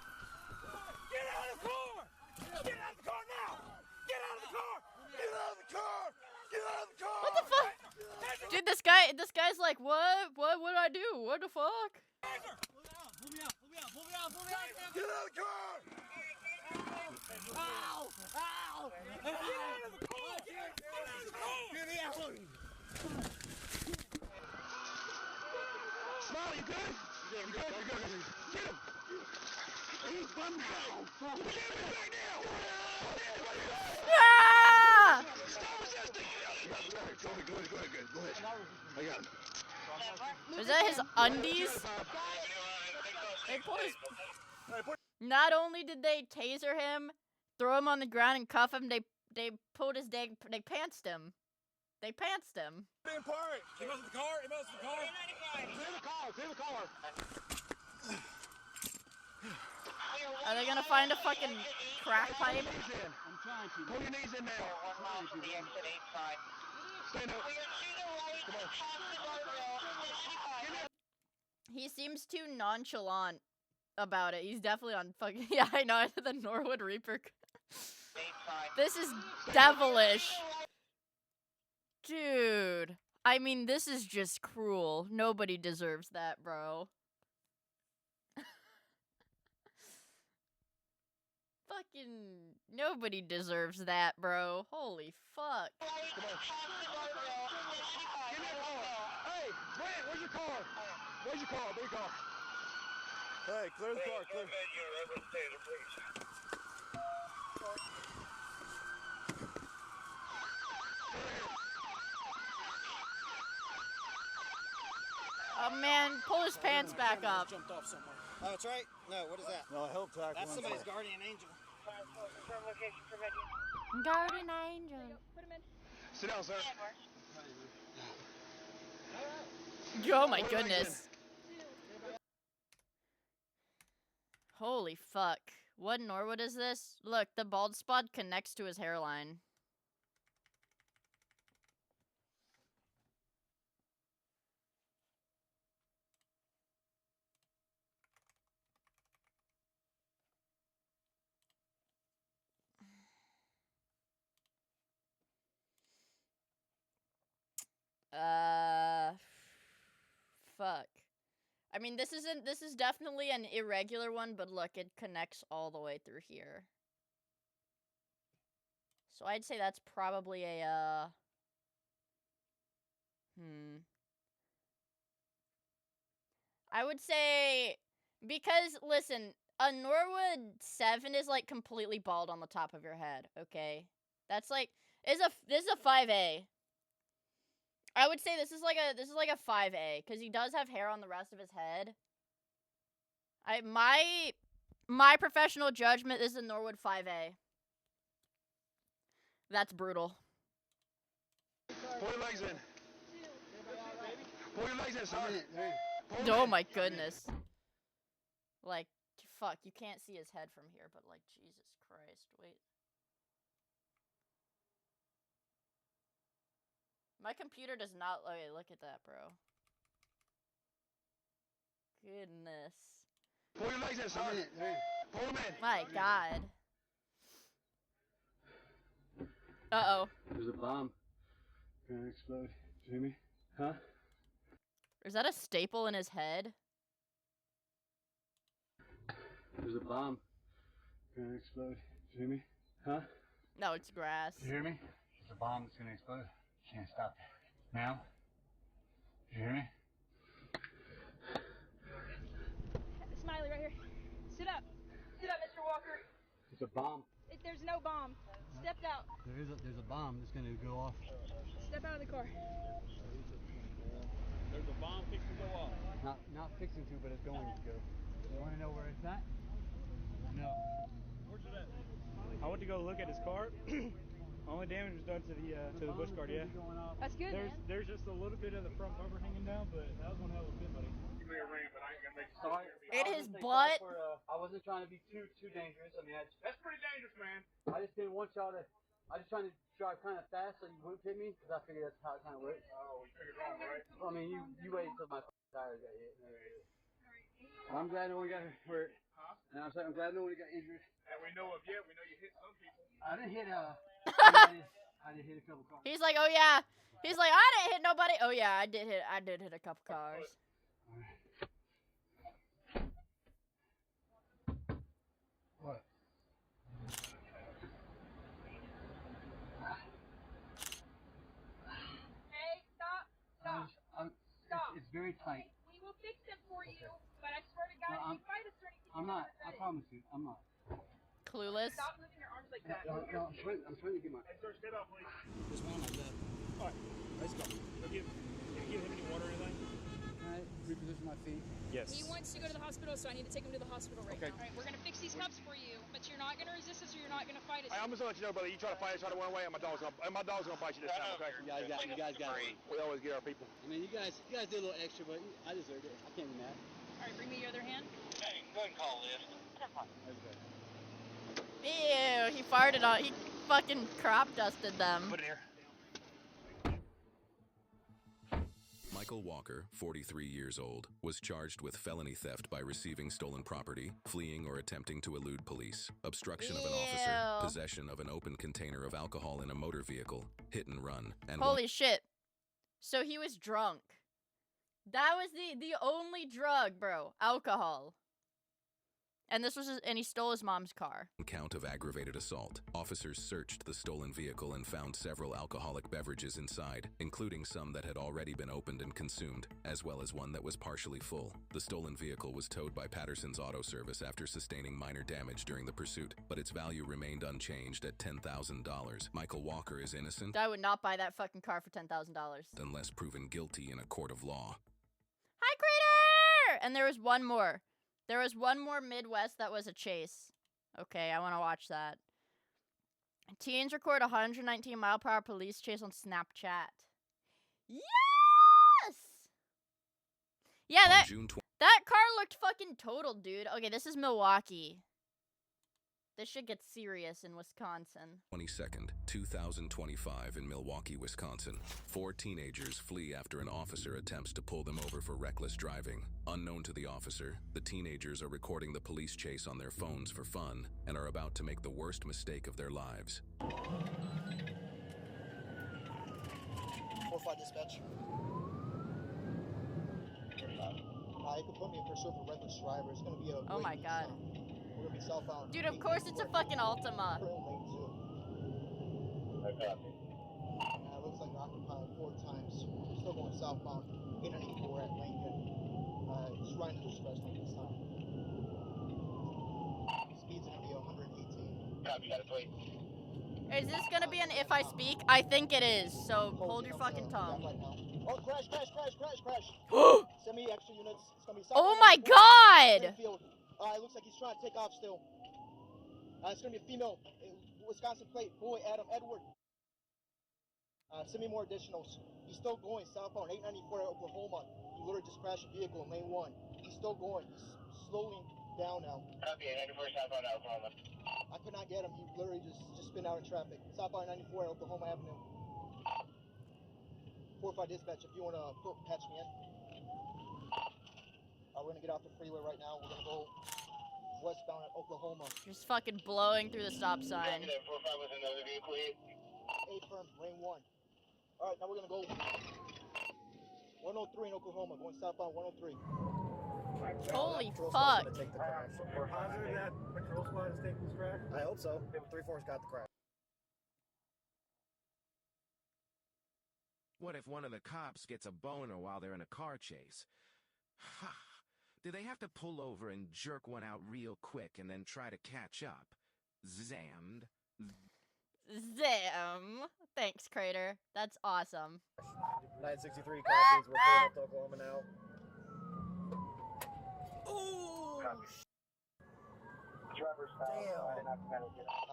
Get out of the car! Get out of the car now! Get out of the car! Get out of the car! Get out of the car! What the fuck? Dude, this guy's like, what would I do? What the fuck? Get out of the car! Ow! Ow! Get out of the car! Get me out! Smile, you good? You good? You're good. Get him! He's bummed out. Get him back now! Ah! Stop resisting! Go ahead. I got him. Was that his undies? They pulled his... Not only did they taser him, throw him on the ground and cuff him, they pulled his they pantsed him. They pantsed him. Being parked. He must have the car. He must have the car. Clear the car. Are they gonna find a fucking crack pipe? I'm trying to. Pull your knees in now. 1 mile to the exit 85. Stand up. Come on. He seems too nonchalant about it. He's definitely on fucking... Yeah, I know. The Norwood Reaper. This is devilish. Dude. I mean, this is just cruel. Nobody deserves that, bro. Fucking... Nobody deserves that, bro. Holy fuck. Come on. Give me a car. Hey, Brent, where's your car? Where's your car? Bring your car. Hey, clear the car. Clear. Oh man, pull his pants back up. Jumped off somewhere. Oh, that's right. No, what is that? No, help tackle. That's somebody's guardian angel. Guardian angel. Put him in. Sit down, sir. Oh my goodness. Holy fuck. What Norwood is this? Look, the bald spot connects to his hairline. Fuck. I mean, this is definitely an irregular one, but look, it connects all the way through here. So I'd say that's probably a, I would say, because, listen, a Norwood 7 is, like, completely bald on the top of your head, okay? That's, like, this is a 5A. I would say this is like a 5A, because he does have hair on the rest of his head. My professional judgment is a Norwood 5A. That's brutal. Pull your legs in. Pull your legs in, son. Oh my goodness. Like, fuck, you can't see his head from here, but like, Jesus Christ, wait. My computer does not, okay, look at that, bro. Goodness. Pull your legs in, son. Pull them in. My God. Uh-oh. There's a bomb. Gonna explode. Jimmy? Huh? Is that a staple in his head? There's a bomb. Gonna explode. Jimmy? Huh? No, it's grass. You hear me? There's a bomb that's gonna explode. Can't stop it. Now? You hear me? Smiley right here. Sit up. Sit up, Mr. Walker. There's a bomb. There's no bomb. Step out. There's a bomb that's gonna go off. Step out of the car. There's a bomb fixing to go off. Not fixing to, but it's going to go. You wanna know where it's at? No. Where's it at? I went to go look at his car. Only damage was done to the bush guard, yeah. That's good, man. There's just a little bit of the front bumper hanging down, but that was one hell of a good, buddy. Give me a ring, but I ain't gonna make you sorry. In his butt. I wasn't trying to be too dangerous. I mean, That's pretty dangerous, man. I just didn't want y'all to. I just trying to drive kind of fast so you wouldn't hit me, because I figured that's how it kind of works. Oh, you figured wrong, right? Well, I mean, you waited until my tires got hit. I'm glad no one got hurt. Huh? And I'm glad no one got injured. And we know of, yeah, we know you hit some people. I didn't hit I did hit a couple cars. He's like, oh yeah. He's like, I didn't hit nobody. Oh yeah, I did hit a couple cars. What? Hey, stop. Stop. Stop. It's very tight. We will fix it for you, but I swear to God, if you fight us or anything, I'm not. I promise you, I'm not. Clueless. Stop moving your arms like that. No, I'm trying to get my. Hey, sir, step out, please. There's one like that. All right, let's go. Give him any water or anything? Can I reposition my feet? Yes. He wants to go to the hospital, so I need to take him to the hospital right now. All right, we're gonna fix these cuffs for you, but you're not gonna resist us, or you're not gonna fight us. Hey, I'm just gonna let you know, brother. You try to fight us, try to run away, and my dog's gonna bite you this time, okay? You guys got it. We always get our people. I mean, you guys did a little extra, but I deserved it. I can't be mad. All right, bring me your other hand. Hey, go ahead and call this. Okay. Ew, he farted on. He fucking crop dusted them. Put it here. Michael Walker, 43 years old, was charged with felony theft by receiving stolen property, fleeing or attempting to elude police, obstruction of an officer, possession of an open container of alcohol in a motor vehicle, hit and run, and holy shit. So he was drunk. That was the only drug, bro. Alcohol. And this was and he stole his mom's car. Count of aggravated assault. Officers searched the stolen vehicle and found several alcoholic beverages inside, including some that had already been opened and consumed, as well as one that was partially full. The stolen vehicle was towed by Patterson's Auto Service after sustaining minor damage during the pursuit, but its value remained unchanged at $10,000. Michael Walker is innocent. I would not buy that fucking car for $10,000. Unless proven guilty in a court of law. Hi, and there was one more. There was one more Midwest that was a chase. Okay, I want to watch that. Teens record 119-mile-per-hour police chase on Snapchat. Yes! Yeah, that car looked fucking totaled, dude. Okay, this is Milwaukee. This shit gets serious in Wisconsin. 22nd, 2025 in Milwaukee, Wisconsin. 4 teenagers flee after an officer attempts to pull them over for reckless driving. Unknown to the officer, the teenagers are recording the police chase on their phones for fun and are about to make the worst mistake of their lives. 4-5 dispatch. You can put me in pursuit for reckless driver. It's gonna be a Oh my god. We're gonna be southbound. Dude, of course it's a fucking Altima. Looks like occupied 4 times. Still going southbound. 894 at Lincoln. Just right into the express lane this time. Speed's gonna be 118. Copy, got it, please. Is this gonna be an if I speak? I think it is, so hold your fucking tongue. Right now. Oh, crash. Send me extra units. It's gonna be Oh my god! It looks like he's trying to take off still. It's gonna be a female. Wisconsin plate. Boy, Adam Edward. Send me more additionals. He's still going southbound 894 at Oklahoma. He literally just crashed a vehicle in lane 1. He's still going. He's slowing down now. Copy, 894 southbound Oklahoma. I could not get him. He literally just spin out in traffic. Southbound 94 at Oklahoma Avenue. 4-5 dispatch, if you want to patch me in. We're going to get off the freeway right now. We're going to go westbound at Oklahoma. Just fucking blowing through the stop sign. 4-5 with another vehicle here. 8 firm, lane 1. Alright, now we're going to go 103 in Oklahoma, going southbound 103. Holy fuck. We're positive that patrol squad is taking this crash? I hope so. 3-4's got the crash. What if one of the cops gets a boner while they're in a car chase? Do they have to pull over and jerk one out real quick and then try to catch up? Zammed. Zam. Thanks, Crater. That's awesome. 963 copies. We're pulling up to Oklahoma now. Ooh. Damn.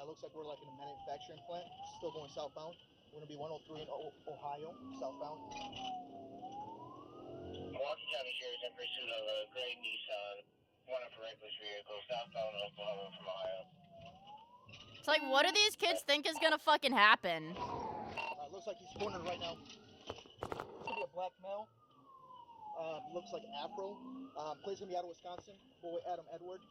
Looks like we're like in a manufacturing plant. Still going southbound. We're going to be 103 in Ohio, southbound. Milwaukee County Sheriff's in pursuit of a gray Nissan, one of a reckless vehicle, southbound Oklahoma from Ohio. It's like, what do these kids think is gonna fucking happen? Looks like he's cornered right now. This could be a black male. Looks like Afro. Plays gonna be out of Wisconsin. Boy, Adam Edward.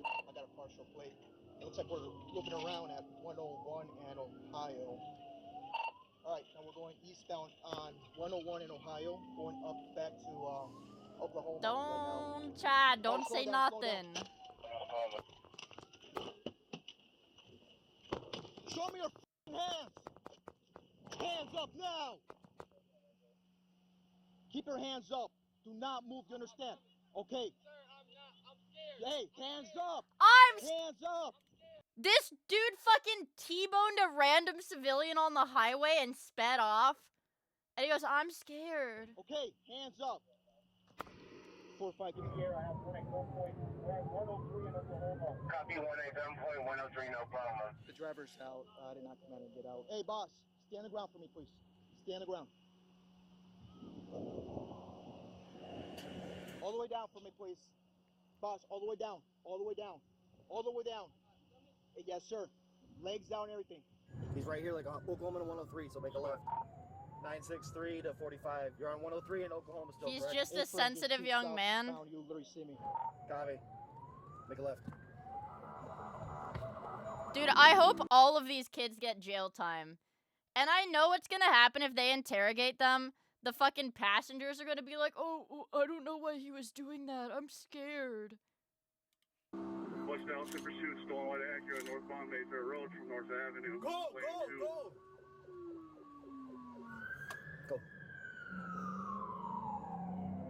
I got a partial plate. It looks like we're looking around at 101 and Ohio. Alright, now we're going eastbound on 101 in Ohio, going up back to Oklahoma. Don't, Chad, don't say nothing. Show me your hands! Hands up now! Keep your hands up. Do not move, you understand? Okay. Hey, hands up! Hands up! This dude fucking T-boned a random civilian on the highway and sped off. And he goes, I'm scared. Okay, hands up. 4-5, give me here. I have 181.103 in Oklahoma. Copy 187.103 in Oklahoma. The driver's out. I did not come out and get out. Hey, boss, stay on the ground for me, please. Stay on the ground. All the way down for me, please. Boss, all the way down. All the way down. All the way down. Hey, yes, sir. Legs down, everything. He's right here, like Oklahoma to 103, so make a left. 963 to 45. You're on 103 in Oklahoma still, He's correct? just a sensitive young man. You literally see me. Copy. Make a left. Dude, I hope all of these kids get jail time. And I know what's gonna happen if they interrogate them. The fucking passengers are gonna be like, oh, I don't know why he was doing that. I'm scared. Westbound to pursuit stolen white Acura northbound Mayfair Road from North Avenue. Go!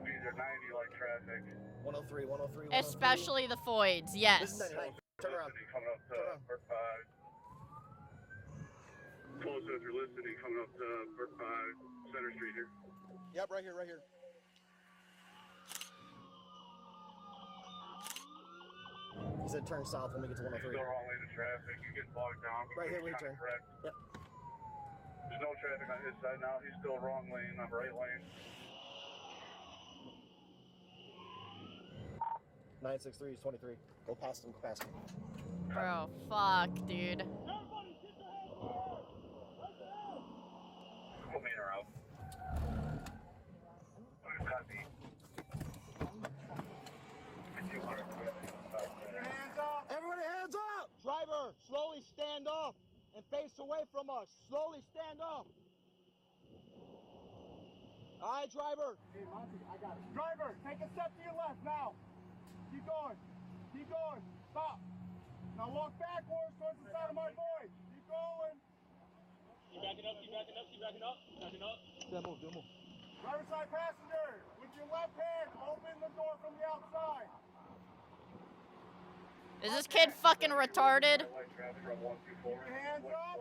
These are 90 like traffic. 103, 103, 103. Especially the Foids, yes. This is 99. Turn around. Coming up to Burt 5. Close if you're listening, coming up to Burt 5, Center Street here. Yep, right here, right here. He said turn south when we get to 103. Still wrong lane of traffic. You get bogged down. Right here, we turn. Correct. Yep. There's no traffic on his side now. He's still wrong lane on right lane. 963 is 23. Go past him, go past him. Bro, fuck, dude. Put me in a route. Copy. Hands up! Everybody hands up! Driver, slowly stand up and face away from us. Slowly stand up. All right, driver. Hey, Monty, I got it. Driver, take a step to your left now. Keep going. Keep going. Stop. Now walk backwards towards the sound of my voice. Keep going. Keep backing up, keep backing up, keep backing up, backing up. Don't move. Driver side passenger, with your left hand, open the door from the outside. Is this kid fucking retarded? Keep your hands up.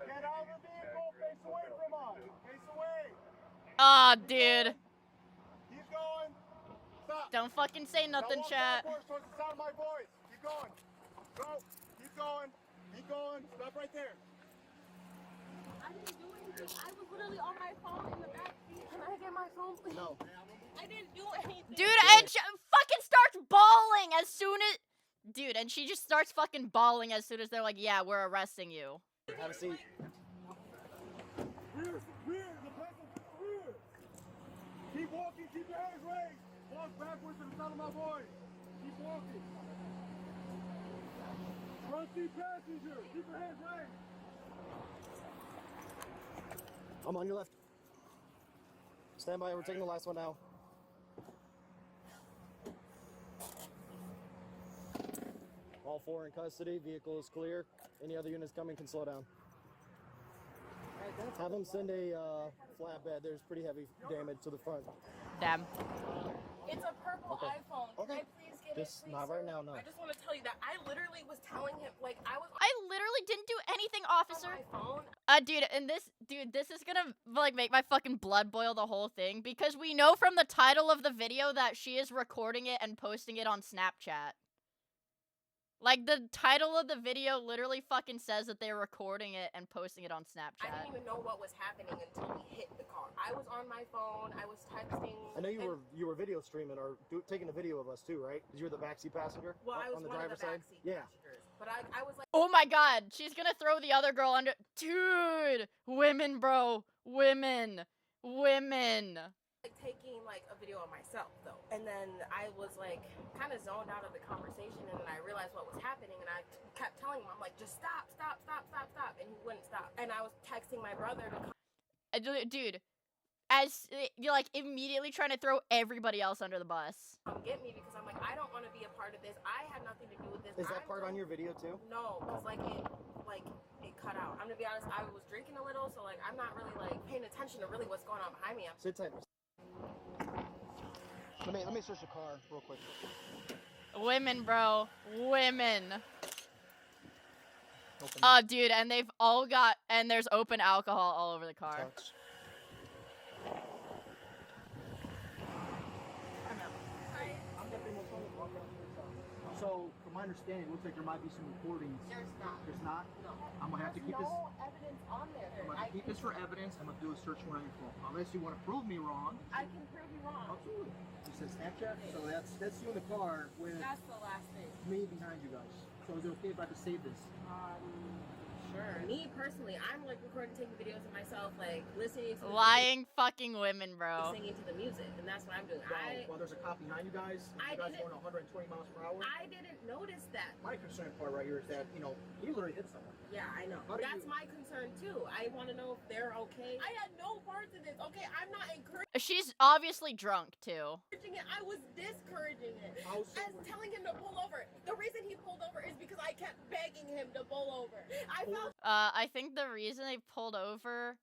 Get out of the vehicle. Face away from us. Face away. Aw, dude. Keep going. Stop. Don't fucking say nothing, now walk chat. backwards towards the sound of my voice. Keep going. Go. Keep going. Keep going. Stop right there. I didn't do anything. I was literally on my phone in the back seat. Can I get my phone, please? No. I didn't do anything. Dude, and she fucking starts bawling as soon as... Dude, and she just starts fucking bawling as soon as they're like, yeah, we're arresting you. Have a seat. Rear, the pencil, rear. Keep walking, keep your hands raised. Walk backwards to the sound of my voice. Keep walking. Front seat passenger, keep your hands raised. I'm on your left. Stand by, we're taking the last one now. All four in custody, vehicle is clear. Any other units coming can slow down. Have them send a flatbed. There's pretty heavy damage to the front. Damn. It's a purple Okay. iPhone. Okay. Can I please get Just it, please? not right now, no. I just want to tell you that I literally was telling him, like, I literally didn't do anything, officer. on my phone. Dude, this is gonna, like, make my fucking blood boil the whole thing, because we know from the title of the video that she is recording it and posting it on Snapchat. Like, the title of the video literally fucking says that they're recording it and posting it on Snapchat. I didn't even know what was happening until we hit the car. I was on my phone. I was texting. I know you were video streaming or taking a video of us too, right? Because you were the backseat passenger. Well, I was on the one driver's of the side. backseat Yeah. passengers. But I was like, Oh my god, she's gonna throw the other girl under. Dude, women, bro, women. taking like a video of myself though, and then I was like kind of zoned out of the conversation, and then I realized what was happening, and I kept telling him, I'm like, just stop, and he wouldn't stop. And I was texting my brother to Dude, as you're like immediately trying to throw everybody else under the bus. come get me, because I'm like, I don't want to be a part of this. I had nothing to do with this. Is that part on your video too? No, because it cut out. I'm gonna be honest, I was drinking a little, so like I'm not really like paying attention to really what's going on behind me. Sit tight. Let me search the car real quick. Women, bro, women. Dude, and they've all got, and there's open alcohol all over the car. Touch. So, from my understanding, it looks like there might be some recordings. There's not. There's not? No. I'm gonna have to keep this. No evidence on there. I'm gonna keep this for evidence. I'm gonna do a search warrant on your phone. Unless you want to prove me wrong. I can prove you wrong. Absolutely. It says Snapchat, so that's you in the car with That's the last thing. me behind you guys. So is it okay if I just save this? Sure. Me personally, I'm like recording, taking videos of myself, like listening to the Lying fucking women, bro. music, singing to the music, and that's what I'm doing. Well, there's a cop behind you guys. You guys going 120 miles per hour. I didn't notice that. My concern part right here is that, he literally hit someone. Yeah, I know. That's my concern too. I want to know if they're okay. I had no part in this. Okay, I'm not encouraging She's obviously drunk too. it. I was discouraging it. As telling him to pull over. The reason he pulled over is because I kept begging him to pull over. I felt I think the reason they pulled over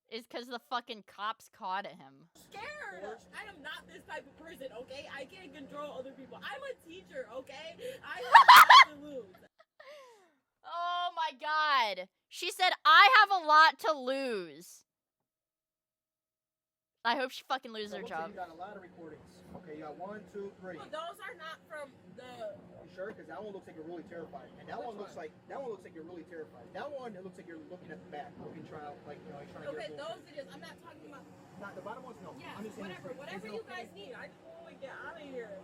is because the fucking cops caught him. scared. I am not this type of person, okay? I can't control other people. I'm a teacher, okay? I have nothing to lose. Oh my god. She said, I have a lot to lose. I hope she fucking loses her job. You got a lot of recordings. Okay, Okay, you got 1, 2, 3. Well, those are not from the. You sure? Because that one looks like you're really terrified, and that one looks like you're really terrified. That one, it looks like you're looking at the back, looking trying like you're trying to. Okay, get those it is. I'm not talking about. Not the bottom ones, no. Yeah, I'm just saying whatever you guys need. I just want to get out of here.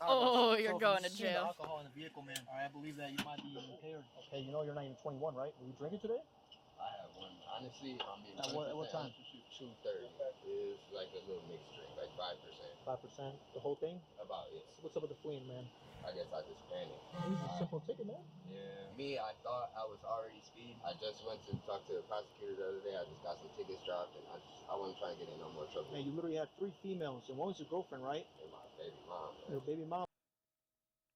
Oh, you're so going to if you see the jail. alcohol in the vehicle, man. All right, I believe that you might be impaired. Okay, you know you're not even 21, right? Were you drinking today? I have one. Honestly, I'm being At what time? 2:30. It's like a little mixed drink, like 5%. 5%. The whole thing? About it. What's up with the fleeing, man? I guess I just panicked. It's a simple ticket, man. Yeah. Me, I thought I was already speeding. I just went to talk to the prosecutor the other day. I just got some tickets dropped, and I wasn't trying to get in no more trouble. Man, you literally had 3 females, and one was your girlfriend, right? And my baby mom. Man. Your baby mom.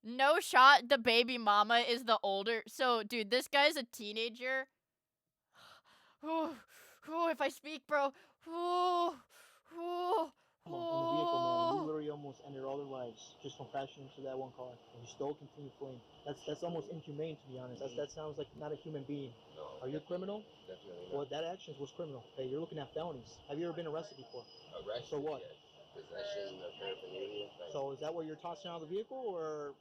No shot, the baby mama is the older. So, dude, this guy's a teenager. If I speak, bro. In the vehicle, man. You literally almost ended all their lives just from crashing into that one car, and you still continue fleeing. That's almost inhumane, to be honest. That sounds like not a human being. No. Are you a criminal? Definitely not. Well, that action was criminal. Okay, you're looking at felonies. Have you ever been arrested before? Arrested? For what? Yes. Possession of paraphernalia. So is that what you're tossing out of the vehicle, or?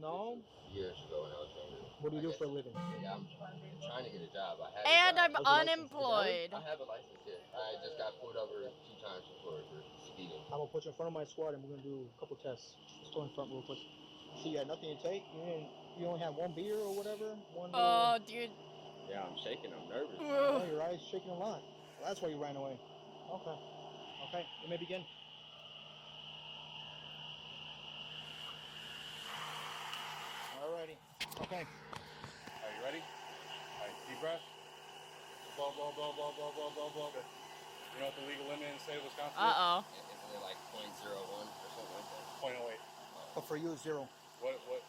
No. Years ago when I was younger. What do you do for a living? Yeah, I'm trying to get a job. I have And a I'm job. unemployed. I have a license here. I just got pulled over 2 times for speeding. I'm gonna put you in front of my squad, and we're gonna do a couple tests. Let's go in front real quick. See, you got nothing to take. You only have 1 beer or whatever. Oh, dude. Yeah, I'm shaking. I'm nervous. Oh, your eyes shaking a lot. Well, that's why you ran away. Okay, you may begin. Alrighty. Okay. Are you ready? All right, deep breath. Blow, blow, blow, blow, blow, blow, blow, blow. Good. You know what the legal limit in the state of Wisconsin is? Uh-oh. Isn't it like 0.01 or something like that? 0.08. But for you, 0. What? Yeah.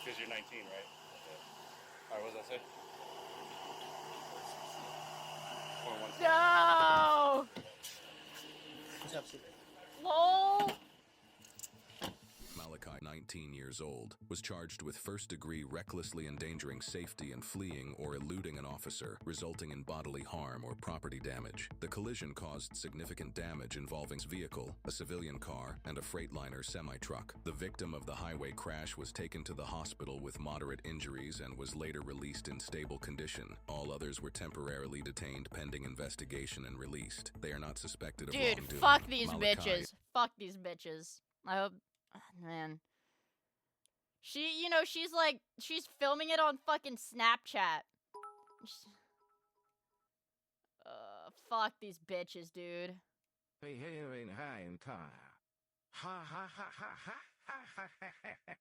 Because you're 19, right? Yeah. All right, what does that say? 0.16. No! Just have to. LOL. Malachi, 19 years old, was charged with first-degree recklessly endangering safety and fleeing or eluding an officer, resulting in bodily harm or property damage. The collision caused significant damage involving his vehicle, a civilian car, and a Freightliner semi-truck. The victim of the highway crash was taken to the hospital with moderate injuries and was later released in stable condition. All others were temporarily detained pending investigation and released. They are not suspected of wrongdoing. Dude, fuck these Malachi bitches. Fuck these bitches. I hope... Man. She's filming it on fucking Snapchat. Fuck these bitches, dude. Hey, hi, and car. Ha ha ha ha ha ha ha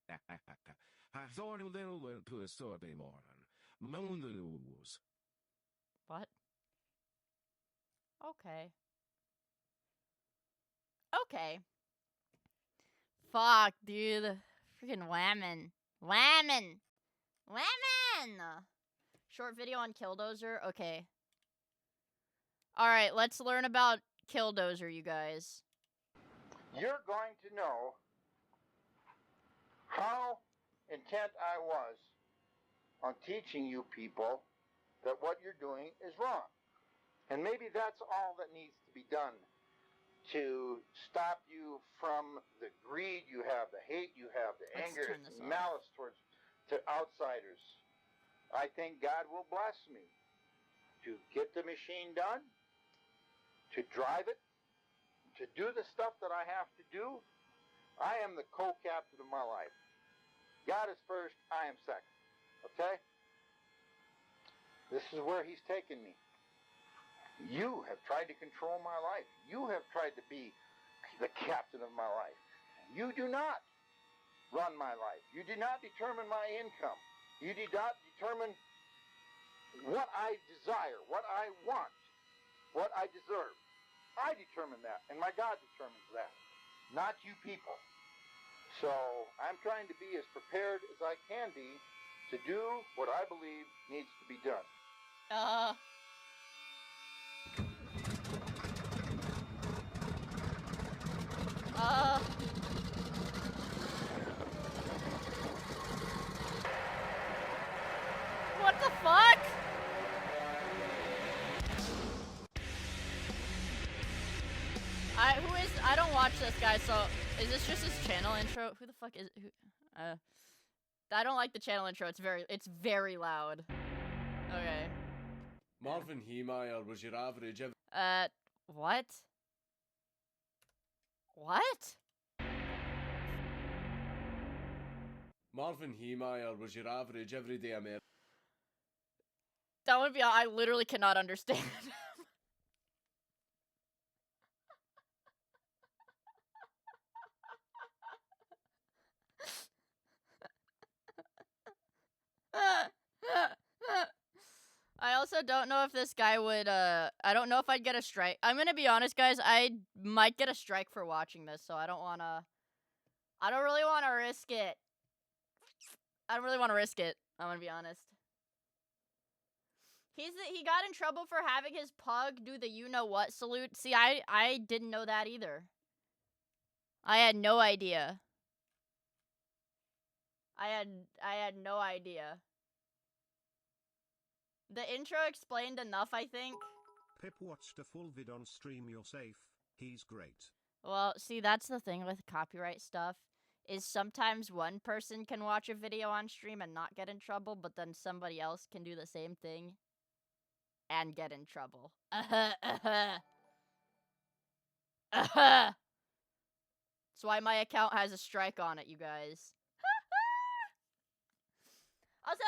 ha ha. I thought a little went to a Saturday morning. Moon the news. What? Okay. Fuck, dude. Freaking whammon. Short video on Killdozer? Okay. Alright, let's learn about Killdozer, you guys. You're going to know how intent I was on teaching you people that what you're doing is wrong. And maybe that's all that needs to be done to stop you from the greed you have, the hate you have, the anger, the malice towards to outsiders. I think God will bless me to get the machine done, to drive it, to do the stuff that I have to do. I am the co-captain of my life. God is first, I am second. Okay? This is where he's taken me. You have tried to control my life. You have tried to be the captain of my life. You do not run my life. You do not determine my income. You do not determine what I desire, what I want, what I deserve. I determine that, and my God determines that, not you people. So I'm trying to be as prepared as I can be to do what I believe needs to be done. What the fuck? I don't watch watch this, guys. So, is this just his channel intro? Who the fuck is who? I don't like the channel intro. It's very loud. Okay. Marvin Heemeyer was your average. What? What? Marvin Heemeyer was your average everyday American. That would be. I literally cannot understand. I also don't know if this guy would, I don't know if I'd get a strike. I'm gonna be honest, guys, I might get a strike for watching this, so I don't really wanna risk it. I don't really wanna risk it, I'm gonna be honest. He got in trouble for having his pug do the you-know-what salute. See, I didn't know that either. I had no idea. I had no idea. The intro explained enough, I think. Pip watched a full vid on stream. You're safe. He's great. Well, see, that's the thing with copyright stuff, is sometimes one person can watch a video on stream and not get in trouble, but then somebody else can do the same thing and get in trouble. That's why my account has a strike on it, you guys. Also,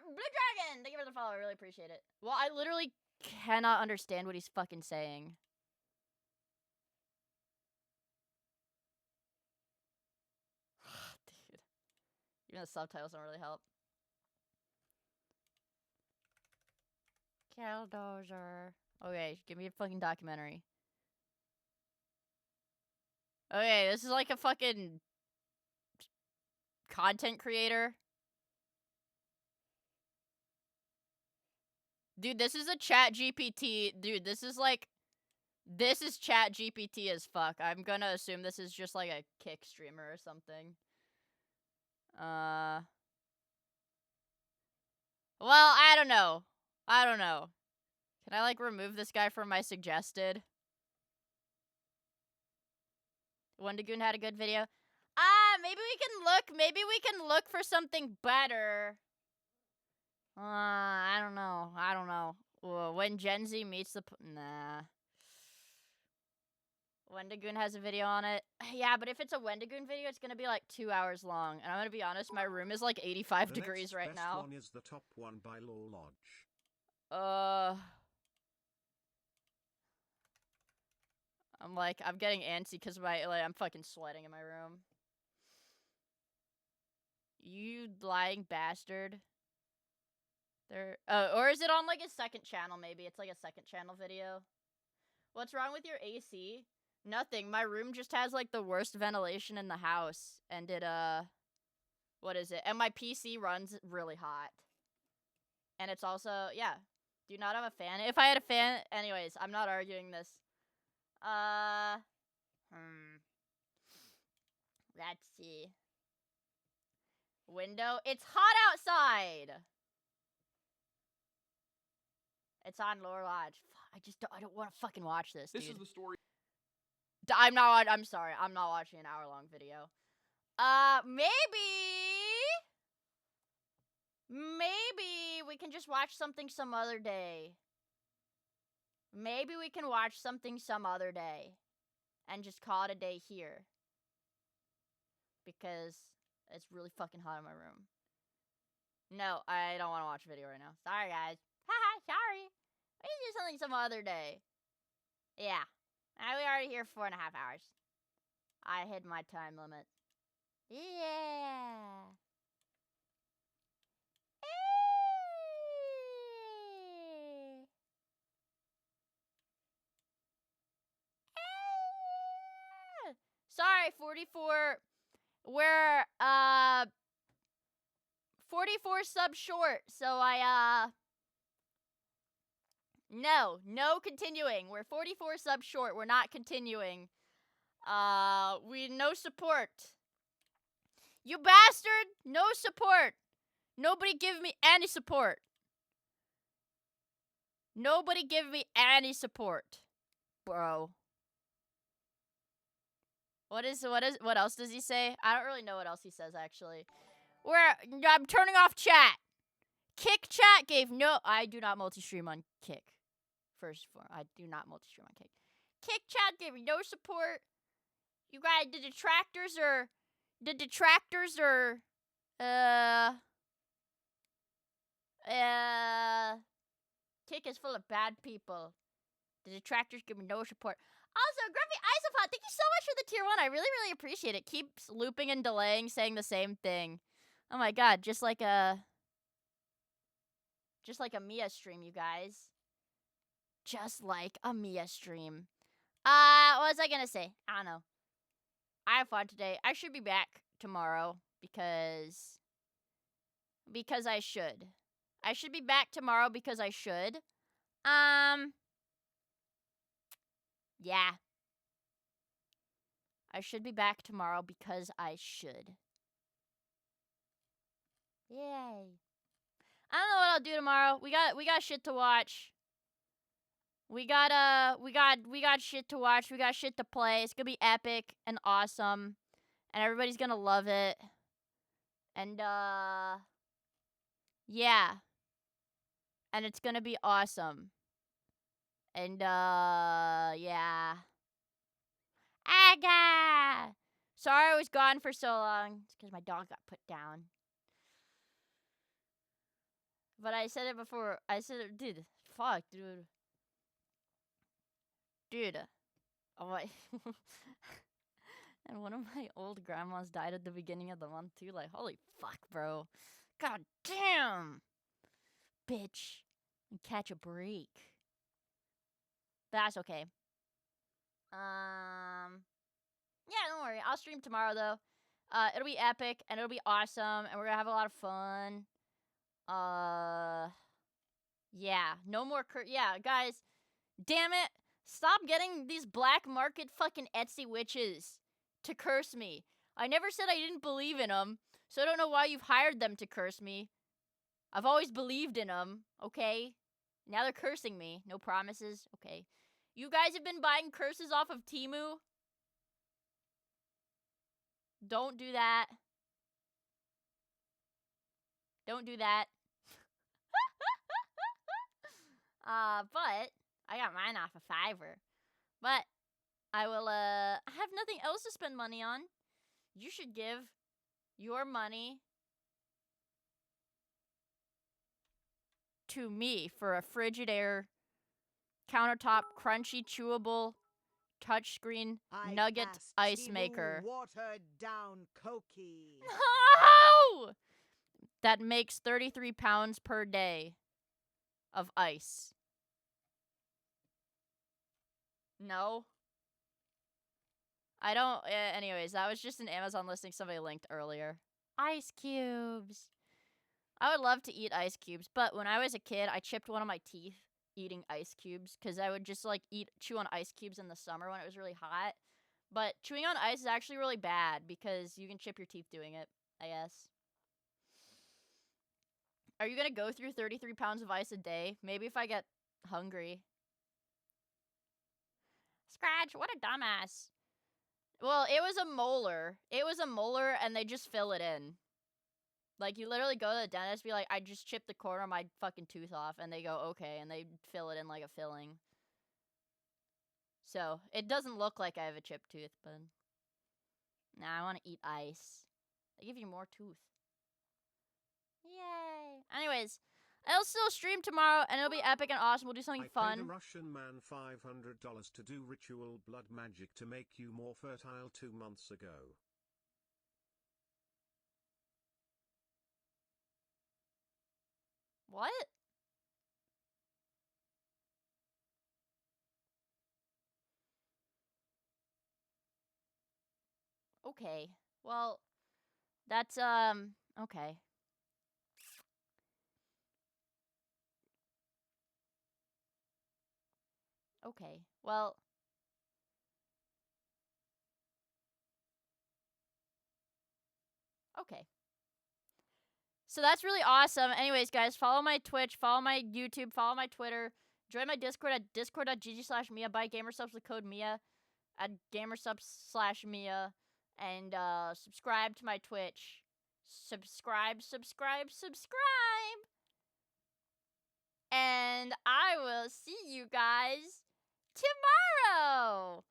Blue Dragon! Thank you for the follow, I really appreciate it. Well, I literally cannot understand what he's fucking saying. Dude. Even the subtitles don't really help. Killdozer. Okay, give me a fucking documentary. Okay, this is like a fucking content creator. Dude, this is a chat GPT. Dude, this is chat GPT as fuck. I'm gonna assume this is just like a kick streamer or something. Well, I don't know. Can I, like, remove this guy from my suggested? Wendigoon had a good video. Maybe we can look for something better. I don't know. When Gen Z meets the... Nah. Wendigoon has a video on it. Yeah, but if it's a Wendigoon video, it's gonna be like 2 hours long. And I'm gonna be honest, my room is like 85 degrees right now. The next best one is the top one by Law Lodge. I'm getting antsy because I'm fucking sweating in my room. You lying bastard. Or is it on like a second channel maybe? It's like a second channel video. What's wrong with your AC? Nothing. My room just has like the worst ventilation in the house. And it, what is it? And my PC runs really hot. And it's also, yeah. Do you not have a fan? If I had a fan, anyways, I'm not arguing this. Let's see. Window. It's hot outside! It's on Lower Lodge. I don't want to fucking watch this, dude. This is the story. I'm sorry. I'm not watching an hour-long video. Maybe we can just watch something some other day. Maybe we can watch something some other day. And just call it a day here. Because it's really fucking hot in my room. No, I don't want to watch a video right now. Sorry, guys. Haha, sorry. We can do something some other day. Yeah. We already here for 4.5 hours. I hit my time limit. Yeah. Sorry, 44. We're 44 subs short, so no continuing. We're 44 subs short. We're not continuing. No support. You bastard! No support. Nobody give me any support. Nobody give me any support, bro. What else does he say? I don't really know what else he says, actually. I'm turning off chat. Kick chat gave no... I do not multi-stream on Kick. First of all, I do not multi-stream on Kick. Kick chat gave no support. You guys, the detractors are... Kick is full of bad people. The detractors give me no support. Also, Grumpy Isopod, thank you so much for the tier 1. I really, really appreciate it. Keeps looping and delaying, saying the same thing. Oh my god, just like a Miia stream, you guys. Just like a Miia stream. What was I gonna say? I don't know. I have fun today. I should be back tomorrow because I should. I should be back tomorrow because I should. Yeah. I should be back tomorrow because I should. Yay. I don't know what I'll do tomorrow. We got shit to watch. We got shit to watch. We got shit to play. It's gonna be epic and awesome. And everybody's gonna love it. And yeah. And it's gonna be awesome. And yeah. Aga! Sorry I was gone for so long. It's because my dog got put down. But I said it before. I said it, dude. Fuck, dude. Dude. Oh my. And one of my old grandmas died at the beginning of the month too. Like, holy fuck, bro. God damn. Bitch. And catch a break. But that's okay. Yeah, don't worry. I'll stream tomorrow though. It'll be epic and it'll be awesome and we're gonna have a lot of fun. Yeah, no more yeah, guys. Damn it. Stop getting these black market fucking Etsy witches to curse me. I never said I didn't believe in them, so I don't know why you've hired them to curse me. I've always believed in them, okay? Now they're cursing me. No promises, okay. You guys have been buying curses off of Temu. Don't do that. Don't do that. But I got mine off of Fiverr. But I will, I have nothing else to spend money on. You should give your money to me for a Frigidaire countertop crunchy chewable touchscreen nugget ice maker. Watered down cokey. No! That makes 33 pounds per day of ice. No. I don't, anyways, that was just an Amazon listing somebody linked earlier. Ice cubes. I would love to eat ice cubes, but when I was a kid, I chipped one of my teeth eating ice cubes because I would just like chew on ice cubes in the summer when it was really hot. But chewing on ice is actually really bad because you can chip your teeth doing it, I guess. Are you gonna go through 33 pounds of ice a day? Maybe if I get hungry. Scratch, what a dumbass. Well, it was a molar. It was a molar and they just fill it in. Like, you literally go to the dentist, be like, I just chipped the corner of my fucking tooth off. And they go, okay. And they fill it in like a filling. So, it doesn't look like I have a chipped tooth, but... Nah, I want to eat ice. They give you more tooth. Yay. Anyways, I'll still stream tomorrow, and it'll be epic and awesome. We'll do something fun. I paid a Russian man $500 to do ritual blood magic to make you more fertile 2 months ago. What? Okay. Well, that's, okay. Okay. Well... Okay. So that's really awesome. Anyways, guys, follow my Twitch, follow my YouTube, follow my Twitter. Join my Discord at discord.gg/Miia. Buy gamer subs with code Miia at gamersub/Miia, and subscribe to my Twitch. Subscribe. And I will see you guys tomorrow.